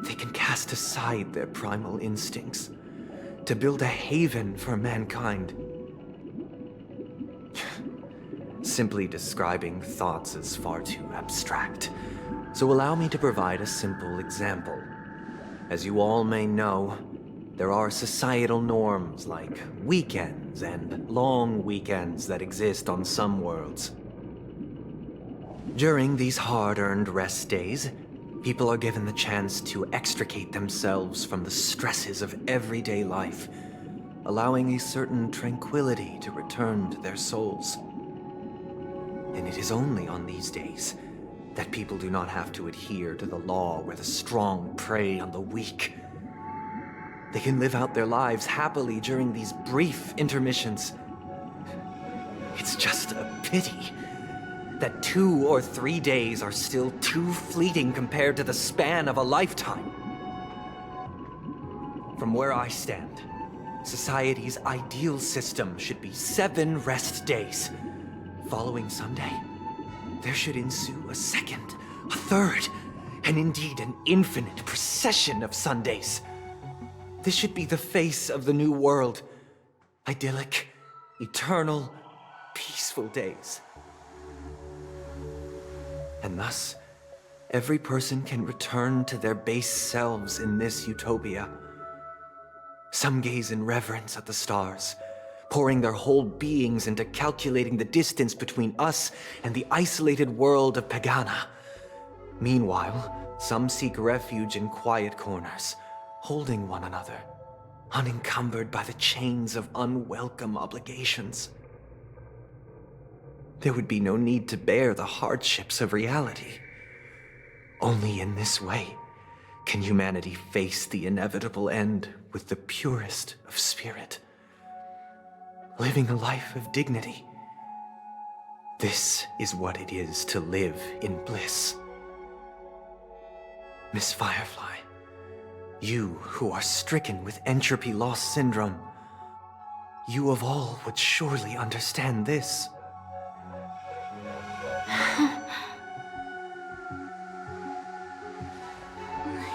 They can cast aside their primal instincts to build a haven for mankind. Simply describing thoughts is far too abstract, so allow me to provide a simple example. As you all may know, there are societal norms like weekends and long weekends that exist on some worlds. During these hard-earned rest days, people are given the chance to extricate themselves from the stresses of everyday life, allowing a certain tranquility to return to their souls. And it is only on these days that people do not have to adhere to the law where the strong prey on the weak. They can live out their lives happily during these brief intermissions. It's just a pity that 2 or 3 days are still too fleeting compared to the span of a lifetime. From where I stand, society's ideal system should be 7 rest days. Following Sunday, there should ensue a second, a third, and indeed an infinite procession of Sundays. This should be the face of the new world. Idyllic, eternal, peaceful days. And thus, every person can return to their base selves in this utopia. Some gaze in reverence at the stars, pouring their whole beings into calculating the distance between us and the isolated world of Pagana. Meanwhile, some seek refuge in quiet corners, holding one another, unencumbered by the chains of unwelcome obligations. There would be no need to bear the hardships of reality. Only in this way can humanity face the inevitable end with the purest of spirit, living a life of dignity. This is what it is to live in bliss. Miss Firefly, you who are stricken with entropy loss syndrome, you of all would surely understand this.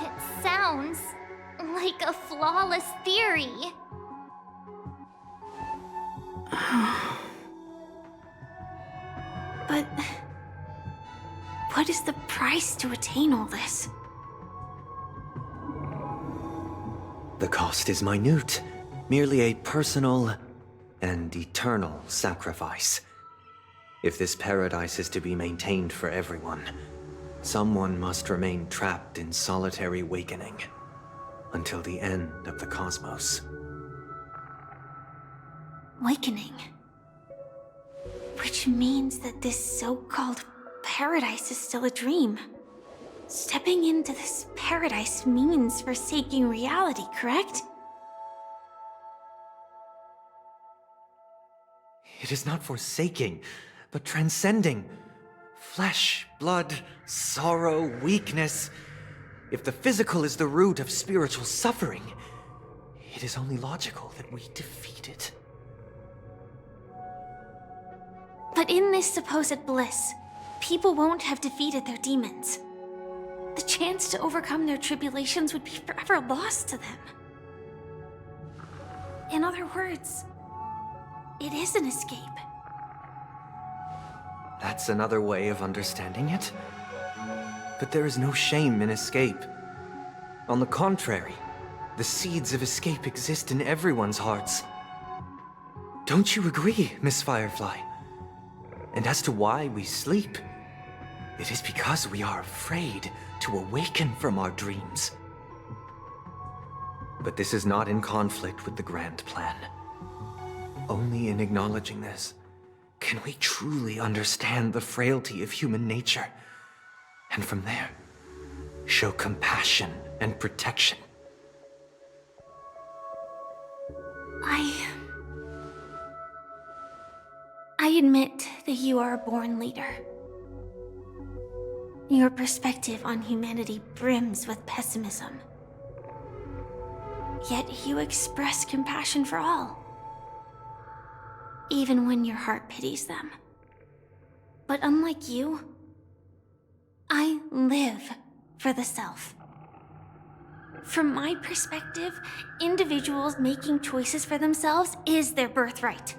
It sounds like a flawless theory. But what is the price to attain all this? The cost is minute, merely a personal and eternal sacrifice. If this paradise is to be maintained for everyone, someone must remain trapped in solitary awakening until the end of the cosmos. Awakening. Which means that this so-called paradise is still a dream. Stepping into this paradise means forsaking reality, correct? It is not forsaking, but transcending. Flesh, blood, sorrow, weakness. If the physical is the root of spiritual suffering, it is only logical that we defeat it. But in this supposed bliss, people won't have defeated their demons. The chance to overcome their tribulations would be forever lost to them. In other words, it is an escape. That's another way of understanding it. But there is no shame in escape. On the contrary, the seeds of escape exist in everyone's hearts. Don't you agree, Miss Firefly? And as to why we sleep, it is because we are afraid to awaken from our dreams. But this is not in conflict with the grand plan. Only in acknowledging this can we truly understand the frailty of human nature, and from there, show compassion and protection. I admit that you are a born leader. Your perspective on humanity brims with pessimism. Yet you express compassion for all, even when your heart pities them. But unlike you, I live for the self. From my perspective, individuals making choices for themselves is their birthright.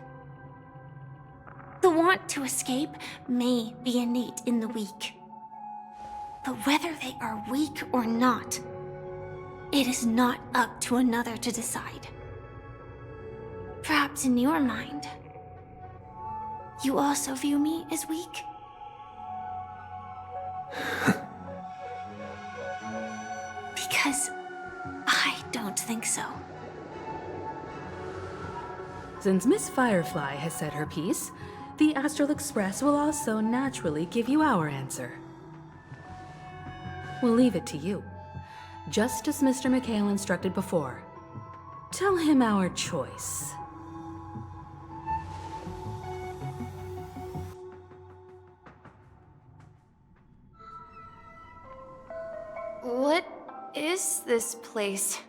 The want to escape may be innate in the weak. But whether they are weak or not, it is not up to another to decide. Perhaps in your mind, you also view me as weak? Because I don't think so. Since Miss Firefly has said her piece, the Astral Express will also naturally give you our answer. We'll leave it to you. Just as Mr. McHale instructed before. Tell him our choice. What is this place?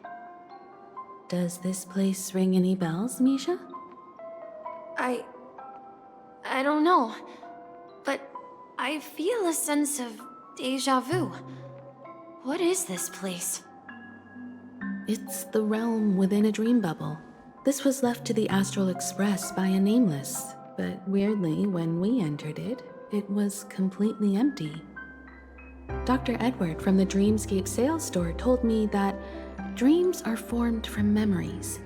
Does this place ring any bells, Misha? I don't know, but I feel a sense of déjà vu. What is this place? It's the realm within a dream bubble. This was left to the Astral Express by a nameless, but weirdly, when we entered it, it was completely empty. Dr. Edward from the Dreamscape sales store told me that dreams are formed from memories,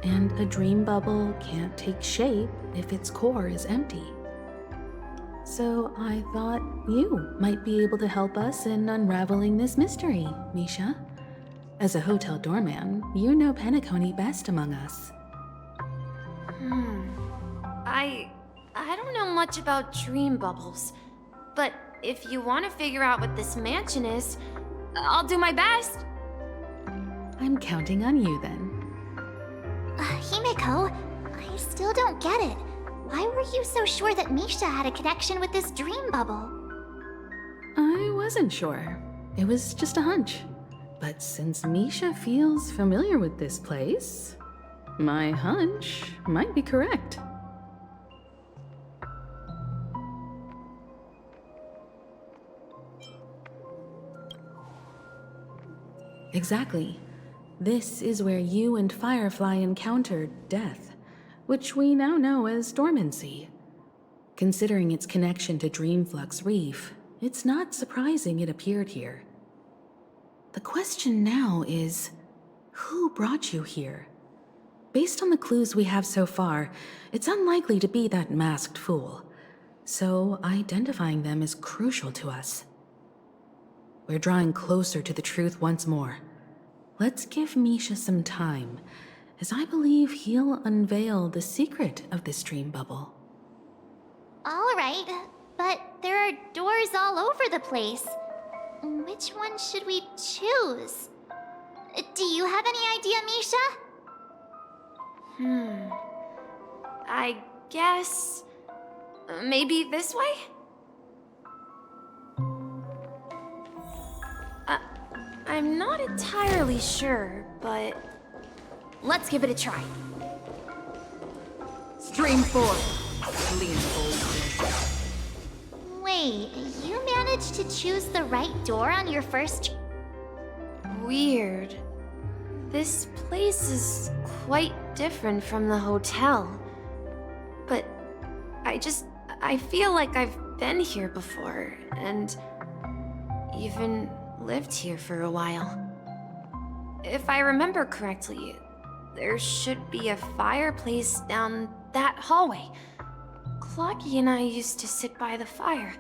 and a dream bubble can't take shape if its core is empty. So I thought you might be able to help us in unraveling this mystery, Misha. As a hotel doorman, you know Penacony best among us. I don't know much about dream bubbles, but if you want to figure out what this mansion is, I'll do my best. I'm counting on you then. Himeko, I still don't get it. Why were you so sure that Misha had a connection with this dream bubble? I wasn't sure. It was just a hunch. But since Misha feels familiar with this place, my hunch might be correct. Exactly. This is where you and Firefly encountered death, which we now know as dormancy. Considering its connection to Dreamflux Reef, it's not surprising it appeared here. The question now is, who brought you here? Based on the clues we have so far, it's unlikely to be that masked fool, so identifying them is crucial to us. We're drawing closer to the truth once more. Let's give Misha some time, as I believe he'll unveil the secret of this dream bubble. All right, but there are doors all over the place. Which one should we choose? Do you have any idea, Misha? I guess... maybe this way? I'm not entirely sure, but... let's give it a try. Stream 4. Lean forward. Wait, you managed to choose the right door on your first... Weird. This place is quite different from the hotel. But I feel like I've been here before, and even lived here for a while. If I remember correctly, there should be a fireplace down that hallway. Clocky and I used to sit by the fire,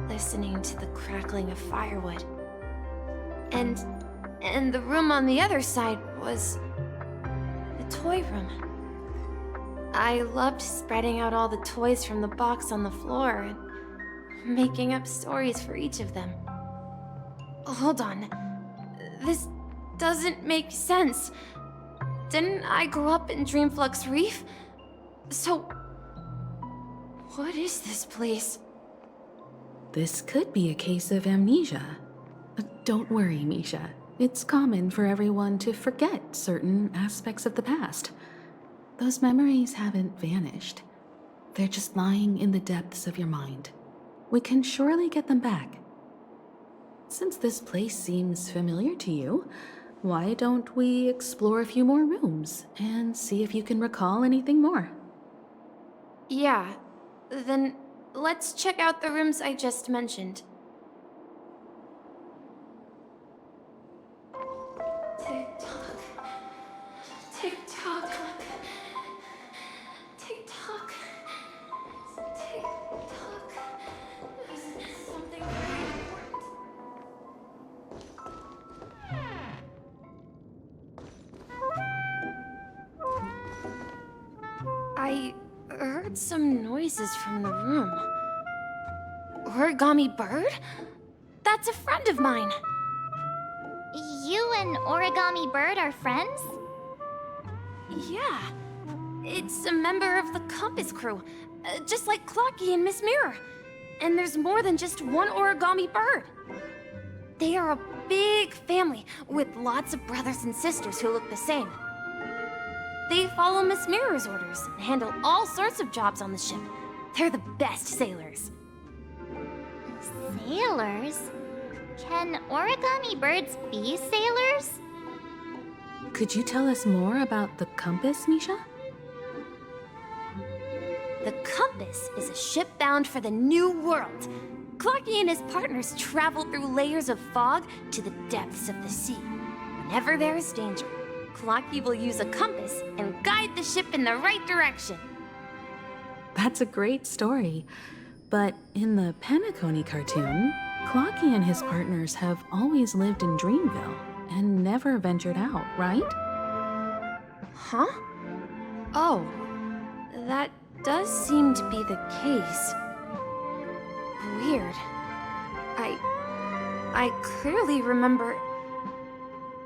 listening to the crackling of firewood. And the room on the other side was the toy room. I loved spreading out all the toys from the box on the floor and making up stories for each of them. Hold on. This doesn't make sense. Didn't I grow up in Dreamflux Reef? So, what is this place? This could be a case of amnesia. But don't worry, Misha. It's common for everyone to forget certain aspects of the past. Those memories haven't vanished. They're just lying in the depths of your mind. We can surely get them back. Since this place seems familiar to you, why don't we explore a few more rooms and see if you can recall anything more? Yeah, then let's check out the rooms I just mentioned. Tick-tock. Tick-tock. Tick-tock. Tick-tock. Something very important. I heard some noises from the room. Origami Bird? That's a friend of mine. You and Origami Bird are friends? Yeah. It's a member of the Compass crew, just like Clocky and Miss Mirror. And there's more than just one Origami Bird. They are a big family with lots of brothers and sisters who look the same. They follow Miss Mirror's orders and handle all sorts of jobs on the ship. They're the best sailors. Sailors? Can Origami Birds be sailors? Could you tell us more about the Compass, Misha? The Compass is a ship bound for the New World. Clocky and his partners travel through layers of fog to the depths of the sea, whenever there is danger. Clocky will use a compass and guide the ship in the right direction. That's a great story. But in the Penacony cartoon, Clocky and his partners have always lived in Dreamville and never ventured out, right? Huh? Oh, that does seem to be the case. Weird. I clearly remember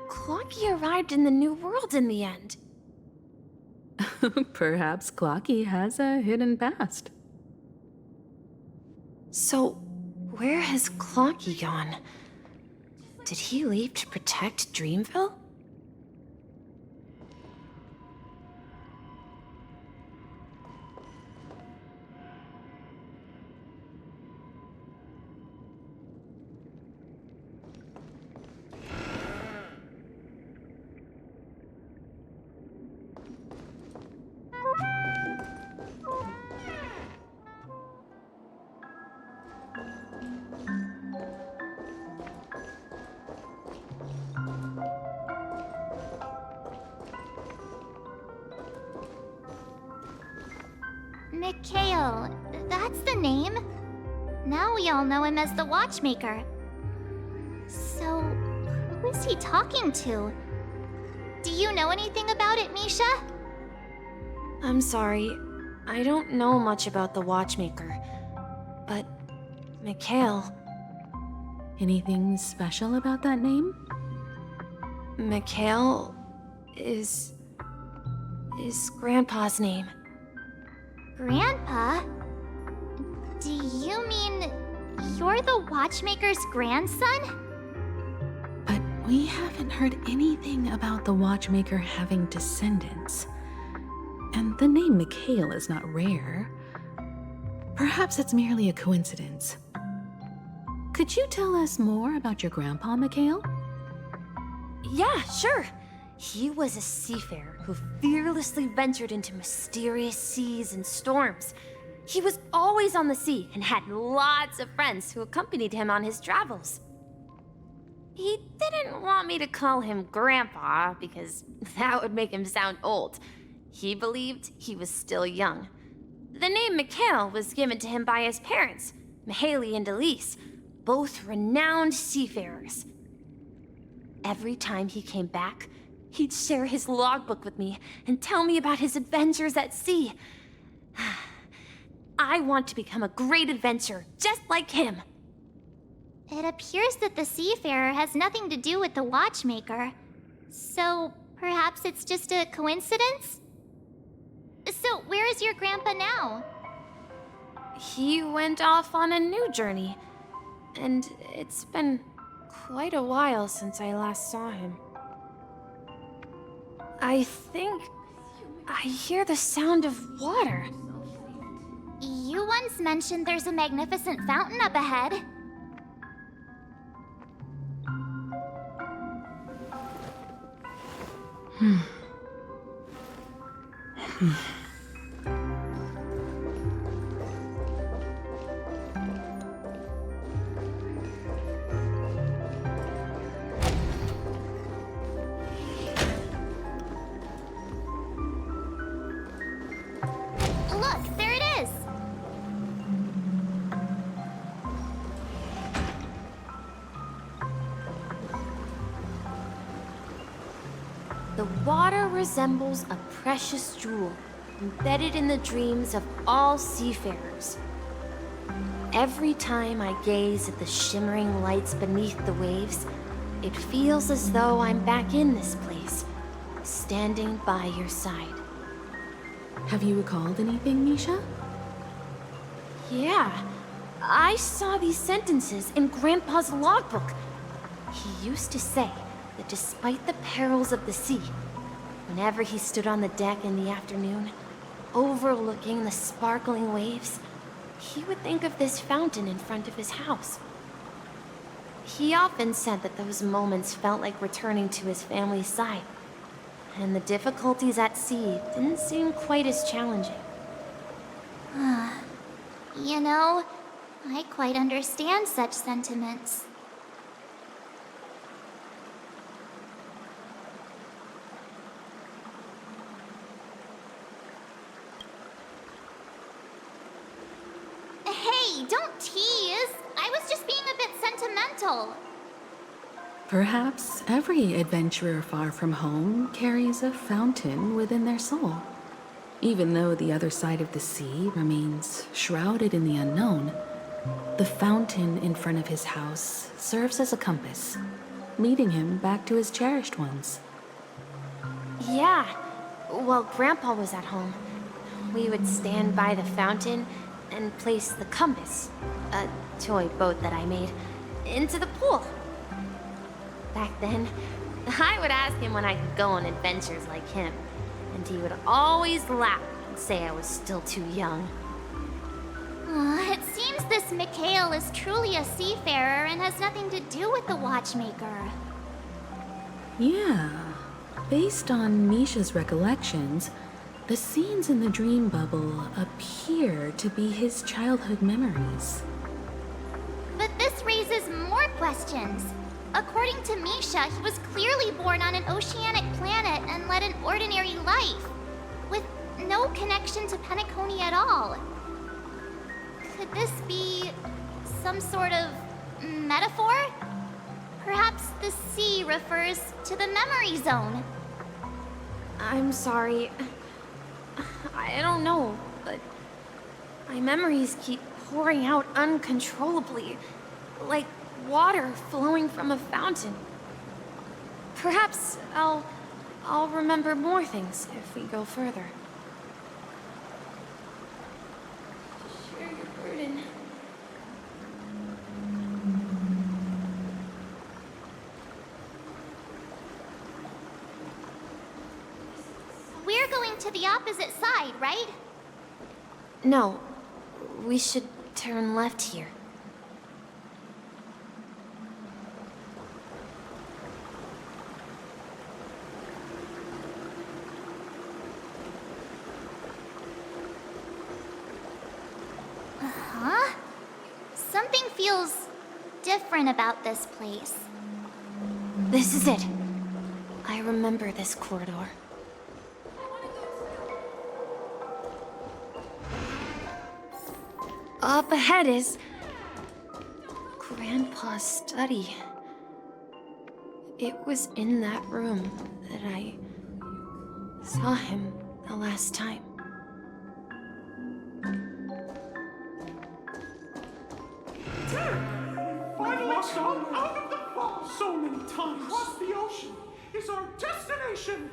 Clocky arrived in the New World in the end. Perhaps Clocky has a hidden past. So, where has Clocky gone? Did he leave to protect Dreamville? Mikhail, that's the name. Now we all know him as the Watchmaker. So, who is he talking to? Do you know anything about it, Misha? I'm sorry, I don't know much about the Watchmaker. But, Mikhail... Anything special about that name? Mikhail is Grandpa's name. Grandpa? Do you mean you're the Watchmaker's grandson? But we haven't heard anything about the Watchmaker having descendants. And the name Mikhail is not rare. Perhaps it's merely a coincidence. Could you tell us more about your grandpa, Mikhail? Yeah, sure. He was a seafarer who fearlessly ventured into mysterious seas and storms. He was always on the sea and had lots of friends who accompanied him on his travels. He didn't want me to call him Grandpa because that would make him sound old. He believed he was still young. The name Mikhail was given to him by his parents, Mihaly and Elise, both renowned seafarers. Every time he came back, he'd share his logbook with me and tell me about his adventures at sea. I want to become a great adventurer, just like him. It appears that the seafarer has nothing to do with the Watchmaker. So, perhaps it's just a coincidence? So, where is your grandpa now? He went off on a new journey, and it's been quite a while since I last saw him. I think I hear the sound of water. You once mentioned there's a magnificent fountain up ahead. Look, there it is! The water resembles a precious jewel embedded in the dreams of all seafarers. Every time I gaze at the shimmering lights beneath the waves, it feels as though I'm back in this place, standing by your side. Have you recalled anything, Misha? Yeah, I saw these sentences in Grandpa's logbook. He used to say that despite the perils of the sea, whenever he stood on the deck in the afternoon, overlooking the sparkling waves, he would think of this fountain in front of his house. He often said that those moments felt like returning to his family's side, and the difficulties at sea didn't seem quite as challenging. You know, I quite understand such sentiments. Hey, don't tease. I was just being a bit sentimental. Perhaps every adventurer far from home carries a fountain within their soul. Even though the other side of the sea remains shrouded in the unknown, the fountain in front of his house serves as a compass, leading him back to his cherished ones. Yeah. While Grandpa was at home, we would stand by the fountain and place the compass, a toy boat that I made, into the pool. Back then, I would ask him when I could go on adventures like him, and he would always laugh and say I was still too young. It seems this Mikhail is truly a seafarer and has nothing to do with the watchmaker. Yeah. Based on Misha's recollections, the scenes in the dream bubble appear to be his childhood memories. But this raises more questions. According to Misha, he was clearly born on an oceanic planet and led an ordinary life, with no connection to Penacony at all. Could this be some sort of metaphor? Perhaps the sea refers to the memory zone. I'm sorry. I don't know, but my memories keep pouring out uncontrollably, like water flowing from a fountain. Perhaps I'll remember more things if we go further. Share your burden. We're going to the opposite side, right? No, we should turn left here. Huh? Something feels different about this place. This is it. I remember this corridor. Up ahead is Grandpa's study. It was in that room that I saw him the last time. I've lost gone out of the fog so many times. Across the ocean is our destination.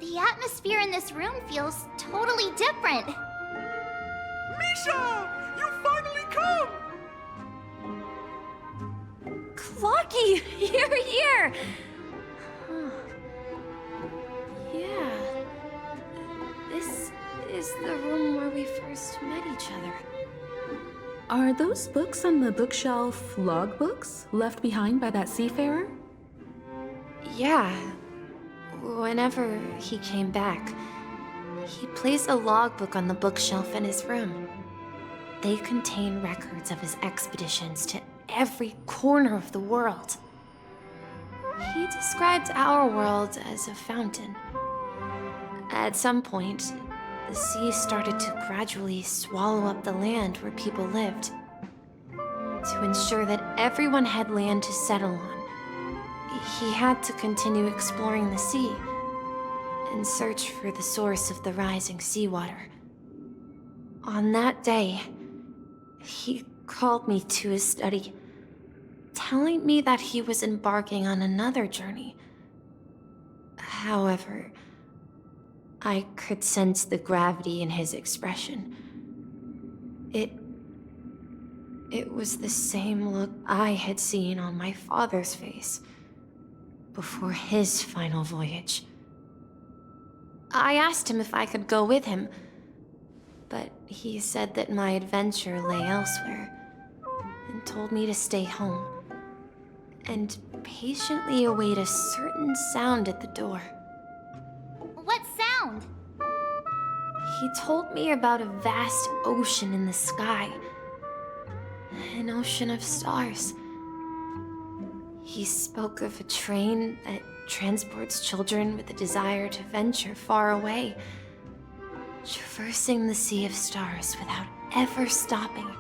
The atmosphere in this room feels totally different. Misha! You finally come! Clocky, you're here! Huh. Yeah. This is the room where we first met each other. Are those books on the bookshelf logbooks left behind by that seafarer? Yeah. Whenever he came back, he placed a logbook on the bookshelf in his room. They contain records of his expeditions to every corner of the world. He described our world as a fountain. At some point, the sea started to gradually swallow up the land where people lived. To ensure that everyone had land to settle on, he had to continue exploring the sea and search for the source of the rising seawater. On that day, he called me to his study, telling me that he was embarking on another journey. However, I could sense the gravity in his expression. It was the same look I had seen on my father's face before his final voyage. I asked him if I could go with him, but he said that my adventure lay elsewhere, and told me to stay home, and patiently await a certain sound at the door. What sound? He told me about a vast ocean in the sky. An ocean of stars. He spoke of a train that transports children with a desire to venture far away, traversing the sea of stars without ever stopping.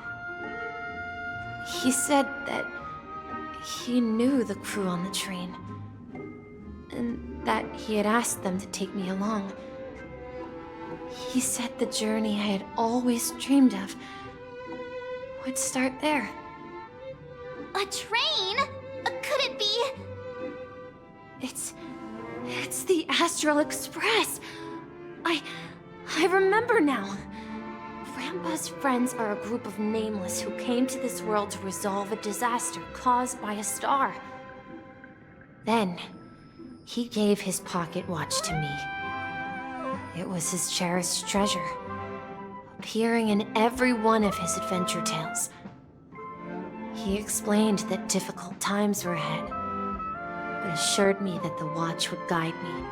He said that he knew the crew on the train, and that he had asked them to take me along. He said the journey I had always dreamed of would start there. A train? Could it be? It's the Astral Express. I remember now. Grandpa's friends are a group of nameless who came to this world to resolve a disaster caused by a star. Then, he gave his pocket watch to me. It was his cherished treasure, appearing in every one of his adventure tales. He explained that difficult times were ahead, but assured me that the watch would guide me.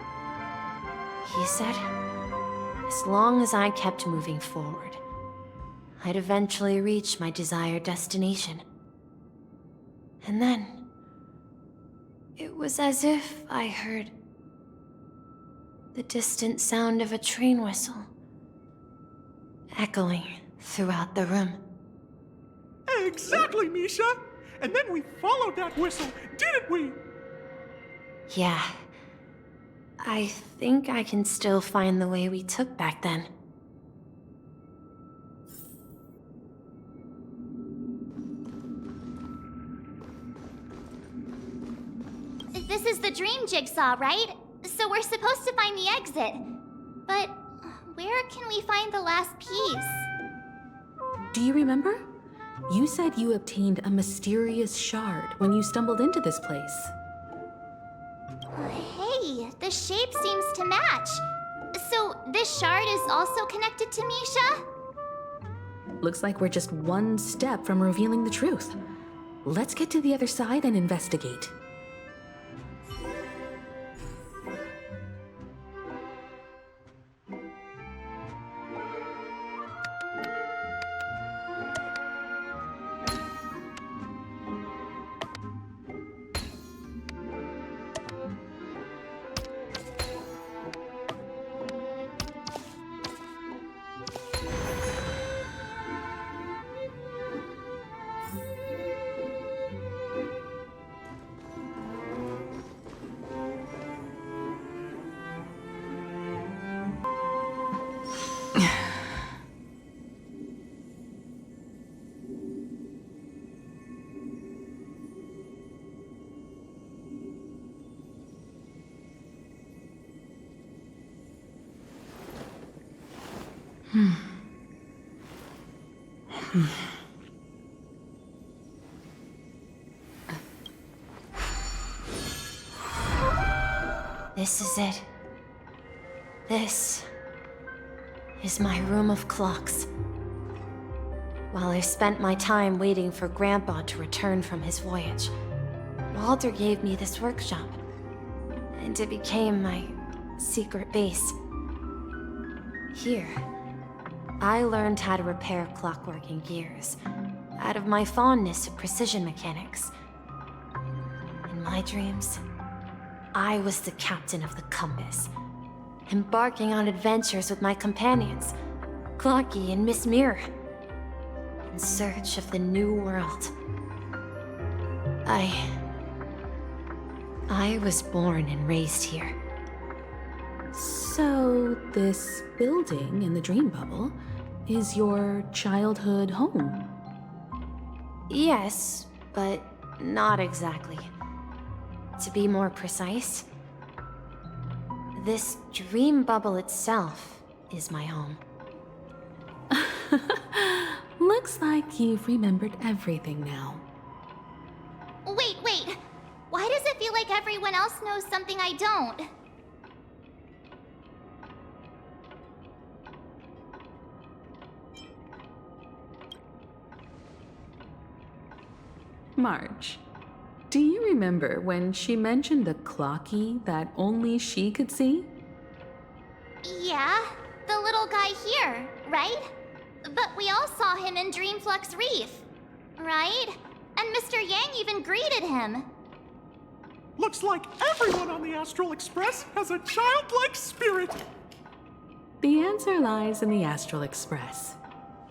He said, as long as I kept moving forward, I'd eventually reach my desired destination. And then, it was as if I heard the distant sound of a train whistle, echoing throughout the room. Exactly, Misha! And then we followed that whistle, didn't we? Yeah. I think I can still find the way we took back then. This is the dream jigsaw, right? So we're supposed to find the exit. But where can we find the last piece? Do you remember? You said you obtained a mysterious shard when you stumbled into this place. Hey, the shape seems to match. So this shard is also connected to Misha? Looks like we're just one step from revealing the truth. Let's get to the other side and investigate. This is it. This is my room of clocks. While I spent my time waiting for Grandpa to return from his voyage, Walter gave me this workshop, and it became my secret base. Here, I learned how to repair clockwork and gears, out of my fondness of precision mechanics. In my dreams, I was the captain of the compass, embarking on adventures with my companions, Clocky and Miss Mirror, in search of the new world. I was born and raised here. So, this building in the dream bubble is your childhood home? Yes, but not exactly. To be more precise, this dream bubble itself is my home. Looks like you've remembered everything now. Wait. Why does it feel like everyone else knows something I don't? Marge, do you remember when she mentioned the clocky that only she could see? Yeah, the little guy here, right? But we all saw him in Dreamflux Reef, right? And Mr. Yang even greeted him. Looks like everyone on the Astral Express has a childlike spirit. The answer lies in the Astral Express.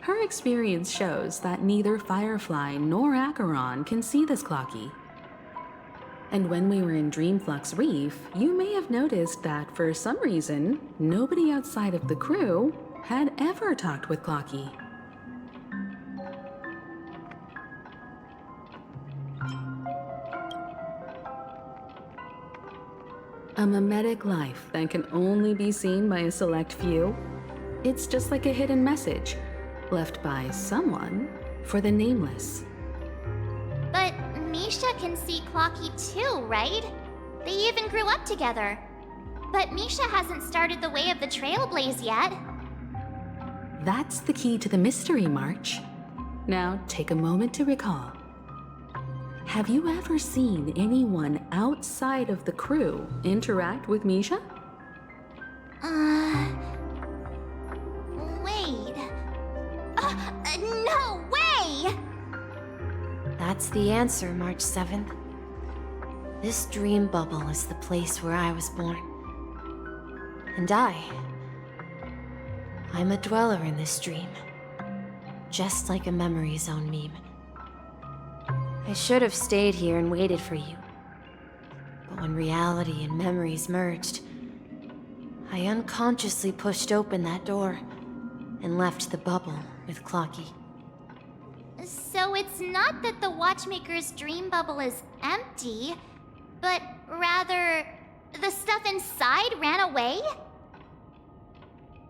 Her experience shows that neither Firefly nor Acheron can see this Clocky. And when we were in Dreamflux Reef, you may have noticed that for some reason, nobody outside of the crew had ever talked with Clocky. A mimetic life that can only be seen by a select few? It's just like a hidden message, left by someone for the nameless. But Misha can see Clocky too, right? They even grew up together. But Misha hasn't started the way of the Trailblaze yet. That's the key to the mystery, March. Now take a moment to recall. Have you ever seen anyone outside of the crew interact with Misha? Wait. No way! That's the answer, March 7th. This dream bubble is the place where I was born. And I'm a dweller in this dream. Just like a memory zone meme. I should have stayed here and waited for you. But when reality and memories merged, I unconsciously pushed open that door and left the bubble with Clocky. So it's not that the Watchmaker's dream bubble is empty, but rather the stuff inside ran away?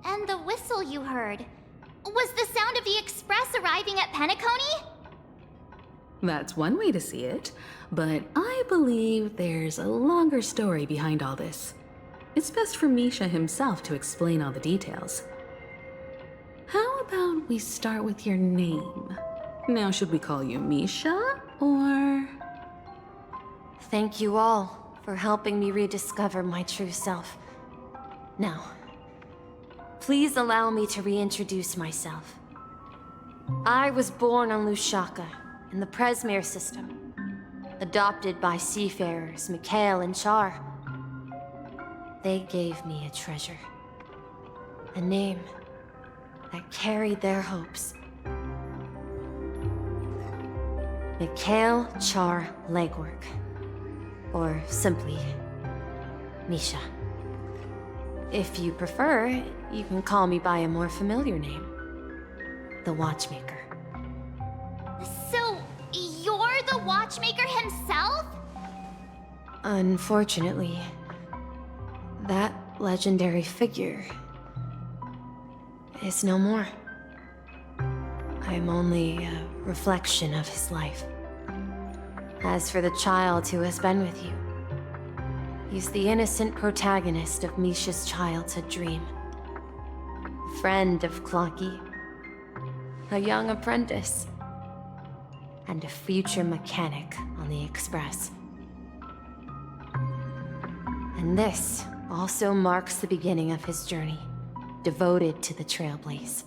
And the whistle you heard was the sound of the Express arriving at Penacony? That's one way to see it, but I believe there's a longer story behind all this. It's best for Misha himself to explain all the details. How about we start with your name? Now, should we call you Misha, or...? Thank you all for helping me rediscover my true self. Now, please allow me to reintroduce myself. I was born on Lushaka, in the Presmere system, adopted by seafarers Mikhail and Char. They gave me a treasure, a name that carried their hopes. Mikhail Char Legwork, or simply Misha. If you prefer, you can call me by a more familiar name, the Watchmaker. So, you're the Watchmaker himself? Unfortunately, that legendary figure is no more. I'm only a reflection of his life. As for the child who has been with you, he's the innocent protagonist of Misha's childhood dream. A friend of Clocky, a young apprentice, and a future mechanic on the Express. And this also marks the beginning of his journey, devoted to the Trailblaze.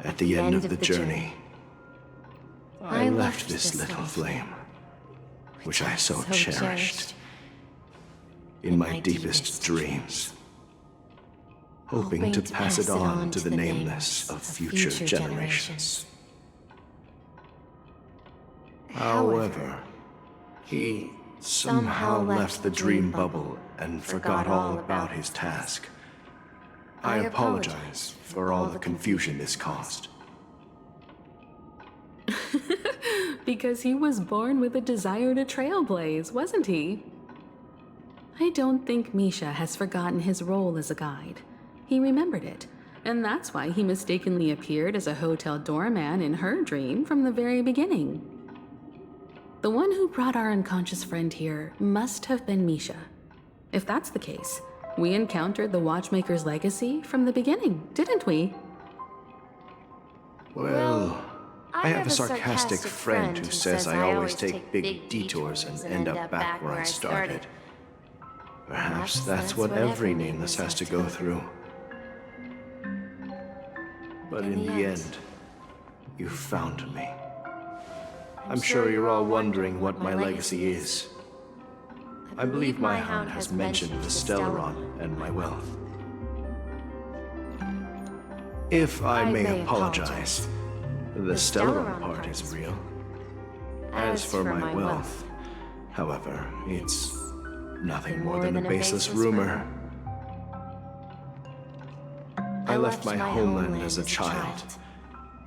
At the end of the journey, I left this little flame, which I so cherished, in my deepest dreams, hoping to pass it on to the nameless of future generations. However, he somehow left the dream bubble and forgot all about his task. I apologize for all the confusion this caused. Because he was born with a desire to trailblaze, wasn't he? I don't think Misha has forgotten his role as a guide. He remembered it, and that's why he mistakenly appeared as a hotel doorman in her dream from the very beginning. The one who brought our unconscious friend here must have been Misha. If that's the case, we encountered the Watchmaker's legacy from the beginning, didn't we? Well, I have a sarcastic friend who says I always take big detours and end up back where I started. Perhaps that's what every nameless has to go through. But in the end, you found me. I'm sure you're all wondering what my legacy is. I believe my hound has mentioned the Stellaron and my wealth. If I may apologize, the Stellaron part is real. As for my wealth, however, it's nothing more than a baseless rumor. I left my homeland as a child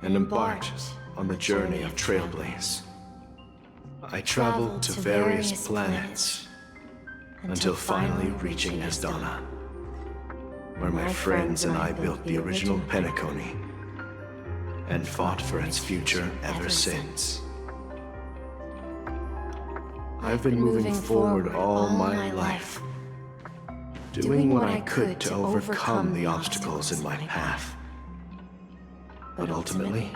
and embarked on the journey of Trailblaze. I traveled to various planets until finally reaching Asdana, where my friends and I built the original Penacony and fought for its future ever since. I've been moving forward all my life, doing what I could to overcome the obstacles in my path. But ultimately,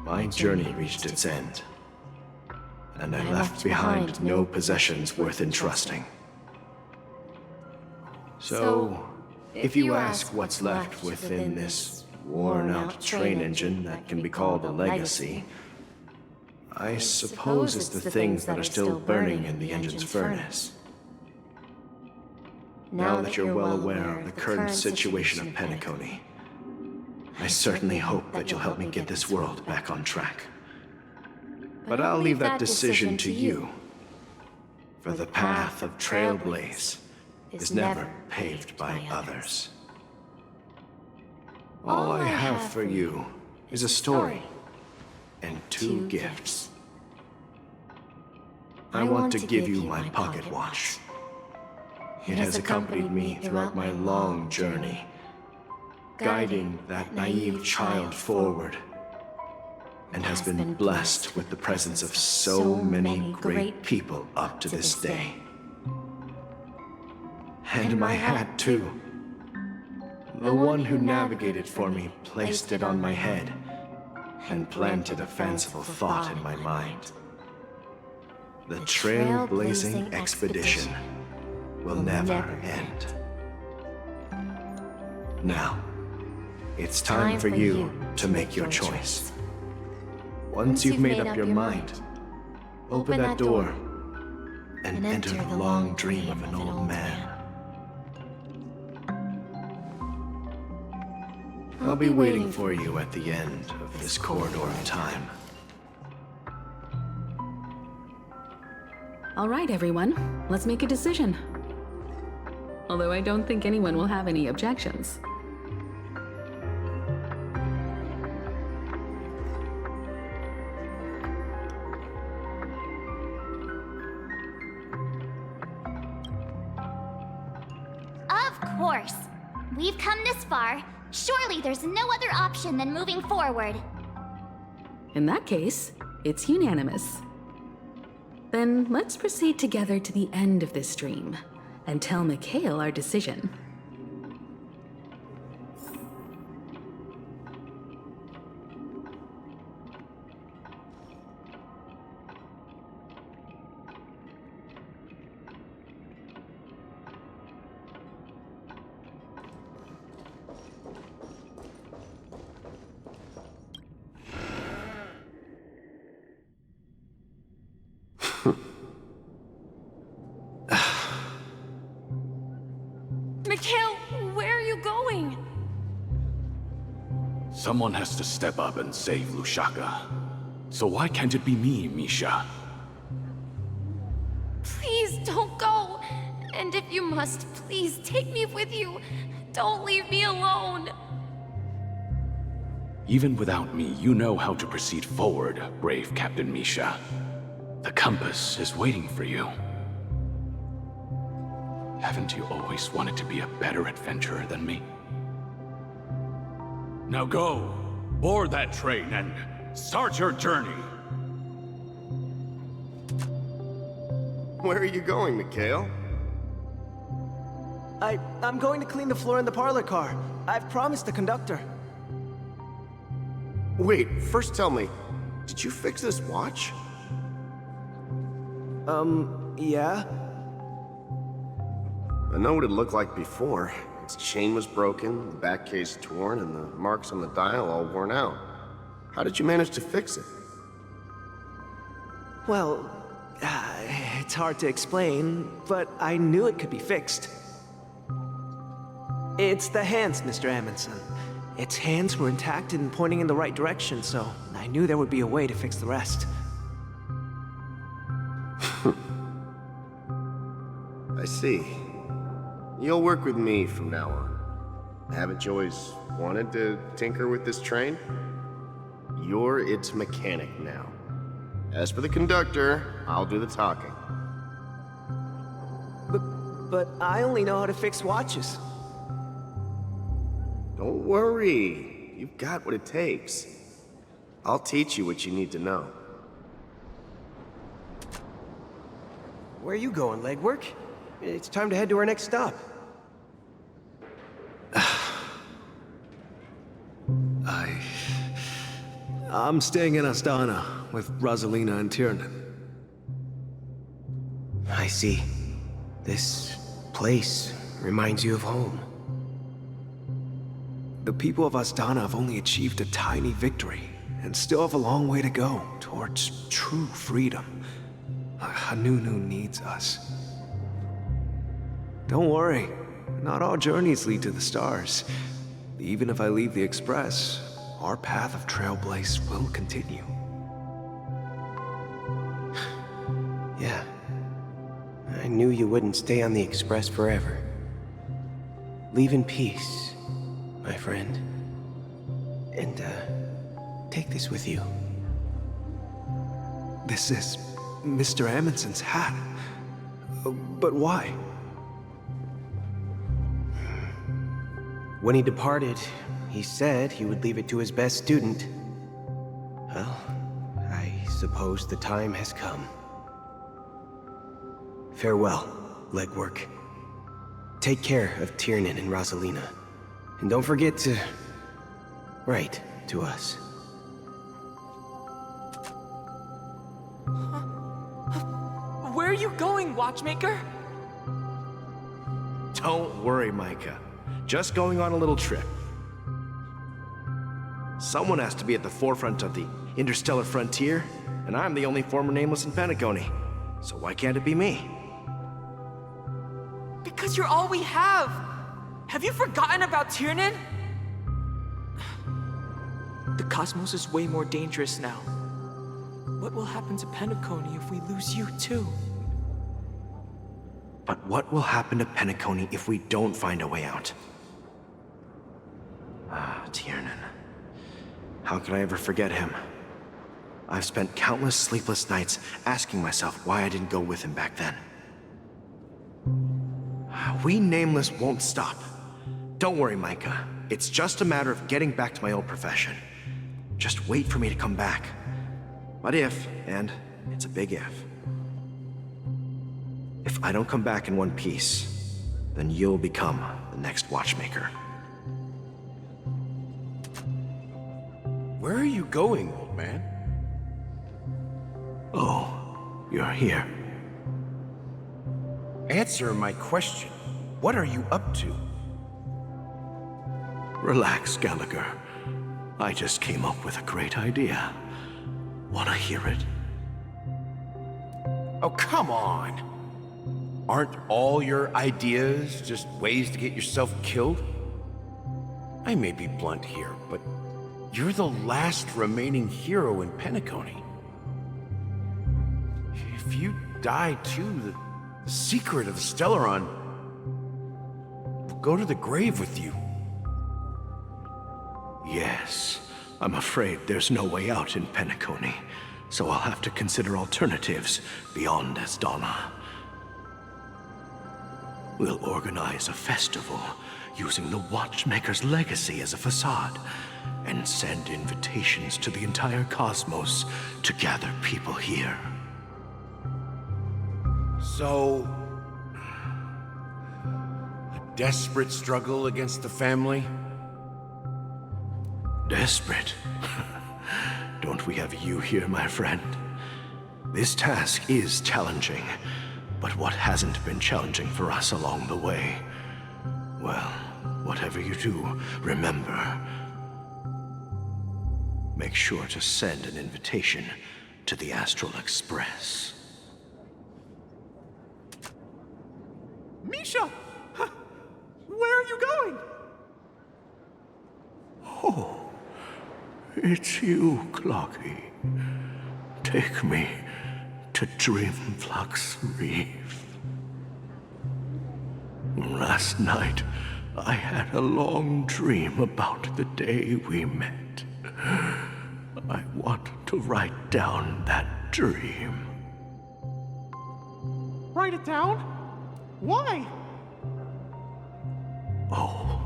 my journey reached its end, and I left behind no possessions worth entrusting. So, if you ask what's left within this worn-out train engine that can be called a legacy, I suppose it's the things that are still burning in the engine's furnace. Now that you're well aware of the current situation of Penacony, I certainly hope that you'll help me get this world back on track. But I'll leave that decision to you, for the path of Trailblaze is never paved by others. All I have for you is a story and 2 gifts. I want to give you my pocket watch. It has accompanied me throughout my long journey, guiding that naive child forward, and has been blessed with the presence of so many great people up to this day. And my hat, too. The one who navigated for me placed it on my head and planted a fanciful thought in my mind. The trailblazing expedition will never end. Now, it's time for you to make your choice. Once you've made up your mind, open that door and enter the long dream of an old man. I'll be waiting for you at the end of this corridor of time. All right, everyone, let's make a decision. Although I don't think anyone will have any objections. Of course. We've come this far. Surely there's no other option than moving forward. In that case, it's unanimous. Then let's proceed together to the end of this dream and tell Mikhail our decision. Mikhail, where are you going? Someone has to step up and save Lushaka. So why can't it be me, Misha? Please don't go. And if you must, please take me with you. Don't leave me alone. Even without me, you know how to proceed forward, brave Captain Misha. The compass is waiting for you. Haven't you always wanted to be a better adventurer than me? Now go, board that train and start your journey. Where are you going, Mikhail? I'm going to clean the floor in the parlor car. I've promised the conductor. Wait, first tell me, did you fix this watch? Yeah? I know what it looked like before. Its chain was broken, the back case torn, and the marks on the dial all worn out. How did you manage to fix it? Well, it's hard to explain, but I knew it could be fixed. It's the hands, Mr. Amundsen. Its hands were intact and pointing in the right direction, so I knew there would be a way to fix the rest. I see. You'll work with me from now on. Haven't you always wanted to tinker with this train? You're its mechanic now. As for the conductor, I'll do the talking. But I only know how to fix watches. Don't worry. You've got what it takes. I'll teach you what you need to know. Where are you going, legwork? It's time to head to our next stop. I'm staying in Astana with Rosalina and Tiernan. I see. This place reminds you of home. The people of Astana have only achieved a tiny victory, and still have a long way to go towards true freedom. Hanunu needs us. Don't worry, not all journeys lead to the stars. Even if I leave the Express, our path of Trailblaze will continue. Yeah. I knew you wouldn't stay on the Express forever. Leave in peace, my friend. And, take this with you. This is Mr. Amundsen's hat. But why? When he departed, he said he would leave it to his best student. Well, I suppose the time has come. Farewell, legwork. Take care of Tiernan and Rosalina. And don't forget to write to us. Where are you going, watchmaker? Don't worry, Micah. Just going on a little trip. Someone has to be at the forefront of the interstellar frontier, and I'm the only former nameless in Penacony. So why can't it be me? Because you're all we have! Have you forgotten about Tiernan? The cosmos is way more dangerous now. What will happen to Penacony if we lose you too? But what will happen to Penacony if we don't find a way out? Tiernan. How could I ever forget him? I've spent countless sleepless nights asking myself why I didn't go with him back then. We Nameless won't stop. Don't worry, Micah. It's just a matter of getting back to my old profession. Just wait for me to come back. But if, and it's a big if I don't come back in one piece, then you'll become the next watchmaker. Where are you going, old man? Oh, you're here. Answer my question. What are you up to? Relax, Gallagher. I just came up with a great idea. Wanna hear it? Oh, come on. Aren't all your ideas just ways to get yourself killed? I may be blunt here, but you're the last remaining hero in Penacony. If you die too, the secret of the Stellaron will go to the grave with you. Yes, I'm afraid there's no way out in Penacony, so I'll have to consider alternatives beyond Astana. We'll organize a festival using the Watchmaker's legacy as a facade, and send invitations to the entire cosmos to gather people here. So, a desperate struggle against the family? Desperate? Don't we have you here, my friend? This task is challenging, But what hasn't been challenging for us along the way? Well, whatever you do, remember, make sure to send an invitation to the Astral Express. Misha! Where are you going? Oh, it's you, Clocky. Take me to Dreamflux Reef. Last night, I had a long dream about the day we met. I want to write down that dream. Write it down? Why? Oh,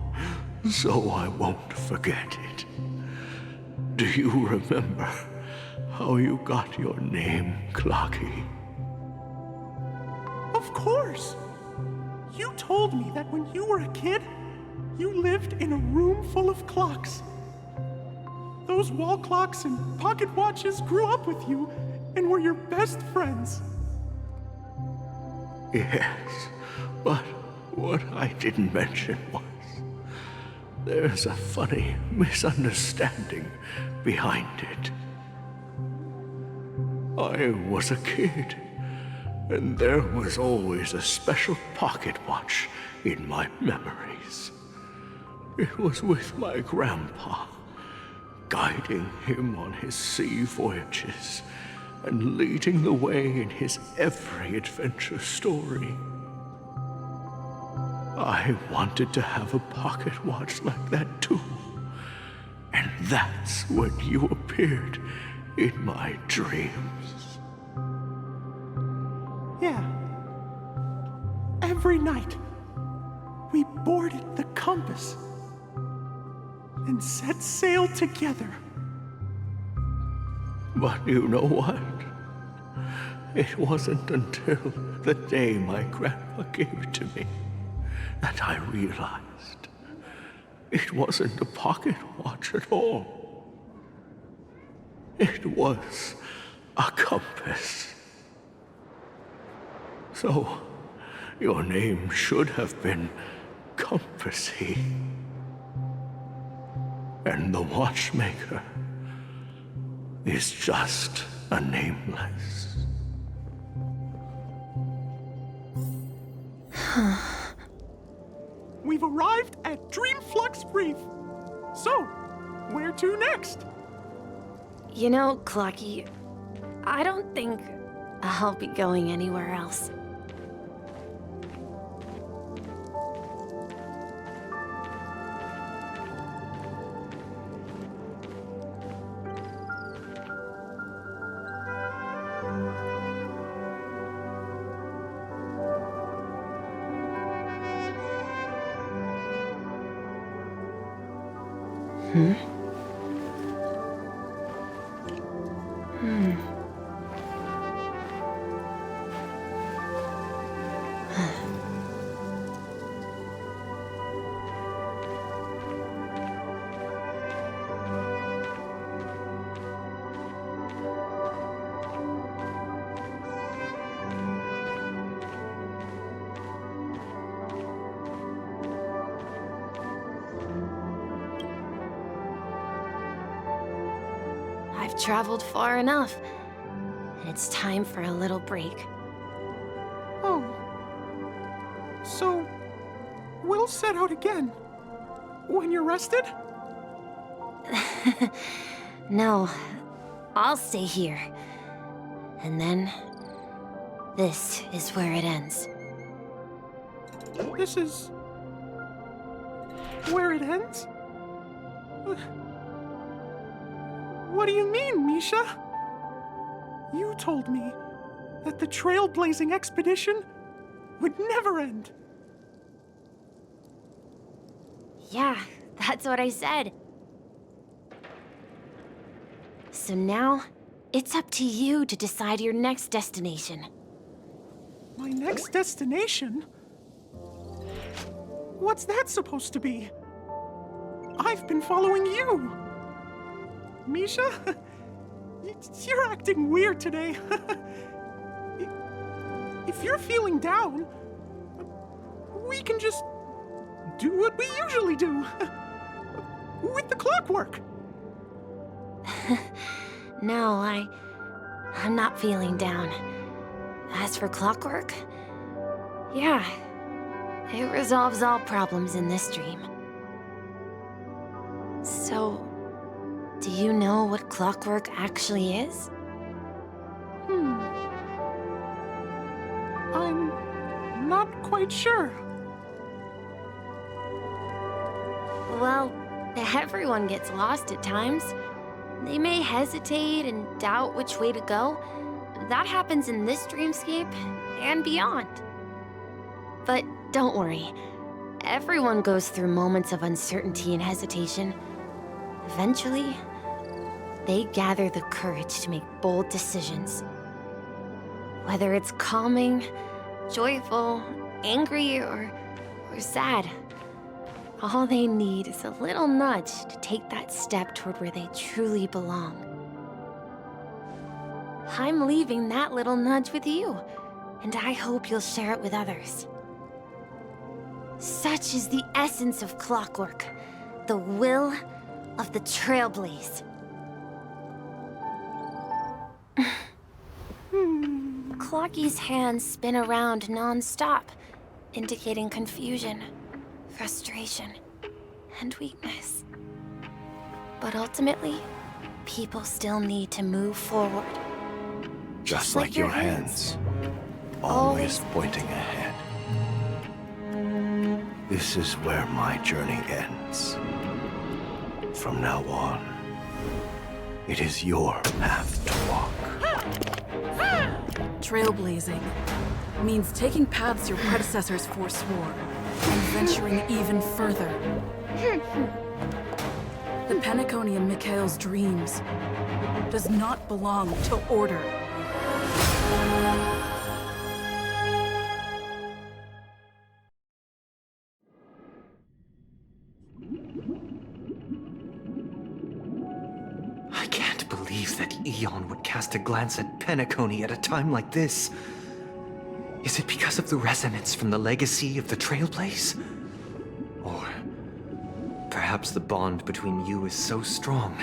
so I won't forget it. Do you remember how you got your name, Clocky? Of course! You told me that when you were a kid, you lived in a room full of clocks. Those wall clocks and pocket watches grew up with you and were your best friends. Yes, but what I didn't mention was there's a funny misunderstanding behind it. I was a kid, and there was always a special pocket watch in my memories. It was with my grandpa, guiding him on his sea voyages and leading the way in his every adventure story. I wanted to have a pocket watch like that too. And that's when you appeared in my dreams. Yeah. Every night, we boarded the compass and set sail together. But you know what? It wasn't until the day my grandpa gave it to me that I realized it wasn't a pocket watch at all. It was a compass. So, your name should have been Compassy. And the watchmaker is just a nameless. We've arrived at Dreamflux Reef. So, where to next? You know, Clocky, I don't think I'll be going anywhere else. I've traveled far enough. It's time for a little break. Oh. So, we'll set out again. When you're rested? No, I'll stay here. And then, this is where it ends. This is... where it ends? What do you mean, Misha? You told me that the trailblazing expedition would never end. Yeah, that's what I said. So now, it's up to you to decide your next destination. My next destination? What's that supposed to be? I've been following you. Misha? You're acting weird today. if you're feeling down, we can just do what we usually do. With the clockwork. No, I'm not feeling down. As for clockwork, yeah, it resolves all problems in this dream. So, do you know what clockwork actually is? I'm not quite sure. Well, everyone gets lost at times. They may hesitate and doubt which way to go. That happens in this dreamscape and beyond. But don't worry. Everyone goes through moments of uncertainty and hesitation. Eventually, they gather the courage to make bold decisions. Whether it's calming, joyful, angry, or sad, all they need is a little nudge to take that step toward where they truly belong. I'm leaving that little nudge with you, and I hope you'll share it with others. Such is the essence of clockwork, the will of the Trailblaze. Clocky's hands spin around non-stop, indicating confusion, frustration, and weakness. But ultimately, people still need to move forward. Just like your hands, always pointing ahead. This is where my journey ends. From now on, it is your path to walk. Trailblazing means taking paths your predecessors forswore and venturing even further. The Penacony in Mikhail's dreams does not belong to order. I can't believe that Eon would cast a glance at Penacony at a time like this. Is it because of the resonance from the legacy of the Trailblaze? Or perhaps the bond between you is so strong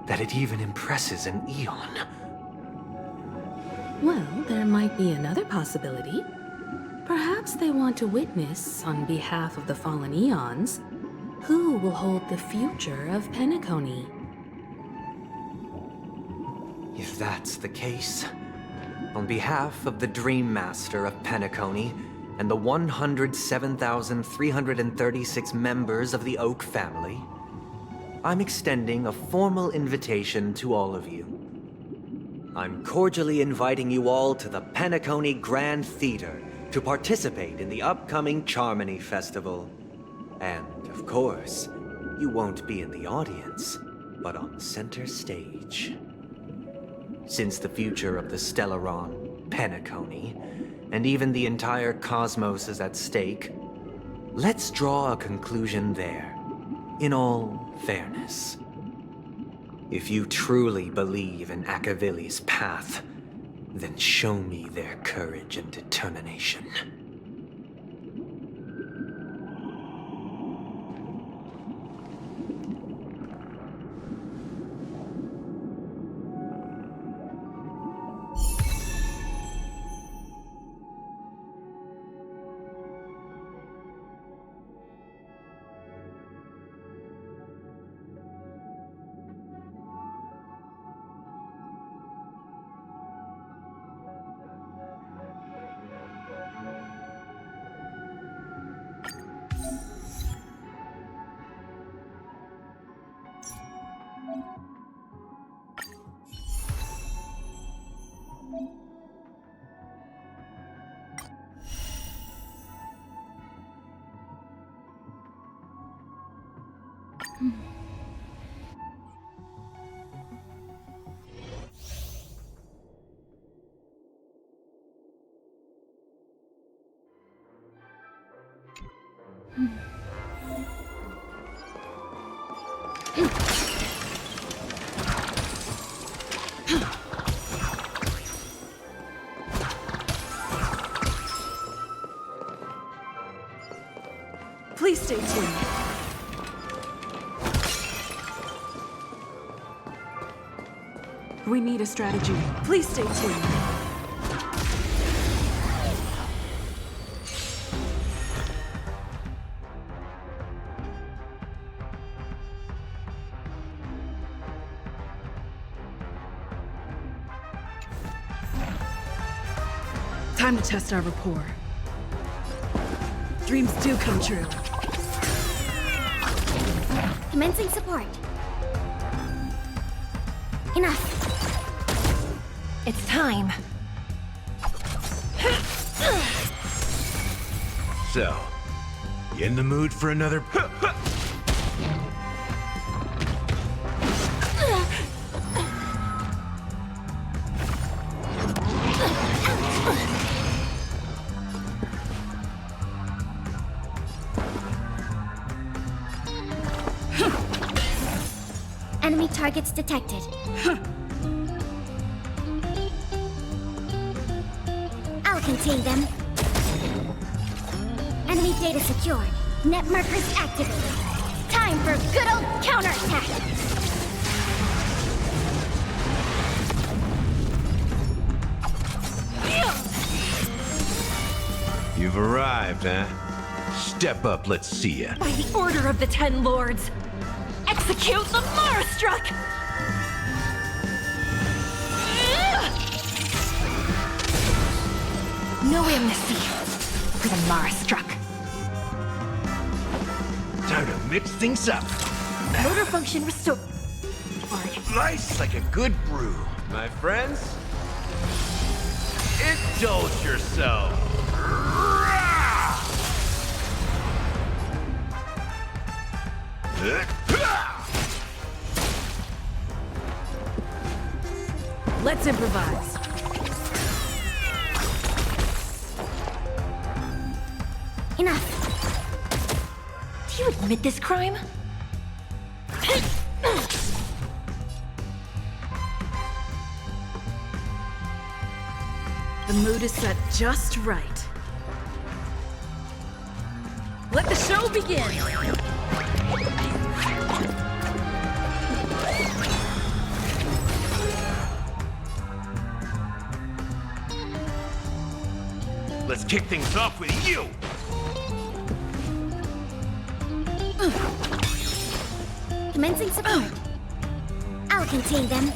that it even impresses an Eon? Well, there might be another possibility. Perhaps they want to witness, on behalf of the fallen Eons, who will hold the future of Penacony. If that's the case, on behalf of the Dream Master of Penacony and the 107,336 members of the Oak family, I'm extending a formal invitation to all of you. I'm cordially inviting you all to the Penacony Grand Theater to participate in the upcoming Charmony Festival. And, of course, you won't be in the audience, but on center stage. Since the future of the Stellaron, Penacony, and even the entire cosmos is at stake, let's draw a conclusion there, in all fairness. If you truly believe in Akavili's path, then show me their courage and determination. Please stay tuned. We need a strategy. Please stay tuned. Time to test our rapport. Dreams do come true. Commencing support. Enough. It's time. So, you in the mood for another? Enemy targets detected. I'll contain them. Enemy data secured. Net markers activated. Time for good old counterattack. You've arrived, huh? Step up, let's see ya. By the order of the Ten Lords, execute the Marastruck! No amnesty for the Marastruck. Time to mix things up. Motor function restored. Nice like a good brew. My friends, indulge yourself. Let's improvise. Enough. Do you admit this crime? The mood is set just right. Let the show begin! Let's kick things off with you! Commencing support. I'll contain them.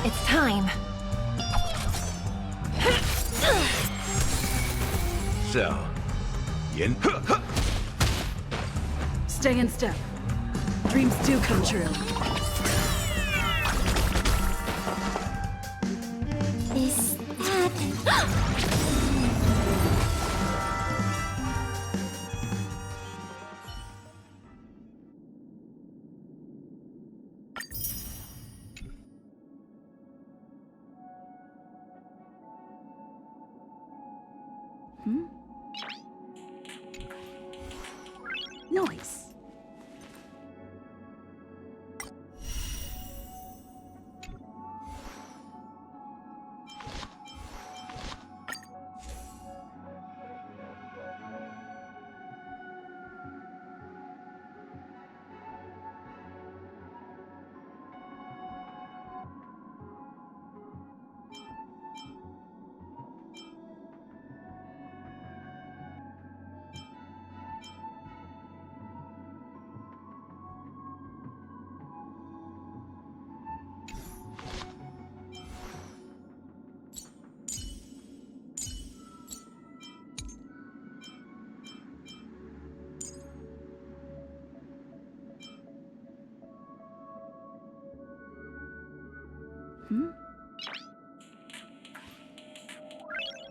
It's time. So, you Stay in step. Dreams do come true. Is that... Noise.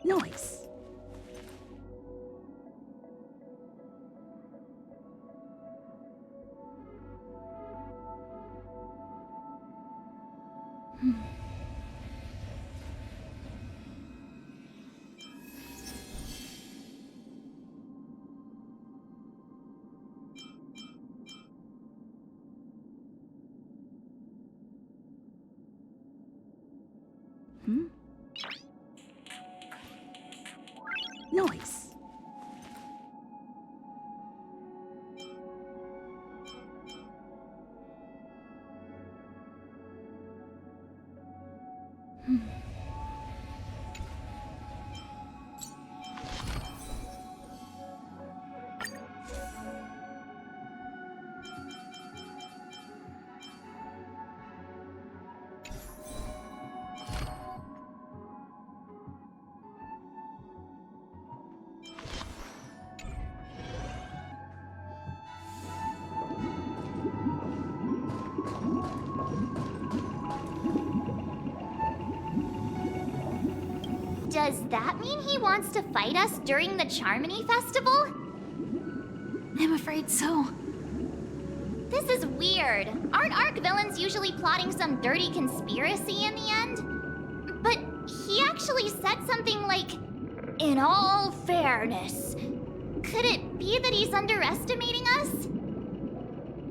Noise. Noise. Does that mean he wants to fight us during the Charmony Festival? I'm afraid so. This is weird. Aren't Arc villains usually plotting some dirty conspiracy in the end? But he actually said something like, "In all fairness." Could it be that he's underestimating us?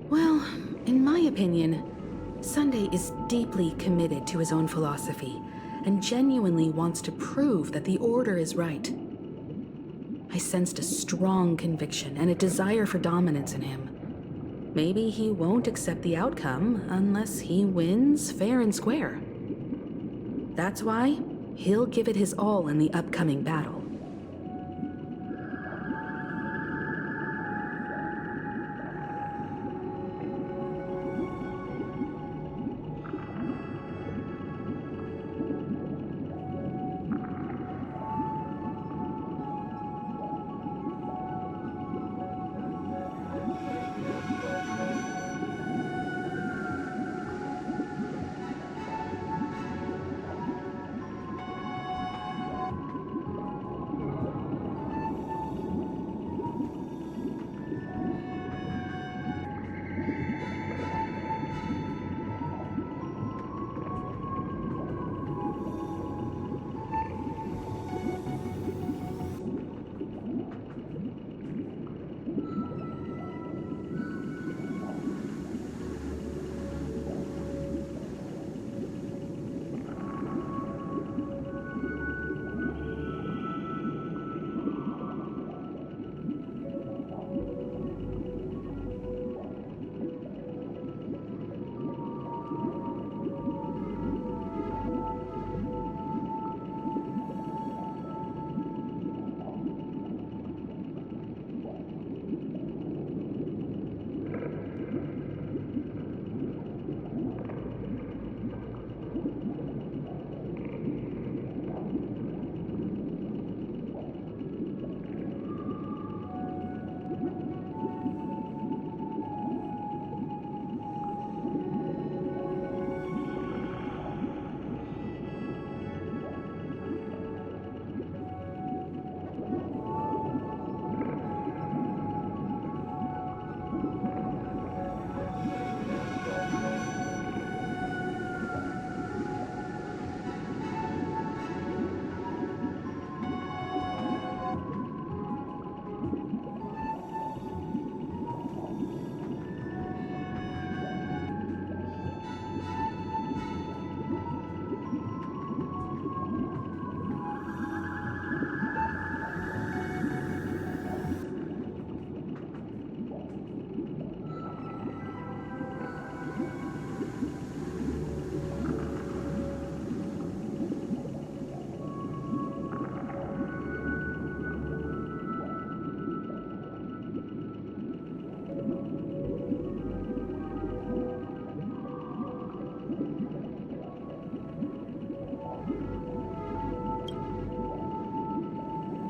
Well, in my opinion, Sunday is deeply committed to his own philosophy and genuinely wants to prove that the Order is right. I sensed a strong conviction and a desire for dominance in him. Maybe he won't accept the outcome unless he wins fair and square. That's why he'll give it his all in the upcoming battle.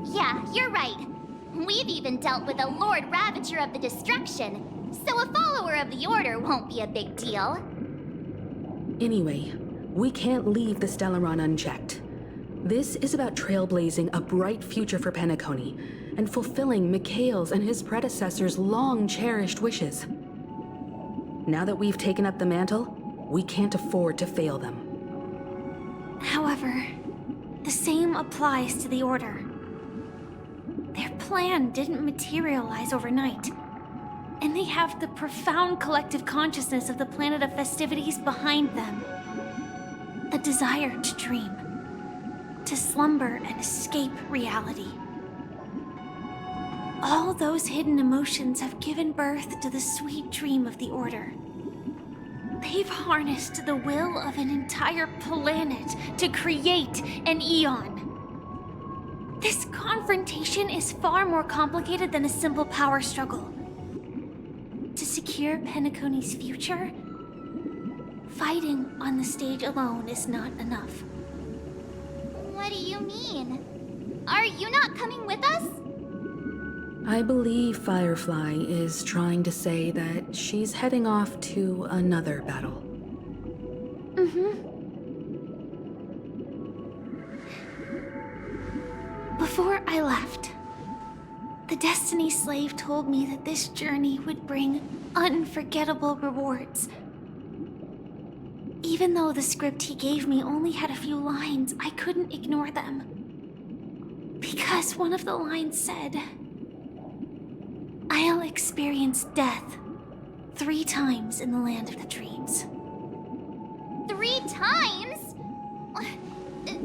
Yeah, you're right. We've even dealt with a Lord Ravager of the Destruction, so a follower of the Order won't be a big deal. Anyway, we can't leave the Stellaron unchecked. This is about trailblazing a bright future for Penacony and fulfilling Mikhail's and his predecessors' long-cherished wishes. Now that we've taken up the mantle, we can't afford to fail them. However, the same applies to the Order. Their plan didn't materialize overnight, and they have the profound collective consciousness of the planet of festivities behind them. A desire to dream, to slumber and escape reality. All those hidden emotions have given birth to the sweet dream of the Order. They've harnessed the will of an entire planet to create an Eon. This confrontation is far more complicated than a simple power struggle. To secure Penacony's future, fighting on the stage alone is not enough. What do you mean? Are you not coming with us? I believe Firefly is trying to say that she's heading off to another battle. left, the Destiny Slave told me that this journey would bring unforgettable rewards. Even though the script he gave me only had a few lines, I couldn't ignore them. Because one of the lines said, "I'll experience death 3 times in the land of the dreams." 3 times?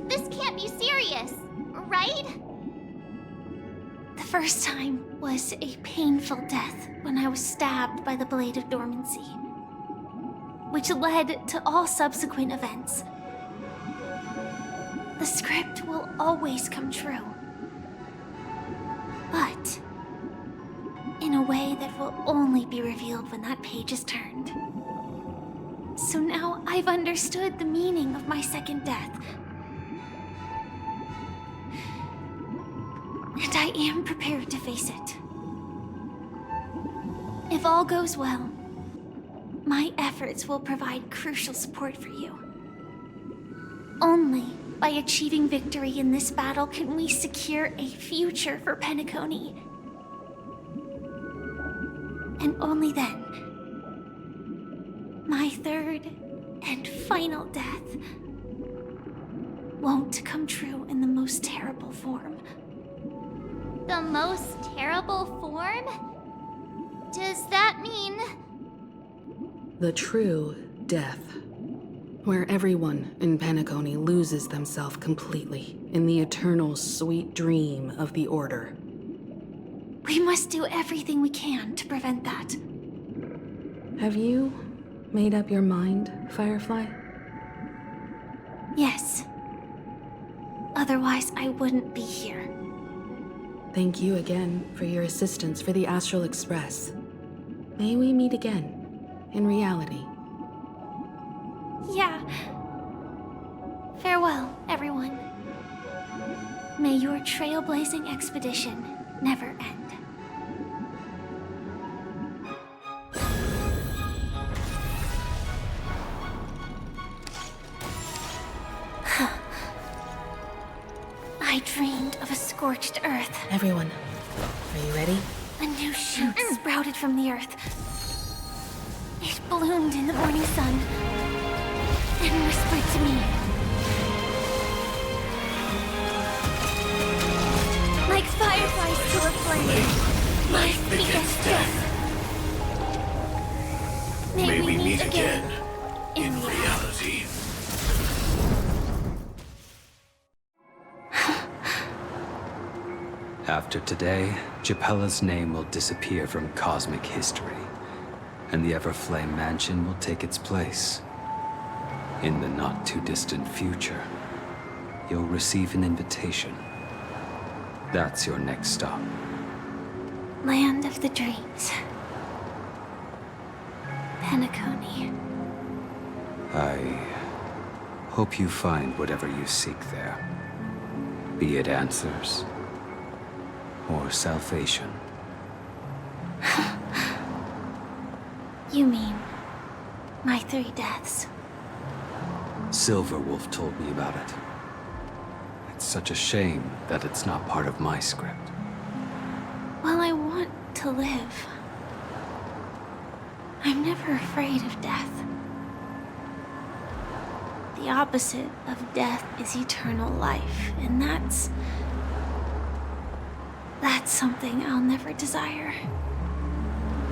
This can't be serious, right? The first time was a painful death when I was stabbed by the Blade of Dormancy, which led to all subsequent events. The script will always come true, but in a way that will only be revealed when that page is turned. So now I've understood the meaning of my second death. And I am prepared to face it. If all goes well, my efforts will provide crucial support for you. Only by achieving victory in this battle can we secure a future for Penacony. And only then, my third and final death won't come true in the most terrible form. The most terrible form? Does that mean... The true death, where everyone in Penacony loses themselves completely in the eternal sweet dream of the Order. We must do everything we can to prevent that. Have you made up your mind, Firefly? Yes. Otherwise, I wouldn't be here. Thank you again for your assistance for the Astral Express. May we meet again, in reality. Yeah. Farewell, everyone. May your trailblazing expedition never end. I dreamed of a scorched earth. Everyone, are you ready? A new shoot sprouted from the earth. It bloomed in the morning sun and whispered to me. Like fireflies to a flame, my biggest death. May we meet again in reality. After today, Japella's name will disappear from cosmic history, and the Everflame Mansion will take its place. In the not-too-distant future, you'll receive an invitation. That's your next stop. Land of the Dreams. Penacony. I hope you find whatever you seek there. Be it answers or salvation. You mean my 3 deaths? Silverwolf told me about it. It's such a shame that it's not part of my script. Well, I want to live. I'm never afraid of death. The opposite of death is eternal life, and that's something I'll never desire.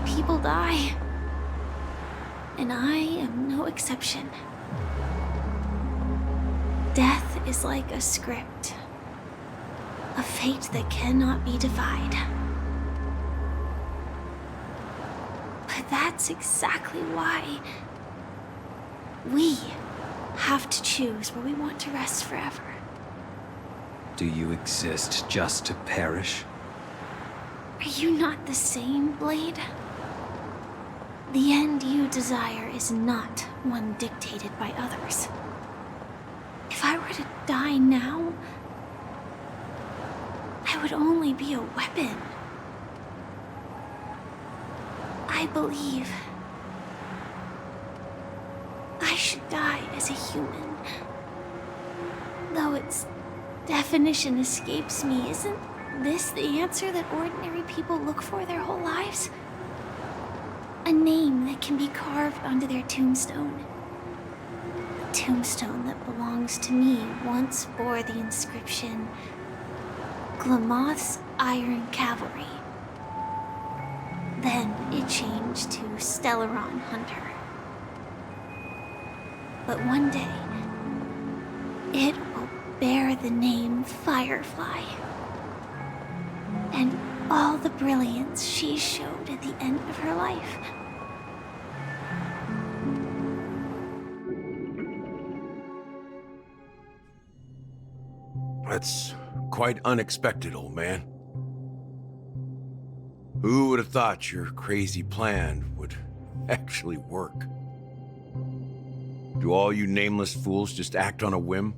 People die, and I am no exception. Death is like a script, a fate that cannot be defied. But that's exactly why we have to choose where we want to rest forever. Do you exist just to perish? Are you not the same, Blade? The end you desire is not one dictated by others. If I were to die now, I would only be a weapon. I believe I should die as a human. Though its definition escapes me, isn't this the answer that ordinary people look for their whole lives? A name that can be carved onto their tombstone. A tombstone that belongs to me once bore the inscription, Glamoth's Iron Cavalry. Then it changed to Stellaron Hunter. But one day, it will bear the name Firefly. And all the brilliance she showed at the end of her life. That's quite unexpected, old man. Who would have thought your crazy plan would actually work? Do all you nameless fools just act on a whim?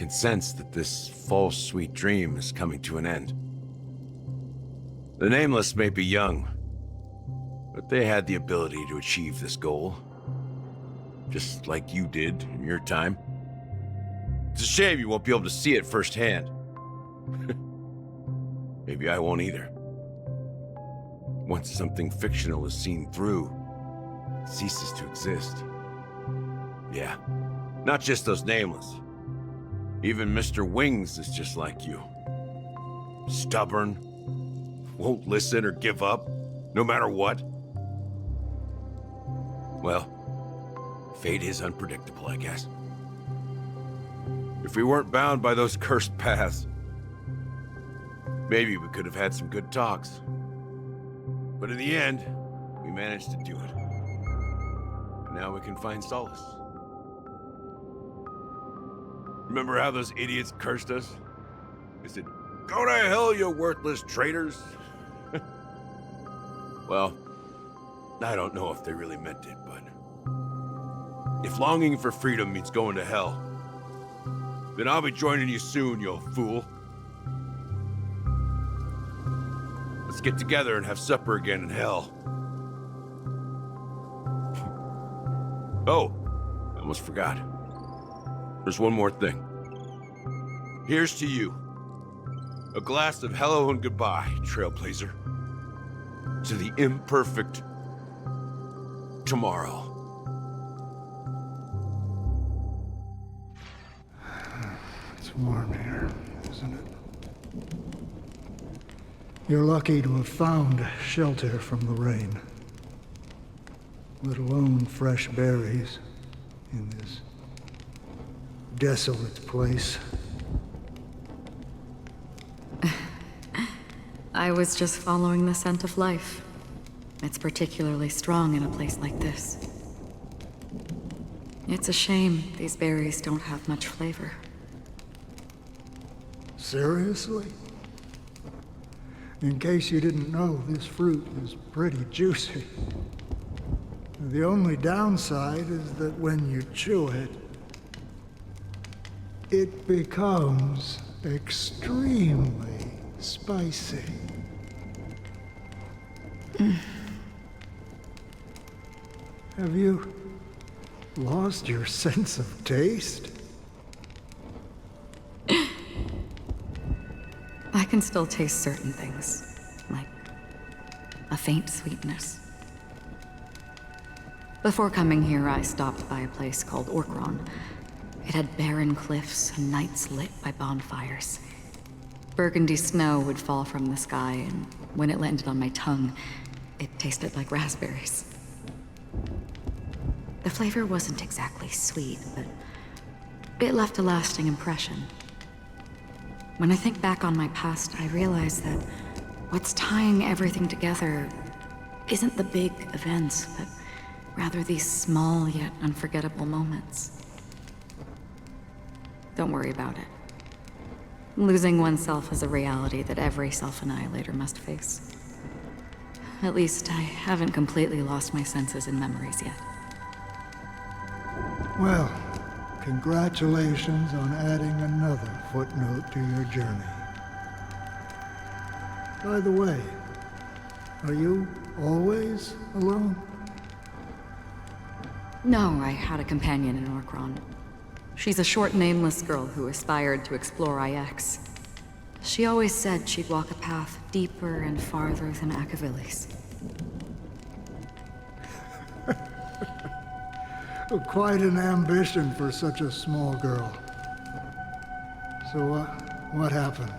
can sense that this false sweet dream is coming to an end. The Nameless may be young, but they had the ability to achieve this goal. Just like you did in your time. It's a shame you won't be able to see it firsthand. Maybe I won't either. Once something fictional is seen through, it ceases to exist. Yeah, not just those Nameless. Even Mr. Wings is just like you. Stubborn, won't listen or give up, no matter what. Well, fate is unpredictable, I guess. If we weren't bound by those cursed paths, maybe we could have had some good talks. But in the end, we managed to do it. And now we can find solace. Remember how those idiots cursed us? They said, "Go to hell, you worthless traitors!" Well, I don't know if they really meant it, but if longing for freedom means going to hell, then I'll be joining you soon, you fool. Let's get together and have supper again in hell. Oh, I almost forgot. There's one more thing. Here's to you. A glass of hello and goodbye, Trailblazer. To the imperfect tomorrow. It's warm here, isn't it? You're lucky to have found shelter from the rain. Let alone fresh berries in this desolate place. I was just following the scent of life. It's particularly strong in a place like this. It's a shame these berries don't have much flavor. Seriously? In case you didn't know, this fruit is pretty juicy. The only downside is that when you chew it, it becomes extremely spicy. Have you lost your sense of taste? I can still taste certain things, like a faint sweetness. Before coming here, I stopped by a place called Orkron. It had barren cliffs and nights lit by bonfires. Burgundy snow would fall from the sky, and when it landed on my tongue, it tasted like raspberries. The flavor wasn't exactly sweet, but it left a lasting impression. When I think back on my past, I realize that what's tying everything together isn't the big events, but rather these small yet unforgettable moments. Don't worry about it. Losing oneself is a reality that every self-annihilator must face. At least I haven't completely lost my senses and memories yet. Well, congratulations on adding another footnote to your journey. By the way, are you always alone? No, I had a companion in Orkron. She's a short, nameless girl who aspired to explore IX. She always said she'd walk a path deeper and farther than Akavilis. Quite an ambition for such a small girl. So, what happened?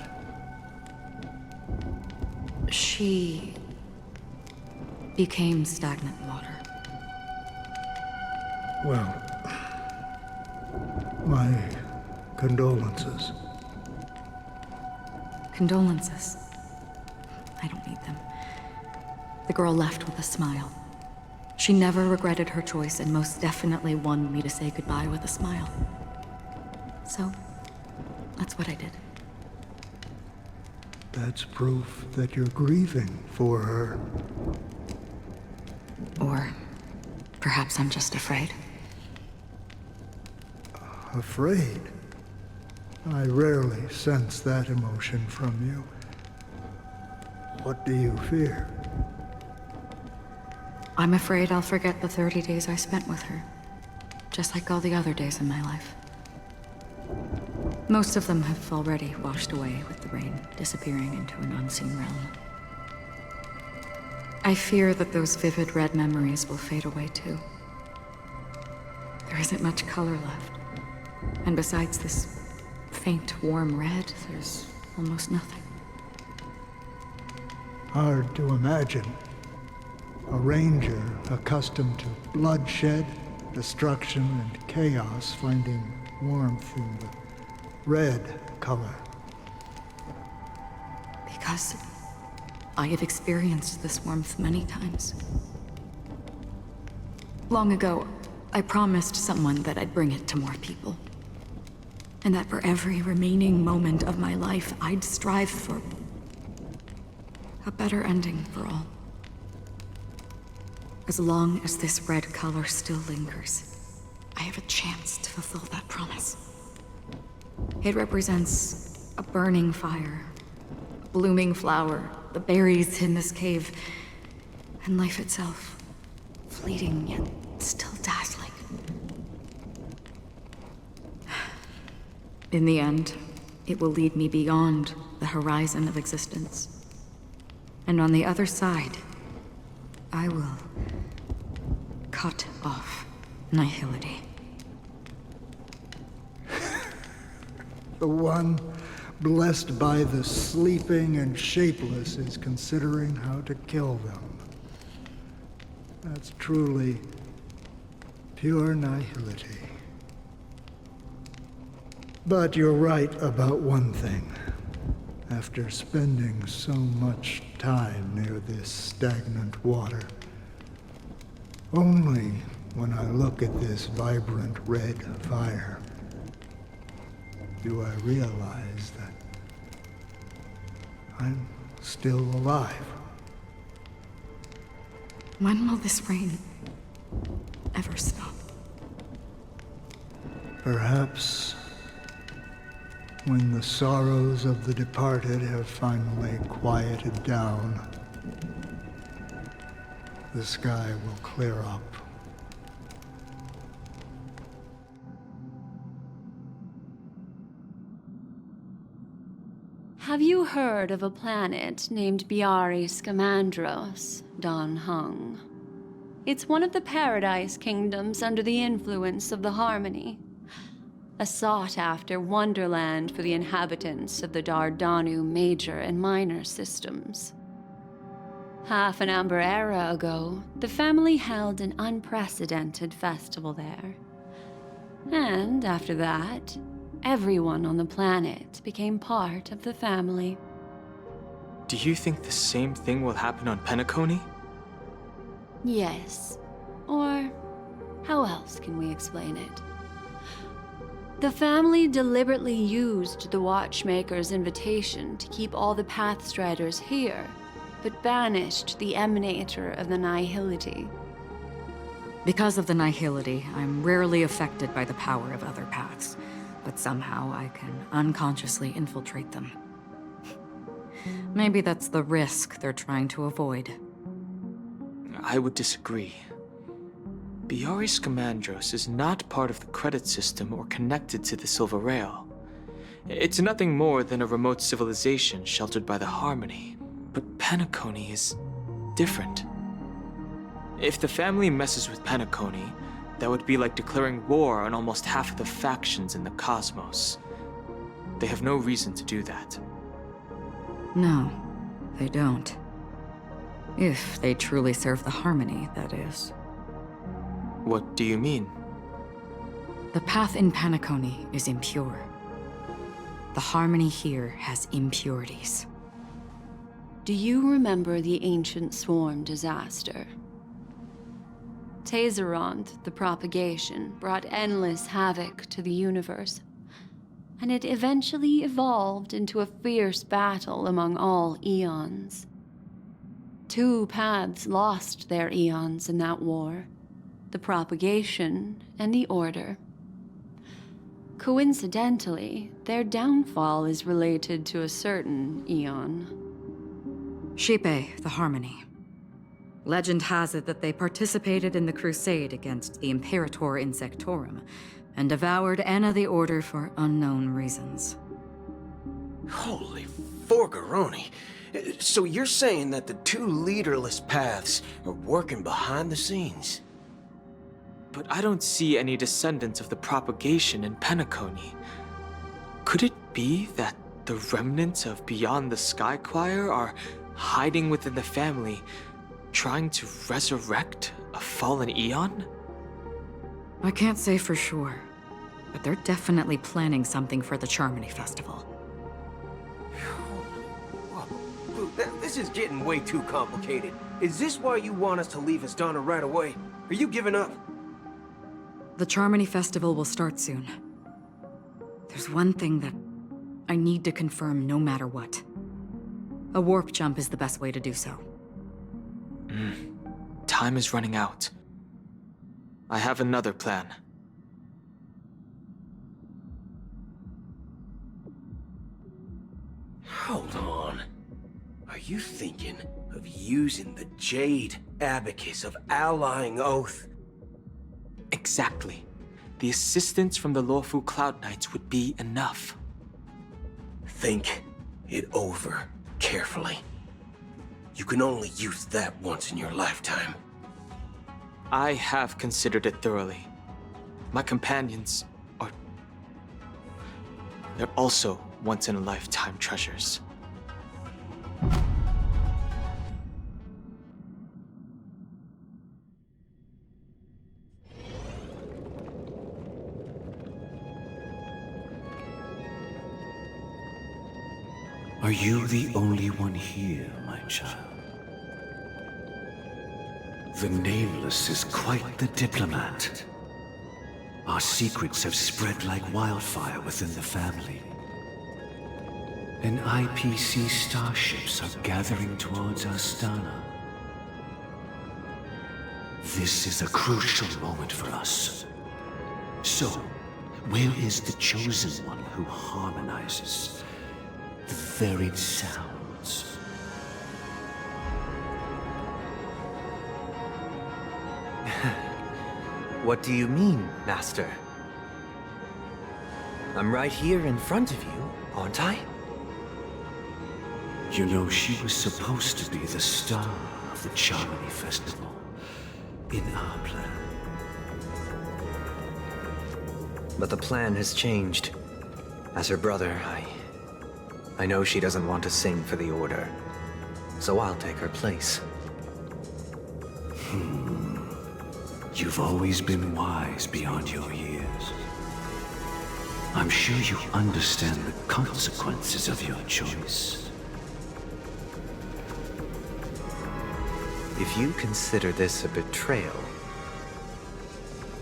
She became stagnant water. Well, my condolences. Condolences. I don't need them. The girl left with a smile. She never regretted her choice and most definitely wanted me to say goodbye with a smile. So, that's what I did. That's proof that you're grieving for her. Or perhaps I'm just afraid. Afraid? I rarely sense that emotion from you. What do you fear? I'm afraid I'll forget the 30 days I spent with her, just like all the other days in my life. Most of them have already washed away with the rain, disappearing into an unseen realm. I fear that those vivid red memories will fade away too. There isn't much color left, and besides this faint, warm red, there's almost nothing. Hard to imagine. A ranger accustomed to bloodshed, destruction, and chaos finding warmth in the red color. Because I have experienced this warmth many times. Long ago, I promised someone that I'd bring it to more people. And that for every remaining moment of my life, I'd strive for a better ending for all. As long as this red color still lingers, I have a chance to fulfill that promise. It represents a burning fire, a blooming flower, the berries in this cave, and life itself, fleeting yet still dazzling. In the end, it will lead me beyond the horizon of existence. And on the other side, I will cut off nihility. The one blessed by the sleeping and shapeless is considering how to kill them. That's truly pure nihility. But you're right about one thing. After spending so much time near this stagnant water, only when I look at this vibrant red fire do I realize that I'm still alive. When will this rain ever stop? Perhaps when the sorrows of the departed have finally quieted down, the sky will clear up. Have you heard of a planet named Biari Scamandros, Don Hung? It's one of the Paradise Kingdoms under the influence of the Harmony. A sought-after wonderland for the inhabitants of the Dardanu Major and Minor systems. Half an Amber Era ago, the family held an unprecedented festival there. And after that, everyone on the planet became part of the family. Do you think the same thing will happen on Penacony? Yes. Or how else can we explain it? The family deliberately used the Watchmaker's invitation to keep all the Pathstriders here, but banished the Emanator of the Nihility. Because of the Nihility, I'm rarely affected by the power of other paths, but somehow I can unconsciously infiltrate them. Maybe that's the risk they're trying to avoid. I would disagree. Biari Scamandros is not part of the credit system or connected to the Silver Rail. It's nothing more than a remote civilization sheltered by the Harmony. But Penacony is different. If the family messes with Penacony, that would be like declaring war on almost half of the factions in the cosmos. They have no reason to do that. No, they don't. If they truly serve the Harmony, that is. What do you mean? The path in Penacony is impure. The Harmony here has impurities. Do you remember the Ancient Swarm disaster? Tazeront, the propagation, brought endless havoc to the universe, and it eventually evolved into a fierce battle among all eons. 2 paths lost their eons in that war, the propagation and the order. Coincidentally, their downfall is related to a certain Eon. Xipe, the Harmony. Legend has it that they participated in the crusade against the Imperator Insectorum, and devoured Anna the Order for unknown reasons. Holy forgaroni. So you're saying that the two leaderless paths are working behind the scenes? But I don't see any descendants of the propagation in Penacony. Could it be that the remnants of Beyond the Sky Choir are hiding within the family, trying to resurrect a fallen Eon? I can't say for sure, but they're definitely planning something for the Charmony Festival. This is getting way too complicated. Is this why you want us to leave Asdana right away? Are you giving up? The Charmony Festival will start soon. There's one thing that I need to confirm no matter what. A warp jump is the best way to do so. Time is running out. I have another plan. Hold on. Are you thinking of using the Jade Abacus of Allying Oath? Exactly. The assistance from the Lawful Cloud Knights would be enough. Think it over carefully. You can only use that once in your lifetime. I have considered it thoroughly. My companions are... they're also once-in-a-lifetime treasures. Are you the only one here, my child? The Nameless is quite the diplomat. Our secrets have spread like wildfire within the family. And IPC starships are gathering towards Astana. This is a crucial moment for us. So, where is the Chosen One who harmonizes the varied sounds? What do you mean, Master? I'm right here in front of you, aren't I? You know, she was supposed to be the star of the Charmony Festival in our plan. But the plan has changed. As her brother, I know she doesn't want to sing for the Order, so I'll take her place. You've always been wise beyond your years. I'm sure you understand the consequences of your choice. If you consider this a betrayal,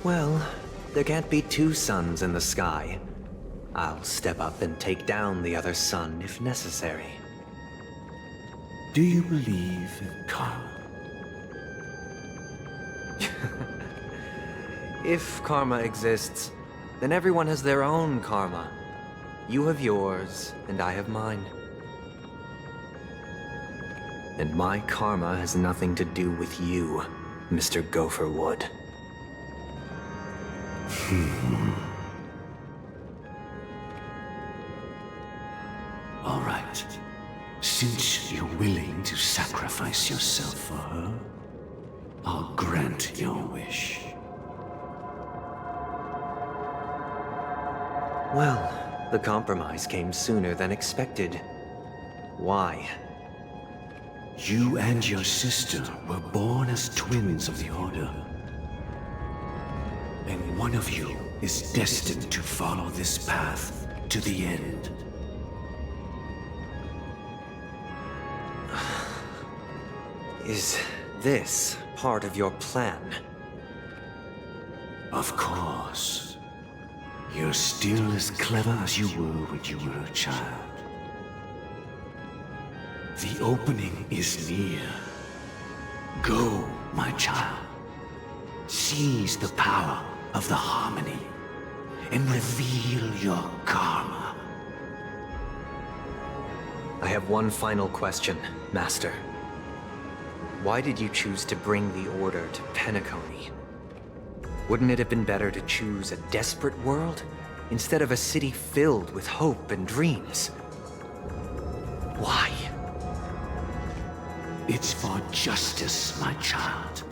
well, there can't be two suns in the sky. I'll step up and take down the other sun if necessary. Do you believe in karma? If karma exists, then everyone has their own karma. You have yours, and I have mine. And my karma has nothing to do with you, Mr. Gopherwood. All right. Since you're willing to sacrifice yourself for her, I'll grant your wish. Well, the compromise came sooner than expected. Why? You and your sister were born as twins of the Order. And one of you is destined to follow this path to the end. Is this part of your plan? Of course. You're still as clever as you were when you were a child. The opening is near. Go, my child. Seize the power of the Harmony and reveal your karma. I have one final question, Master. Why did you choose to bring the Order to Penacony? Wouldn't it have been better to choose a desperate world instead of a city filled with hope and dreams? Why? It's for justice, my child.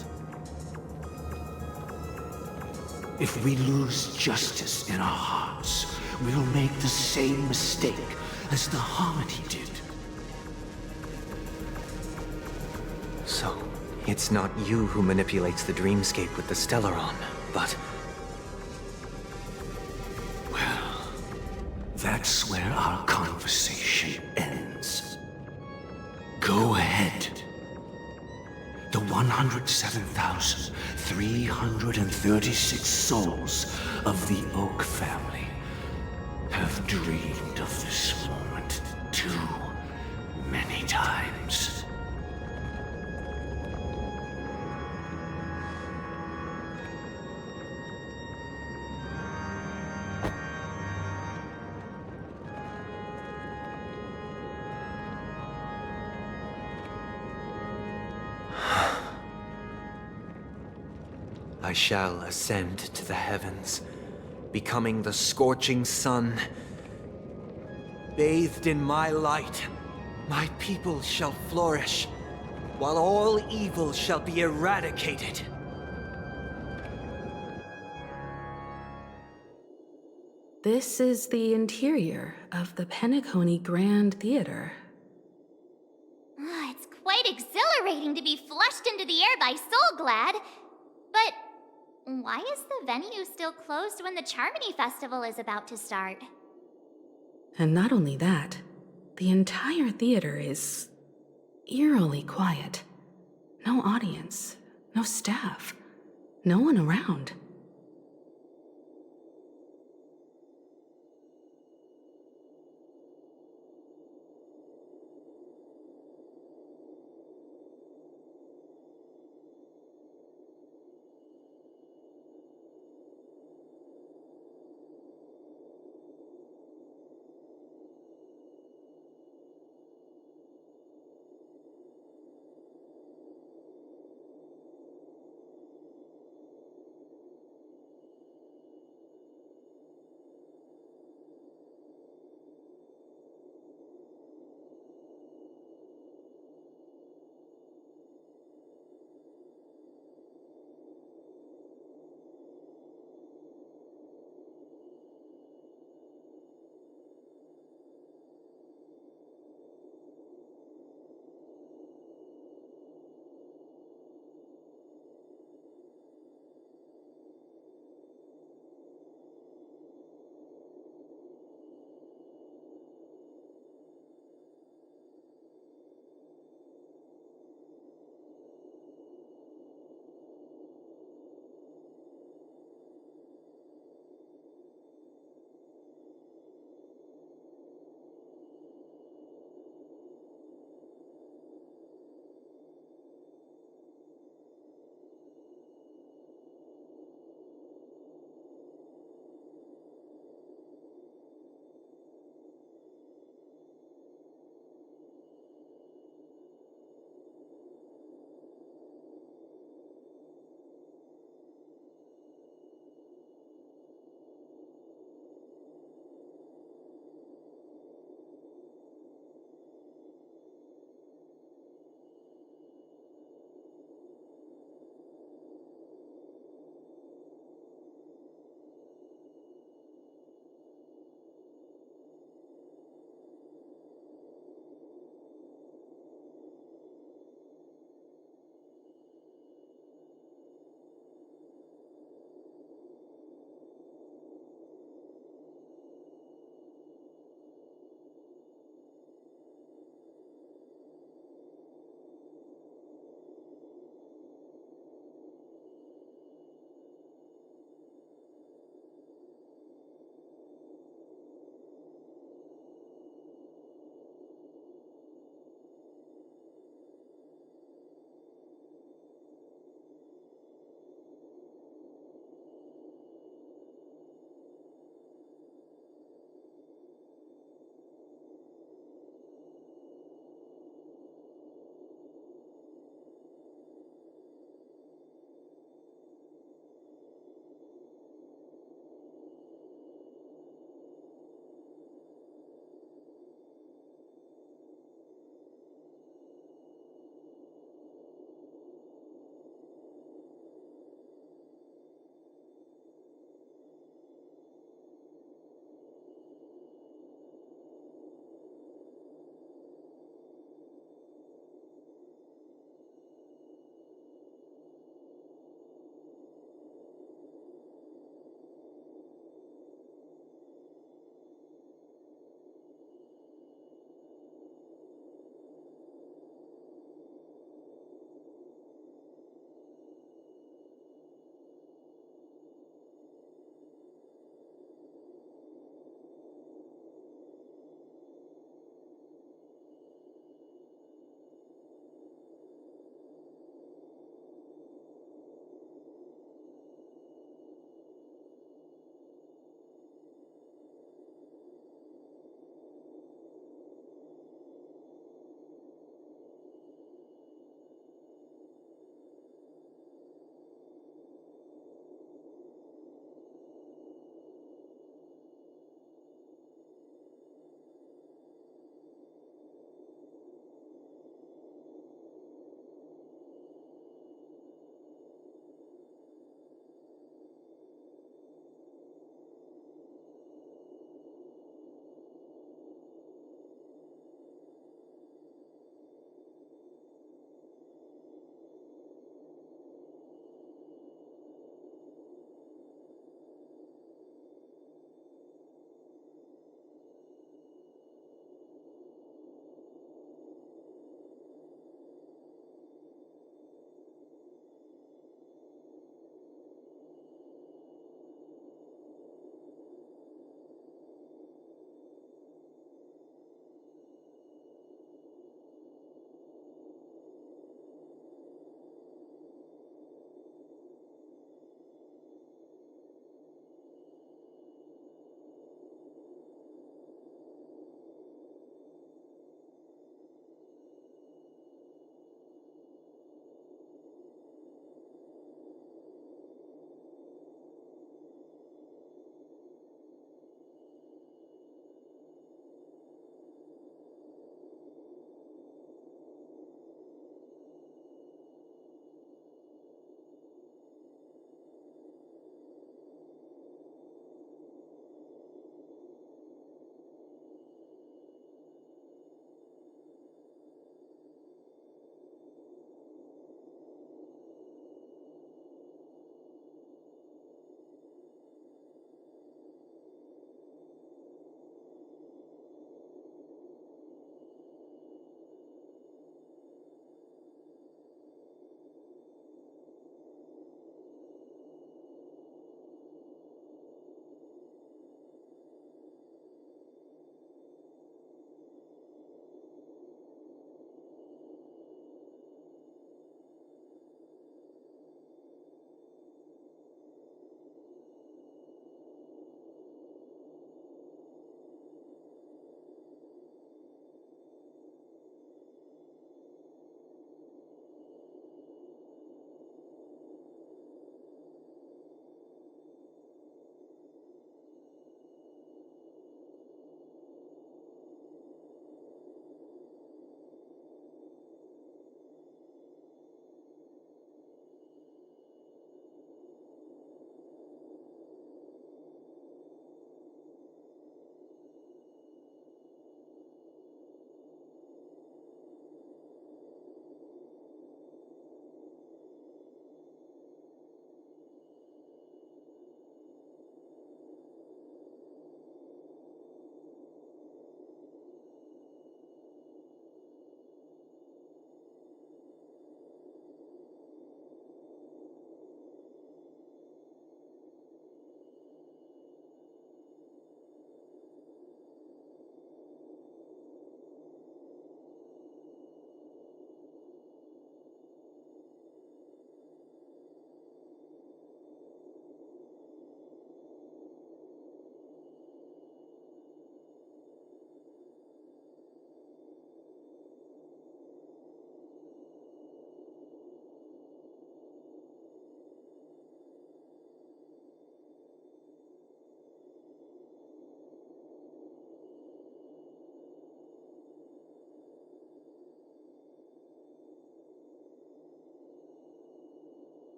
If we lose justice in our hearts, we'll make the same mistake as the Harmony did. So, it's not you who manipulates the dreamscape with the Stellaron, but... Well, that's where our conversation ends. Go ahead. The 107,336 souls of the Oak family have dreamed of this moment too many times. I shall ascend to the heavens, becoming the scorching sun. Bathed in my light, my people shall flourish, while all evil shall be eradicated. This is the interior of the Penacony Grand Theater. It's quite exhilarating to be flushed into the air by Soulglad. But why is the venue still closed when the Charmony Festival is about to start? And not only that, the entire theater is eerily quiet. No audience, no staff, no one around.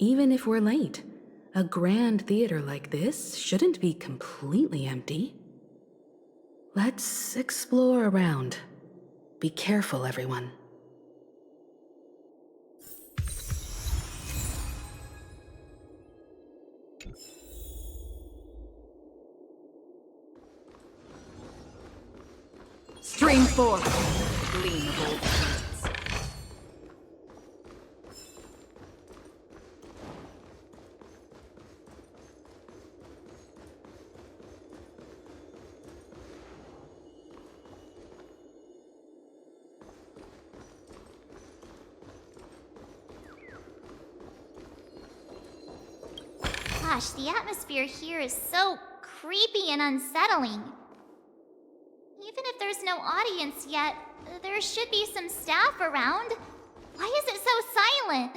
even if we're late, a grand theater like this shouldn't be completely empty. Let's explore around. Be careful, everyone. Stream forth, gleam of old friends. Gosh, the atmosphere here is so creepy and unsettling. Even if there's no audience yet, there should be some staff around. Why is it so silent?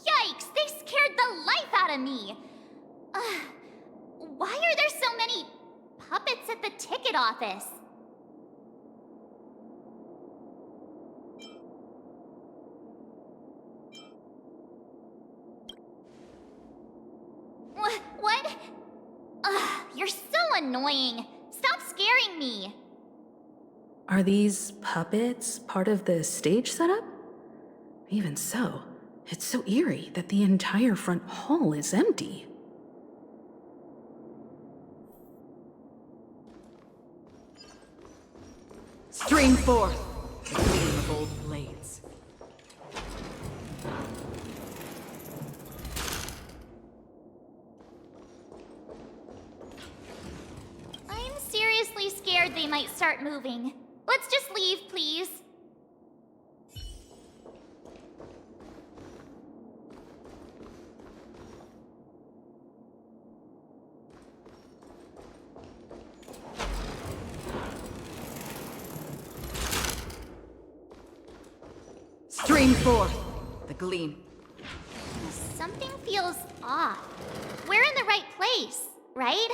Yikes! They scared the life out of me! Why are there so many puppets at the ticket office? What? You're so annoying. Stop scaring me. Are these puppets part of the stage setup? Even so, it's so eerie that the entire front hall is empty. Stream forth, the gleam of old blades. I'm seriously scared they might start moving. Let's just leave, please. Stream forth, the gleam. Something feels off. We're in the right place, right?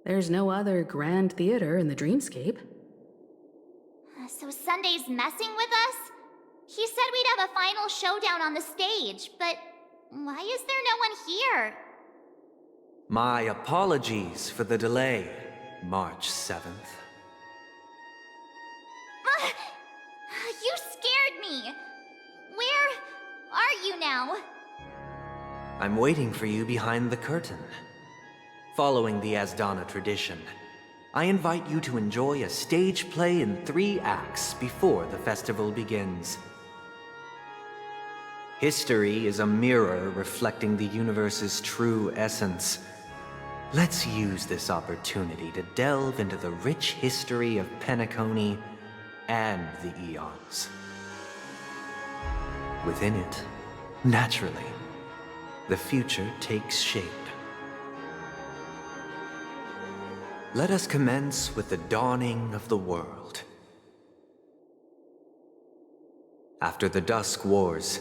There's no other grand theater in the dreamscape. So Sunday's messing with us? He said we'd have a final showdown on the stage, but why is there no one here? My apologies for the delay, March 7th. You scared me! Where are you now? I'm waiting for you behind the curtain. Following the Asdana tradition, I invite you to enjoy a stage play in 3 acts before the festival begins. History is a mirror reflecting the universe's true essence. Let's use this opportunity to delve into the rich history of Penacony and the eons. Within it, naturally, the future takes shape. Let us commence with the dawning of the world. After the Dusk Wars,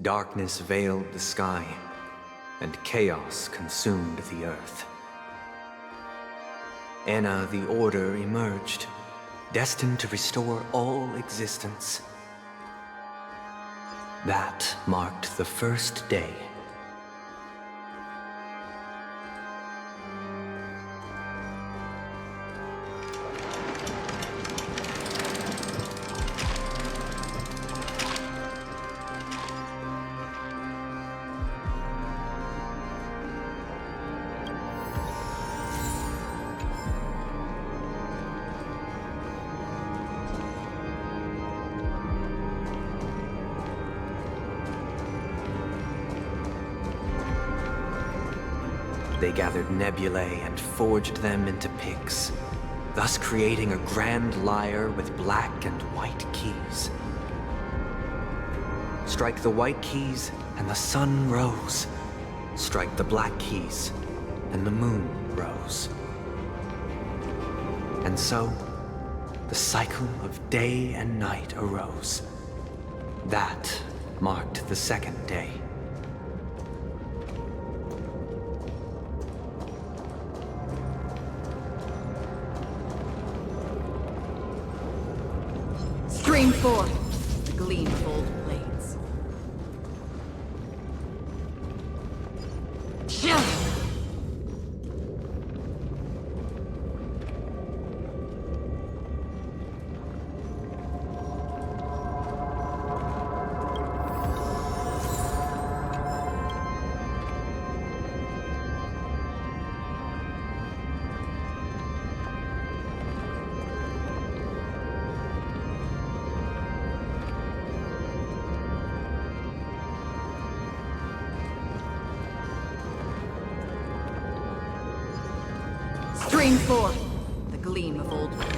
darkness veiled the sky, and chaos consumed the earth. Enna the Order emerged, destined to restore all existence. That marked the first day. They gathered nebulae and forged them into picks, thus creating a grand lyre with black and white keys. Strike the white keys, and the sun rose. Strike the black keys, and the moon rose. And so, the cycle of day and night arose. That marked the second day. Stream forth the gleam of old blades. Stream forth the gleam of old blades.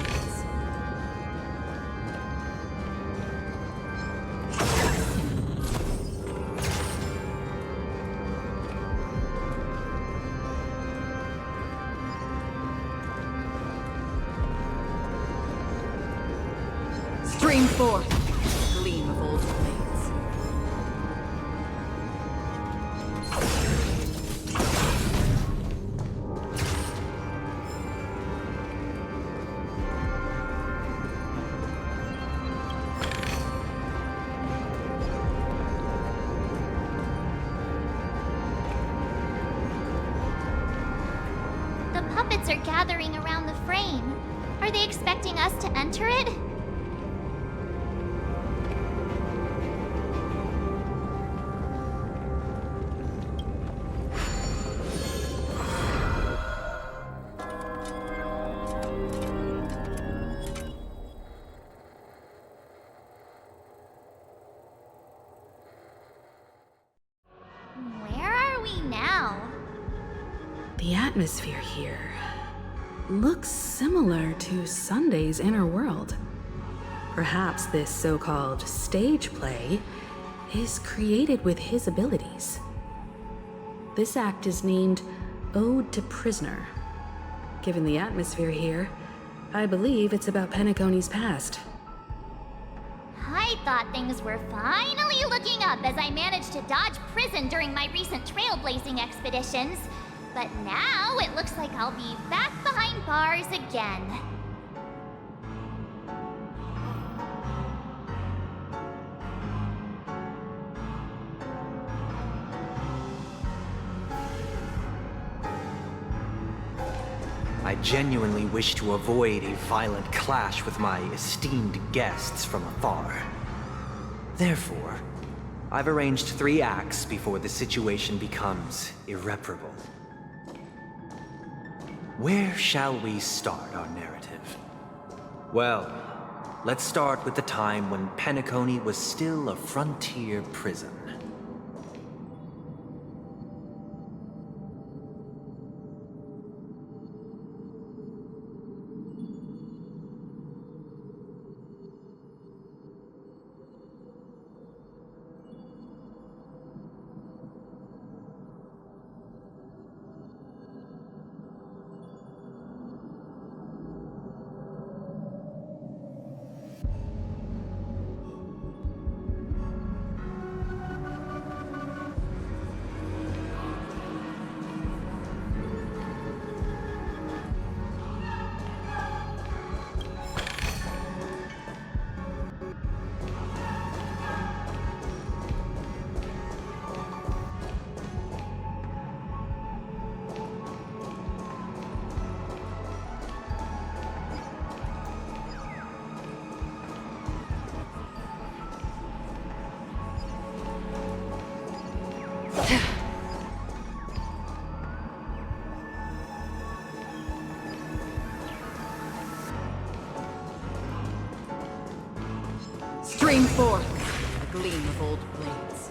Stream forth the gleam of old blades. The puppets are gathering around the frame. Are they expecting us to enter it? Where are we now? The atmosphere here looks similar to Sunday's inner world. Perhaps this so-called stage play is created with his abilities. This act is named Ode to Prisoner. Given the atmosphere here, I believe it's about Penacony's past. I thought things were finally looking up as I managed to dodge prison during my recent trailblazing expeditions. But now it looks like I'll be back behind bars again. I genuinely wish to avoid a violent clash with my esteemed guests from afar. Therefore, I've arranged 3 acts before the situation becomes irreparable. Where shall we start our narrative? Well, let's start with the time when Penacony was still a frontier prison. Stream forth the gleam of old blades.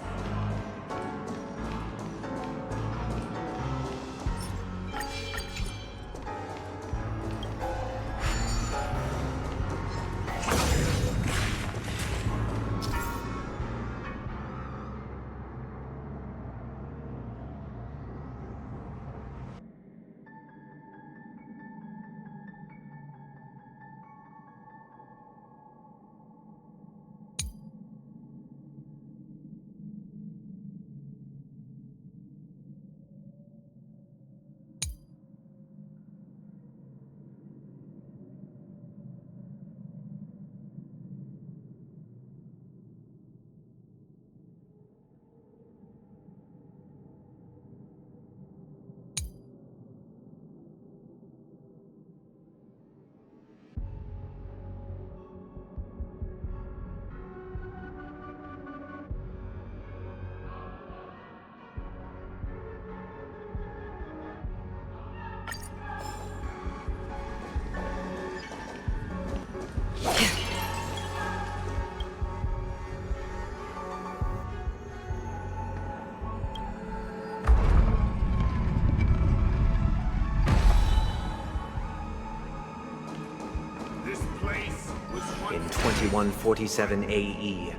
In 2147 AE,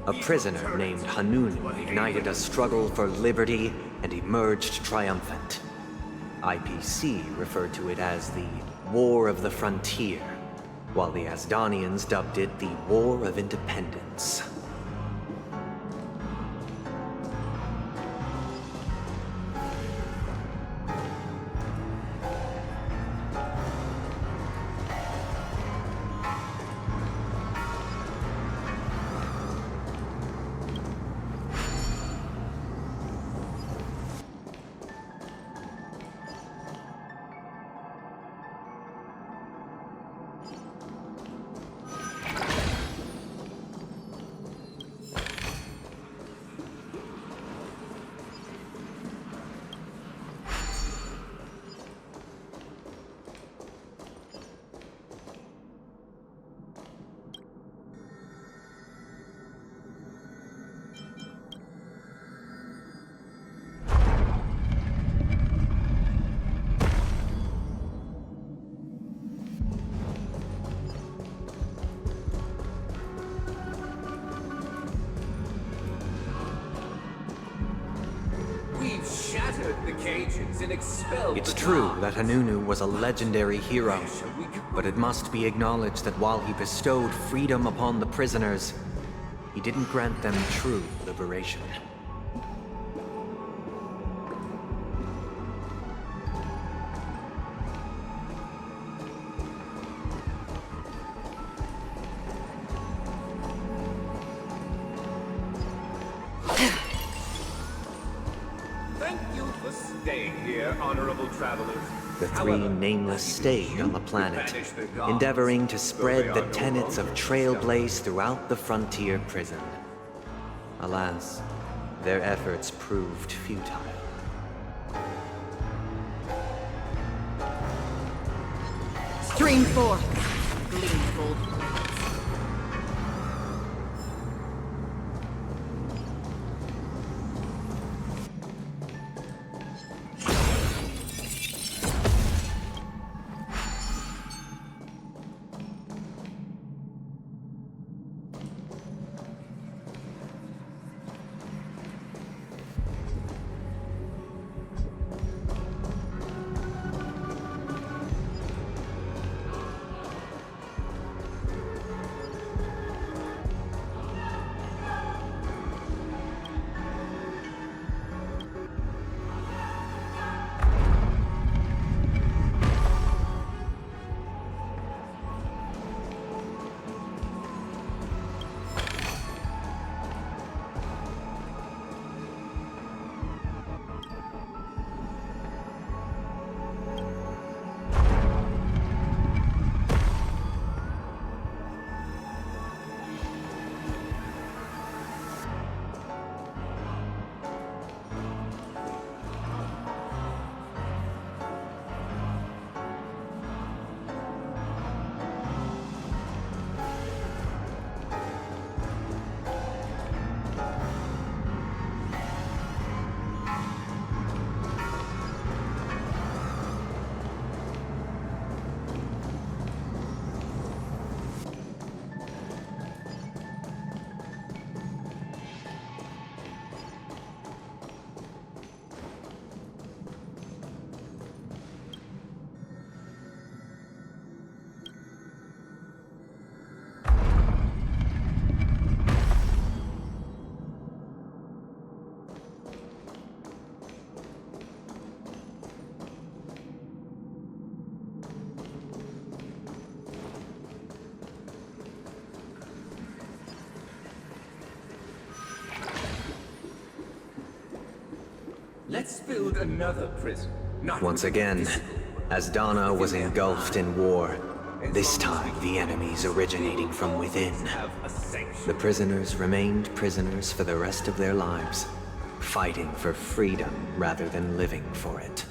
a prisoner named Hanunu ignited a struggle for liberty and emerged triumphant. IPC referred to it as the War of the Frontier, while the Asdanians dubbed it the War of Independence. It's true that Hanunu was a legendary hero, but it must be acknowledged that while he bestowed freedom upon the prisoners, he didn't grant them true liberation. The three nameless stayed on the planet, endeavoring to spread the tenets of Trailblaze throughout the frontier prison. Alas, their efforts proved futile. Stream forth, gleamful. Let's build another prison. Once again, Asdana was engulfed in war. This time, the enemies originating from within. The prisoners remained prisoners for the rest of their lives, fighting for freedom rather than living for it.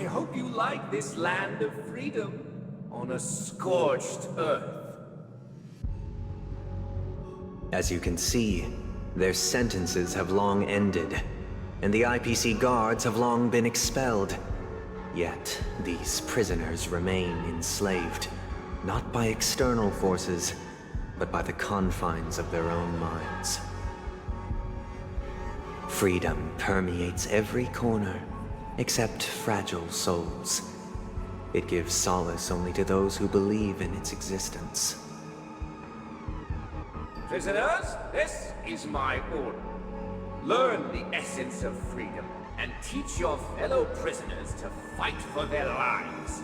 I hope you like this land of freedom on a scorched earth. As you can see, their sentences have long ended, and the IPC guards have long been expelled. Yet, these prisoners remain enslaved, not by external forces, but by the confines of their own minds. Freedom permeates every corner, except fragile souls. It gives solace only to those who believe in its existence. Prisoners, this is my order. Learn the essence of freedom and teach your fellow prisoners to fight for their lives.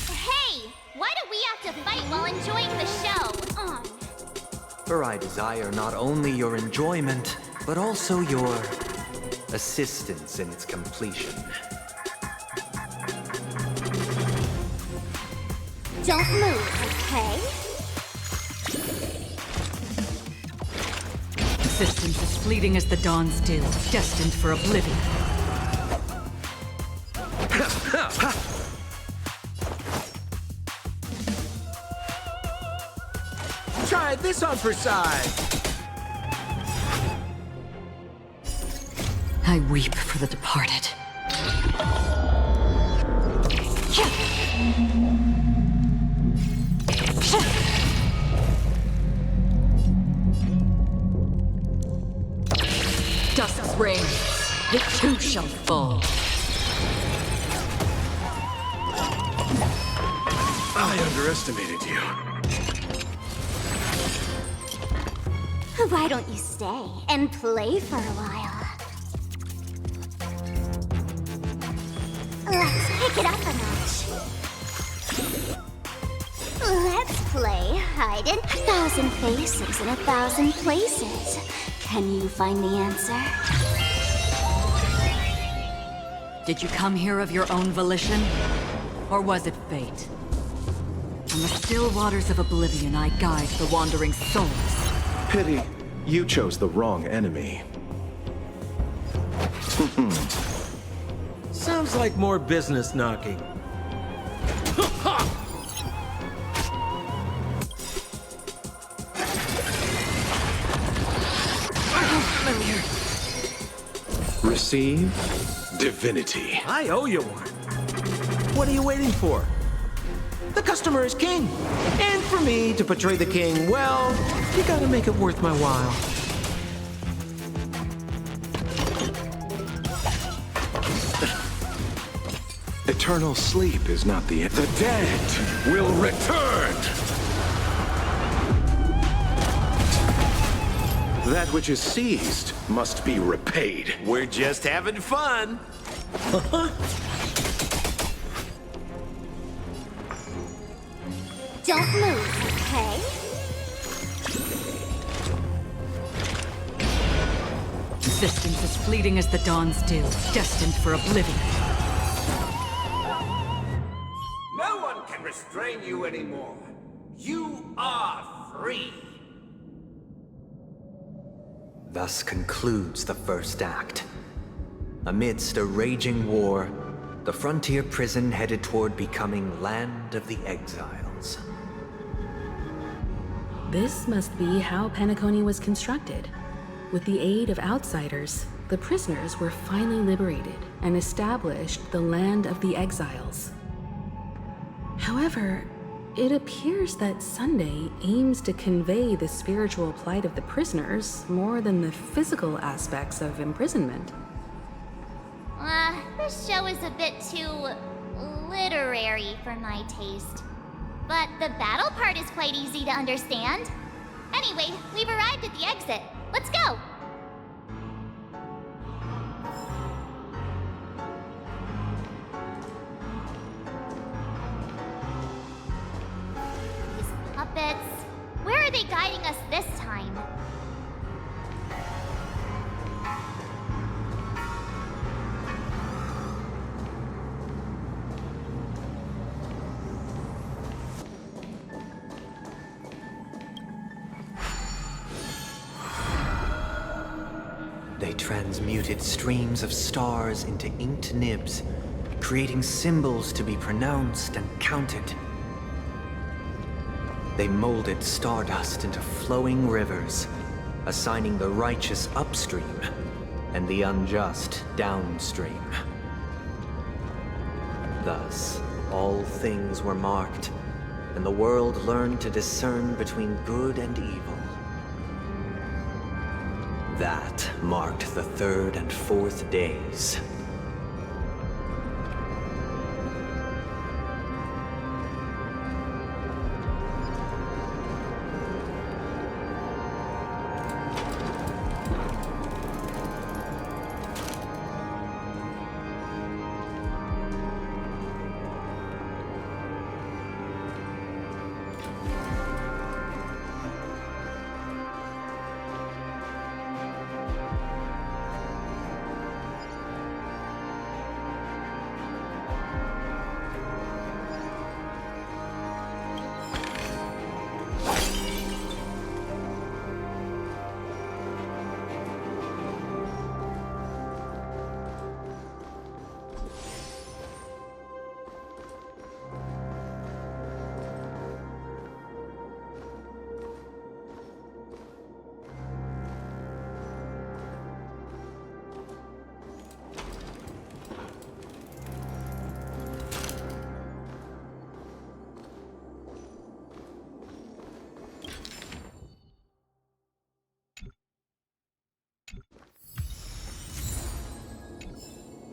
Hey! Why do we have to fight while enjoying the show? For I desire not only your enjoyment, but also your assistance in its completion. Don't move, okay? Existence is fleeting as the dawn's dew, destined for oblivion. Try this on for size. I weep for the departed. Dusk's reign, it too shall fall. I underestimated you. Why don't you stay and play for a while? Let's pick it up a notch. Let's play hide in 1,000 faces in 1,000 places. Can you find the answer? Did you come here of your own volition? Or was it fate? On the still waters of oblivion, I guide the wandering souls. Pity, you chose the wrong enemy. Sounds like more business knocking. Receive divinity. I owe you one. What are you waiting for? The customer is king. And for me to portray the king, well, you gotta make it worth my while. Eternal sleep is not the end. The dead will return! That which is seized must be repaid. We're just having fun. Don't move, okay? Existence is fleeting as the dawn's dew, destined for oblivion. No one can restrain you anymore. You are free. Thus concludes the first act. Amidst a raging war, the frontier prison headed toward becoming Land of the Exiles. This must be how Penacony was constructed. With the aid of outsiders, the prisoners were finally liberated and established the Land of the Exiles. However, it appears that Sunday aims to convey the spiritual plight of the prisoners more than the physical aspects of imprisonment. This show is a bit too literary for my taste. But the battle part is quite easy to understand. Anyway, we've arrived at the exit. Let's go! These puppets... Where are they guiding us this time? They transmuted streams of stars into inked nibs, creating symbols to be pronounced and counted. They molded stardust into flowing rivers, assigning the righteous upstream and the unjust downstream. Thus, all things were marked, and the world learned to discern between good and evil. That marked the third and fourth days.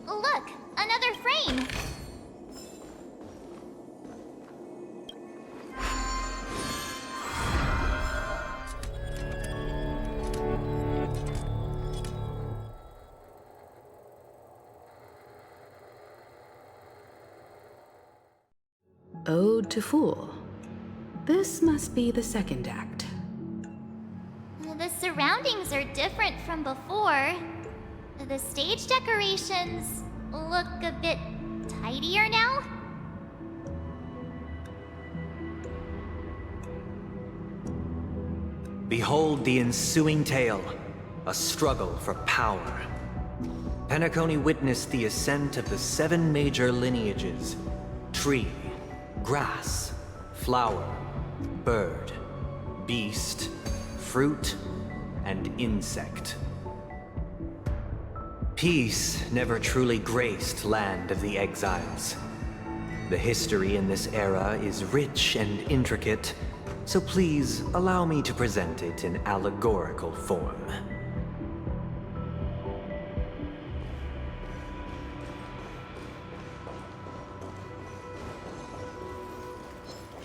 Look, another frame! Ode to Fool. This must be the second act. The surroundings are different from before. The stage decorations look a bit tidier now. Behold the ensuing tale, a struggle for power. Penacony witnessed the ascent of the 7 major lineages: tree, grass, flower, bird, beast, fruit, and insect. Peace never truly graced Land of the Exiles. The history in this era is rich and intricate, so please allow me to present it in allegorical form.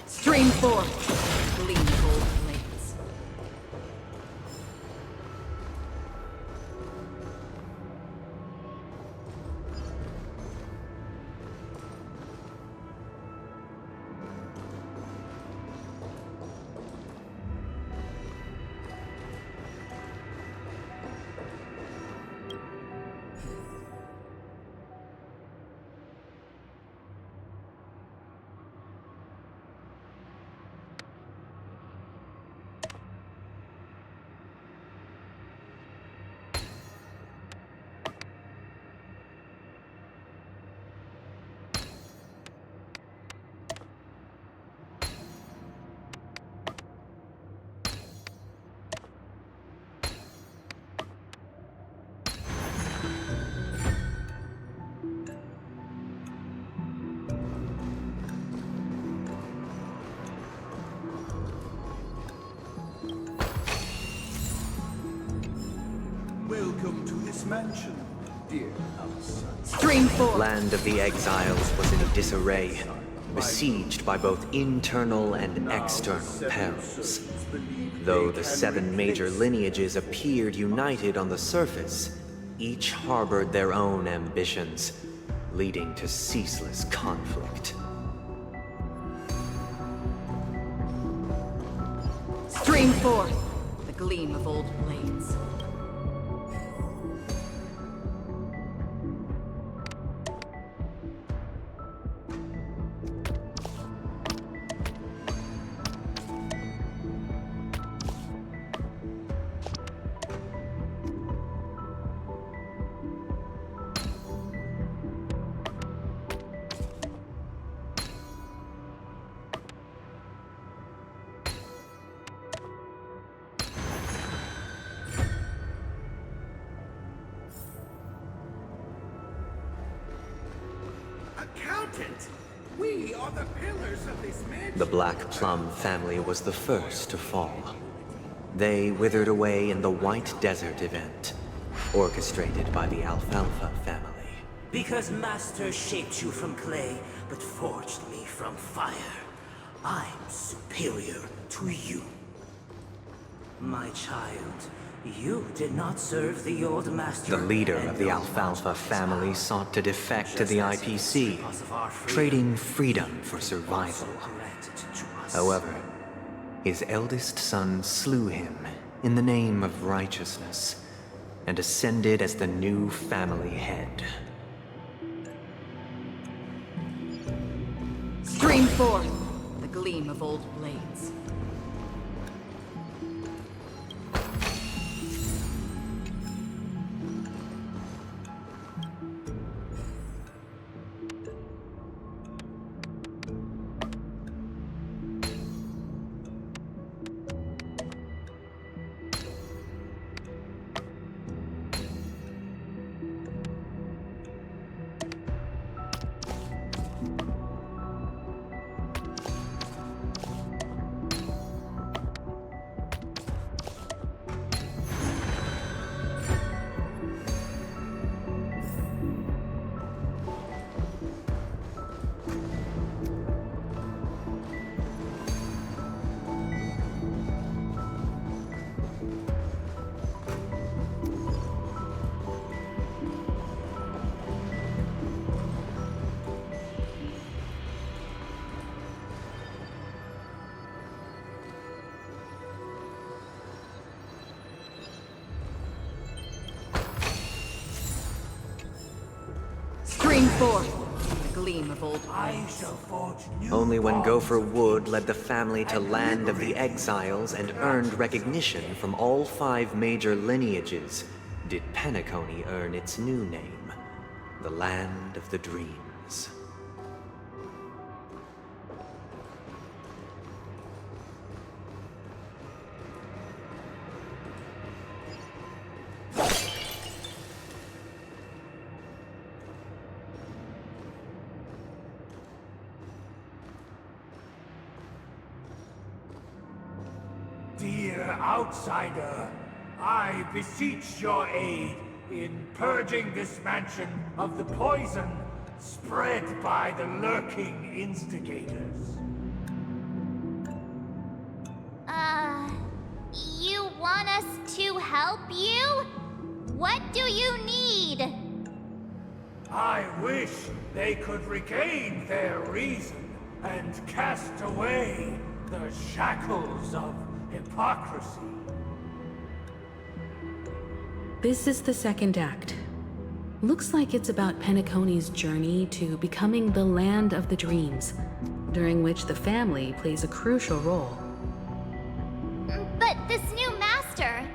Stream forth, gleam gold blades. Welcome to this mansion, dear outside. Stream forth. Land of the Exiles was in disarray, besieged by both internal and external perils. Though the 7 major lineages appeared united on the surface, each harbored their own ambitions, leading to ceaseless conflict. Stream forth, the gleam of old blades. important. We are the pillars of this mansion. The Black Plum family was the first to fall. They withered away in the White Desert event, orchestrated by the Alfalfa family. Because Master shaped you from clay, but forged me from fire. I'm superior to you. My child, you did not serve the old master. The leader of the Alfalfa family sought to defect to the IPC, trading freedom for survival. However, his eldest son slew him in the name of righteousness, and ascended as the new family head. Scream forth, the gleam of old blades. Scream forth, the gleam of old blades. Only when Gopher Wood led the family to Land of the Exiles and earned recognition from all 5 major lineages did Penacony earn its new name, the Land of the Dreams. Dear outsider, I beseech your aid in purging this mansion of the poison spread by the lurking instigators. You want us to help you? What do you need? I wish they could regain their reason and cast away the shackles of hypocrisy. This is the second act. Looks like it's about Penacony's journey to becoming the Land of the Dreams, during which the family plays a crucial role. But this new master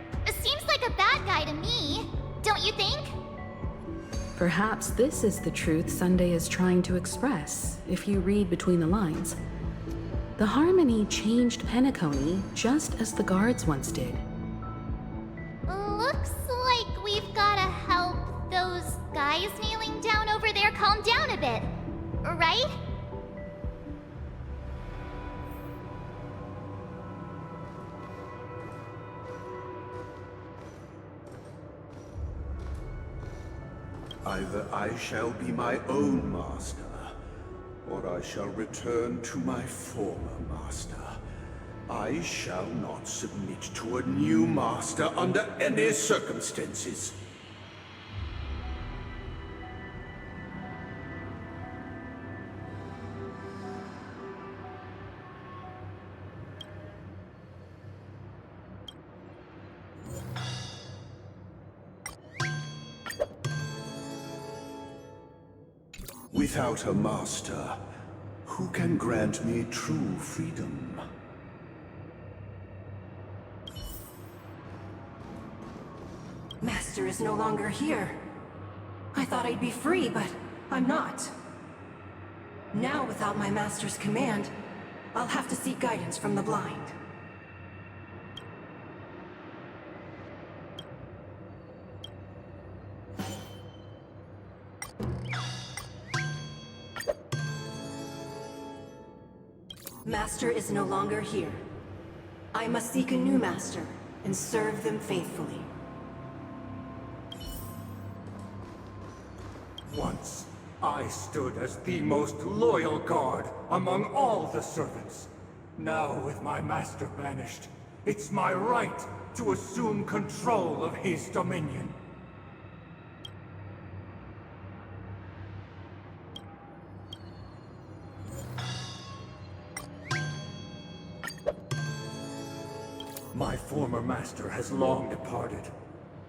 seems like a bad guy to me, don't you think? Perhaps this is the truth Sunday is trying to express, if you read between the lines. The Harmony changed Penacony just as the guards once did. Looks like we've gotta help those guys kneeling down over there calm down a bit, right? Either I shall be my own master, or I shall return to my former master. I shall not submit to a new master under any circumstances. Without a master, who can grant me true freedom? Master is no longer here. I thought I'd be free, but I'm not. Now, without my master's command, I'll have to seek guidance from the blind. Master is no longer here. I must seek a new master and serve them faithfully. Once, I stood as the most loyal guard among all the servants. Now, with my master banished, it's my right to assume control of his dominion. My former master has long departed.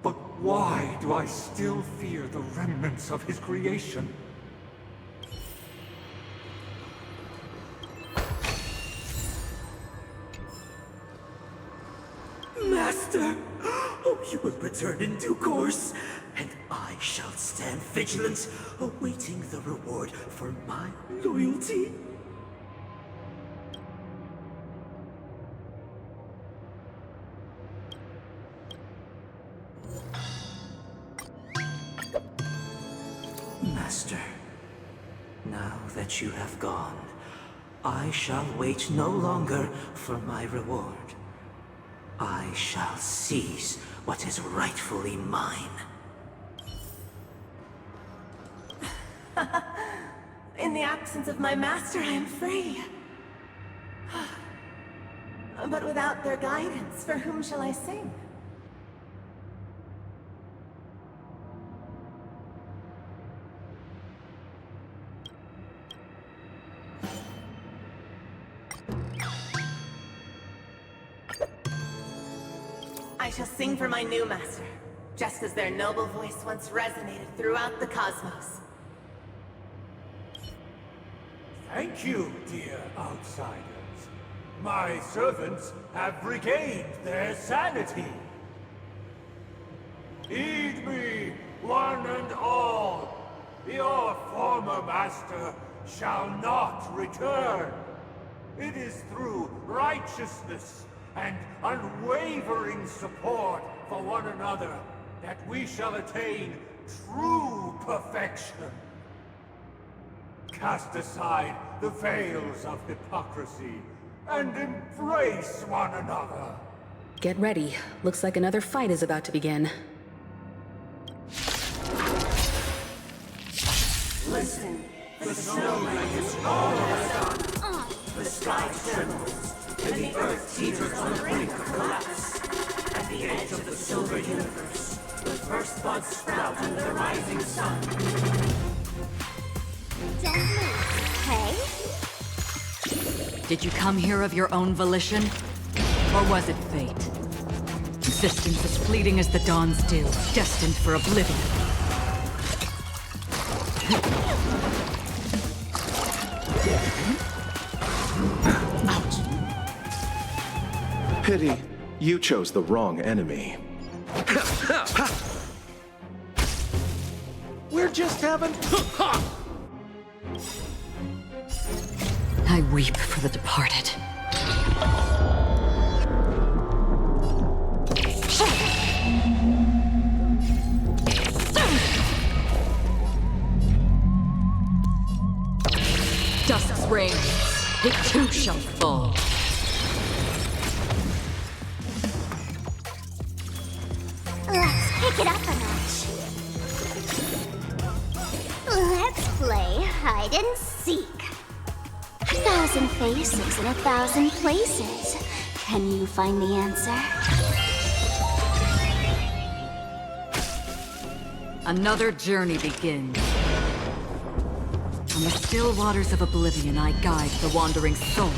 But why do I still fear the remnants of his creation? Master! Oh, you will return in due course, and I shall stand vigilant, awaiting the reward for my loyalty. Master, now that you have gone, I shall wait no longer for my reward. I shall seize what is rightfully mine. In the absence of my master, I am free. But without their guidance, for whom shall I sing? I shall sing for my new master, just as their noble voice once resonated throughout the cosmos. Thank you, dear outsiders. My servants have regained their sanity. Heed me, one and all. Your former master shall not return. It is through righteousness and unwavering support for one another that we shall attain true perfection. Cast aside the veils of hypocrisy and embrace one another. Get ready. Looks like another fight is about to begin. Listen, the snowman is all has gone. The sky trembles, and the earth teeters on the brink of collapse. At the edge of the silver universe, the first buds sprout under the rising sun. Don't move, okay? Did you come here of your own volition? Or was it fate? Existence as fleeting as the dawn still, destined for oblivion. Ouch! Pity, you chose the wrong enemy. We're just having... I weep for the departed. Dusk's reign, it too shall fall. Let's pick it up a notch. Let's play hide and seek. 1,000 faces in 1,000 places. Can you find the answer? Another journey begins. On the still waters of oblivion, I guide the wandering souls.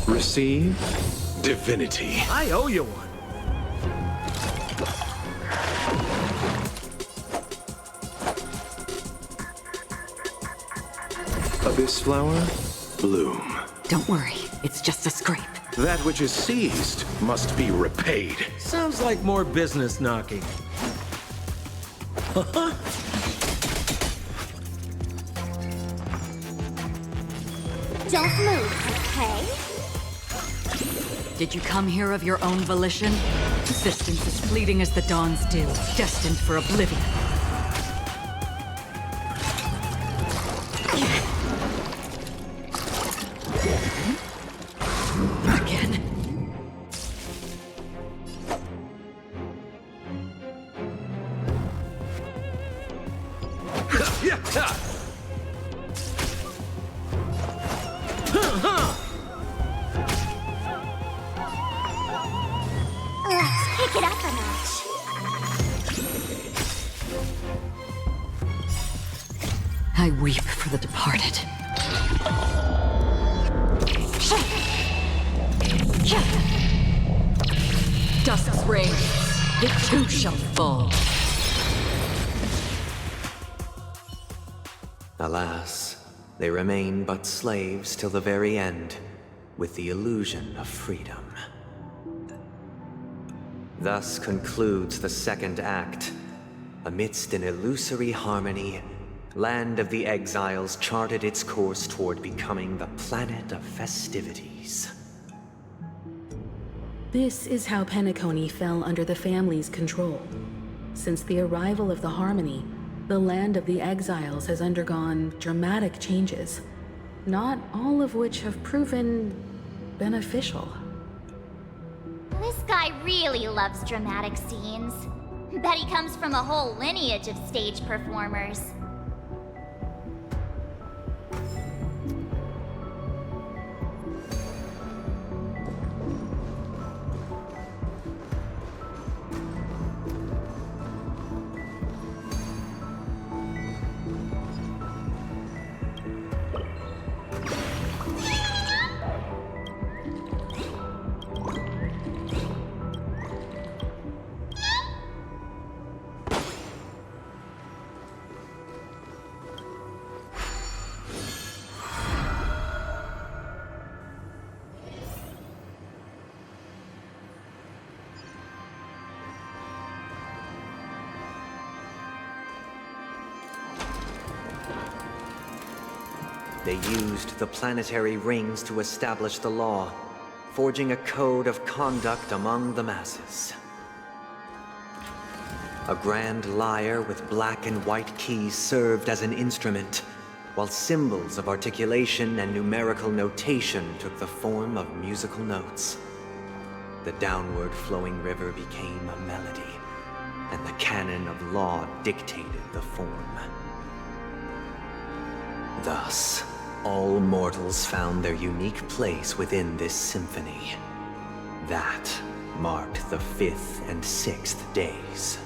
Receive divinity. I owe you one. Abyss flower, bloom. Don't worry, it's just a scrape. That which is seized must be repaid. Sounds like more business knocking. Don't move, okay? Did you come here of your own volition? Existence as fleeting as the dawn still, destined for oblivion. I weep for the departed. Dusk's reign, it too shall fall. Alas, they remain but slaves till the very end, with the illusion of freedom. Thus concludes the second act. Amidst an illusory harmony, Land of the Exiles charted its course toward becoming the planet of festivities. This is how Penacony fell under the family's control. Since the arrival of the Harmony, the Land of the Exiles has undergone dramatic changes, not all of which have proven beneficial. This guy really loves dramatic scenes. Bet he comes from a whole lineage of stage performers. They used the planetary rings to establish the law, forging a code of conduct among the masses. A grand lyre with black and white keys served as an instrument, while symbols of articulation and numerical notation took the form of musical notes. The downward flowing river became a melody, and the canon of law dictated the form. Thus, all mortals found their unique place within this symphony. That marked the 5th and 6th days.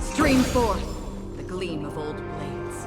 Stream forth the gleam of old blades.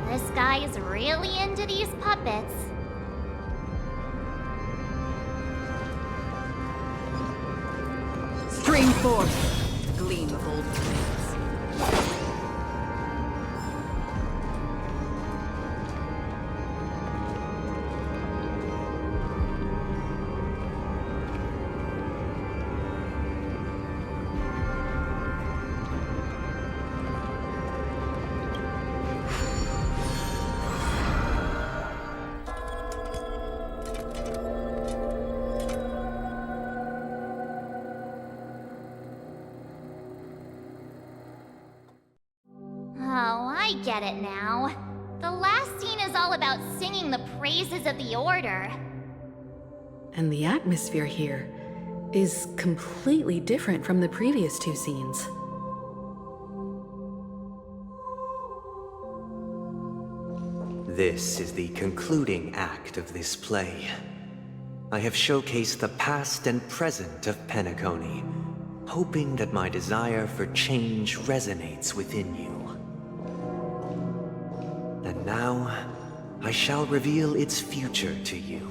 This guy is really into these puppets. Stream forth the gleam of old blades. Oh, I get it now. The last scene is all about singing the praises of the Order. And the atmosphere here is completely different from the previous two scenes. This is the concluding act of this play. I have showcased the past and present of Penacony, hoping that my desire for change resonates within you. And now, I shall reveal its future to you.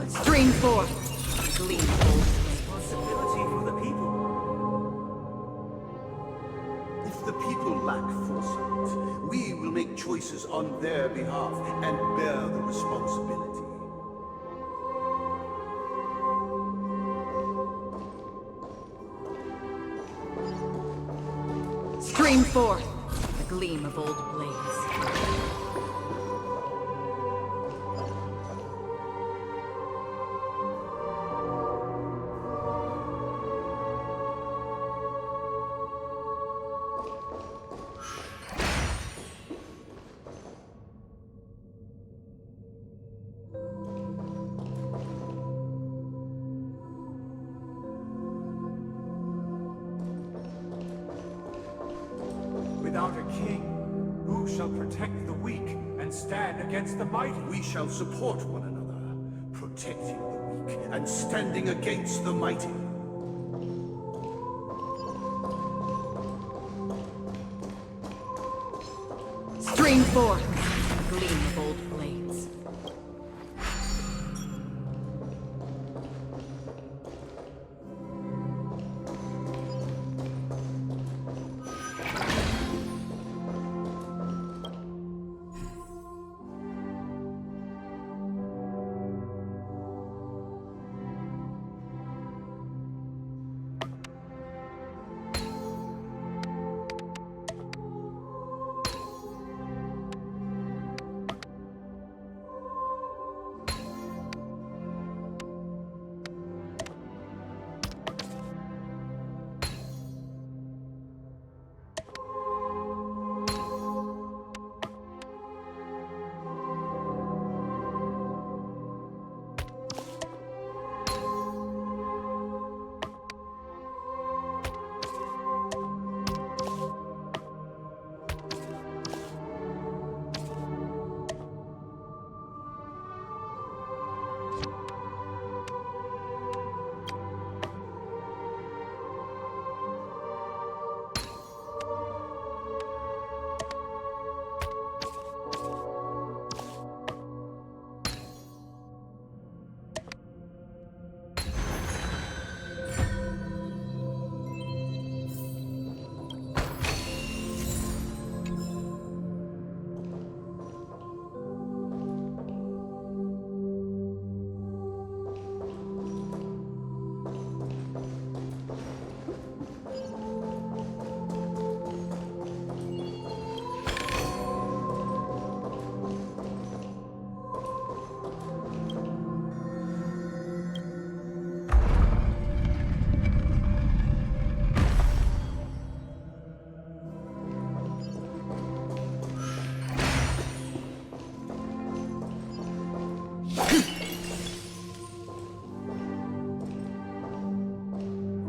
Stream forth, gleam. Responsibility for the people. If the people lack foresight, we will make choices on their behalf and bear the responsibility. Stream forth, the gleam of old blades. Without a king, who shall protect the weak and stand against the mighty? We shall support one another, protecting the weak and standing against the mighty. Stream forth, the gleam of old blades.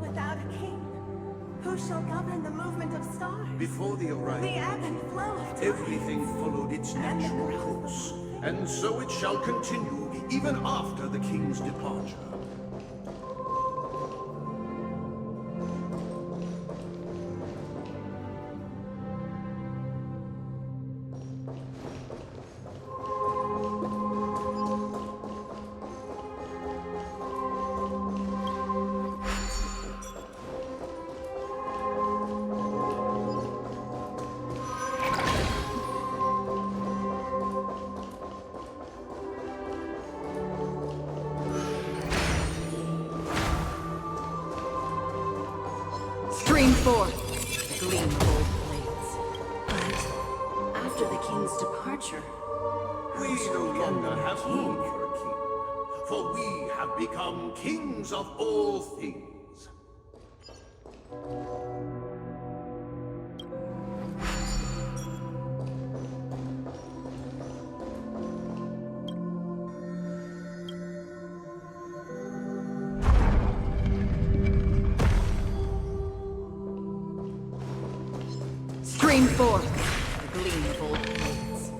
Without a king, who shall govern the movement of stars? Before the arrival, The ebb and flow of time. everything followed its natural course, and so it shall continue even after the king's departure. Stream forth, the gleam of old blades. But after the king's departure, We no longer have room for a king, for we have become kings of all things. Scream forth the gleam of old blades.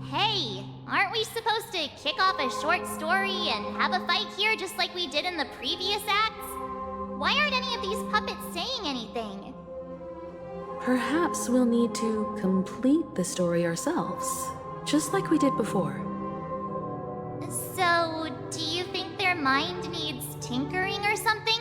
Hey, aren't we supposed to kick off a short story and have a fight here just like we did in the previous acts? Why aren't any of these puppets saying anything? Perhaps we'll need to complete the story ourselves, just like we did before. So, do you think their mind needs tinkering or something?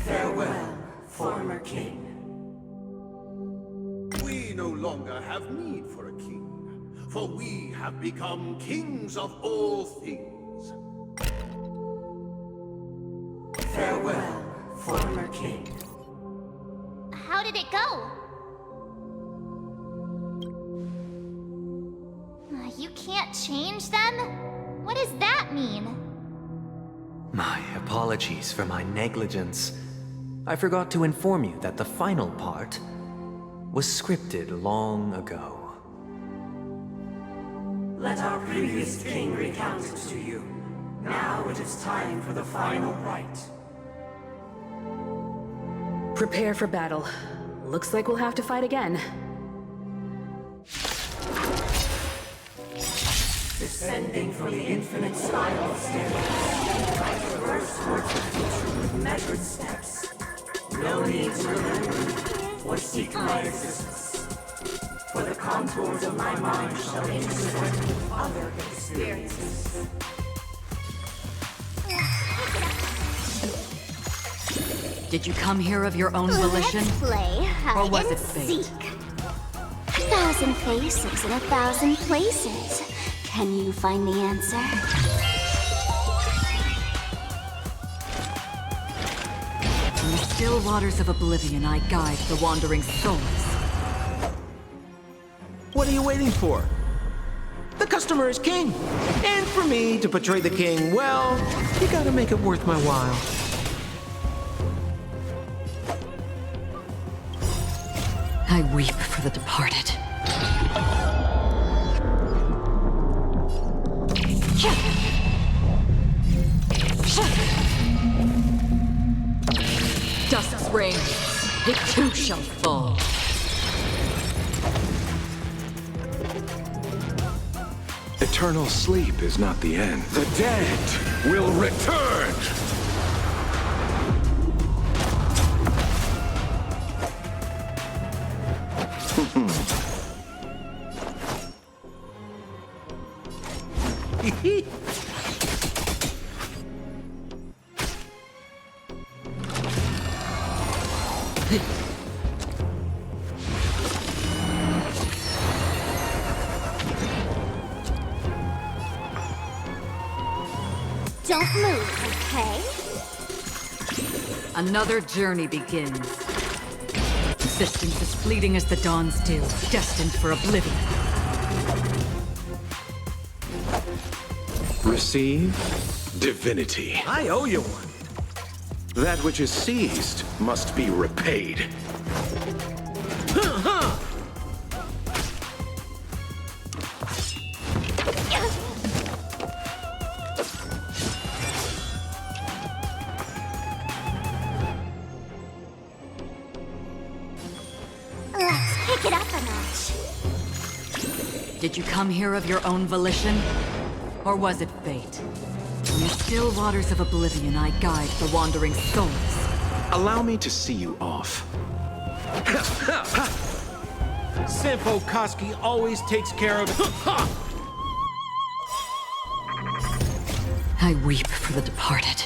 Farewell, former king. We no longer have need for a king, for we have become kings of all things. Farewell, former king. How did it go? You can't change them? What does that mean? My apologies for my negligence. I forgot to inform you that the final part was scripted long ago. Let our previous king recount it to you. Now it is time for the final rite. Prepare for battle. Looks like we'll have to fight again. Descending from the infinite spiral staircase, I traverse towards the future with measured steps. No need to remember or seek my existence, for the contours of my mind shall intersect with other experiences. Did you come here of your own volition? Let's play hide Or was and it fate? seek. 1,000 faces in 1,000 places. Can you find the answer? In the still waters of oblivion, I guide the wandering souls. What are you waiting for? The customer is king. And for me to portray the king, well, you gotta make it worth my while. I weep for the departed. Dust's reign, it too shall fall. Eternal sleep is not the end. The dead will return! Don't move, okay? Another journey begins. Existence as fleeting as the dawn's dew, destined for oblivion. Receive divinity. I owe you one. That which is seized must be repaid. Let's pick it up Did you come here of your own volition? Or was it fate? In the still waters of oblivion, I guide the wandering souls. Allow me to see you off. Senpo Koski always takes care of it. I weep for the departed.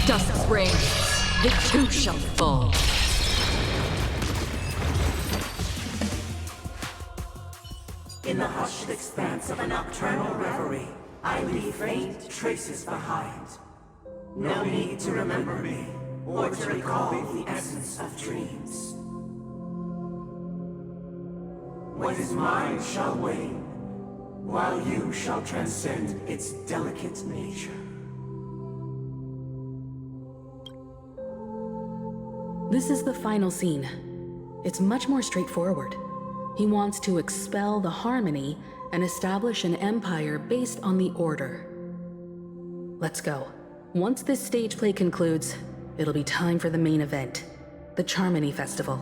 Dusk's reign, it too shall fall. In the hushed expanse of a nocturnal reverie, I leave faint traces behind. No need to remember me, or to recall the essence of dreams. What is mine shall wane, while you shall transcend its delicate nature. This is the final scene. It's much more straightforward. He wants to expel the harmony and establish an empire based on the order. Let's go. Once this stage play concludes, it'll be time for the main event, the Charmony Festival.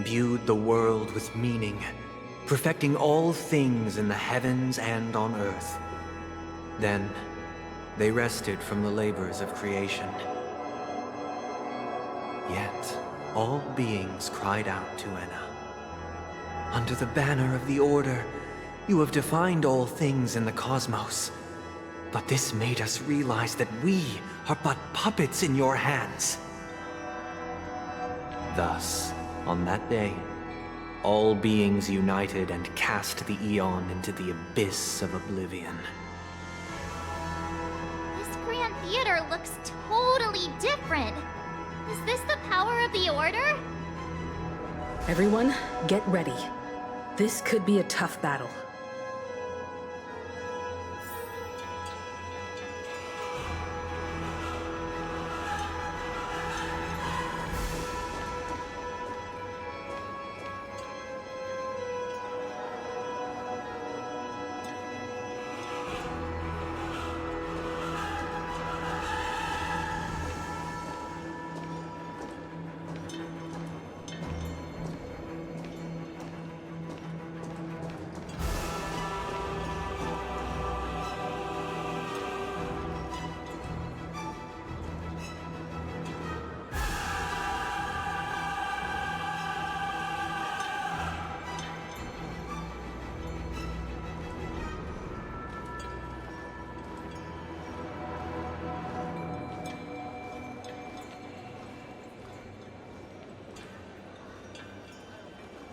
imbued the world with meaning, perfecting all things in the heavens and on earth. Then, they rested from the labors of creation. Yet, all beings cried out to Enna. Under the banner of the Order, you have defined all things in the cosmos. But this made us realize that we are but puppets in your hands. Thus, on that day, all beings united and cast the Eon into the abyss of oblivion. This Grand Theater looks totally different. Is this the power of the Order? Everyone, get ready. This could be a tough battle.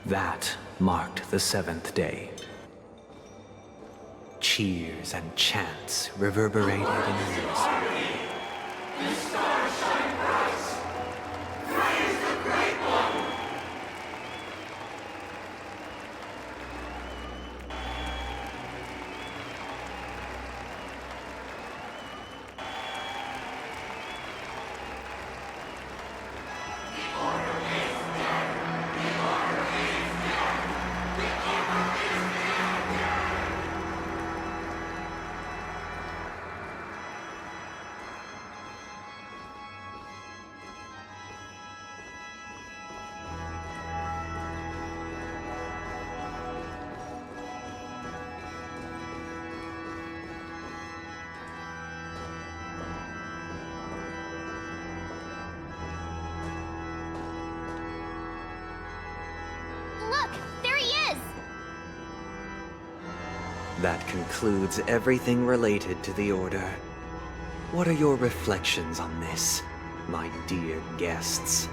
That marked the 7th day. Cheers and chants reverberated in unison. That concludes everything related to the Order. What are your reflections on this, my dear guests?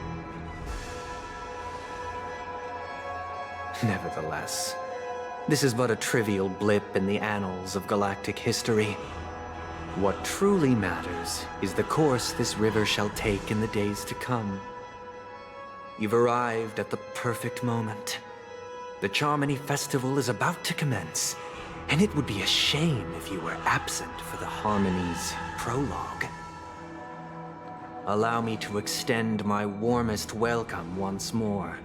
Nevertheless, this is but a trivial blip in the annals of galactic history. What truly matters is the course this river shall take in the days to come. You've arrived at the perfect moment. The Charmony Festival is about to commence, and it would be a shame if you were absent for the Harmony's prologue. Allow me to extend my warmest welcome once more.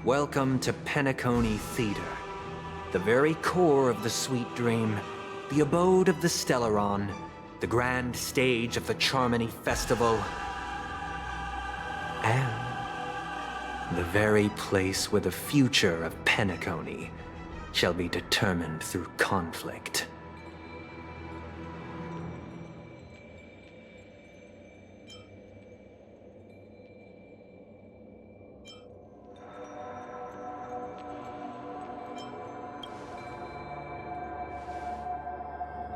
Welcome to Penacony Theater, the very core of the Sweet Dream, the abode of the Stellaron, the grand stage of the Charmony Festival, and the very place where the future of Penacony shall be determined through conflict.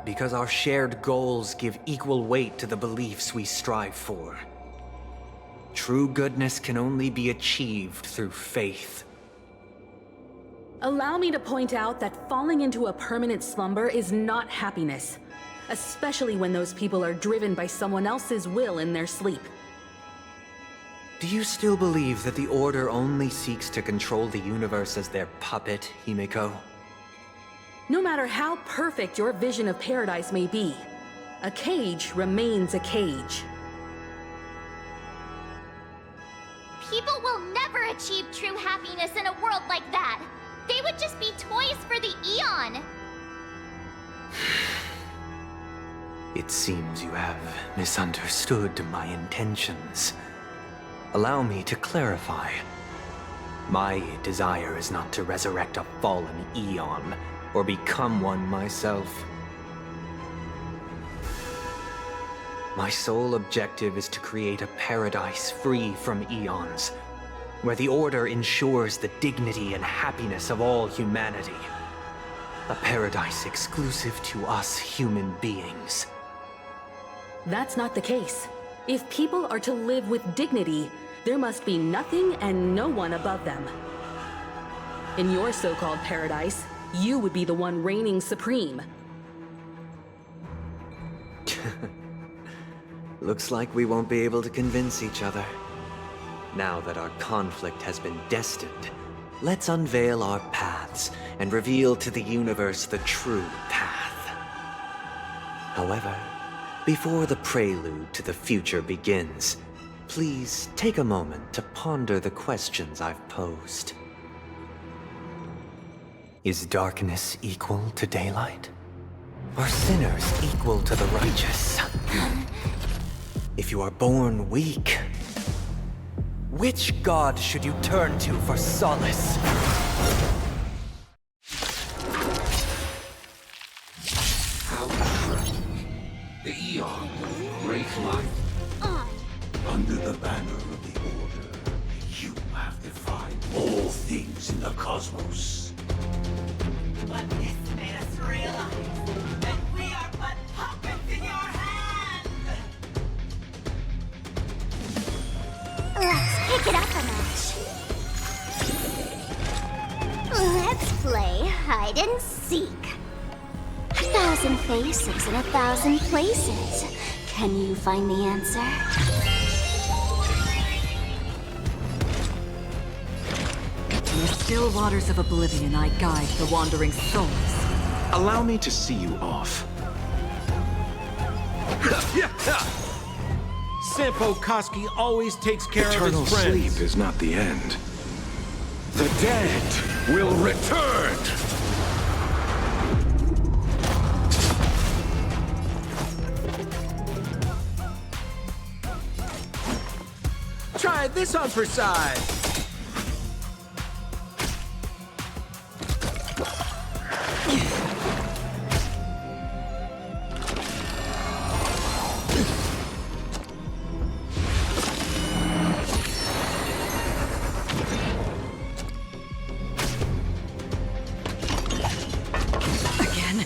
Because our shared goals give equal weight to the beliefs we strive for. True goodness can only be achieved through faith. Allow me to point out that falling into a permanent slumber is not happiness, especially when those people are driven by someone else's will in their sleep. Do you still believe that the Order only seeks to control the universe as their puppet, Himiko? No matter how perfect your vision of paradise may be, a cage remains a cage. People will never achieve true happiness in a world like that. They would just be toys for the Eon. It seems you have misunderstood my intentions. Allow me to clarify. My desire is not to resurrect a fallen eon, or become one myself. My sole objective is to create a paradise free from eons, where the Order ensures the dignity and happiness of all humanity. A paradise exclusive to us human beings. That's not the case. If people are to live with dignity, there must be nothing and no one above them. In your so-called paradise, you would be the one reigning supreme. Looks like we won't be able to convince each other. Now that our conflict has been destined, let's unveil our paths and reveal to the universe the true path. However, before the prelude to the future begins, please take a moment to ponder the questions I've posed. Is darkness equal to daylight? Are sinners equal to the righteous? If you are born weak, which god should you turn to for solace? How the Eon, great light. Under the banner of the Order, you have defied all things in the cosmos. But this made us realize that we are but puppets in your hand! Let's pick it up a notch. Let's play hide and seek. 1,000 faces in 1,000 places. Can you find the answer? In the still waters of oblivion, I guide the wandering souls. Allow me to see you off. Sampo Koski always takes care Eternal of his friends. sleep is not the end. The dead will return! Try this on for size. Again?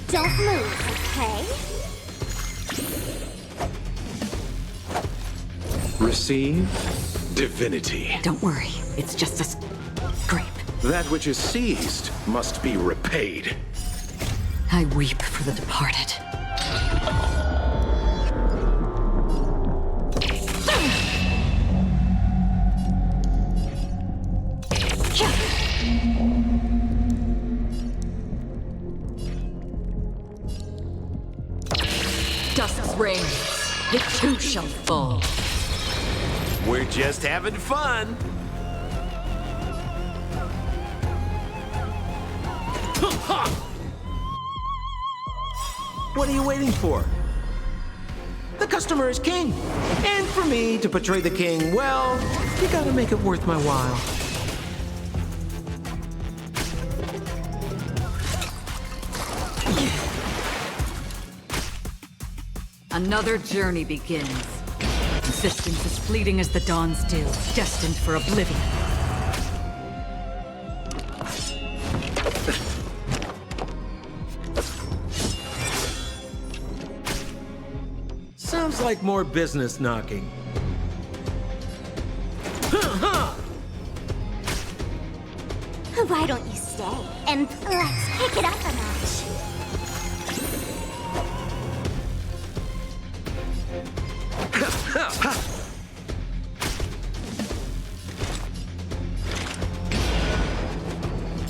Don't move, okay? Receive divinity. Don't worry, it's just a scrape. That which is seized must be repaid. I weep for the departed. Dust reigns, it too shall fall. We're just having fun. What are you waiting for? The customer is king. And for me to portray the king, well, you gotta make it worth my while. Another journey begins. Existence as fleeting as the dawn's dew, destined for oblivion. Sounds like more business knocking. Why don't you stay? And let's pick it up a notch.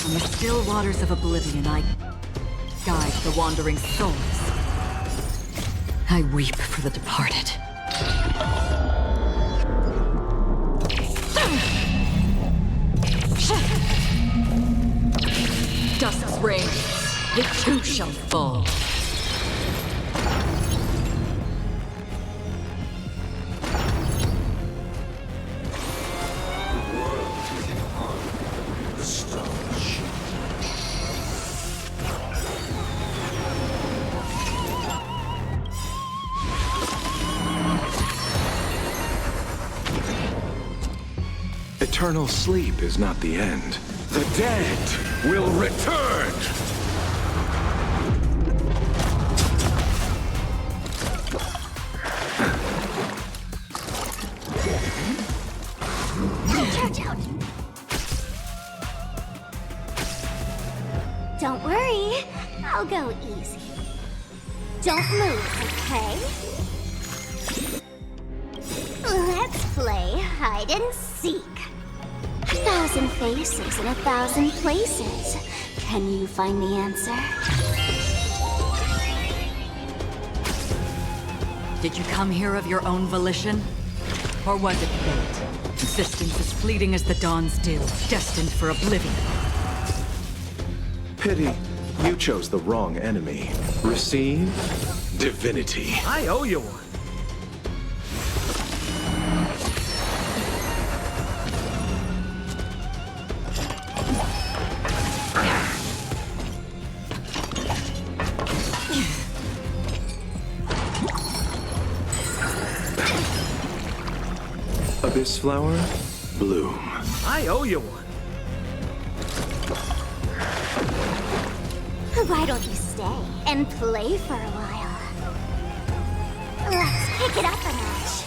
On the still waters of oblivion, I guide the wandering souls. I weep for the departed. Dust reigns, it too shall fall. Eternal sleep is not the end. The dead will return! Charge out! Don't worry, I'll go easy. Don't move, okay? Let's play hide and seek. 1,000 faces in 1,000 places. Can you find the answer? Did you come here of your own volition? Or was it fate? Existence as fleeting as the dawn's dew, destined for oblivion. Pity, you chose the wrong enemy. Receive divinity. I owe you one. Abyss flower, bloom. I owe you one. Why don't you stay and play for a while? Let's kick it up a notch.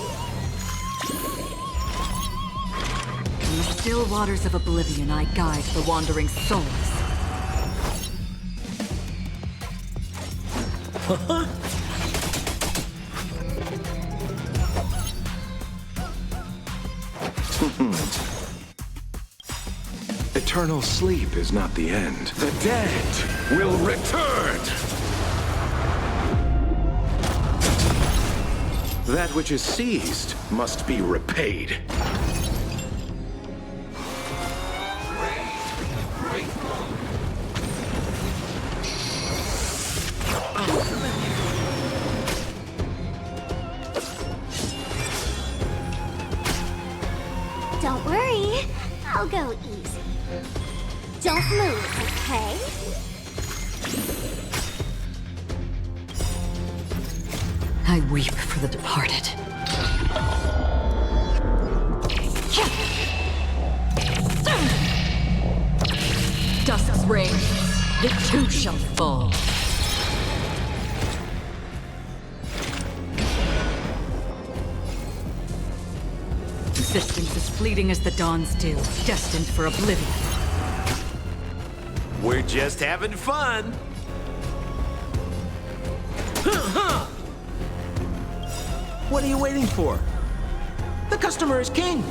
In the still waters of oblivion, I guide the wandering souls. Eternal sleep is not the end. The dead will return! That which is seized must be repaid. Don't worry, I'll go easy. Don't move, okay? I weep for the departed. Dusk's reign, it too shall fall. Existence as fleeting as the dawn's dew, destined for oblivion. We're just having fun. What are you waiting for? The customer is king.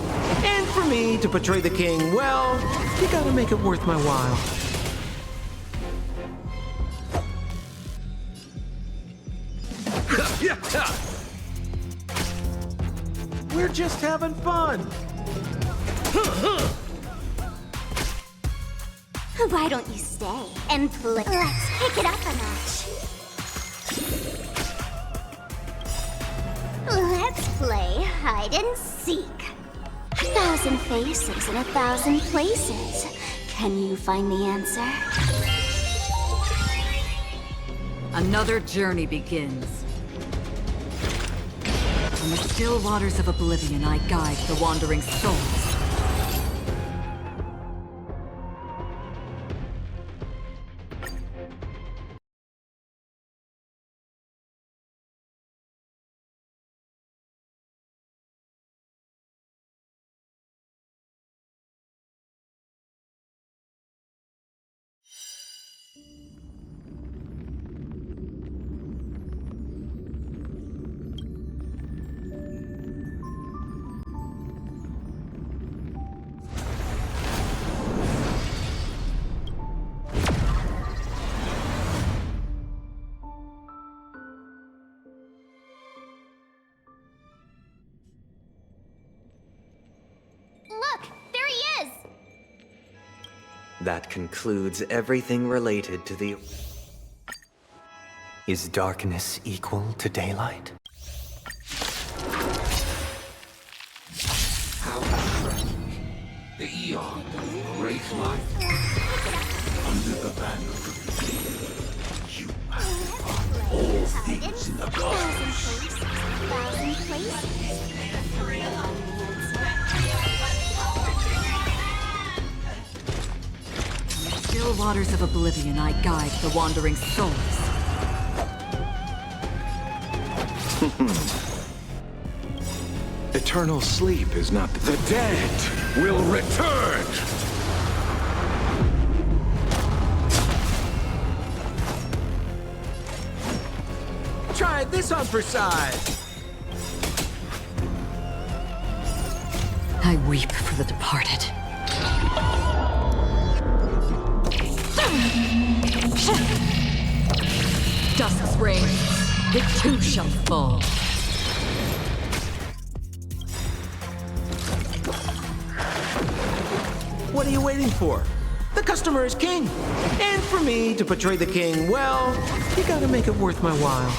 And for me to portray the king, well, you gotta make it worth my while. We're just having fun. Why don't you stay and play? Let's kick it up a notch. Let's play hide and seek. 1,000 faces in 1,000 places. Can you find the answer? Another journey begins. In the still waters of oblivion, I guide the wandering souls. Look, there he is! That concludes everything related to the... Is darkness equal to daylight? How tragic. The eon of great life. Under the banner of the king, you have all things in the cosmos. 1,000 places. waters of oblivion I guide the wandering souls. Eternal sleep is not the dead will return! Try this on for size. I weep for the departed. Dusk's reign, it too shall fall. What are you waiting for? The customer is king. And for me to portray the king, well, you gotta make it worth my while.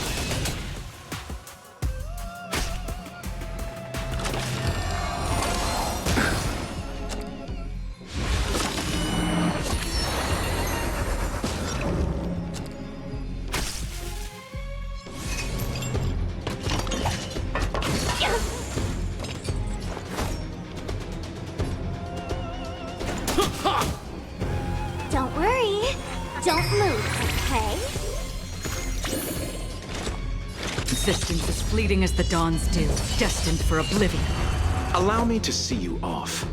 Don't worry. Don't move, okay? Existence is fleeting as the dawn's dew, destined for oblivion. Allow me to see you off.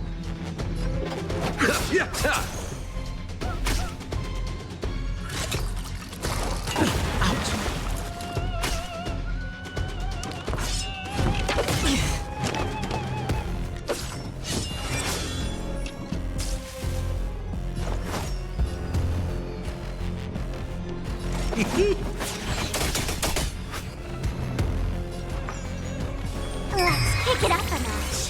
Let's kick it up a notch.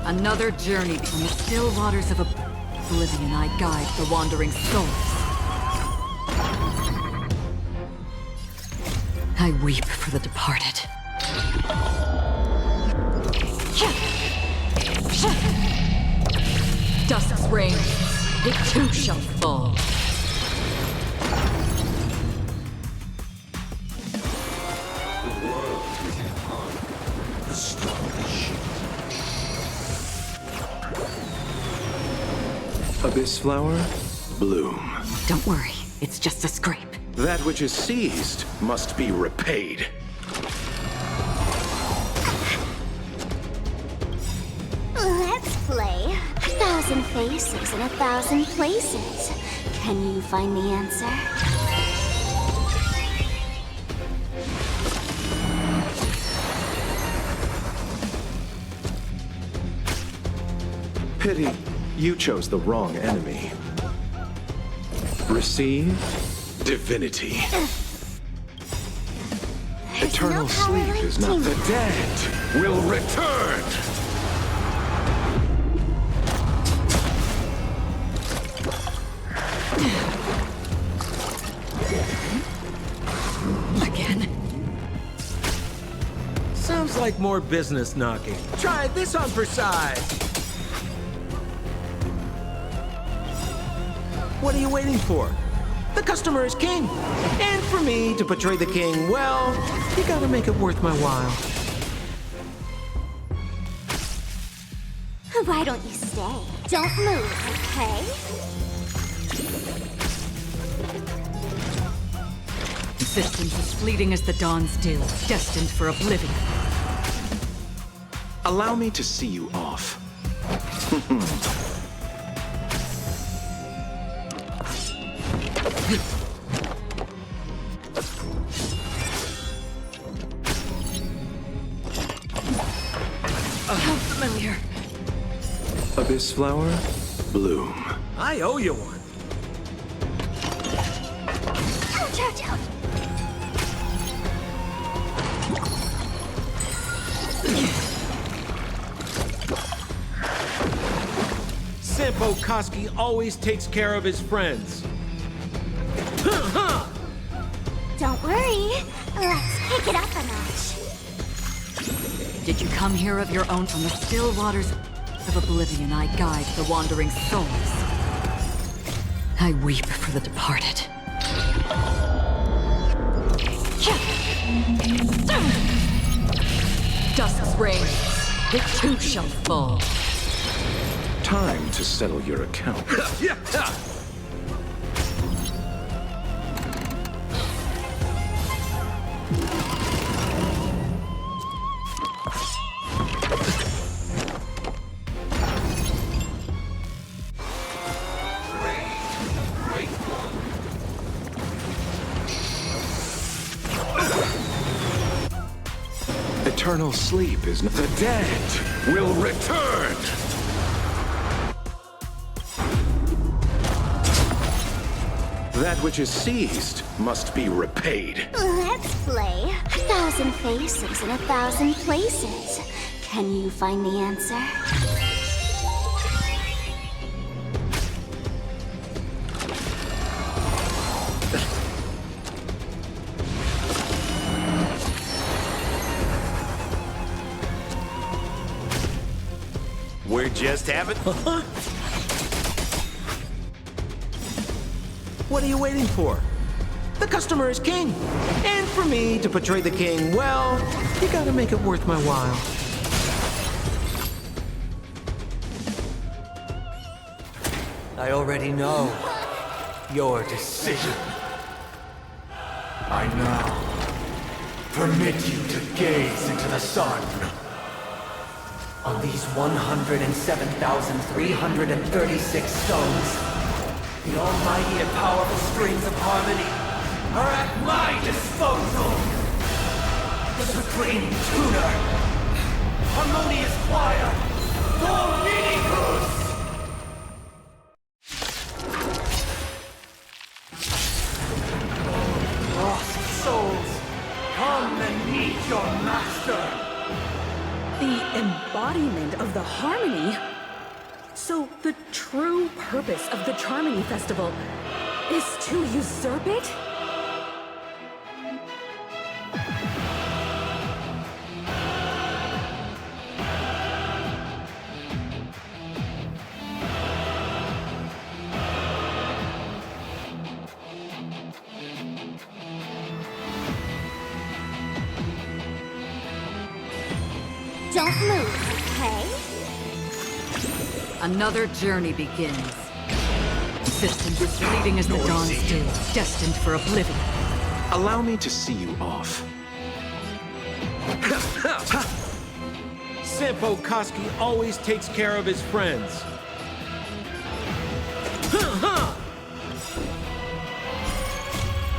Another journey from the still waters of oblivion I guide the wandering souls. I weep for the departed. Dusk's reign, it too shall fall. Abyss flower, bloom. Don't worry, it's just a scrape. That which is seized must be repaid. Let's play. 1,000 faces in 1,000 places. Can you find the answer? Pity, you chose the wrong enemy. Receive divinity. Eternal sleep is not the dead will return. Again? Sounds like more business knocking. Try this on for size. What are you waiting for? The customer is king. And for me to portray the king, well, you gotta make it worth my while. Why don't you stay? Don't move, okay? Existence is fleeting as the dawn's dew, destined for oblivion. Allow me to see you off. How familiar. Abyss flower, bloom. I owe you one. Ouch, ouch, ouch. Sampo Koski always takes care of his friends. Don't worry. Let's kick it up a notch. Did you come here of your own? From the still waters of oblivion I guide the wandering souls. I weep for the departed. Dusk's reign, it too shall fall. time to settle your account. Eternal sleep is not... The dead will return! That which is seized must be repaid. Let's play 1,000 faces in 1,000 places. Can you find the answer? We're just having... What are you waiting for? The customer is king. And for me to portray the king, well, you gotta make it worth my while. I already know your decision. I now permit you to gaze into the sun. On these 107,336 stones, the almighty and powerful strings of harmony are at my disposal! The supreme tuner, harmonious choir, Dominicus! Lost souls, come and meet your master! The embodiment of the harmony? So the true purpose of the Charmony Festival is to usurp it? Don't move, okay? Another journey begins. Systems as fleeting as the dawn's dew, destined for oblivion. Allow me to see you off. Sampo Koski always takes care of his friends.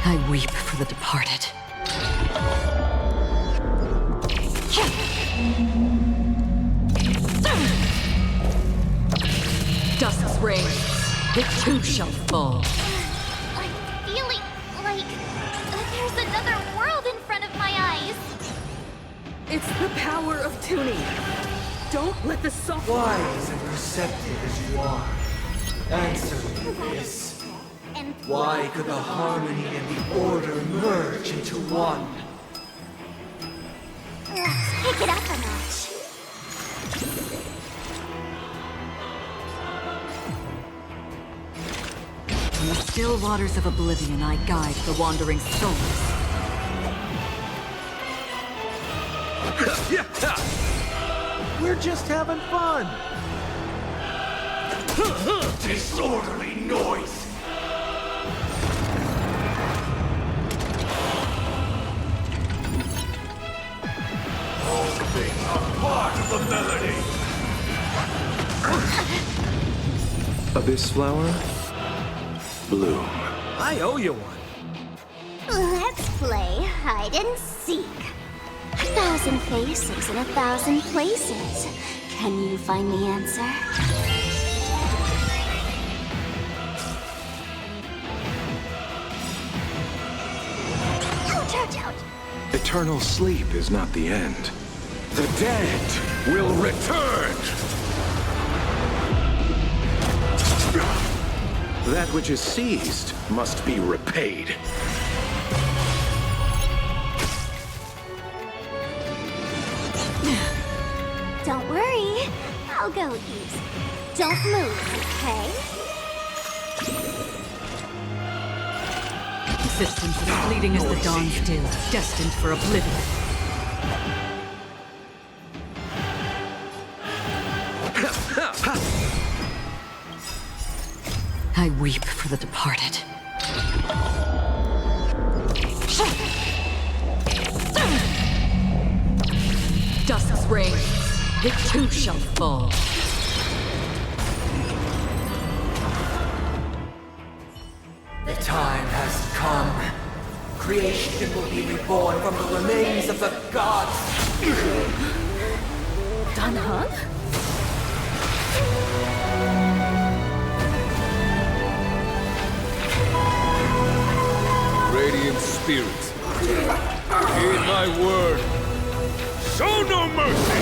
I weep for the departed. Dusk's reign, it too shall fall. I'm feeling like there's another world in front of my eyes. It's the power of tuning. Don't let the soft... Wise and perceptive as you are, answer me this. Why could the harmony and the order merge into one? Let's pick it up a notch. In the still waters of oblivion, I guide the wandering souls. We're just having fun. Disorderly noise! All things are part of the melody! Abyss flower, bloom. I owe you one. Let's play hide and seek. 1,000 faces in 1,000 places. Can you find the answer? Ouch, ouch, ouch! Eternal sleep is not the end. The dead will return! That which is seized must be repaid. Don't worry, I'll go easy. Don't move, okay? Systems as fleeting as the dawn's dew, destined for oblivion. I weep for the departed. Dusk's reign, it too shall fall. The time has come. Creation will be reborn from the remains of the gods. Dan Heng? Radiant spirits, heed my word. Show no mercy!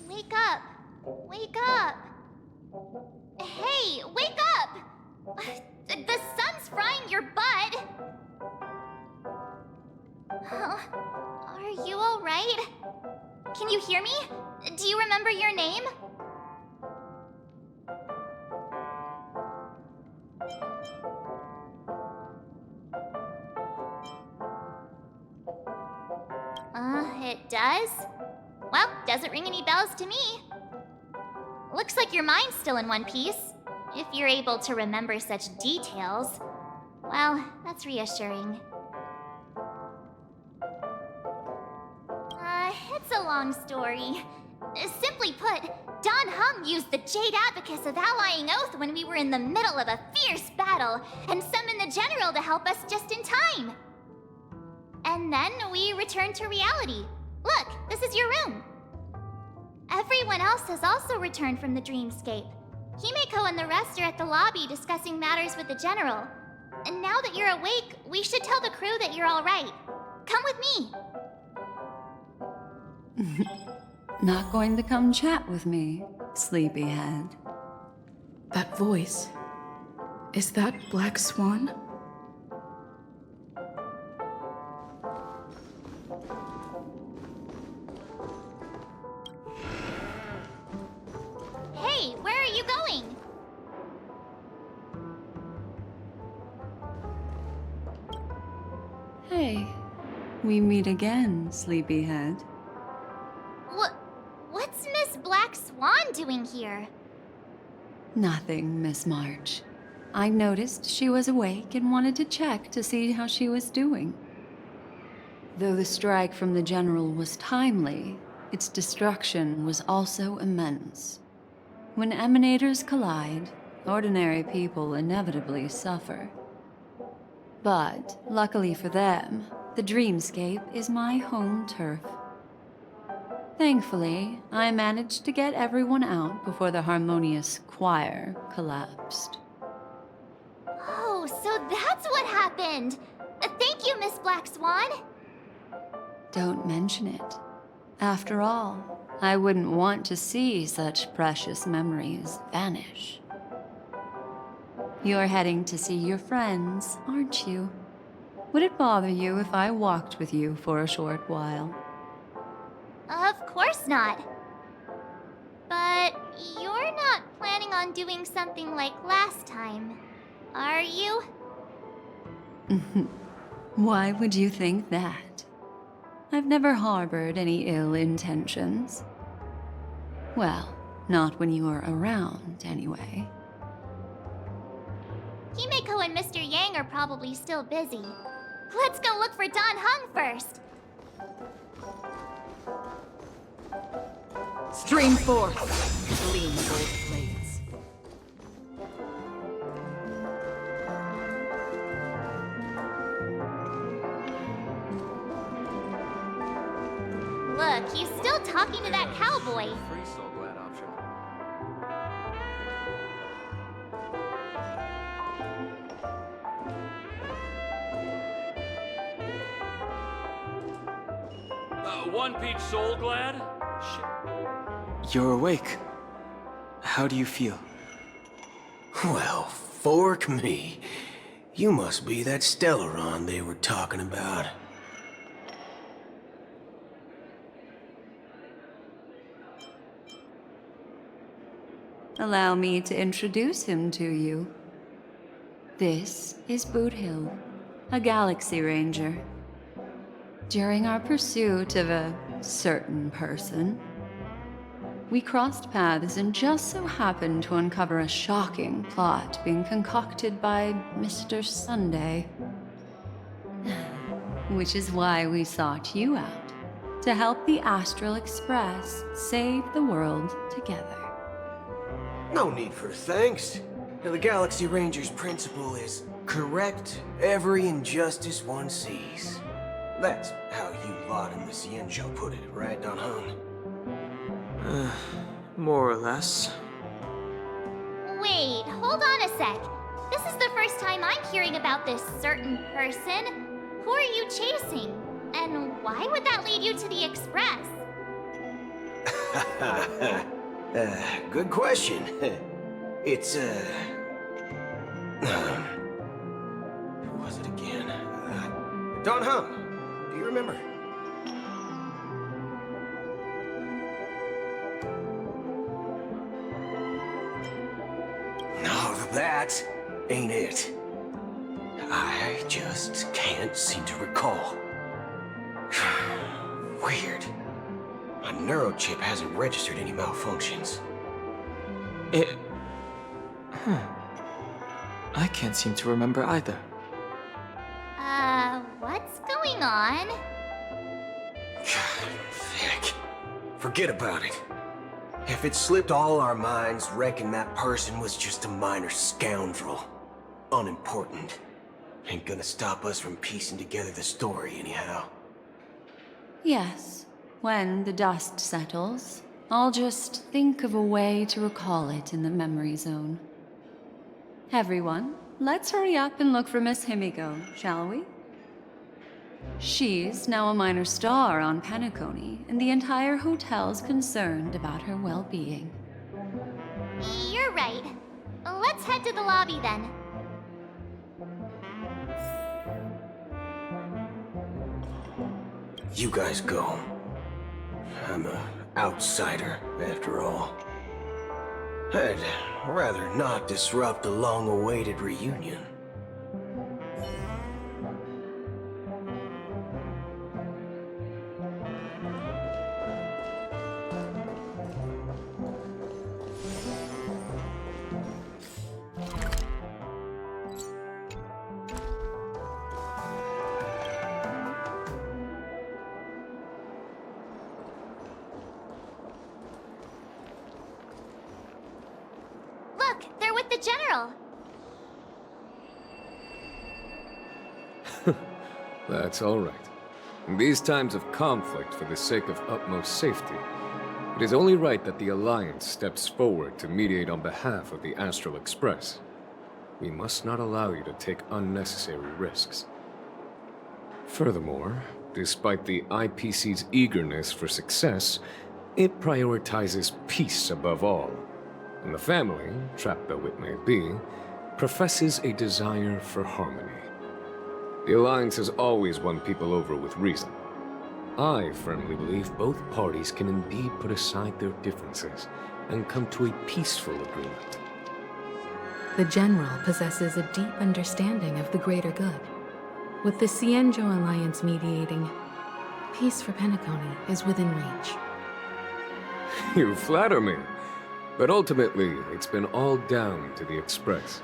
Wake up! Wake up! Hey, wake up! The sun's frying your butt! Huh? Are you alright? Can you hear me? Do you remember your name? It does? Well, doesn't ring any bells to me. Looks like your mind's still in one piece. If you're able to remember such details. Well, that's reassuring. It's a long story. Simply put, Dan Heng used the Jade Abacus of Allying Oath when we were in the middle of a fierce battle, and summoned the General to help us just in time. And then we returned to reality. Look, this is your room. Everyone else has also returned from the dreamscape. Himeko and the rest are at the lobby discussing matters with the General. And now that you're awake, we should tell the crew that you're all right. Come with me. Not going to come chat with me, sleepyhead. That voice. Is that Black Swan? Hey, where are you going? Hey, we meet again, sleepyhead. What's Miss Black Swan doing here? Nothing, Miss March. I noticed she was awake and wanted to check to see how she was doing. Though the strike from the General was timely, its destruction was also immense. When emanators collide, ordinary people inevitably suffer. But, luckily for them, the dreamscape is my home turf. Thankfully, I managed to get everyone out before the harmonious choir collapsed. Oh, so that's what happened! Thank you, Miss Black Swan! Don't mention it. After all, I wouldn't want to see such precious memories vanish. You're heading to see your friends, aren't you? Would it bother you if I walked with you for a short while? Of course not. But you're not planning on doing something like last time, are you? Why would you think that? I've never harbored any ill intentions. Well, not when you were around, anyway. Himeko and Mr. Yang are probably still busy. Let's go look for Dan Heng first. Stream forth, gleam gold blades. Look, he's still talking to that cowboy. Free Soul Glad option. One Peach Soul Glad? You're awake. How do you feel? Well, fork me. You must be that Stellaron they were talking about. Allow me to introduce him to you. This is Boot Hill, a Galaxy Ranger. During our pursuit of a certain person, we crossed paths and just so happened to uncover a shocking plot being concocted by Mr. Sunday. Which is why we sought you out, to help the Astral Express save the world together. No need for thanks. The Galaxy Ranger's principle is correct every injustice one sees. That's how you lot in the Cienjo put it, right, Don Hung? More or less. Wait, hold on a sec. This is the first time I'm hearing about this certain person. Who are you chasing? And why would that lead you to the Express? Good question. It's, who was it again? Don Hung. Do you remember? No, that ain't it. I just can't seem to recall. Weird. My neurochip hasn't registered any malfunctions. I can't seem to remember either. What's going on? Heck. Forget about it. If it slipped all our minds, reckon that person was just a minor scoundrel. Unimportant. Ain't gonna stop us from piecing together the story anyhow. Yes, when the dust settles, I'll just think of a way to recall it in the memory zone. Everyone, let's hurry up and look for Miss Himiko, shall we? She's now a minor star on Penacony, and the entire hotel's concerned about her well-being. You're right. Let's head to the lobby then. You guys go. I'm an outsider, after all. I'd rather not disrupt the long-awaited reunion. Look, they're with the General. That's all right. In these times of conflict for the sake of utmost safety, it is only right that the Alliance steps forward to mediate on behalf of the Astral Express. We must not allow you to take unnecessary risks. Furthermore, despite the IPC's eagerness for success, it prioritizes peace above all. And the family, trapped though it may be, professes a desire for harmony. The Alliance has always won people over with reason. I firmly believe both parties can indeed put aside their differences and come to a peaceful agreement. The General possesses a deep understanding of the greater good. With the Cienjo Alliance mediating, peace for Penacony is within reach. You flatter me. But ultimately, it's been all down to the Express.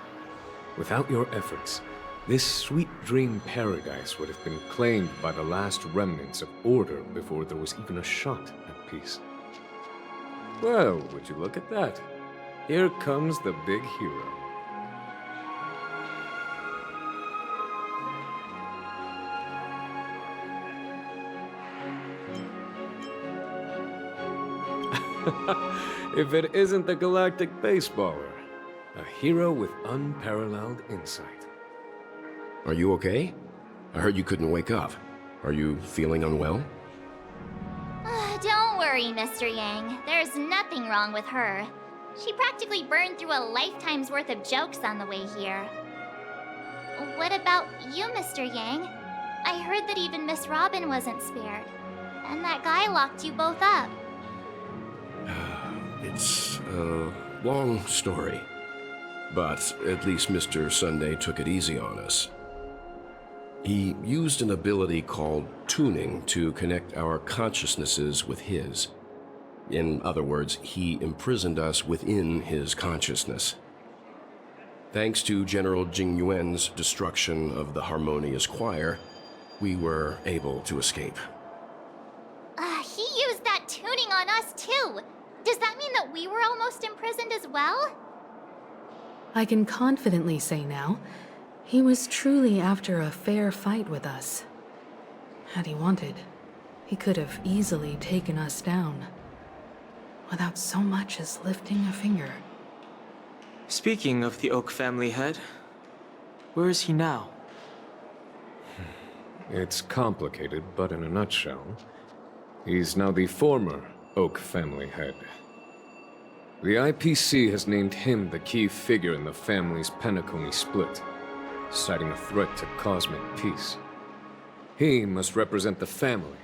Without your efforts, this sweet dream paradise would have been claimed by the last remnants of order before there was even a shot at peace. Well, would you look at that? Here comes the big hero. If it isn't the galactic baseballer, a hero with unparalleled insight. Are you okay? I heard you couldn't wake up. Are you feeling unwell? Don't worry, Mr. Yang. There's nothing wrong with her. She practically burned through a lifetime's worth of jokes on the way here. What about you, Mr. Yang? I heard that even Miss Robin wasn't spared. And that guy locked you both up. It's a long story. But at least Mr. Sunday took it easy on us. He used an ability called tuning to connect our consciousnesses with his. In other words, he imprisoned us within his consciousness. Thanks to General Jing Yuan's destruction of the Harmonious Choir, we were able to escape. He used that tuning on us too. Does that mean that we were almost imprisoned as well? I can confidently say now, he was truly after a fair fight with us. Had he wanted, he could have easily taken us down, without so much as lifting a finger. Speaking of the Oak family head, where is he now? It's complicated, but in a nutshell, he's now the former Oak family head. The IPC has named him the key figure in the family's Penacony split, citing a threat to cosmic peace. He must represent the family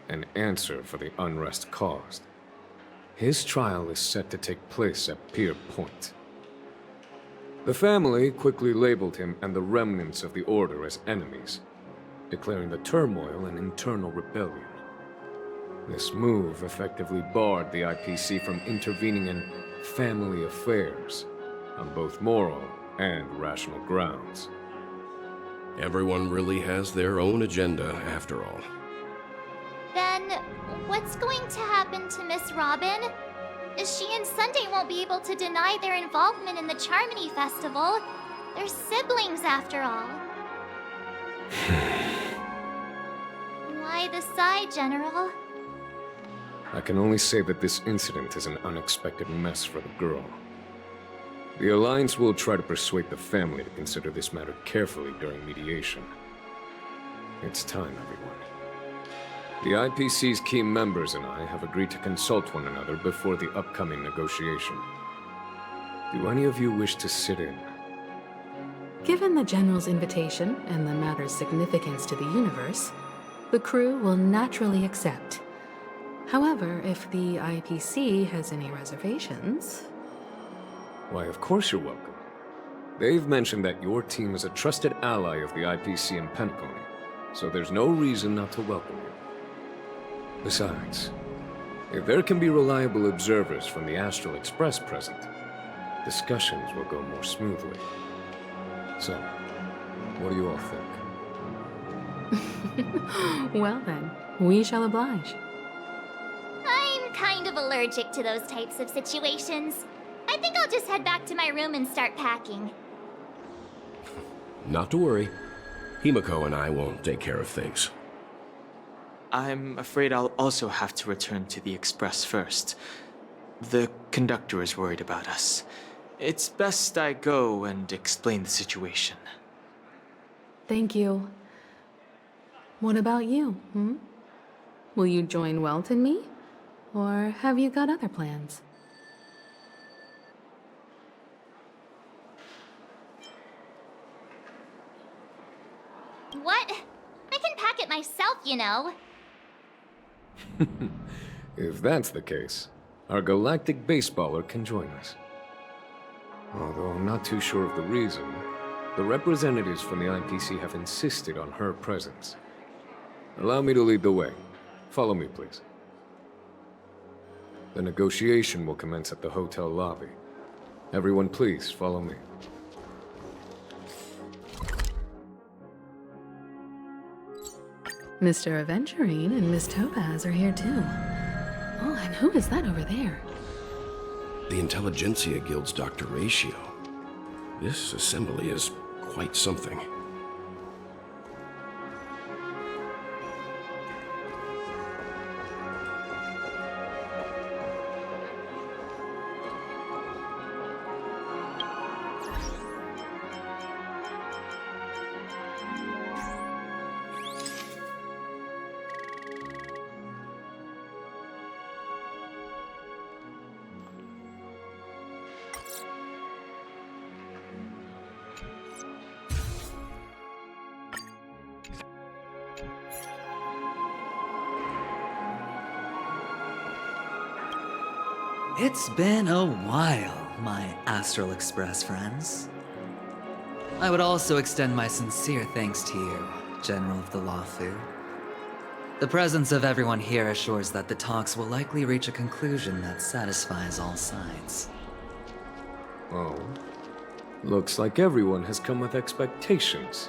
and answer for the unrest caused. His trial is set to take place at Pier Point. The family quickly labeled him and the remnants of the Order as enemies, declaring the turmoil an internal rebellion. This move effectively barred the IPC from intervening in family affairs on both moral and rational grounds. Everyone really has their own agenda, after all. Then, what's going to happen to Miss Robin? She and Sunday won't be able to deny their involvement in the Charmony Festival. They're siblings, after all. Why the sigh, General? I can only say that this incident is an unexpected mess for the girl. The Alliance will try to persuade the family to consider this matter carefully during mediation. It's time, everyone. The IPC's key members and I have agreed to consult one another before the upcoming negotiation. Do any of you wish to sit in? Given the General's invitation and the matter's significance to the universe, the crew will naturally accept. However, if the IPC has any reservations... Why, of course you're welcome. They've mentioned that your team is a trusted ally of the IPC in Penacony, so there's no reason not to welcome you. Besides, if there can be reliable observers from the Astral Express present, discussions will go more smoothly. So, what do you all think? Well then, we shall oblige. I'm kind of allergic to those types of situations. I think I'll just head back to my room and start packing. Not to worry. Himiko and I will take care of things. I'm afraid I'll also have to return to the Express first. The conductor is worried about us. It's best I go and explain the situation. Thank you. What about you, Will you join Welt and me? Or have you got other plans? What? I can pack it myself, you know. If that's the case, our galactic baseballer can join us. Although I'm not too sure of the reason, the representatives from the IPC have insisted on her presence. Allow me to lead the way. Follow me, please. The negotiation will commence at the hotel lobby. Everyone, please follow me. Mr. Aventurine and Miss Topaz are here too. Oh, and who is that over there? The Intelligentsia Guild's Dr. Ratio. This assembly is quite something. It's been a while, my Astral Express friends. I would also extend my sincere thanks to you General of the Lawfu. The presence of everyone here assures that the talks will likely reach a conclusion that satisfies all sides. Oh. Looks like everyone has come with expectations.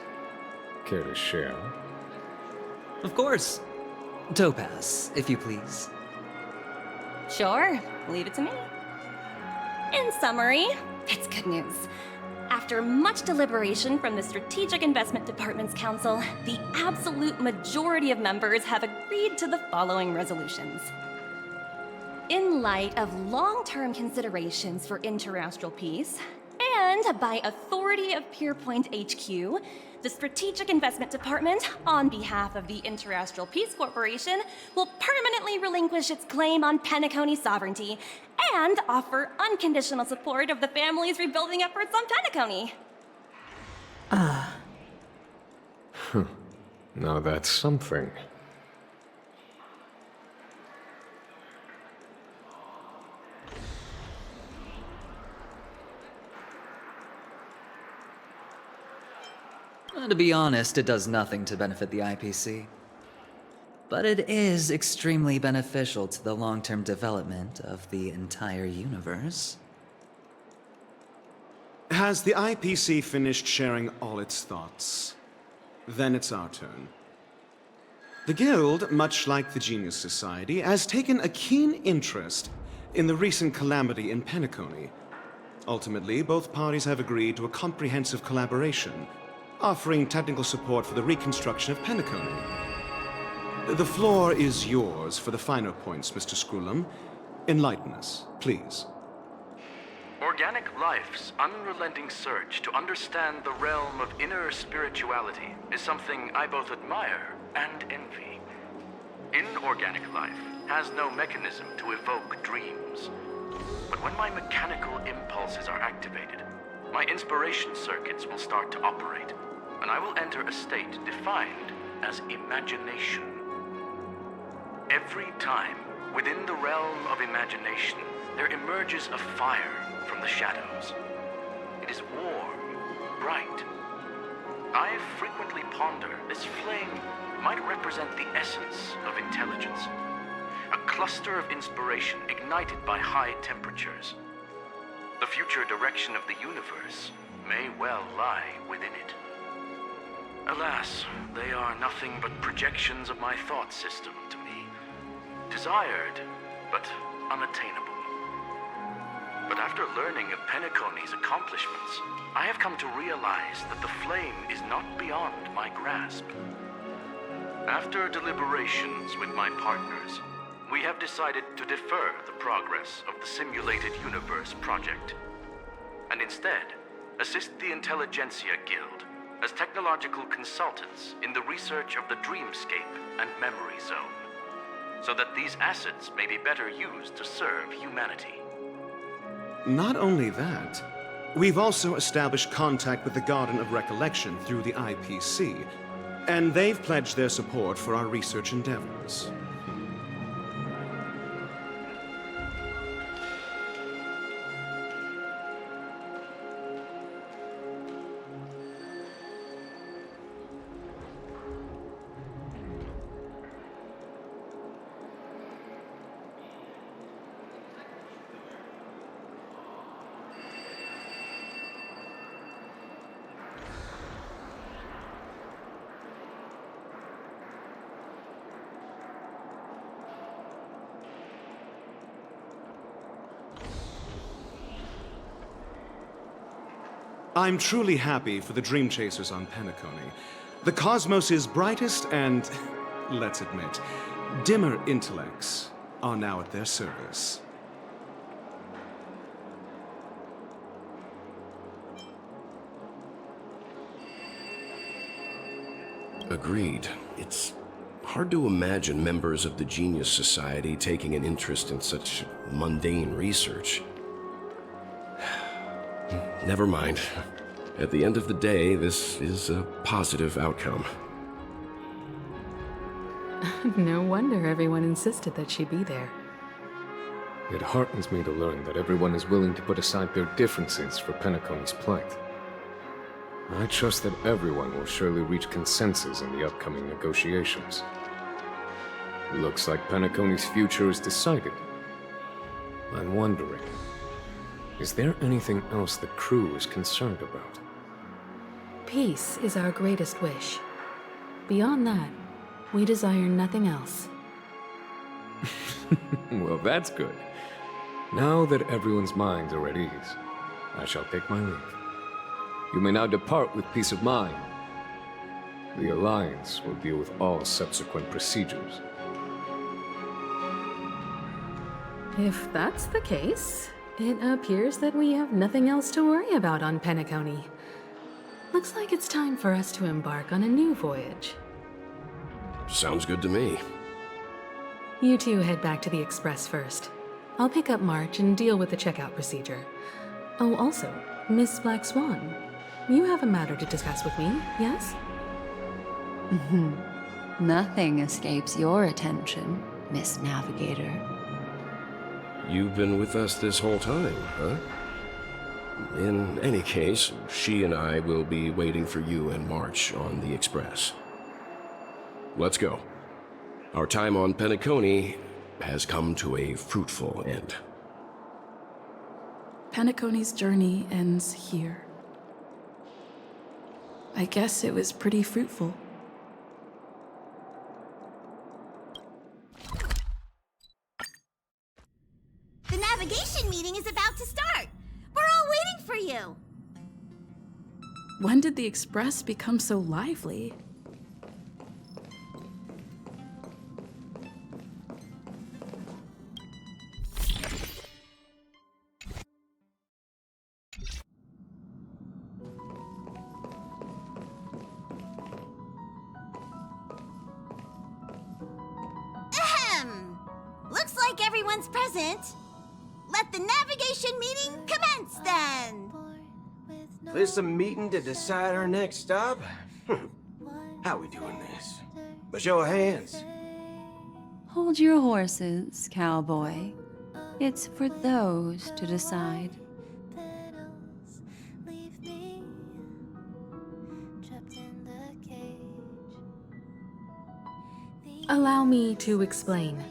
Care to share? Of course. Topaz, if you please. Sure, leave it to me. In summary, it's good news. After much deliberation from the Strategic Investment Department's Council, the absolute majority of members have agreed to the following resolutions. In light of long-term considerations for interastral peace, and by authority of Pierpoint HQ, the Strategic Investment Department, on behalf of the Interastral Peace Corporation, will permanently relinquish its claim on Penacony sovereignty and offer unconditional support of the family's rebuilding efforts on Penacony. Now that's something. To be honest, it does nothing to benefit the IPC. But it is extremely beneficial to the long-term development of the entire universe. Has the IPC finished sharing all its thoughts? Then it's our turn. The Guild, much like the Genius Society, has taken a keen interest in the recent calamity in Penacony. Ultimately, both parties have agreed to a comprehensive collaboration, offering technical support for the reconstruction of Penacony. The floor is yours for the finer points, Mr. Screwlum. Enlighten us, please. Organic life's unrelenting search to understand the realm of inner spirituality is something I both admire and envy. Inorganic life has no mechanism to evoke dreams. But when my mechanical impulses are activated, my inspiration circuits will start to operate, and I will enter a state defined as imagination. Every time, within the realm of imagination, there emerges a fire from the shadows. It is warm, bright. I frequently ponder this flame might represent the essence of intelligence, a cluster of inspiration ignited by high temperatures. The future direction of the universe may well lie within it. Alas, they are nothing but projections of my thought system to me. Desired, but unattainable. But after learning of Penacony's accomplishments, I have come to realize that the flame is not beyond my grasp. After deliberations with my partners, we have decided to defer the progress of the Simulated Universe project, and instead assist the Intelligentsia Guild as technological consultants in the research of the Dreamscape and Memory Zone, so that these assets may be better used to serve humanity. Not only that, we've also established contact with the Garden of Recollection through the IPC, and they've pledged their support for our research endeavors. I'm truly happy for the Dream Chasers on Penacony. The cosmos' brightest and, let's admit, dimmer intellects are now at their service. Agreed. It's hard to imagine members of the Genius Society taking an interest in such mundane research. Never mind. At the end of the day, this is a positive outcome. No wonder everyone insisted that she be there. It heartens me to learn that everyone is willing to put aside their differences for Penacony's plight. I trust that everyone will surely reach consensus in the upcoming negotiations. Looks like Penacony's future is decided. I'm wondering, is there anything else the crew is concerned about? Peace is our greatest wish. Beyond that, we desire nothing else. Well, that's good. Now that everyone's minds are at ease, I shall take my leave. You may now depart with peace of mind. The Alliance will deal with all subsequent procedures. If that's the case, it appears that we have nothing else to worry about on Penacony. Looks like it's time for us to embark on a new voyage. Sounds good to me. You two head back to the Express first. I'll pick up March and deal with the checkout procedure. Oh, also, Miss Black Swan, you have a matter to discuss with me, yes? Nothing escapes your attention, Miss Navigator. You've been with us this whole time, huh? In any case, she and I will be waiting for you and March on the Express. Let's go. Our time on Penacony has come to a fruitful end. Penacony's journey ends here. I guess it was pretty fruitful. The navigation meeting is about to start. We're all waiting for you. When did the Express become so lively? Ahem. Looks like everyone's present. Let the navigation meeting commence then. This a meeting to decide our next stop? How we doing this? A show of hands. Hold your horses, cowboy. It's for those to decide. Allow me to explain.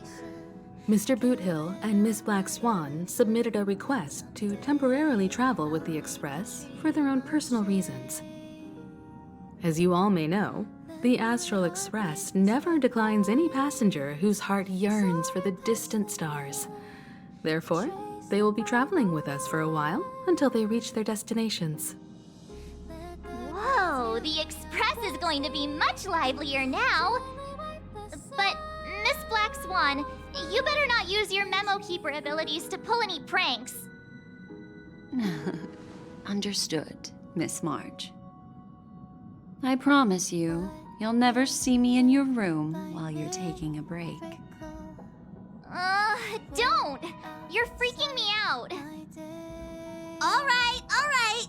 Mr. Boothill and Miss Black Swan submitted a request to temporarily travel with the Express for their own personal reasons. As you all may know, the Astral Express never declines any passenger whose heart yearns for the distant stars. Therefore, they will be traveling with us for a while until they reach their destinations. Whoa, the Express is going to be much livelier now. But, Miss Black Swan, you better not use your memo keeper abilities to pull any pranks. Understood, Miss March. I promise you, you'll never see me in your room while you're taking a break. Don't! You're freaking me out. All right.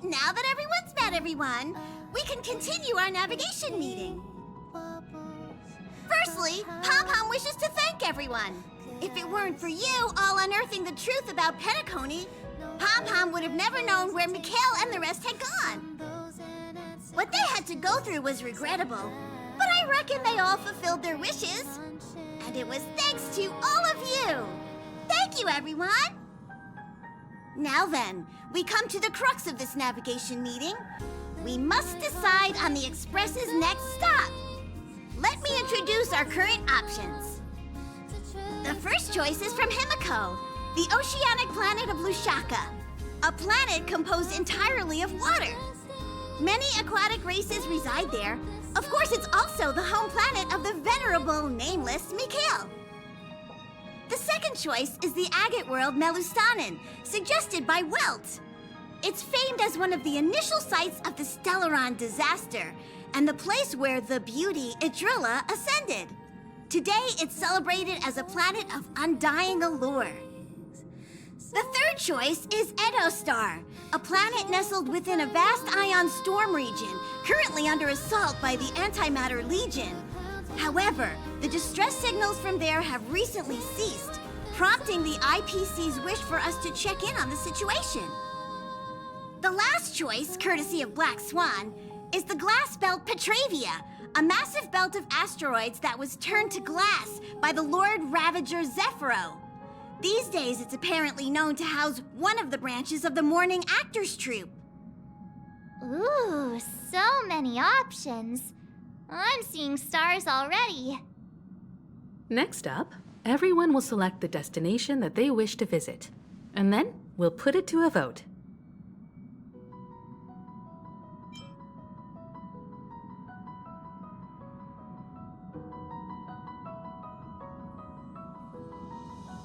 Now that everyone's met everyone, we can continue our navigation meeting. Firstly, Pom-Pom wishes to thank everyone. If it weren't for you all unearthing the truth about Penacony, Pom-Pom would have never known where Mikhail and the rest had gone. What they had to go through was regrettable, but I reckon they all fulfilled their wishes. And it was thanks to all of you. Thank you, everyone. Now then, we come to the crux of this navigation meeting. We must decide on the Express's next stop. Let me introduce our current options. The first choice is from Himiko, the oceanic planet of Lushaka, a planet composed entirely of water. Many aquatic races reside there. Of course, it's also the home planet of the venerable, nameless Mikhail. The second choice is the agate world Melustanen, suggested by Welt. It's famed as one of the initial sites of the Stellaron disaster, and the place where the beauty Idrilla ascended. Today, it's celebrated as a planet of undying allure. The third choice is Edostar, a planet nestled within a vast ion storm region, currently under assault by the Antimatter Legion. However, the distress signals from there have recently ceased, prompting the IPC's wish for us to check in on the situation. The last choice, courtesy of Black Swan, is the glass belt Petravia, a massive belt of asteroids that was turned to glass by the Lord Ravager Zephyro. These days, it's apparently known to house one of the branches of the Morning Actors Troupe. Ooh, so many options. I'm seeing stars already. Next up, everyone will select the destination that they wish to visit, and then we'll put it to a vote.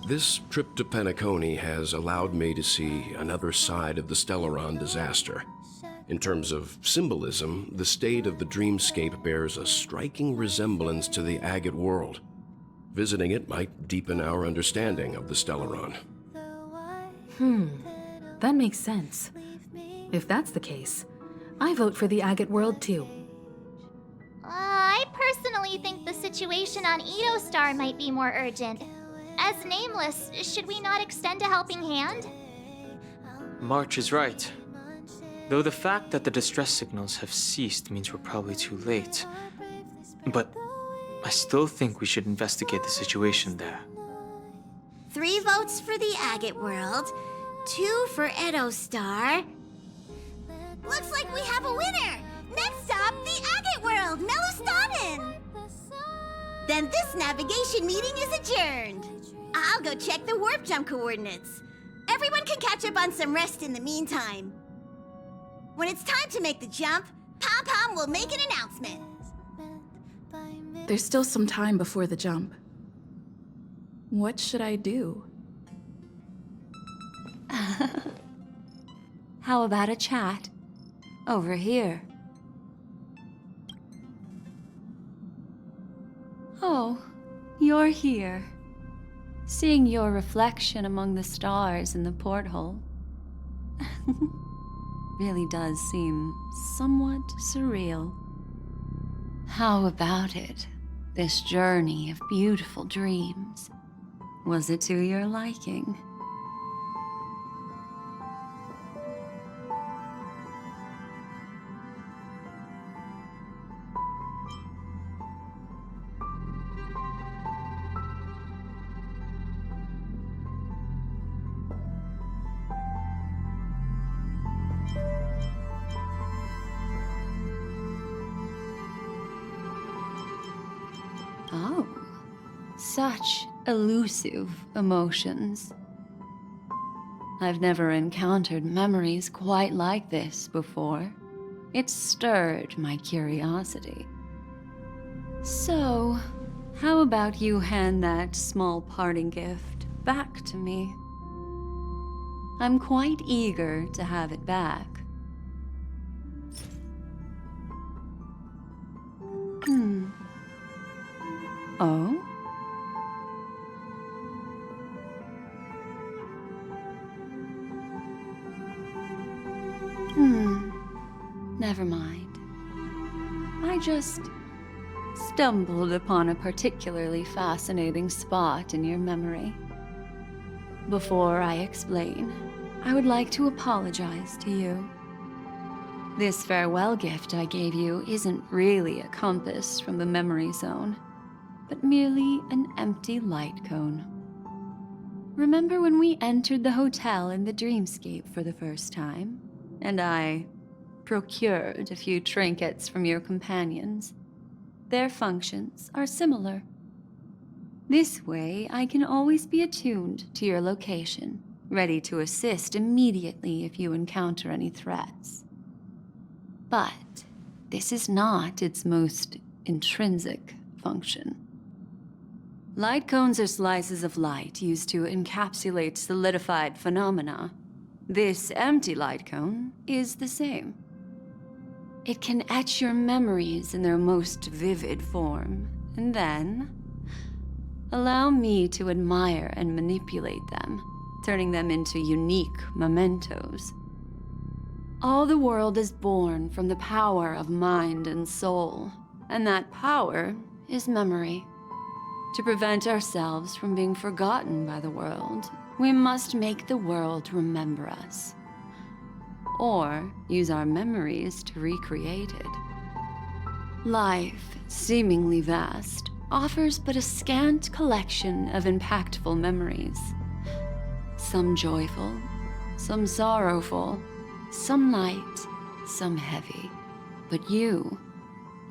This trip to Penacony has allowed me to see another side of the Stellaron disaster. In terms of symbolism, the state of the dreamscape bears a striking resemblance to the agate world. Visiting it might deepen our understanding of the Stellaron. That makes sense. If that's the case, I vote for the agate world too. I personally think the situation on Edo Star might be more urgent. As Nameless, should we not extend a helping hand? March is right. Though the fact that the distress signals have ceased means we're probably too late. But I still think we should investigate the situation there. 3 votes for the agate world, 2 for Edo Star. Looks like we have a winner! Next stop, the agate world, Melustaden! Then this navigation meeting is adjourned. I'll go check the warp jump coordinates. Everyone can catch up on some rest in the meantime. When it's time to make the jump, Pom-Pom will make an announcement. There's still some time before the jump. What should I do? How about a chat? Over here. Oh, you're here. Seeing your reflection among the stars in the porthole really does seem somewhat surreal. How about it? This journey of beautiful dreams. Was it to your liking? Oh, such elusive emotions. I've never encountered memories quite like this before. It stirred my curiosity. So, how about you hand that small parting gift back to me? I'm quite eager to have it back. Oh? Never mind. I just stumbled upon a particularly fascinating spot in your memory. Before I explain, I would like to apologize to you. This farewell gift I gave you isn't really a compass from the memory zone, but merely an empty light cone. Remember when we entered the hotel in the dreamscape for the first time, and I procured a few trinkets from your companions? Their functions are similar. This way, I can always be attuned to your location, ready to assist immediately if you encounter any threats. But this is not its most intrinsic function. Light cones are slices of light used to encapsulate solidified phenomena. This empty light cone is the same. It can etch your memories in their most vivid form, and then allow me to admire and manipulate them, turning them into unique mementos. All the world is born from the power of mind and soul, and that power is memory. To prevent ourselves from being forgotten by the world, we must make the world remember us. or use our memories to recreate it. Life, seemingly vast, offers but a scant collection of impactful memories. Some joyful, some sorrowful, some light, some heavy. But you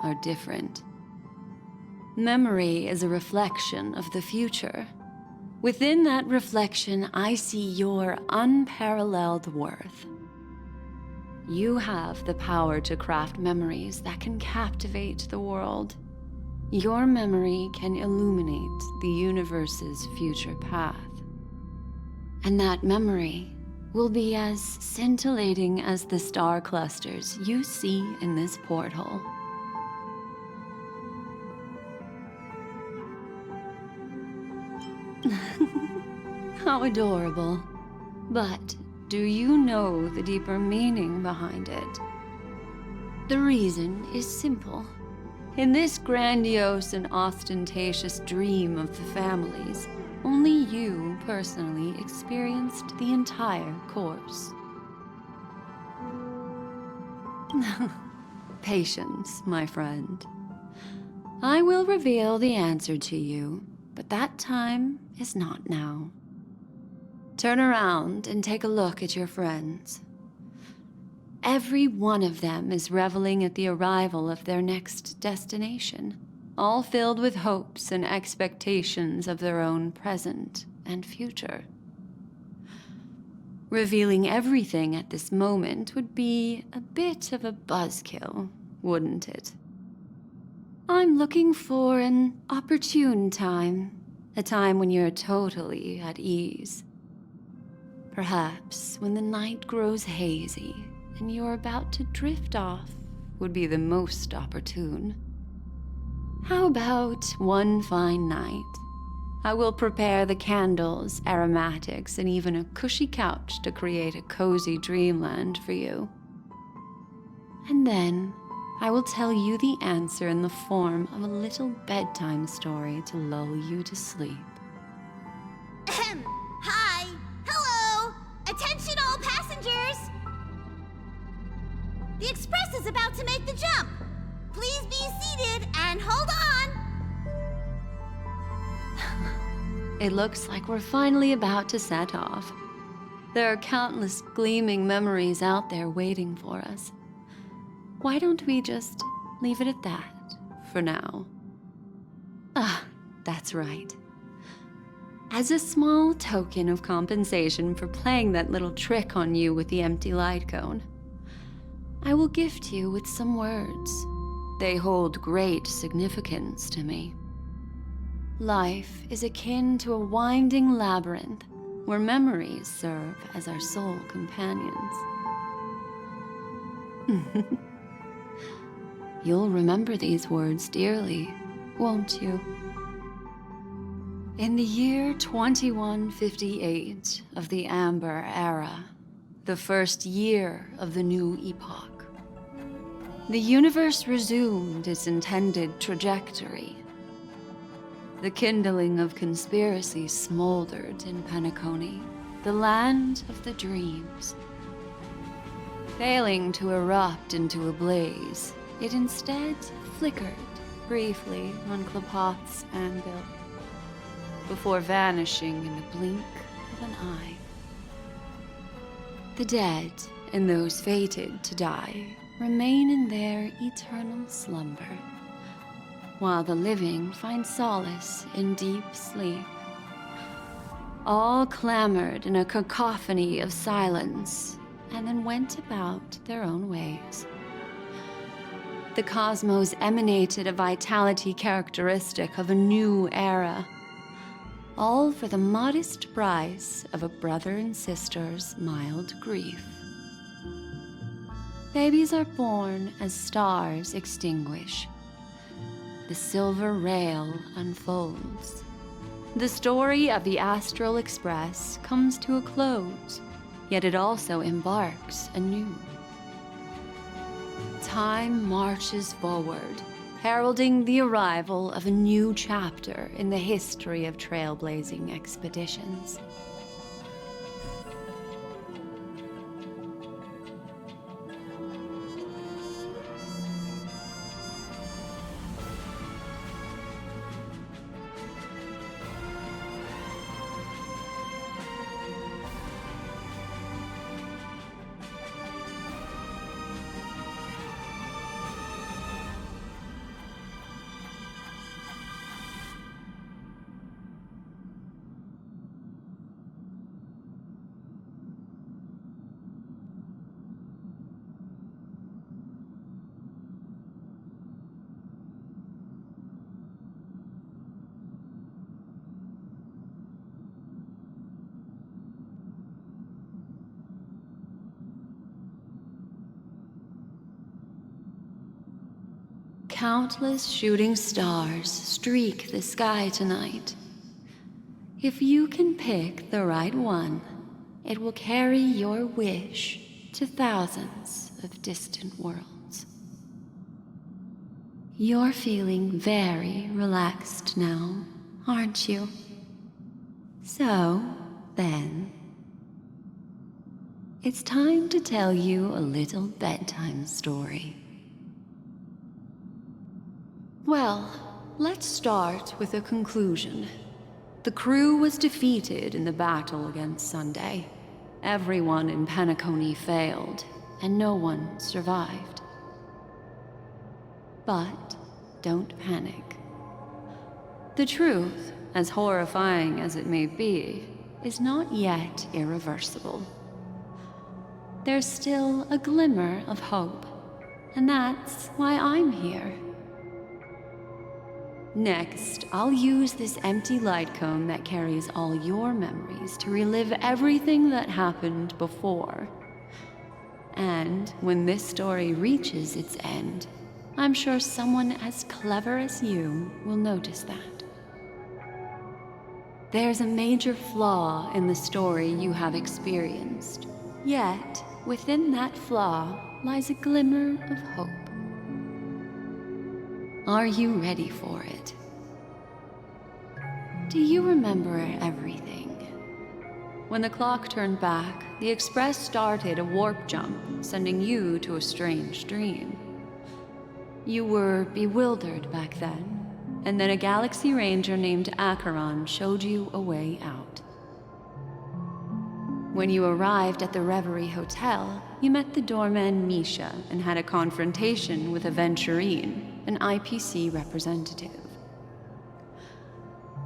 are different. Memory is a reflection of the future. Within that reflection, I see your unparalleled worth. You have the power to craft memories that can captivate the world. Your memory can illuminate the universe's future path. And that memory will be as scintillating as the star clusters you see in this porthole. How adorable. But do you know the deeper meaning behind it? The reason is simple. In this grandiose and ostentatious dream of the families, only you personally experienced the entire course. Patience, my friend. I will reveal the answer to you, but that time is not now. Turn around and take a look at your friends. Every one of them is reveling at the arrival of their next destination, all filled with hopes and expectations of their own present and future. Revealing everything at this moment would be a bit of a buzzkill, wouldn't it? I'm looking for an opportune time, a time when you're totally at ease. Perhaps when the night grows hazy and you're about to drift off would be the most opportune. How about one fine night? I will prepare the candles, aromatics, and even a cushy couch to create a cozy dreamland for you. And then I will tell you the answer in the form of a little bedtime story to lull you to sleep. Ahem. Hi. Hello. Attention all passengers. The express is about to make the jump. Please be seated and hold on. It looks like we're finally about to set off. There are countless gleaming memories out there waiting for us. Why don't we just leave it at that for now? Ah, that's right. As a small token of compensation for playing that little trick on you with the empty light cone, I will gift you with some words. They hold great significance to me. Life is akin to a winding labyrinth where memories serve as our sole companions. You'll remember these words dearly, won't you? In the year 2158 of the Amber Era, the first year of the new epoch, the universe resumed its intended trajectory. The kindling of conspiracy smoldered in Penacony, the land of the dreams. Failing to erupt into a blaze, it instead flickered briefly on Klapoth's anvil, before vanishing in the blink of an eye. The dead and those fated to die remain in their eternal slumber, while the living find solace in deep sleep. All clamored in a cacophony of silence, and then went about their own ways. The cosmos emanated a vitality characteristic of a new era, all for the modest price of a brother and sister's mild grief. Babies are born as stars extinguish. The silver rail unfolds. The story of the Astral Express comes to a close, yet it also embarks anew. Time marches forward, heralding the arrival of a new chapter in the history of trailblazing expeditions. Countless shooting stars streak the sky tonight. If you can pick the right one, it will carry your wish to thousands of distant worlds. You're feeling very relaxed now, aren't you? So, then, it's time to tell you a little bedtime story. Well, let's start with a conclusion. The crew was defeated in the battle against Sunday. Everyone in Penacony failed, and no one survived. But don't panic. The truth, as horrifying as it may be, is not yet irreversible. There's still a glimmer of hope, and that's why I'm here. Next, I'll use this empty light cone that carries all your memories to relive everything that happened before. And when this story reaches its end, I'm sure someone as clever as you will notice that. There's a major flaw in the story you have experienced, yet within that flaw lies a glimmer of hope. Are you ready for it? Do you remember everything? When the clock turned back, the Express started a warp jump, sending you to a strange dream. You were bewildered back then, and then a Galaxy Ranger named Acheron showed you a way out. When you arrived at the Reverie Hotel, you met the doorman Misha and had a confrontation with Aventurine, an IPC representative.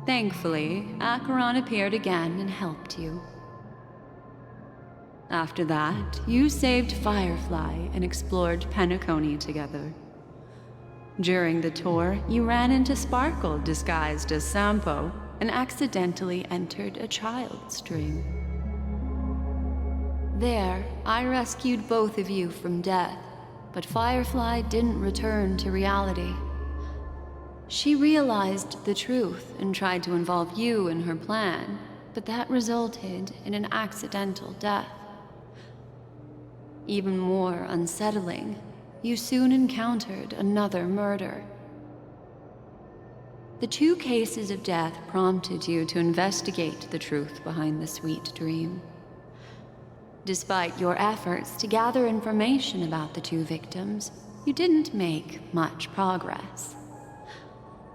Thankfully, Acheron appeared again and helped you. After that, you saved Firefly and explored Penacony together. During the tour, you ran into Sparkle disguised as Sampo and accidentally entered a child's dream. There, I rescued both of you from death, but Firefly didn't return to reality. She realized the truth and tried to involve you in her plan, but that resulted in an accidental death. Even more unsettling, you soon encountered another murder. The two cases of death prompted you to investigate the truth behind the sweet dream. Despite your efforts to gather information about the two victims, you didn't make much progress.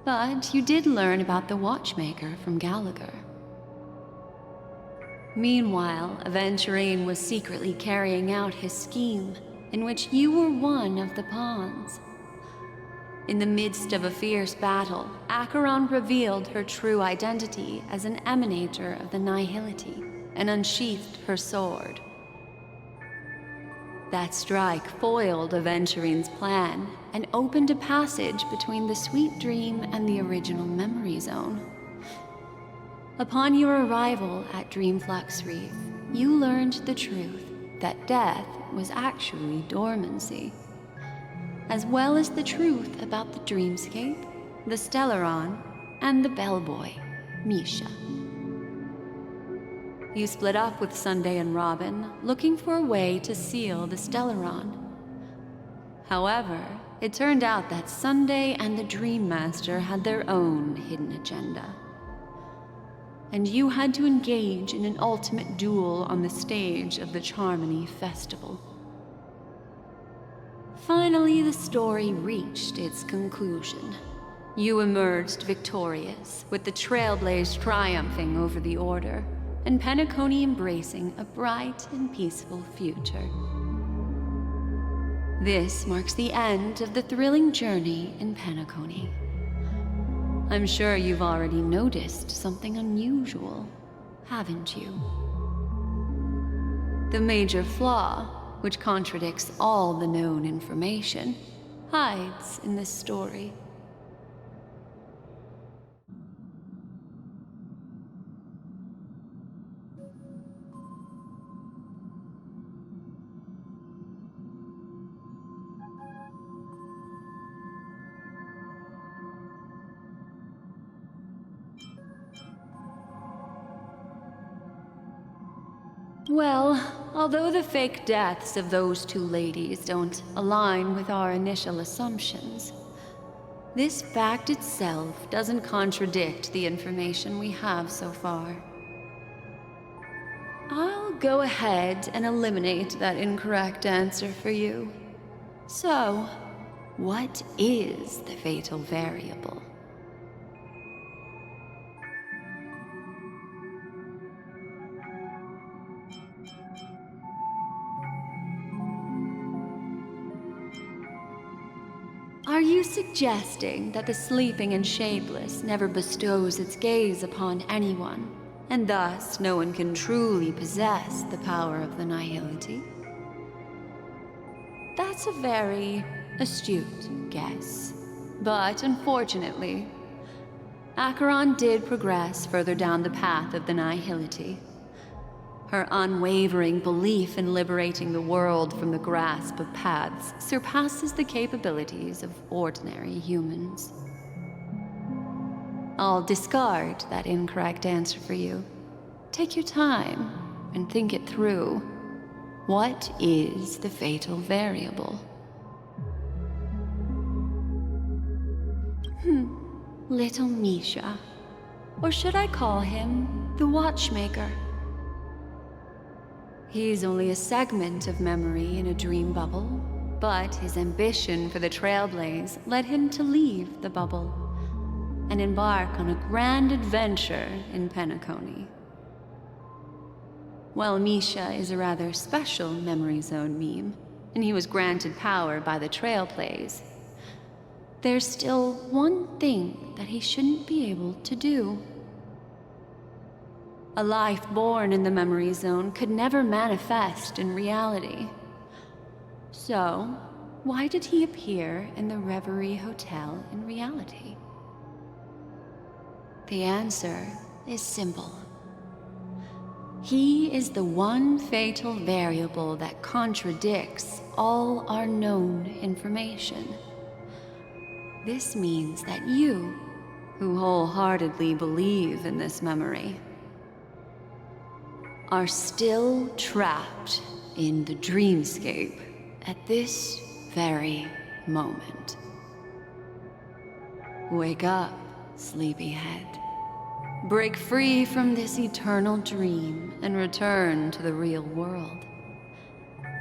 But you did learn about the watchmaker from Gallagher. Meanwhile, Aventurine was secretly carrying out his scheme, in which you were one of the pawns. In the midst of a fierce battle, Acheron revealed her true identity as an emanator of the Nihility and unsheathed her sword. That strike foiled Aventurine's plan and opened a passage between the sweet dream and the original memory zone. Upon your arrival at Dreamflux Reef, you learned the truth that death was actually dormancy, as well as the truth about the dreamscape, the Stellaron, and the bellboy, Misha. You split up with Sunday and Robin, looking for a way to seal the Stellaron. However, it turned out that Sunday and the Dream Master had their own hidden agenda. And you had to engage in an ultimate duel on the stage of the Charmony Festival. Finally, the story reached its conclusion. You emerged victorious, with the Trailblaze triumphing over the Order, and Penacony embracing a bright and peaceful future. This marks the end of the thrilling journey in Penacony. I'm sure you've already noticed something unusual, haven't you? The major flaw, which contradicts all the known information, hides in this story. Well, although the fake deaths of those two ladies don't align with our initial assumptions, this fact itself doesn't contradict the information we have so far. I'll go ahead and eliminate that incorrect answer for you. So, what is the fatal variable? Are you suggesting that the sleeping and shapeless never bestows its gaze upon anyone, and thus no one can truly possess the power of the nihility? That's a very astute guess. But unfortunately, Acheron did progress further down the path of the nihility. Her unwavering belief in liberating the world from the grasp of paths surpasses the capabilities of ordinary humans. I'll discard that incorrect answer for you. Take your time and think it through. What is the fatal variable? Little Misha. Or should I call him the Watchmaker? He's only a segment of memory in a dream bubble, but his ambition for the Trailblaze led him to leave the bubble and embark on a grand adventure in Penacony. While Misha is a rather special Memory Zone meme, and he was granted power by the Trailblaze, there's still one thing that he shouldn't be able to do. A life born in the Memory Zone could never manifest in reality. So, why did he appear in the Reverie Hotel in reality? The answer is simple. He is the one fatal variable that contradicts all our known information. This means that you, who wholeheartedly believe in this memory, are still trapped in the dreamscape at this very moment. Wake up, sleepyhead. Break free from this eternal dream and return to the real world.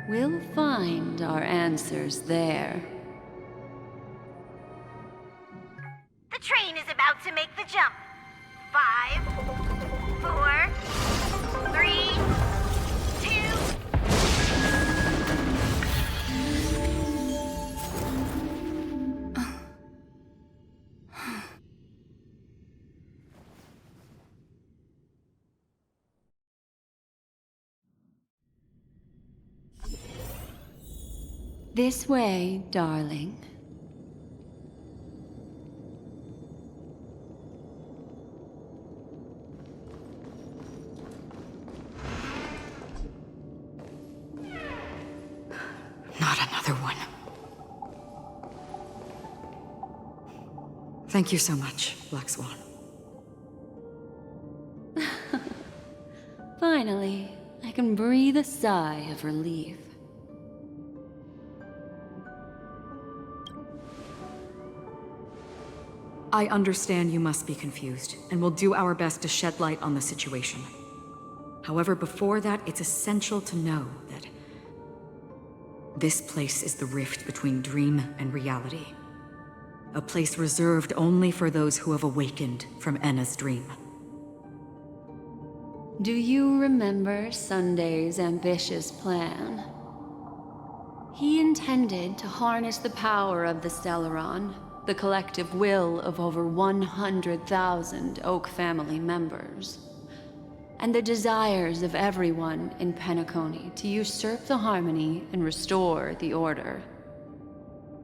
We'll find our answers there. The train is about to make the jump. 5, 4, 3, 2... This way, darling. Not another one. Thank you so much, Black Swan. Finally, I can breathe a sigh of relief. I understand you must be confused, and we'll do our best to shed light on the situation. However, before that, it's essential to know that this place is the rift between dream and reality. A place reserved only for those who have awakened from Enna's dream. Do you remember Sunday's ambitious plan? He intended to harness the power of the Stellaron, the collective will of over 100,000 Oak family members, and the desires of everyone in Penacony to usurp the harmony and restore the order.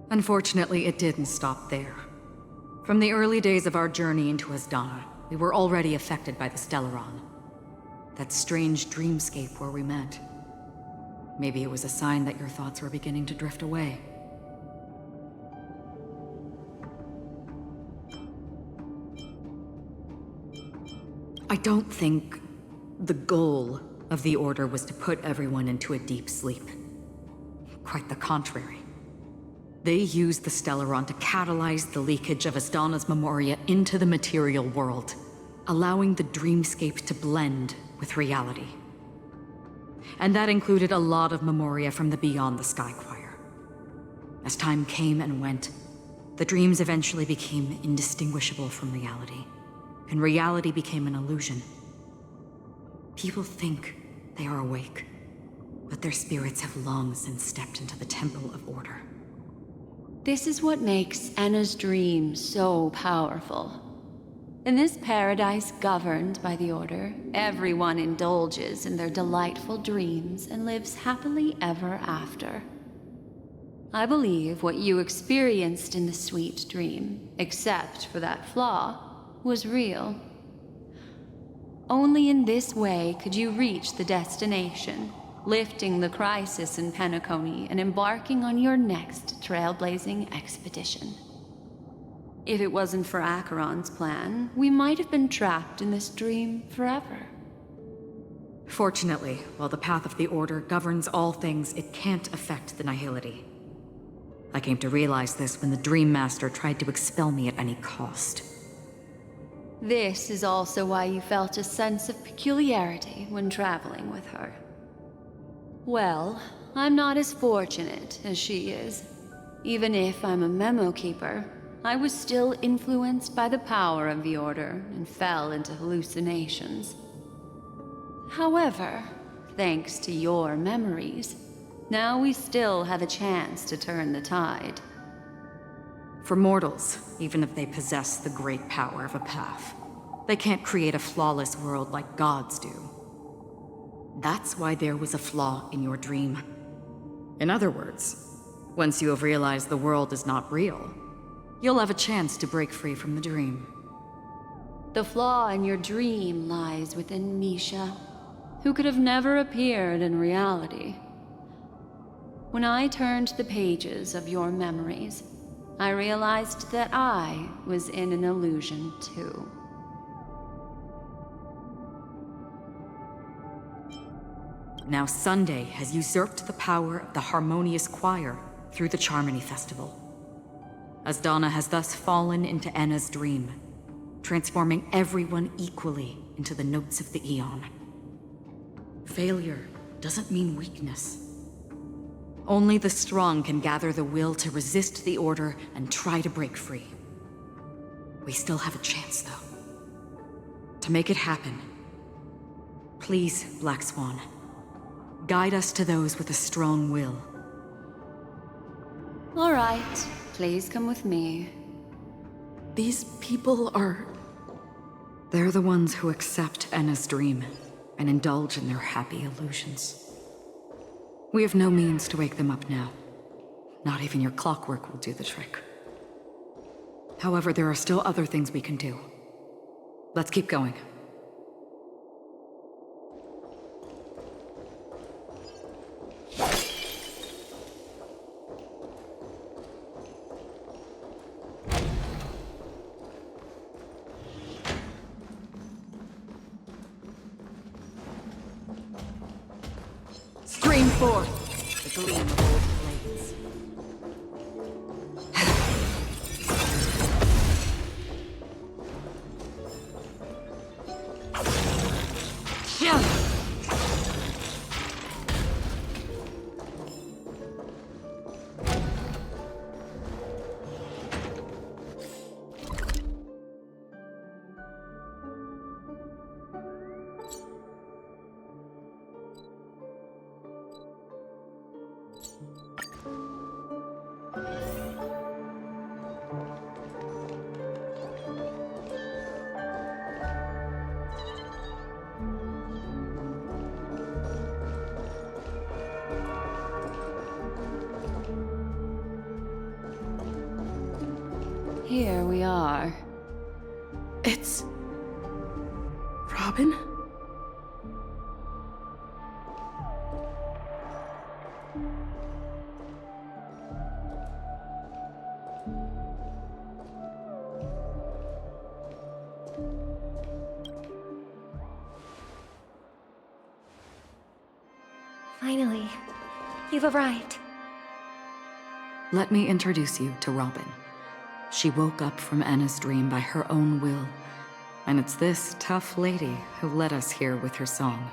Unfortunately, it didn't stop there. From the early days of our journey into Asdana, we were already affected by the Stellaron. That strange dreamscape where we met. Maybe it was a sign that your thoughts were beginning to drift away. I don't think the goal of the Order was to put everyone into a deep sleep. Quite the contrary. They used the Stellaron to catalyze the leakage of Asdana's memoria into the material world, allowing the dreamscape to blend with reality. And that included a lot of memoria from the Beyond the Sky Choir. As time came and went, the dreams eventually became indistinguishable from reality, and reality became an illusion. People think they are awake, but their spirits have long since stepped into the Temple of Order. This is what makes Anna's dream so powerful. In this paradise governed by the Order, everyone indulges in their delightful dreams and lives happily ever after. I believe what you experienced in the sweet dream, except for that flaw, was real. Only in this way could you reach the destination, lifting the crisis in Penacony and embarking on your next trailblazing expedition. If it wasn't for Acheron's plan, we might have been trapped in this dream forever. Fortunately, while the path of the Order governs all things, it can't affect the Nihility. I came to realize this when the Dream Master tried to expel me at any cost. This is also why you felt a sense of peculiarity when traveling with her. Well, I'm not as fortunate as she is. Even if I'm a memo keeper, I was still influenced by the power of the Order and fell into hallucinations. However, thanks to your memories, now we still have a chance to turn the tide. For mortals, even if they possess the great power of a path, they can't create a flawless world like gods do. That's why there was a flaw in your dream. In other words, once you have realized the world is not real, you'll have a chance to break free from the dream. The flaw in your dream lies within Misha, who could have never appeared in reality. When I turned the pages of your memories, I realized that I was in an illusion too. Now Sunday has usurped the power of the Harmonious Choir through the Charmony Festival. Asdana has thus fallen into Enna's dream, transforming everyone equally into the notes of the Aeon. Failure doesn't mean weakness. Only the strong can gather the will to resist the Order and try to break free. We still have a chance, though. To make it happen, please, Black Swan, guide us to those with a strong will. All right, please come with me. These people are... They're the ones who accept Enna's dream and indulge in their happy illusions. We have no means to wake them up now. Not even your clockwork will do the trick. However, there are still other things we can do. Let's keep going. Scream forth the gleam of old blades. Here we are. It's... Robin? Finally, you've arrived. Let me introduce you to Robin. She woke up from Anna's dream by her own will, and it's this tough lady who led us here with her song.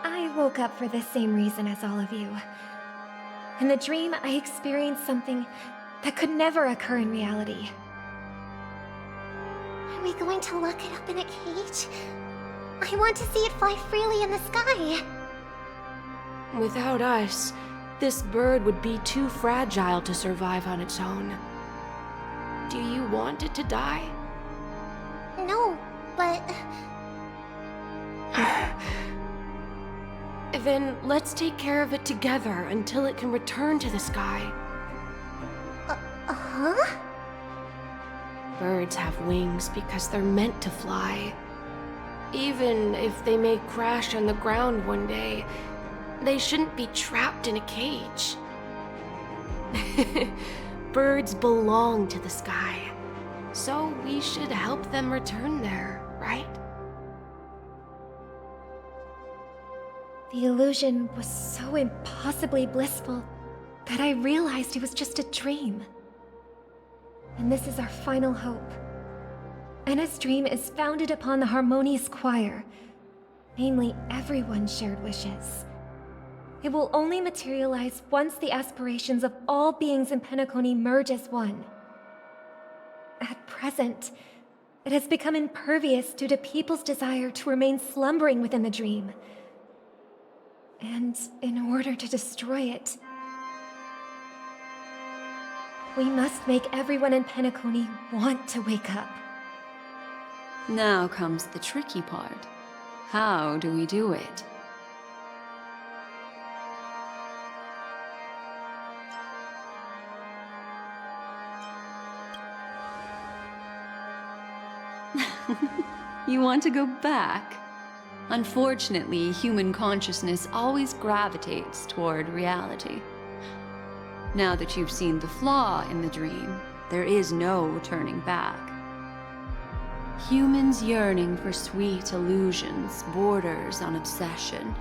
I woke up for the same reason as all of you. In the dream, I experienced something that could never occur in reality. Are we going to lock it up in a cage? I want to see it fly freely in the sky. Without us, this bird would be too fragile to survive on its own. Do you want it to die? No, but... Then let's take care of it together until it can return to the sky. Huh? Birds have wings because they're meant to fly. Even if they may crash on the ground one day, they shouldn't be trapped in a cage. Birds belong to the sky, so we should help them return there, right? The illusion was so impossibly blissful that I realized it was just a dream. And this is our final hope. Anna's dream is founded upon the harmonious choir, namely everyone's shared wishes. It will only materialize once the aspirations of all beings in Penacony merge as one. At present, it has become impervious due to people's desire to remain slumbering within the dream. And in order to destroy it, we must make everyone in Penacony want to wake up. Now comes the tricky part. How do we do it? You want to go back? Unfortunately, human consciousness always gravitates toward reality. Now that you've seen the flaw in the dream, there is no turning back. Humans yearning for sweet illusions borders on obsession,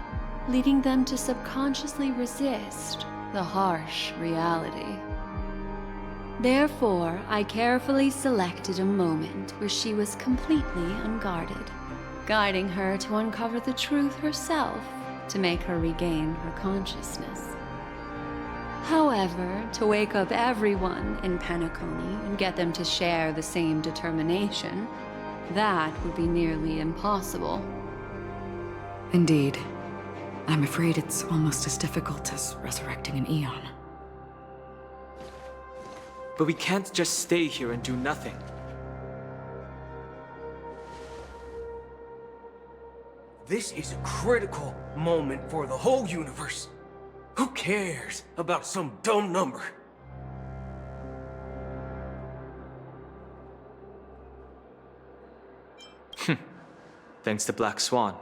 leading them to subconsciously resist the harsh reality. Therefore, I carefully selected a moment where she was completely unguarded, guiding her to uncover the truth herself to make her regain her consciousness. However, to wake up everyone in Penacony and get them to share the same determination, that would be nearly impossible. Indeed. I'm afraid it's almost as difficult as resurrecting an Eon. But we can't just stay here and do nothing. This is a critical moment for the whole universe. Who cares about some dumb number? Thanks to Black Swan.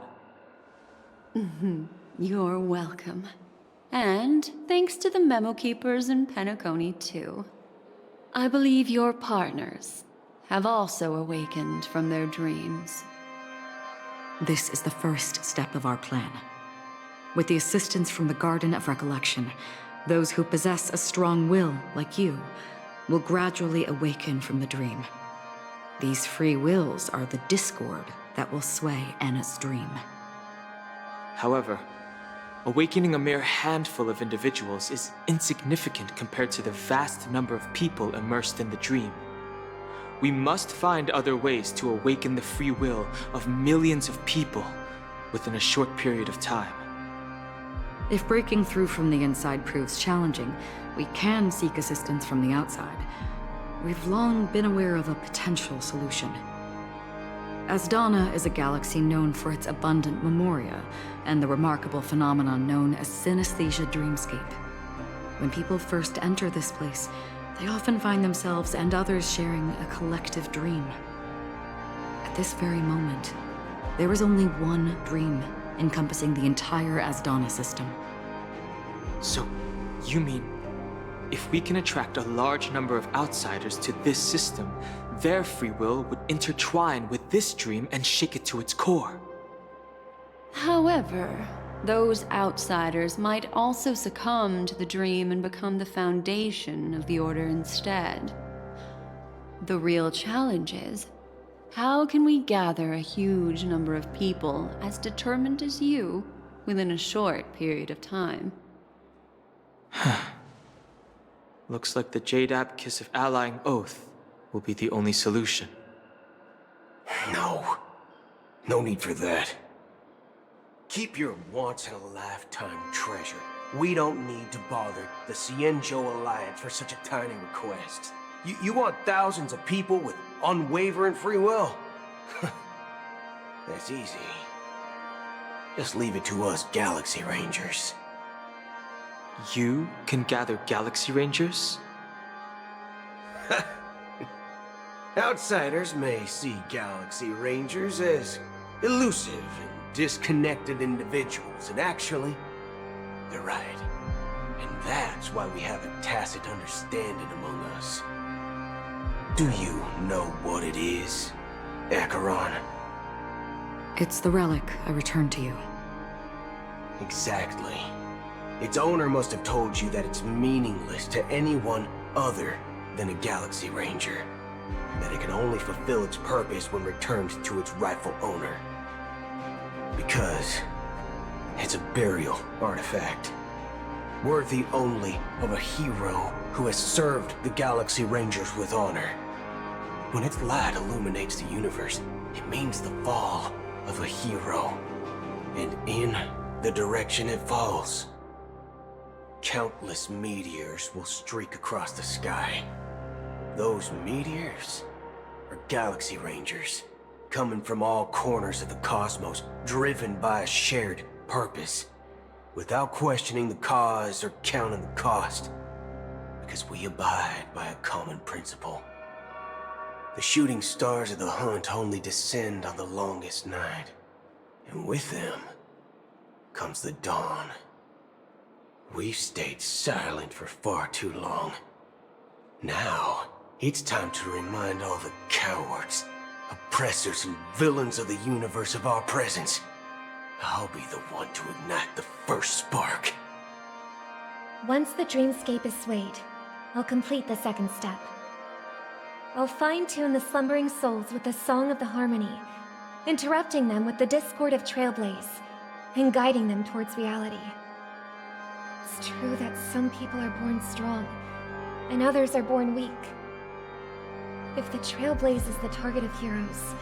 You're welcome. And thanks to the memo keepers in Penacony, too. I believe your partners have also awakened from their dreams. This is the first step of our plan. With the assistance from the Garden of Recollection, those who possess a strong will, like you, will gradually awaken from the dream. These free wills are the discord that will sway Anna's dream. However, awakening a mere handful of individuals is insignificant compared to the vast number of people immersed in the dream. We must find other ways to awaken the free will of millions of people within a short period of time. If breaking through from the inside proves challenging, we can seek assistance from the outside. We've long been aware of a potential solution. Asdana is a galaxy known for its abundant memoria and the remarkable phenomenon known as synesthesia dreamscape. When people first enter this place, they often find themselves and others sharing a collective dream. At this very moment, there is only one dream encompassing the entire Asdana system. So, you mean, if we can attract a large number of outsiders to this system, their free will would intertwine with this dream and shake it to its core? However, those outsiders might also succumb to the dream and become the foundation of the Order instead. The real challenge is, how can we gather a huge number of people as determined as you within a short period of time? Looks like the Jade Abacus of Allying Oath will be the only solution. No. No need for that. Keep your once-in-a-lifetime treasure. We don't need to bother the Cienjo Alliance for such a tiny request. You want thousands of people with unwavering free will? That's easy. Just leave it to us Galaxy Rangers. You can gather Galaxy Rangers? Outsiders may see Galaxy Rangers as elusive and disconnected individuals, and actually, they're right. And that's why we have a tacit understanding among us. Do you know what it is, Acheron? It's the relic I returned to you. Exactly. Its owner must have told you that it's meaningless to anyone other than a Galaxy Ranger. That it can only fulfill its purpose when returned to its rightful owner. Because it's a burial artifact. Worthy only of a hero who has served the Galaxy Rangers with honor. When its light illuminates the universe, it means the fall of a hero. And in the direction it falls, countless meteors will streak across the sky. Those meteors are Galaxy Rangers, coming from all corners of the cosmos, driven by a shared purpose, without questioning the cause or counting the cost, because we abide by a common principle. The shooting stars of the hunt only descend on the longest night, and with them comes the dawn. We've stayed silent for far too long. Now, it's time to remind all the cowards, oppressors, and villains of the universe of our presence. I'll be the one to ignite the first spark. Once the dreamscape is swayed, I'll complete the second step. I'll fine-tune the slumbering souls with the Song of the Harmony, interrupting them with the discord of Trailblaze, and guiding them towards reality. It's true that some people are born strong, and others are born weak. If the Trailblaze is the target of heroes,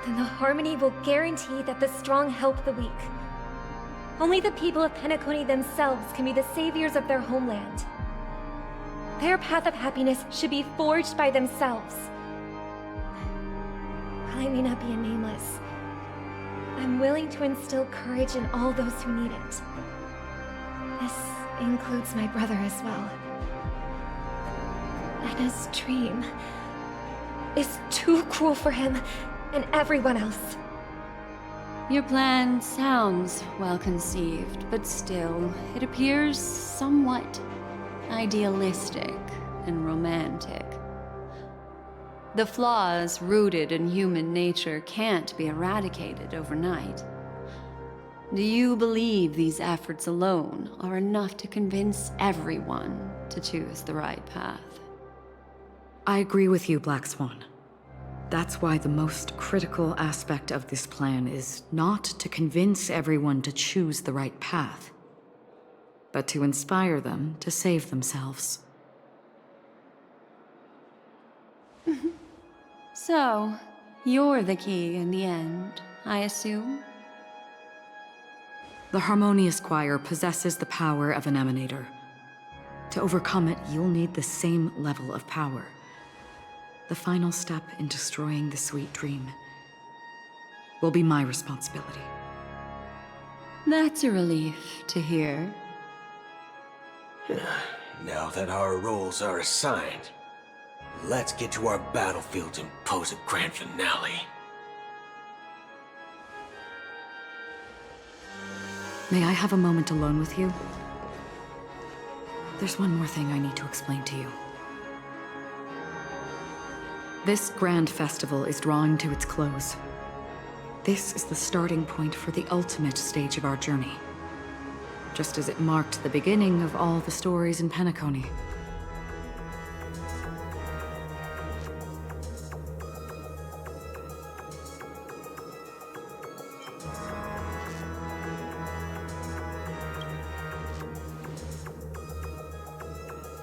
then the Harmony will guarantee that the strong help the weak. Only the people of Penacony themselves can be the saviors of their homeland. Their path of happiness should be forged by themselves. While I may not be a nameless, I'm willing to instill courage in all those who need it. This includes my brother as well. Anna's dream is too cruel for him and everyone else. Your plan sounds well conceived, but still, it appears somewhat idealistic and romantic. The flaws rooted in human nature can't be eradicated overnight. Do you believe these efforts alone are enough to convince everyone to choose the right path? I agree with you, Black Swan. That's why the most critical aspect of this plan is not to convince everyone to choose the right path, but to inspire them to save themselves. So, you're the key in the end, I assume? The Harmonious Choir possesses the power of an emanator. To overcome it, you'll need the same level of power. The final step in destroying the sweet dream will be my responsibility. That's a relief to hear. Now that our roles are assigned, let's get to our battlefields and pose a grand finale. May I have a moment alone with you? There's one more thing I need to explain to you. This grand festival is drawing to its close. This is the starting point for the ultimate stage of our journey. Just as it marked the beginning of all the stories in Penacony.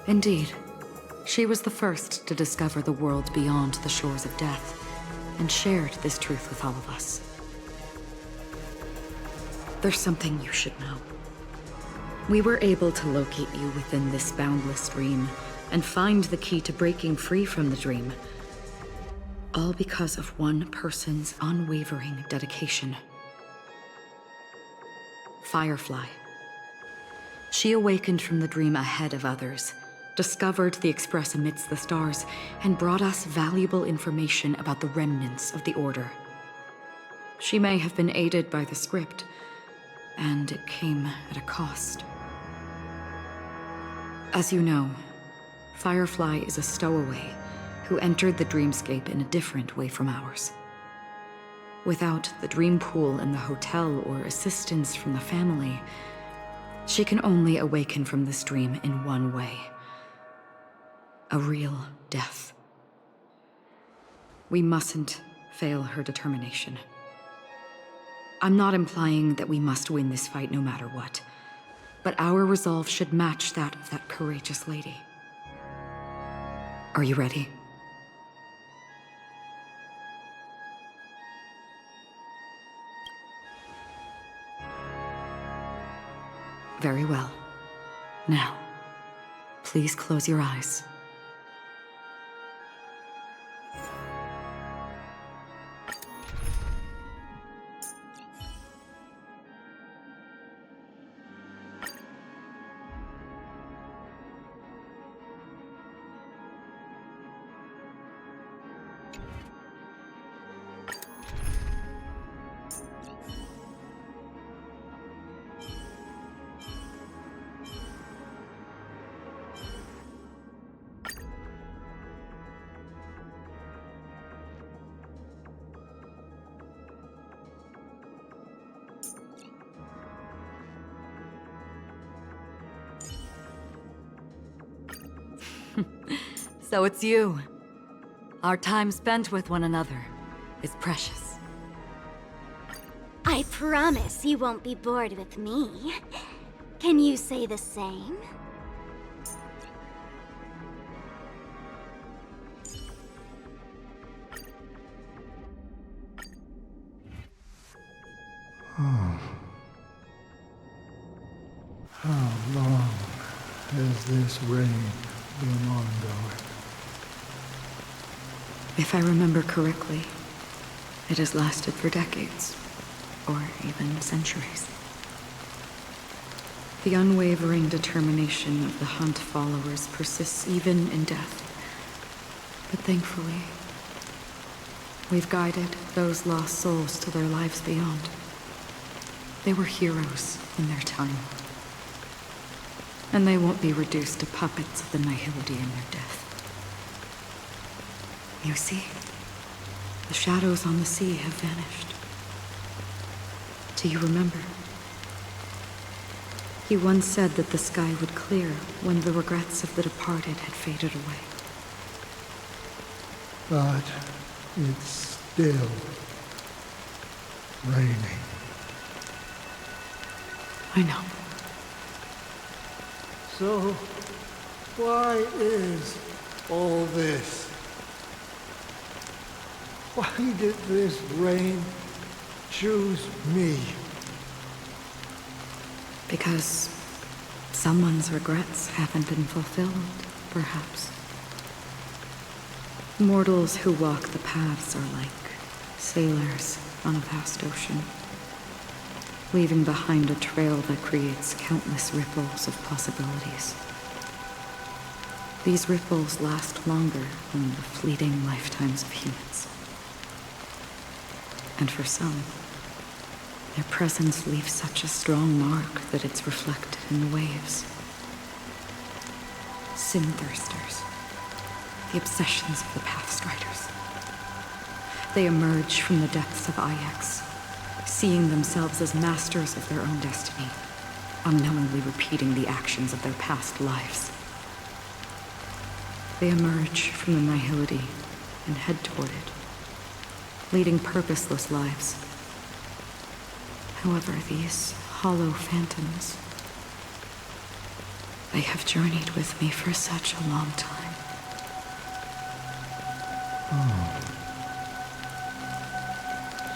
Indeed, she was the first to discover the world beyond the shores of death, and shared this truth with all of us. There's something you should know. We were able to locate you within this boundless dream, and find the key to breaking free from the dream. All because of one person's unwavering dedication. Firefly. She awakened from the dream ahead of others, discovered the Express amidst the stars, and brought us valuable information about the remnants of the Order. She may have been aided by the script, and it came at a cost. As you know, Firefly is a stowaway who entered the dreamscape in a different way from ours. Without the dream pool in the hotel or assistance from the family, she can only awaken from this dream in one way. A real death. We mustn't fail her determination. I'm not implying that we must win this fight no matter what, but our resolve should match that of that courageous lady. Are you ready? Very well. Now, please close your eyes. So it's you. Our time spent with one another is precious. I promise you won't be bored with me. Can you say the same? Oh. How long has this rain been ongoing? If I remember correctly, it has lasted for decades, or even centuries. The unwavering determination of the Hunt followers persists even in death. But thankfully, we've guided those lost souls to their lives beyond. They were heroes in their time. And they won't be reduced to puppets of the nihility in their death. You see, the shadows on the sea have vanished. Do you remember? He once said that the sky would clear when the regrets of the departed had faded away. But it's still raining. I know. So, why is all this? Why did this rain choose me? Because someone's regrets haven't been fulfilled, perhaps. Mortals who walk the paths are like sailors on a vast ocean, leaving behind a trail that creates countless ripples of possibilities. These ripples last longer than the fleeting lifetimes of humans. And for some, their presence leaves such a strong mark that it's reflected in the waves. Sin-thirsters, the obsessions of the Pathstriders. They emerge from the depths of Ix, seeing themselves as masters of their own destiny, unknowingly repeating the actions of their past lives. They emerge from the nihility and head toward it, leading purposeless lives. However, these hollow phantoms, they have journeyed with me for such a long time. Oh.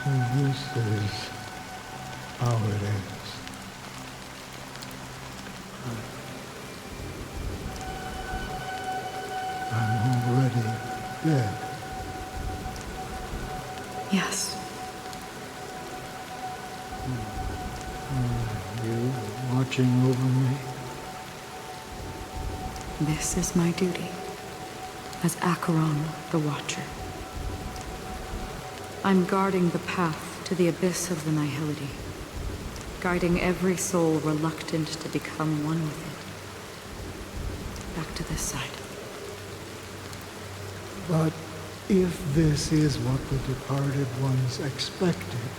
So this is how it is. I'm already dead. Yes. Are you watching over me? This is my duty as Acheron the Watcher. I'm guarding the path to the abyss of the nihility, guiding every soul reluctant to become one with it. Back to this side. But if this is what the departed ones expected,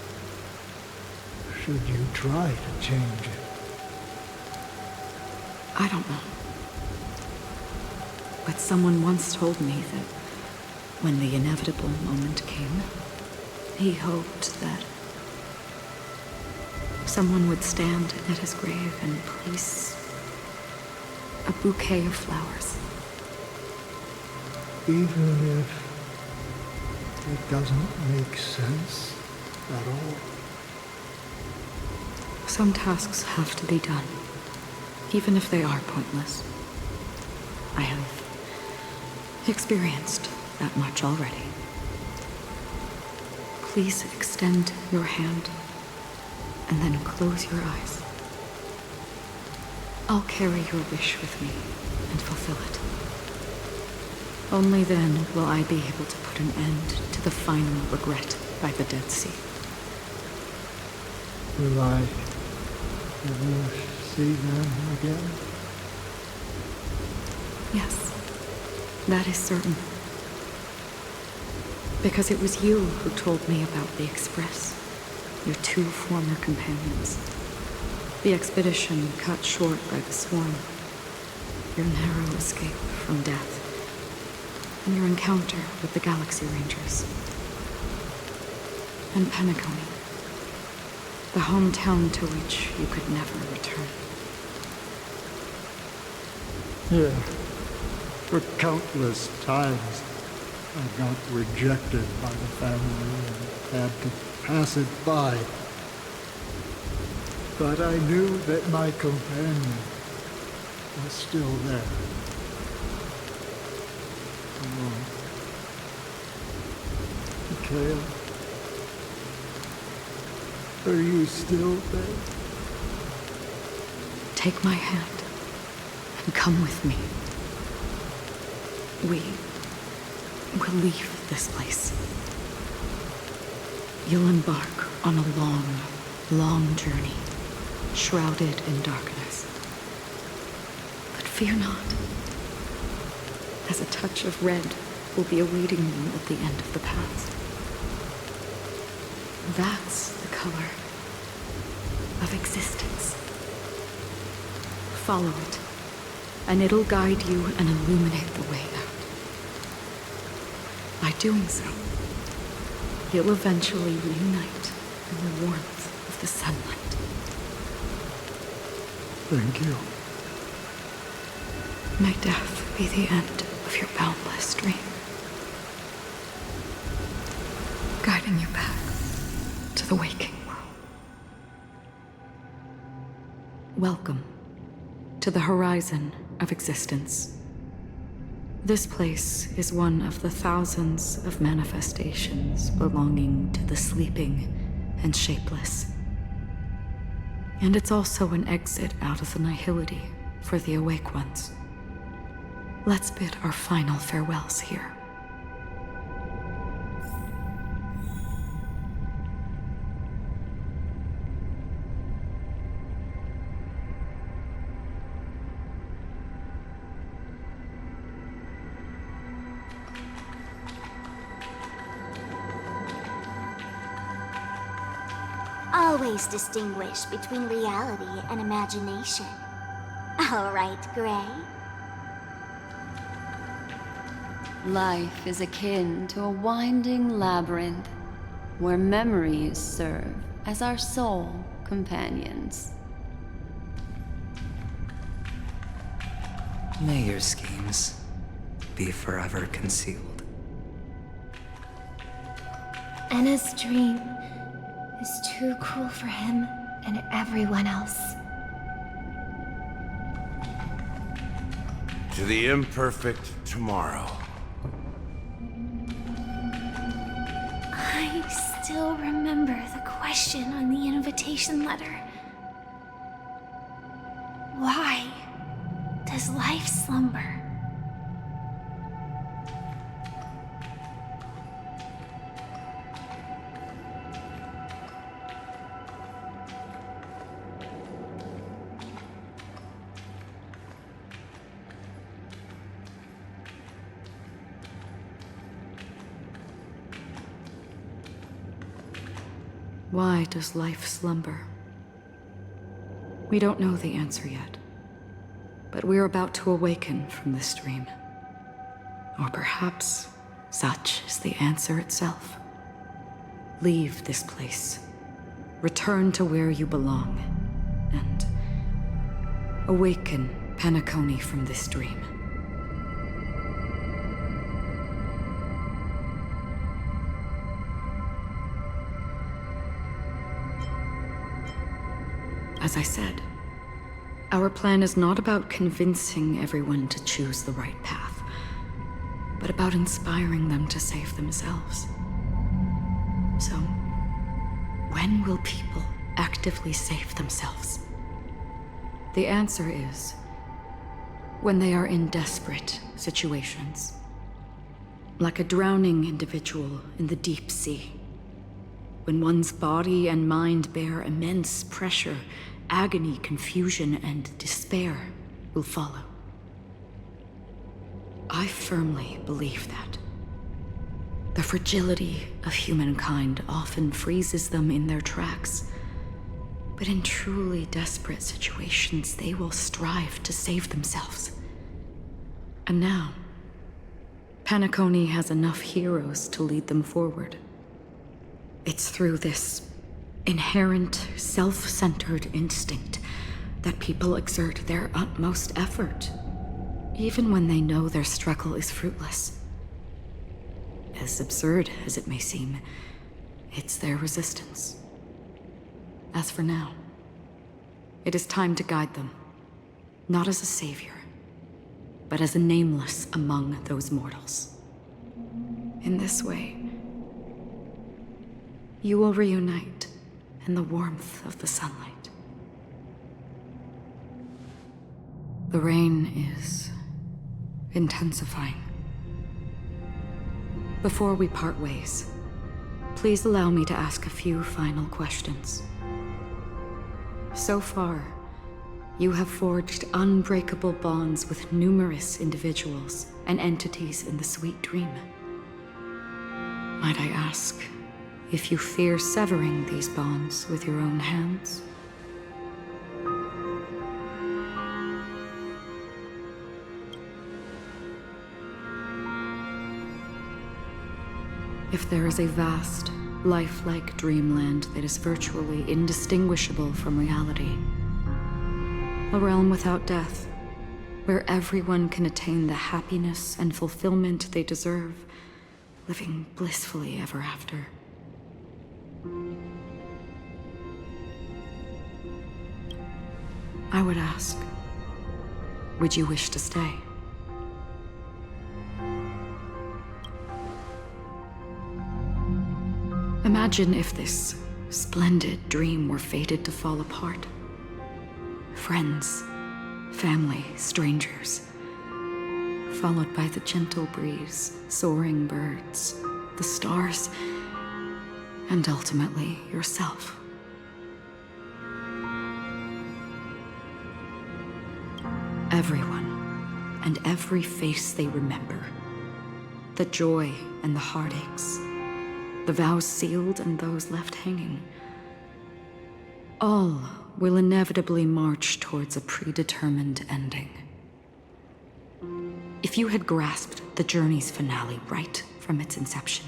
should you try to change it? I don't know. But someone once told me that when the inevitable moment came, he hoped that someone would stand at his grave and place a bouquet of flowers. Even if it doesn't make sense at all? Some tasks have to be done, even if they are pointless. I have experienced that much already. Please extend your hand and then close your eyes. I'll carry your wish with me and fulfill it. Only then will I be able to put an end to the final regret by the Dead Sea. Will I ever see them again? Yes, that is certain. Because it was you who told me about the Express, your two former companions. The expedition cut short by the swarm, your narrow escape from death, and your encounter with the Galaxy Rangers. And Penacony, the hometown to which you could never return. Yeah. For countless times, I got rejected by the family and had to pass it by. But I knew that my companion was still there. Alone. Mikhail, are you still there? Take my hand and come with me. We will leave this place. You'll embark on a long, long journey, shrouded in darkness. But fear not, as a touch of red will be awaiting you at the end of the path. That's the color of existence. Follow it, and it'll guide you and illuminate the way out. By doing so, you'll eventually reunite in the warmth of the sunlight. Thank you. May death be the end of your boundless dream, guiding you back to the waking world. Welcome to the horizon of existence. This place is one of the thousands of manifestations belonging to the sleeping and shapeless. And it's also an exit out of the nihility for the awake ones. Let's bid our final farewells here. always distinguish between reality and imagination. All right, Gray? Life is akin to a winding labyrinth, where memories serve as our sole companions. May your schemes be forever concealed. Anna's dream is too cruel for him and everyone else. To the imperfect tomorrow. I still remember the question on the invitation letter. Why does life slumber? Why does life slumber? We don't know the answer yet, but we're about to awaken from this dream. Or perhaps such is the answer itself. Leave this place, return to where you belong, and awaken Penacony from this dream. As I said, our plan is not about convincing everyone to choose the right path, but about inspiring them to save themselves. So, when will people actively save themselves? The answer is when they are in desperate situations, like a drowning individual in the deep sea. When one's body and mind bear immense pressure, agony, confusion, and despair will follow. I firmly believe that. The fragility of humankind often freezes them in their tracks. But in truly desperate situations, they will strive to save themselves. And now, Penacony has enough heroes to lead them forward. It's through this inherent, self-centered instinct that people exert their utmost effort, even when they know their struggle is fruitless. As absurd as it may seem, it's their resistance. As for now, it is time to guide them, not as a savior, but as a nameless among those mortals. In this way, you will reunite in the warmth of the sunlight. The rain is intensifying. Before we part ways, please allow me to ask a few final questions. So far, you have forged unbreakable bonds with numerous individuals and entities in the Sweet Dream. Might I ask if you fear severing these bonds with your own hands? If there is a vast, lifelike dreamland that is virtually indistinguishable from reality, a realm without death, where everyone can attain the happiness and fulfillment they deserve, living blissfully ever after. I would ask, would you wish to stay? Imagine if this splendid dream were fated to fall apart. Friends, family, strangers, followed by the gentle breeze, soaring birds, the stars, and ultimately yourself. Everyone, and every face they remember. The joy and the heartaches. The vows sealed and those left hanging. All will inevitably march towards a predetermined ending. If you had grasped the journey's finale right from its inception,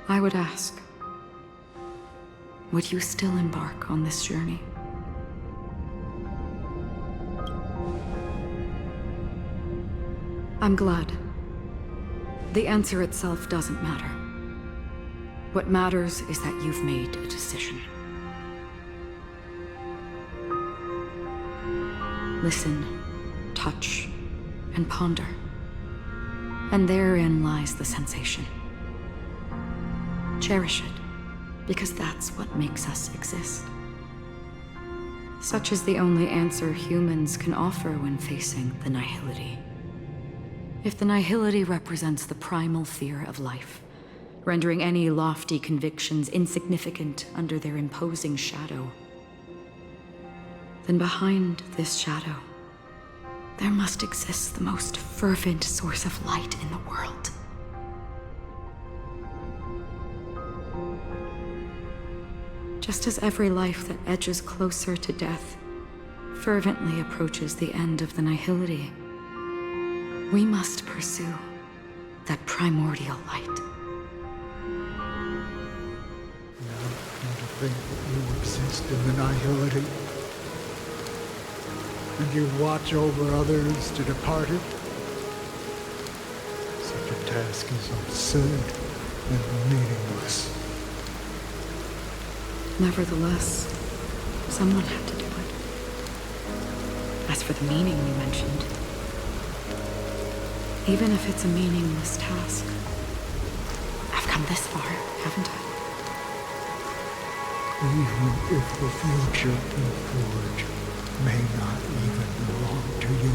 I would ask, would you still embark on this journey? I'm glad. The answer itself doesn't matter. What matters is that you've made a decision. Listen, touch, and ponder. And therein lies the sensation. Cherish it, because that's what makes us exist. Such is the only answer humans can offer when facing the nihility. If the nihility represents the primal fear of life, rendering any lofty convictions insignificant under their imposing shadow, then behind this shadow, there must exist the most fervent source of light in the world. Just as every life that edges closer to death fervently approaches the end of the nihility, we must pursue that primordial light. Now, come to think that you exist in the nihility, and you watch over others to depart it, such a task is absurd and meaningless. Nevertheless, someone had to do it. As for the meaning you mentioned, even if it's a meaningless task, I've come this far, haven't I? Even if the future you forge may not even belong to you.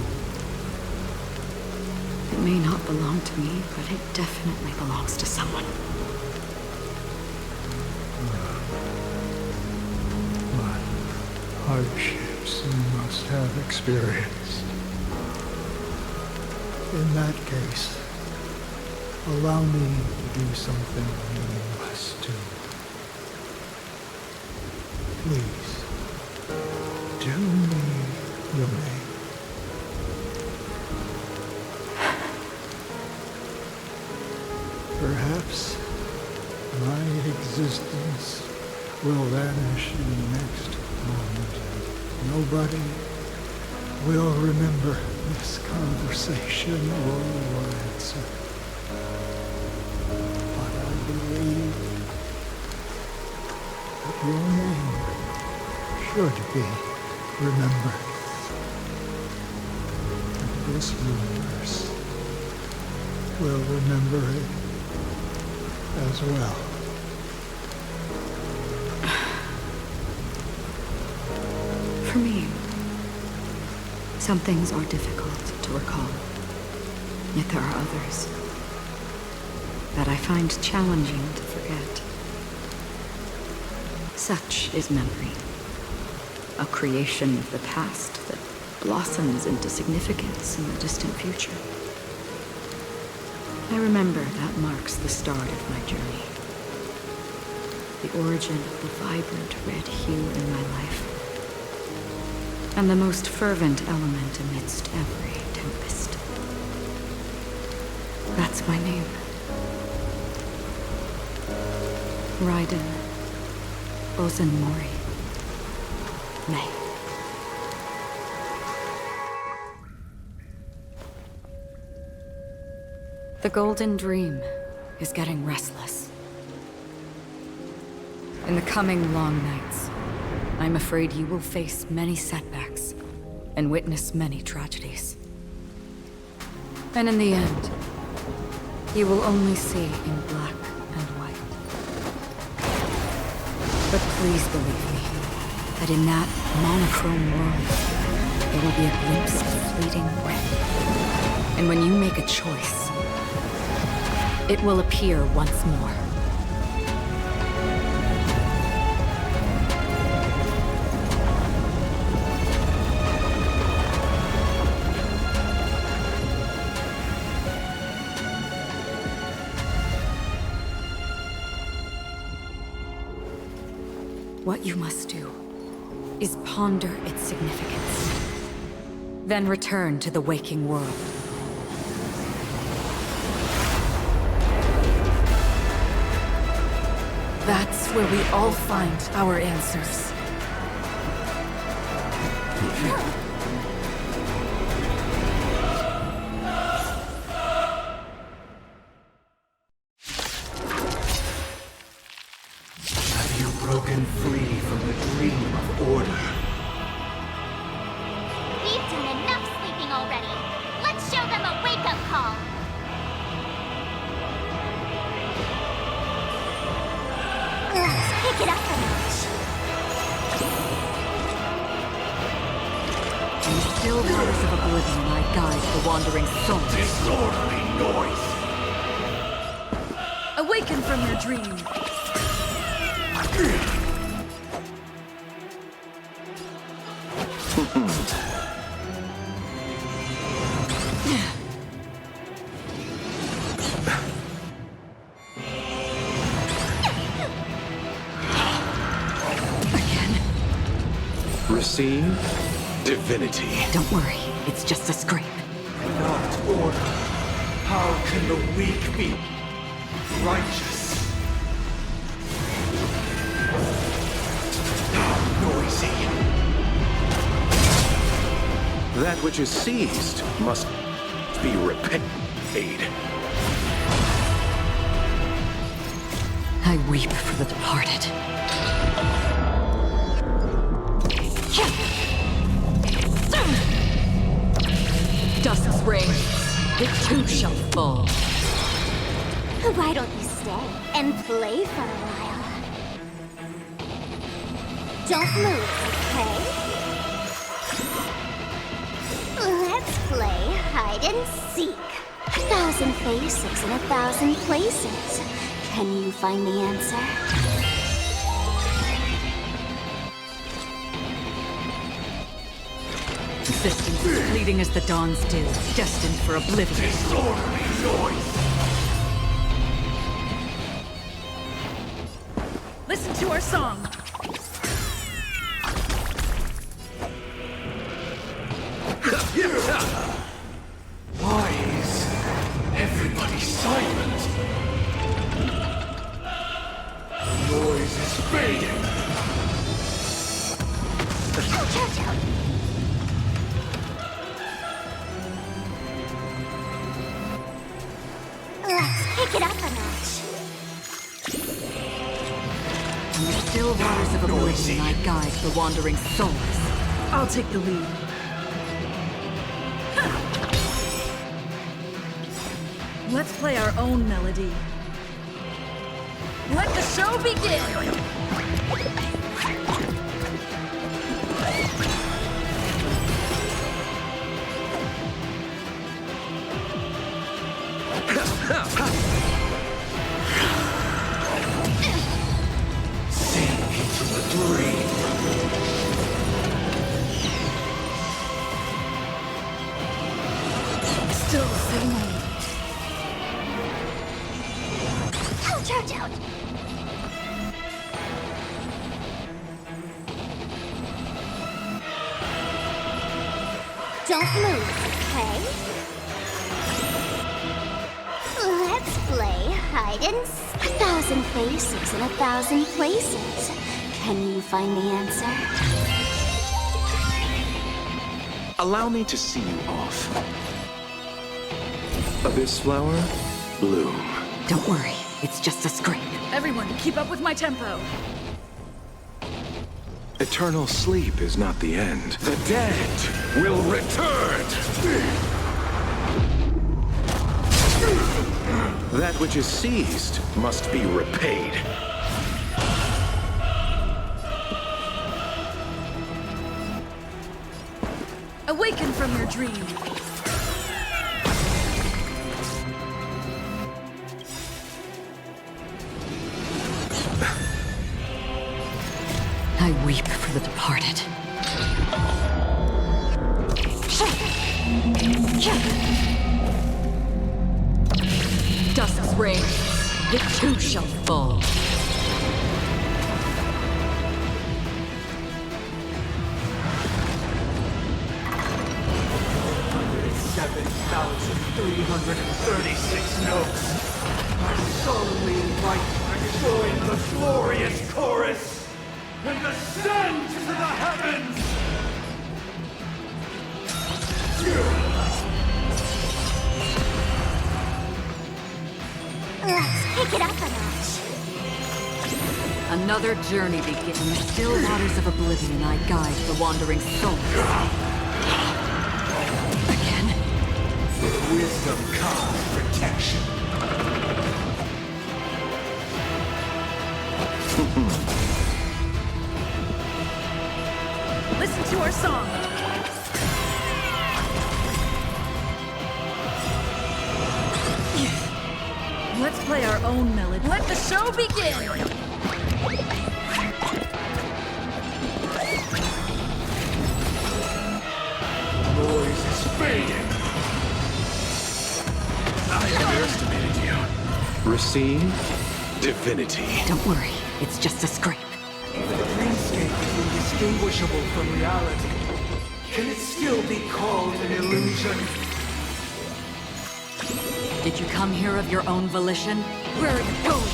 It may not belong to me, but it definitely belongs to someone. What hardships you must have experienced. In that case, allow me to do something meaningless too. Please, do me your name. Perhaps my existence will vanish in the next moment, and nobody will remember this conversation or your answer. But I believe that your name should be remembered. And this universe will remember it as well. For me, some things are difficult to recall, yet there are others that I find challenging to forget. Such is memory, a creation of the past that blossoms into significance in the distant future. I remember that marks the start of my journey, the origin of the vibrant red hue in my life, and the most fervent element amidst every tempest. That's my name. Raiden Ozenmori May. The Golden Dream is getting restless. In the coming long nights, I'm afraid you will face many setbacks and witness many tragedies. And in the end, you will only see in black and white. But please believe me, that in that monochrome world, there will be a glimpse of fleeting red. And when you make a choice, it will appear once more. What you must do is ponder its significance. Then return to the waking world. That's where we all find our answers. Have you broken free from the dream of order? We've done enough sleeping already. Let's show them a wake-up call. Let's pick it up a notch. In the still waters of oblivion, I guide the wandering soul. Disorderly noise! Awaken from your dream. Receive divinity. Don't worry, it's just a scrape. Not order. How can the weak be righteous? How noisy. That which is seized must be repaid. I weep for the departed. Dusk's reign, it too shall fall. Why don't you stay and play for a while? Don't move, okay? Let's play hide and seek. 1,000 faces in 1,000 places. Can you find the answer? Existence fleeting as the dawn's dew, destined for oblivion. Disorderly noise! Listen to our song. Why is everybody silent? The noise is fading. Let's pick it up a notch. In the still waters of oblivion, I guide the wandering souls. I'll take the lead. Let's play our own melody. Let the show begin! Sink into a dream. Still the same way. Out. Don't move, okay? Let's play hide and seek. 1,000 faces in 1,000 places. Can you find the answer? Allow me to see you off. Abyss flower, bloom. Don't worry, it's just a scrape. Everyone, keep up with my tempo. Eternal sleep is not the end. The dead will return. That which is seized must be repaid. Awaken from your dream. I weep for the departed. Dusk's reign, it too shall fall. 1,336 notes. I solemnly invite you to join the glorious chorus and ascend to the heavens! Let's kick it up a notch. Another journey begins. In the still waters of oblivion, I guide the wandering souls. Again? With wisdom comes protection. Listen to our song. Let's play our own melody. Let the show begin! Noise is fading. I underestimated you. Receive divinity. Don't worry, it's just a scrape. If the dreamscape is indistinguishable from reality, can it still be called an illusion? Did you come here of your own volition? Where are you going?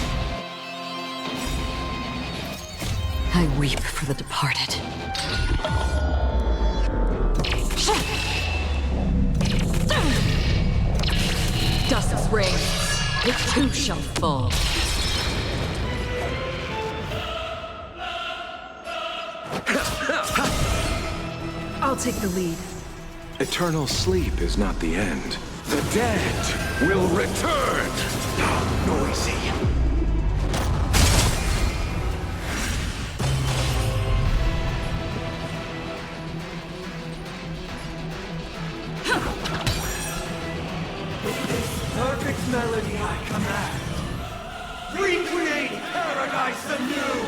I weep for the departed. Dusk's reign, it too shall fall. I'll take the lead. Eternal sleep is not the end. The dead will return! Noisy. With this perfect melody I command, recreate paradise anew!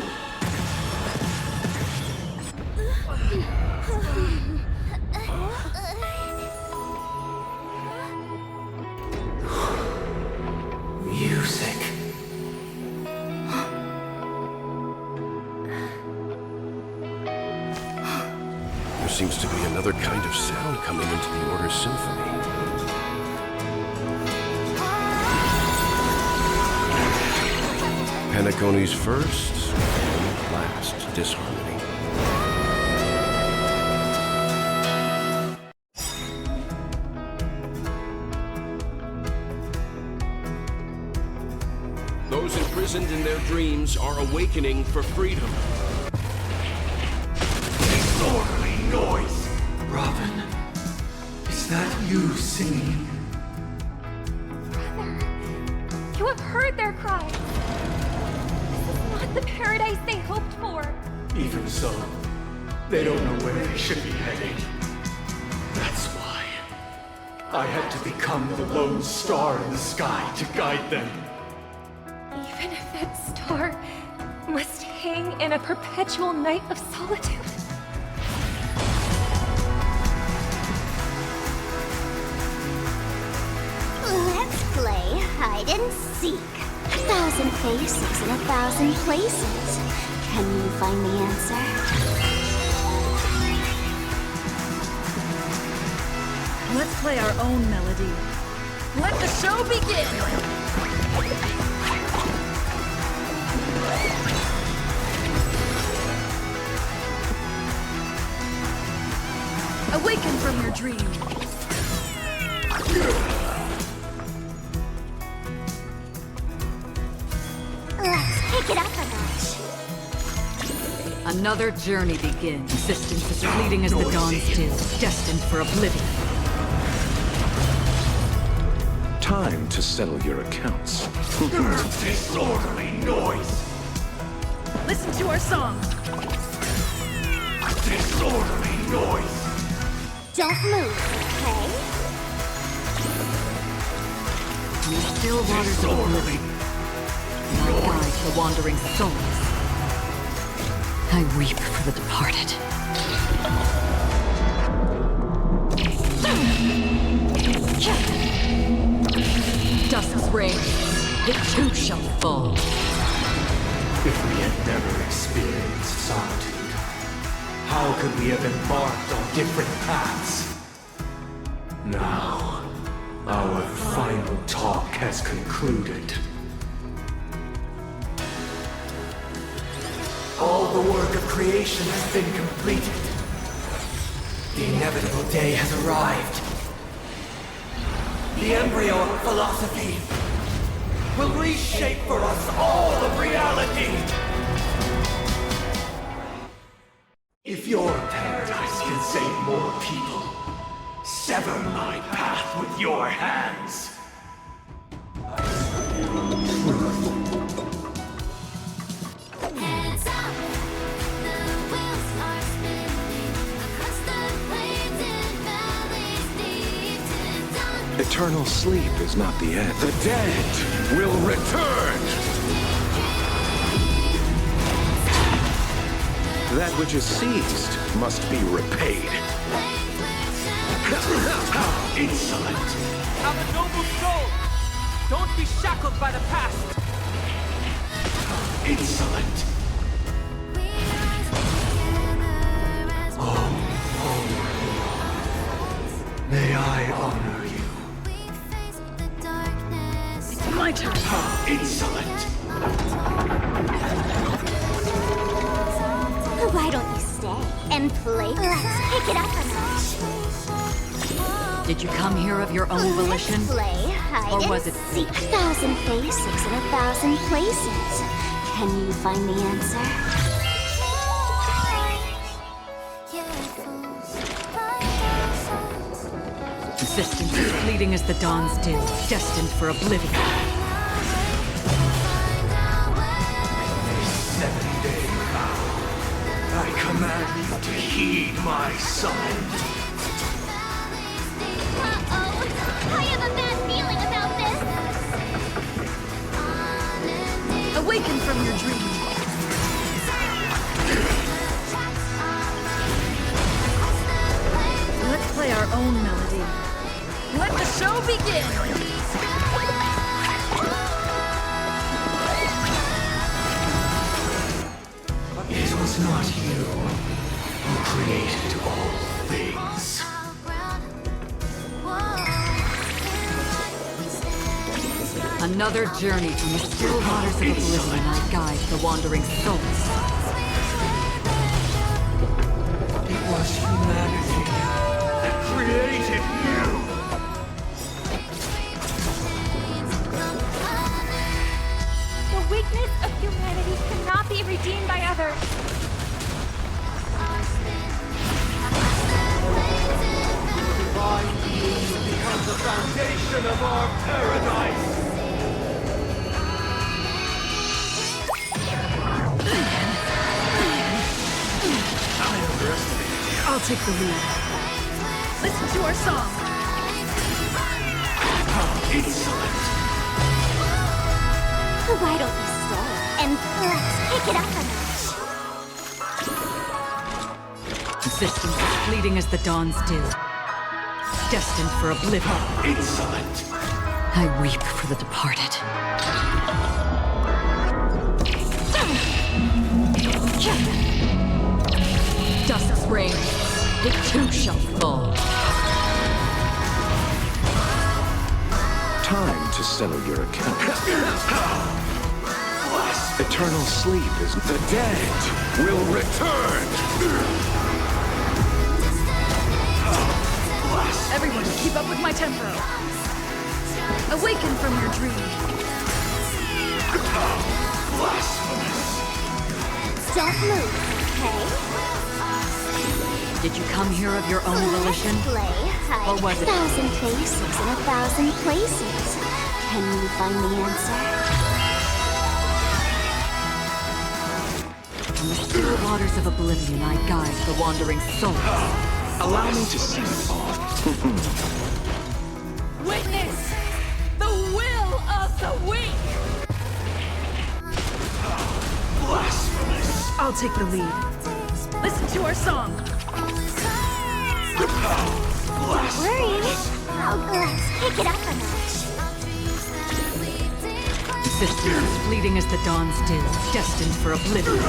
Music. There seems to be another kind of sound coming into the Order's symphony. Penacony's first and last disharmony. Those imprisoned in their dreams are awakening for freedom. Disorderly noise! Robin, is that you singing? You have heard their cries. This is not the paradise they hoped for. Even so, they don't know where they should be heading. That's why I had to become the lone star in the sky to guide them. Even if that star must hang in a perpetual night of solitude. Let's play hide and seek. 1,000 faces in 1,000 places. Can you find the answer? Let's play our own melody. Let the show begin! Awaken from your dream. Let's kick it up a notch. Another journey begins. Existence is fleeting as the dawn still, destined for oblivion. Time to settle your accounts. Disorderly noise! Listen to our song. Disorderly noise! Don't move, okay? In the still waters of oblivion, I guide the wandering souls. I weep for the departed. Dusk's reign, it too shall fall. If we had never experienced solitude, how could we have embarked on different paths? Now, Our final talk has concluded. All the work of creation has been completed. The inevitable day has arrived. The embryo of philosophy will reshape for us all of reality. If your paradise can save more people, sever my path with your hands. Hands up, the wheels are spinning across the plains and valleys deep to dawn. Eternal sleep is not the end. The dead will return! That which is seized must be repaid. Insolent! Have a noble soul! Don't be shackled by the past! Insolent! Oh, may I honor you? It's my turn! Insolent! Why don't you stay and play? Let's pick it up a notch. Did you come here of your own volition? Let's play hide Or and was it seek? fate? 1,000 faces in 1,000 places. Can you find the answer? Existence is fleeting as the dawn's dew, destined for oblivion. 7-day vow. I command you to heed my summons. Uh-oh! I have a bad feeling about this! Awaken from your dream. Let's play our own melody. Let the show begin! It was not you who created all things. Another journey from the still waters of oblivion I guide the wandering souls. It was humanity that created you. The weakness of humanity cannot be redeemed by others. Divine being becomes the foundation of our paradise. I'll take the lead. Listen to our song. Insolent! Why don't you stay and let's pick it up a notch? Existence is fleeting as the dawn's dew, destined for oblivion. Insolent! I weep for the departed. Dust's reign, it too shall fall. Time to settle your account. Eternal sleep is the dead will return. Everyone, keep up with my tempo. Awaken from your dream. Don't move, okay? Did you come here of your own volition? Play hide. Or was it 1,000 faces in 1,000 places. Can you find the answer? From the still waters of oblivion I guide the wandering souls. Allow me to see it all. Witness the will of the weak! Blasphemous! I'll take the lead. Listen to our song. Worried? Oh, let's pick it up a notch. Existence is fleeting as the dawn's dew, destined for oblivion.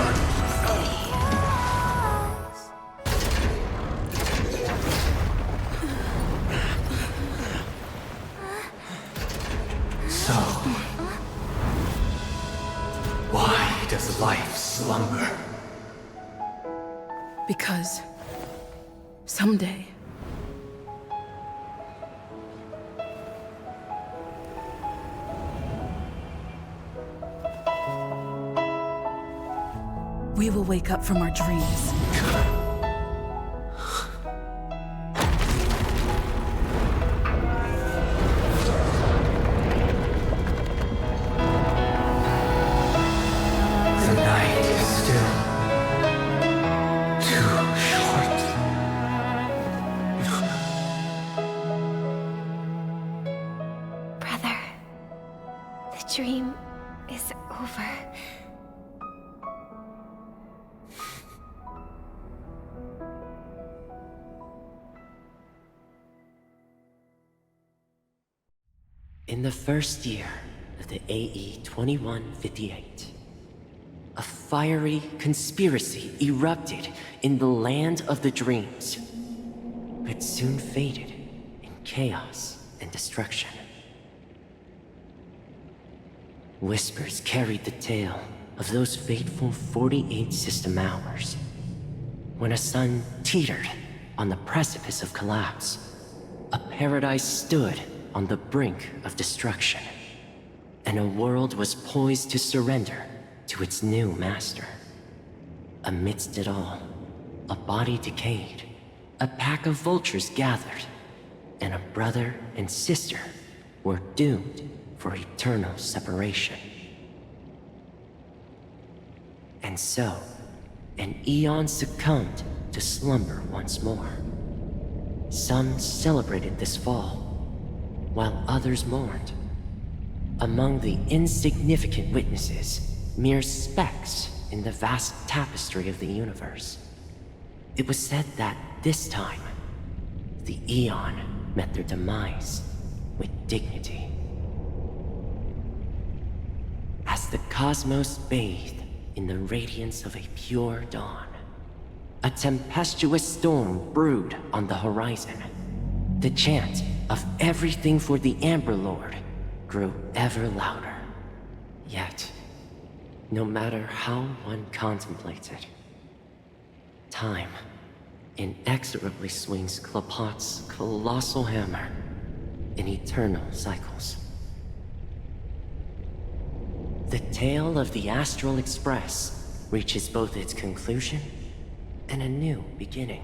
Someday. We will wake up from our dreams. The night is still too short. Brother, the dream is over. In the first year of the AE 2158, a fiery conspiracy erupted in the land of the dreams, but soon faded in chaos and destruction. Whispers carried the tale of those fateful 48 system hours, when a sun teetered on the precipice of collapse. A paradise stood on the brink of destruction, and a world was poised to surrender to its new master. Amidst it all, a body decayed, a pack of vultures gathered, and a brother and sister were doomed for eternal separation. And so, an eon succumbed to slumber once more. Some celebrated this fall, while others mourned. Among the insignificant witnesses, mere specks in the vast tapestry of the universe. It was said that this time, the Eon met their demise with dignity. As the cosmos bathed in the radiance of a pure dawn, a tempestuous storm brewed on the horizon. The chant of everything for the Amber Lord grew ever louder. Yet, no matter how one contemplates it, time inexorably swings Klapot's colossal hammer in eternal cycles. The tale of the Astral Express reaches both its conclusion and a new beginning.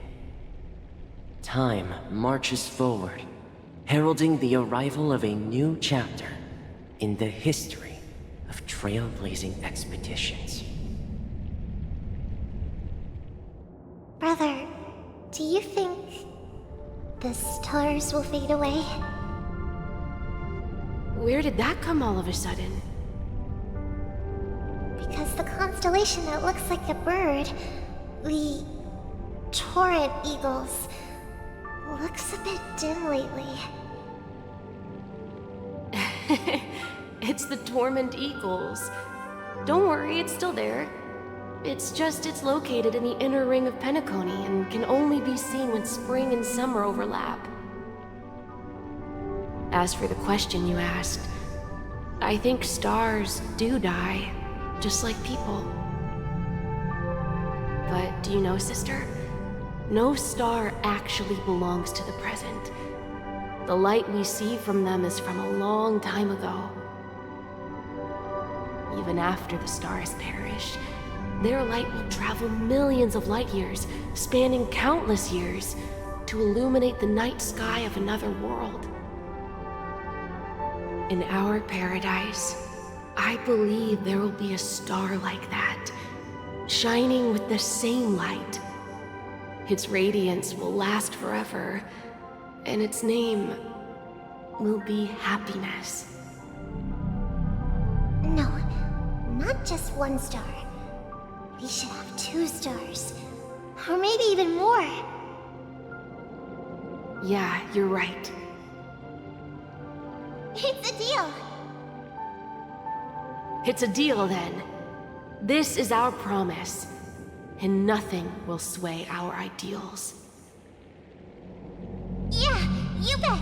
Time marches forward, heralding the arrival of a new chapter in the history of trailblazing expeditions. Brother, do you think the stars will fade away? Where did that come all of a sudden? Because the constellation that looks like a bird, the Torrent Eagles, looks a bit dim lately. It's the Torment Eagles. Don't worry, it's still there. It's just it's located in the inner ring of Penacony and can only be seen when spring and summer overlap. As for the question you asked, I think stars do die, just like people. But do you know, sister? No star actually belongs to the present. The light we see from them is from a long time ago. Even after the star has perished, their light will travel millions of light years, spanning countless years, to illuminate the night sky of another world. In our paradise, I believe there will be a star like that, shining with the same light. Its radiance will last forever, and its name will be happiness. No, not just one star. We should have 2 stars. Or maybe even more. Yeah, you're right. It's a deal. It's a deal then. This is our promise, and nothing will sway our ideals. Yeah, you bet.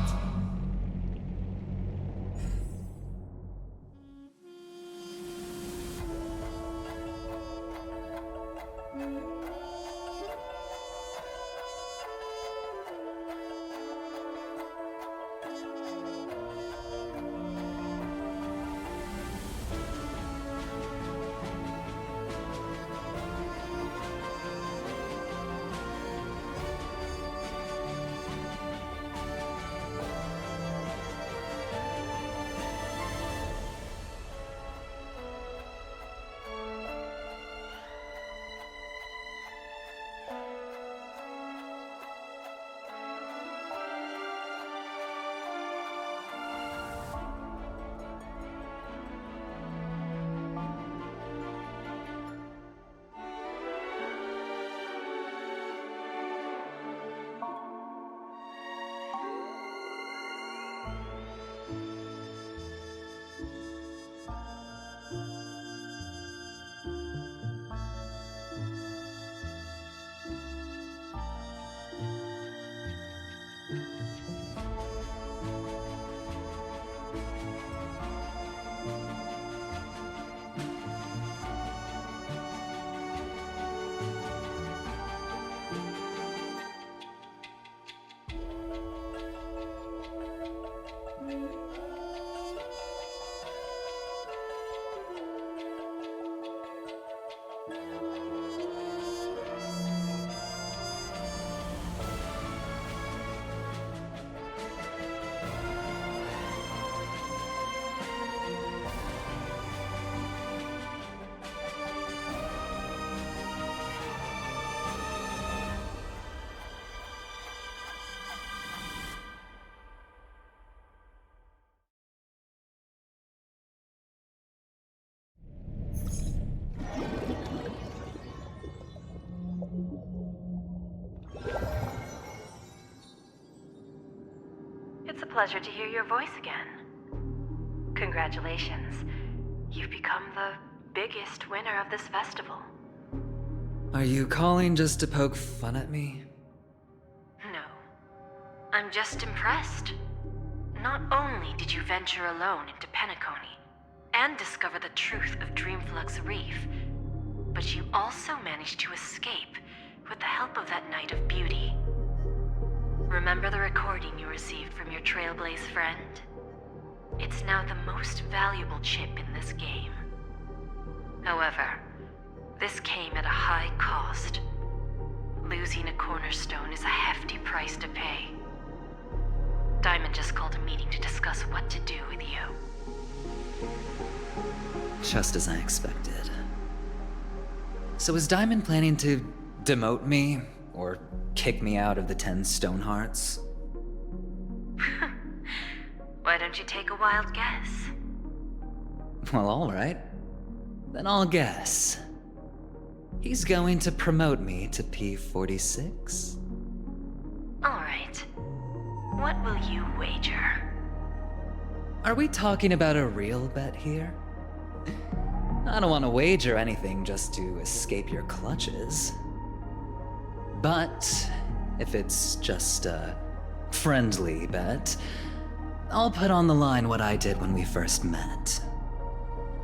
It's a pleasure to hear your voice again. Congratulations. You've become the biggest winner of this festival. Are you calling just to poke fun at me? No. I'm just impressed. Not only did you venture alone into Penacony and discover the truth of Dreamflux Reef, but you also managed to escape with the help of that Knight of Beauty. Remember the recording you received from your Trailblaze friend? It's now the most valuable chip in this game. However, this came at a high cost. Losing a cornerstone is a hefty price to pay. Diamond just called a meeting to discuss what to do with you. Just as I expected. So is Diamond planning to demote me, or kick me out of the 10 Stonehearts? Why don't you take a wild guess? Well, alright. Then I'll guess. He's going to promote me to P46? Alright. What will you wager? Are we talking about a real bet here? I don't want to wager anything just to escape your clutches. But if it's just a friendly bet, I'll put on the line what I did when we first met.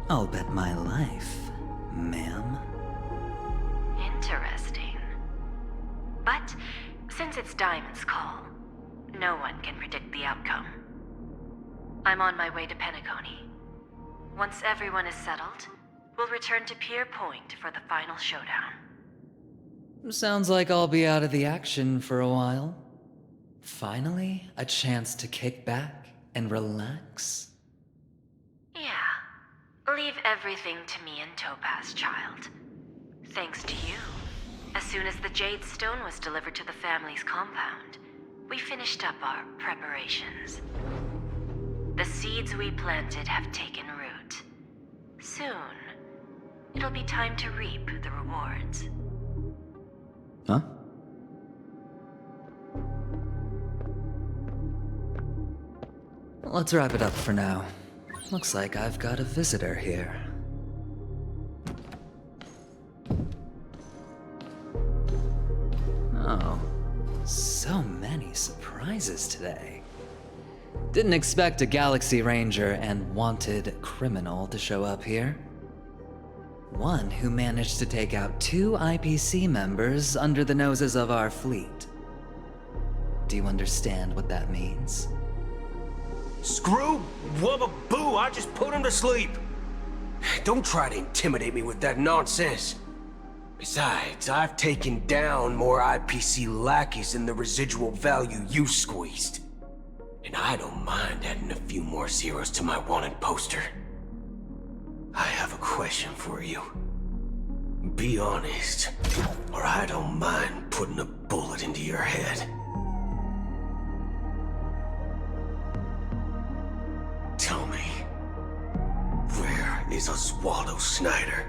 I'll bet my life, ma'am. Interesting. But since it's Diamond's call, no one can predict the outcome. I'm on my way to Penacony. Once everyone is settled, we'll return to Pier Point for the final showdown. Sounds like I'll be out of the action for a while. Finally, a chance to kick back and relax. Yeah. Leave everything to me and Topaz, child. Thanks to you, as soon as the Jade Stone was delivered to the family's compound, we finished up our preparations. The seeds we planted have taken root. Soon, it'll be time to reap the rewards. Huh? Let's wrap it up for now. Looks like I've got a visitor here. Oh, so many surprises today. Didn't expect a Galaxy Ranger and wanted criminal to show up here. One who managed to take out 2 IPC members under the noses of our fleet. Do you understand what that means? Screw wubba boo, I just put him to sleep. Don't try to intimidate me with that nonsense. Besides, I've taken down more IPC lackeys than the residual value you squeezed. And I don't mind adding a few more zeros to my wanted poster. I have a question for you. Be honest, or I don't mind putting a bullet into your head. Tell me, where is Oswaldo Snyder?